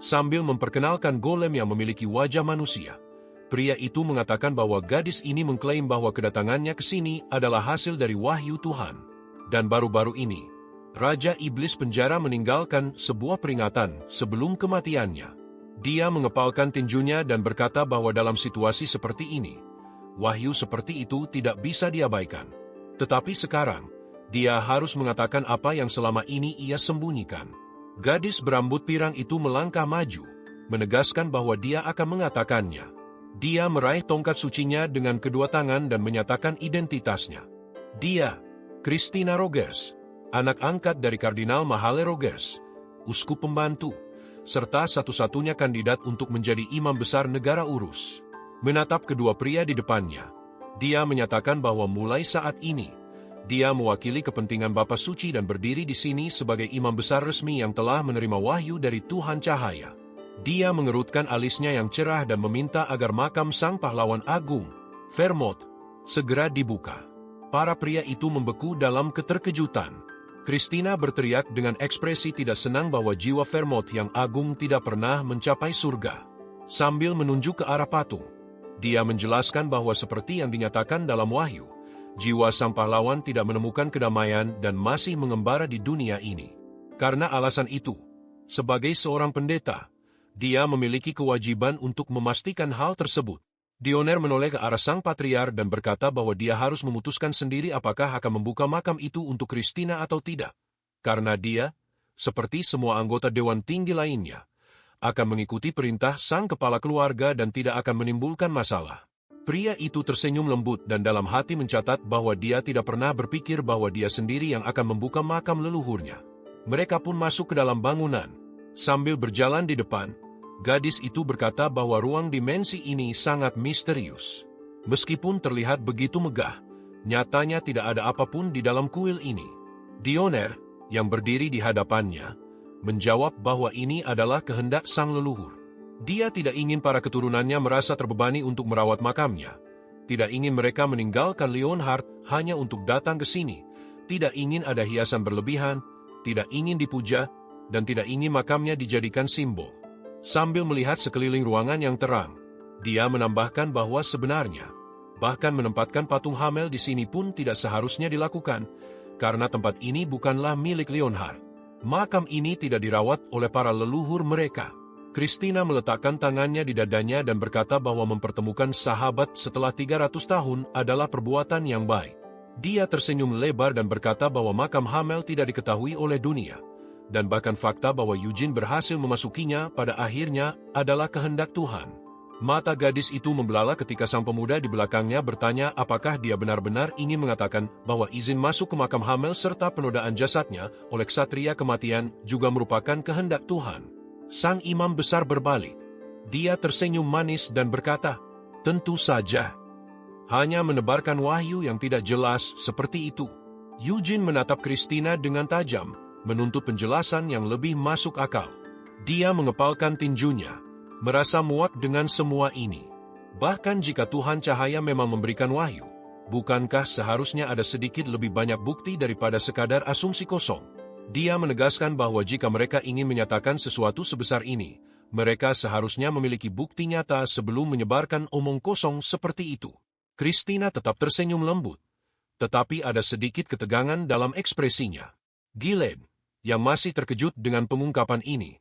Sambil memperkenalkan golem yang memiliki wajah manusia, pria itu mengatakan bahwa gadis ini mengklaim bahwa kedatangannya ke sini adalah hasil dari wahyu Tuhan. Dan baru-baru ini, Raja Iblis Penjara meninggalkan sebuah peringatan sebelum kematiannya. Dia mengepalkan tinjunya dan berkata bahwa dalam situasi seperti ini, wahyu seperti itu tidak bisa diabaikan. Tetapi sekarang, dia harus mengatakan apa yang selama ini ia sembunyikan. Gadis berambut pirang itu melangkah maju, menegaskan bahwa dia akan mengatakannya. Dia meraih tongkat sucinya dengan kedua tangan dan menyatakan identitasnya. Dia, Christina Rogers, anak angkat dari Kardinal Mahale Rogers, uskup pembantu, serta satu-satunya kandidat untuk menjadi imam besar negara Urus. Menatap kedua pria di depannya, dia menyatakan bahwa mulai saat ini, dia mewakili kepentingan Bapa Suci dan berdiri di sini sebagai imam besar resmi yang telah menerima wahyu dari Tuhan Cahaya. Dia mengerutkan alisnya yang cerah dan meminta agar makam sang pahlawan agung, Vermont, segera dibuka. Para pria itu membeku dalam keterkejutan. Christina berteriak dengan ekspresi tidak senang bahwa jiwa Vermont yang agung tidak pernah mencapai surga. Sambil menunjuk ke arah patung, dia menjelaskan bahwa seperti yang dinyatakan dalam wahyu, jiwa sang pahlawan tidak menemukan kedamaian dan masih mengembara di dunia ini. Karena alasan itu, sebagai seorang pendeta, dia memiliki kewajiban untuk memastikan hal tersebut. Dioner menoleh ke arah sang patriar dan berkata bahwa dia harus memutuskan sendiri apakah akan membuka makam itu untuk Christina atau tidak. karena dia, seperti semua anggota Dewan Tinggi lainnya, akan mengikuti perintah sang kepala keluarga dan tidak akan menimbulkan masalah. Pria itu tersenyum lembut dan dalam hati mencatat bahwa dia tidak pernah berpikir bahwa dia sendiri yang akan membuka makam leluhurnya. Mereka pun masuk ke dalam bangunan. Sambil berjalan di depan, gadis itu berkata bahwa ruang dimensi ini sangat misterius. Meskipun terlihat begitu megah, nyatanya tidak ada apapun di dalam kuil ini. Dioner, yang berdiri di hadapannya, menjawab bahwa ini adalah kehendak sang leluhur. Dia tidak ingin para keturunannya merasa terbebani untuk merawat makamnya. Tidak ingin mereka meninggalkan Leonhard hanya untuk datang ke sini. Tidak ingin ada hiasan berlebihan, tidak ingin dipuja, dan tidak ingin makamnya dijadikan simbol. Sambil melihat sekeliling ruangan yang terang, dia menambahkan bahwa sebenarnya, bahkan menempatkan patung Hamel di sini pun tidak seharusnya dilakukan, karena tempat ini bukanlah milik Leonhard. Makam ini tidak dirawat oleh para leluhur mereka. Christina meletakkan tangannya di dadanya dan berkata bahwa mempertemukan sahabat setelah 300 tahun adalah perbuatan yang baik. Dia tersenyum lebar dan berkata bahwa makam Hamel tidak diketahui oleh dunia, dan bahkan fakta bahwa Eugene berhasil memasukinya pada akhirnya adalah kehendak Tuhan. Mata gadis itu membelala ketika sang pemuda di belakangnya bertanya apakah dia benar-benar ingin mengatakan bahwa izin masuk ke makam Hamel serta penodaan jasadnya oleh ksatria kematian juga merupakan kehendak Tuhan. Sang imam besar berbalik. Dia tersenyum manis dan berkata, "Tentu saja." Hanya menebarkan wahyu yang tidak jelas seperti itu. Eugene menatap Christina dengan tajam, menuntut penjelasan yang lebih masuk akal. Dia mengepalkan tinjunya, merasa muak dengan semua ini. Bahkan jika Tuhan cahaya memang memberikan wahyu, bukankah seharusnya ada sedikit lebih banyak bukti daripada sekadar asumsi kosong? Dia menegaskan bahwa jika mereka ingin menyatakan sesuatu sebesar ini, mereka seharusnya memiliki bukti nyata sebelum menyebarkan omong kosong seperti itu. Christina tetap tersenyum lembut, tetapi ada sedikit ketegangan dalam ekspresinya. Gilead, yang masih terkejut dengan pengungkapan ini,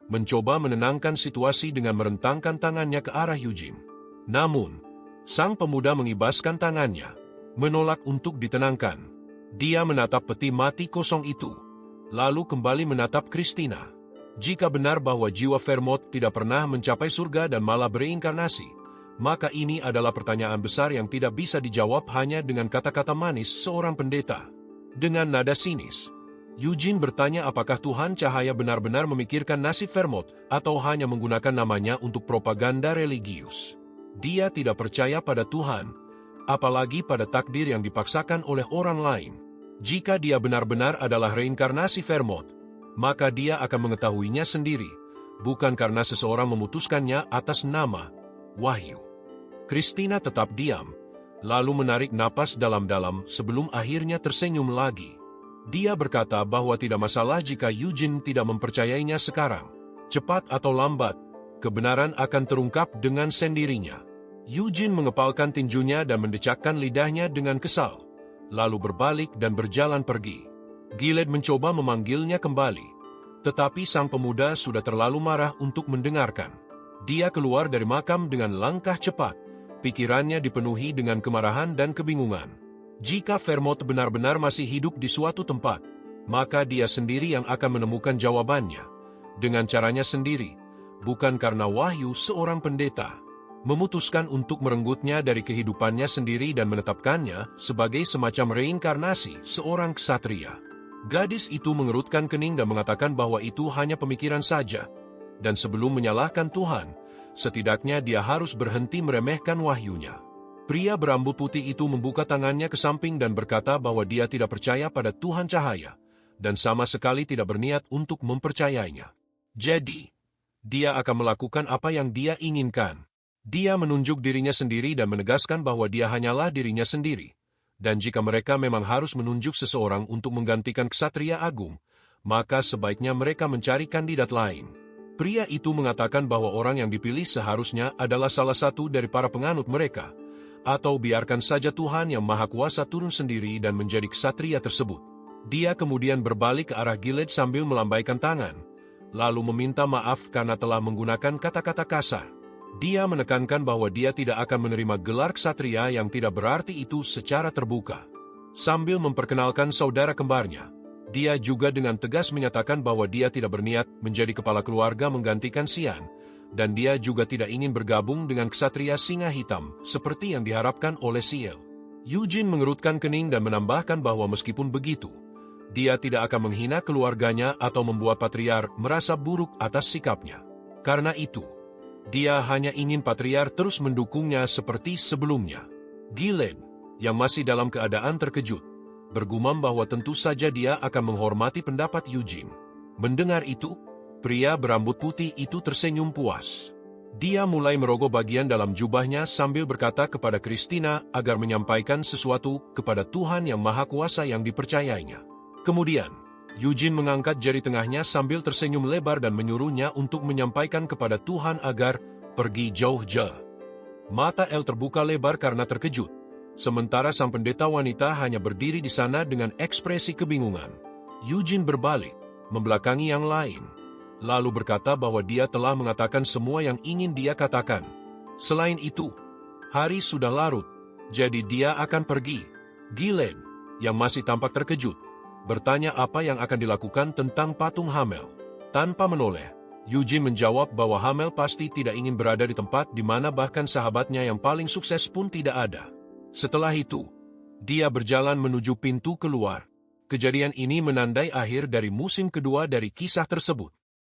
mencoba menenangkan situasi dengan merentangkan tangannya ke arah Eugene. Namun, sang pemuda mengibaskan tangannya, menolak untuk ditenangkan. Dia menatap peti mati kosong itu, lalu kembali menatap Christina. Jika benar bahwa jiwa Vermont tidak pernah mencapai surga dan malah bereinkarnasi, maka ini adalah pertanyaan besar yang tidak bisa dijawab hanya dengan kata-kata manis seorang pendeta. Dengan nada sinis, Eugene bertanya apakah Tuhan cahaya benar-benar memikirkan nasib Vermont atau hanya menggunakan namanya untuk propaganda religius. Dia tidak percaya pada Tuhan, apalagi pada takdir yang dipaksakan oleh orang lain. Jika dia benar-benar adalah reinkarnasi Vermont, maka dia akan mengetahuinya sendiri, bukan karena seseorang memutuskannya atas nama Wahyu. Christina tetap diam, lalu menarik napas dalam-dalam sebelum akhirnya tersenyum lagi. Dia berkata bahwa tidak masalah jika Eugene tidak mempercayainya sekarang. Cepat atau lambat, kebenaran akan terungkap dengan sendirinya. Eugene mengepalkan tinjunya dan mendecakkan lidahnya dengan kesal, lalu berbalik dan berjalan pergi. Gilead mencoba memanggilnya kembali, tetapi sang pemuda sudah terlalu marah untuk mendengarkan. Dia keluar dari makam dengan langkah cepat, pikirannya dipenuhi dengan kemarahan dan kebingungan. Jika Vermont benar-benar masih hidup di suatu tempat, maka dia sendiri yang akan menemukan jawabannya, dengan caranya sendiri, bukan karena wahyu seorang pendeta. Memutuskan untuk merenggutnya dari kehidupannya sendiri dan menetapkannya sebagai semacam reinkarnasi seorang ksatria. Gadis itu mengerutkan kening dan mengatakan bahwa itu hanya pemikiran saja, dan sebelum menyalahkan Tuhan, setidaknya dia harus berhenti meremehkan wahyunya. Pria berambut putih itu membuka tangannya ke samping dan berkata bahwa dia tidak percaya pada Tuhan cahaya, dan sama sekali tidak berniat untuk mempercayainya. Jadi, dia akan melakukan apa yang dia inginkan. Dia menunjuk dirinya sendiri dan menegaskan bahwa dia hanyalah dirinya sendiri. Dan jika mereka memang harus menunjuk seseorang untuk menggantikan ksatria agung, maka sebaiknya mereka mencari kandidat lain. Pria itu mengatakan bahwa orang yang dipilih seharusnya adalah salah satu dari para penganut mereka, atau biarkan saja Tuhan yang Maha Kuasa turun sendiri dan menjadi ksatria tersebut. Dia kemudian berbalik ke arah Gilead sambil melambaikan tangan, lalu meminta maaf karena telah menggunakan kata-kata kasar. Dia menekankan bahwa dia tidak akan menerima gelar ksatria yang tidak berarti itu secara terbuka. Sambil memperkenalkan saudara kembarnya, Dia juga dengan tegas menyatakan bahwa dia tidak berniat menjadi kepala keluarga menggantikan Xian, dan dia juga tidak ingin bergabung dengan ksatria singa hitam seperti yang diharapkan oleh Ciel. Eugene mengerutkan kening dan menambahkan bahwa meskipun begitu, dia tidak akan menghina keluarganya atau membuat patriark merasa buruk atas sikapnya. Karena itu, dia hanya ingin patriark terus mendukungnya seperti sebelumnya. Giled, yang masih dalam keadaan terkejut, bergumam bahwa tentu saja dia akan menghormati pendapat Eugene. Mendengar itu, pria berambut putih itu tersenyum puas. Dia mulai merogoh bagian dalam jubahnya sambil berkata kepada Christina agar menyampaikan sesuatu kepada Tuhan yang Maha Kuasa yang dipercayainya. Kemudian, Eugene mengangkat jari tengahnya sambil tersenyum lebar dan menyuruhnya untuk menyampaikan kepada Tuhan agar pergi jauh-jauh. Mata El terbuka lebar karena terkejut, sementara sang pendeta wanita hanya berdiri di sana dengan ekspresi kebingungan. Eugene berbalik, membelakangi yang lain, lalu berkata bahwa dia telah mengatakan semua yang ingin dia katakan. Selain itu, hari sudah larut, jadi dia akan pergi. Giled, yang masih tampak terkejut, bertanya apa yang akan dilakukan tentang patung Hamel. Tanpa menoleh, Eugene menjawab bahwa Hamel pasti tidak ingin berada di tempat di mana bahkan sahabatnya yang paling sukses pun tidak ada. Setelah itu, dia berjalan menuju pintu keluar. Kejadian ini menandai akhir dari musim kedua dari kisah tersebut.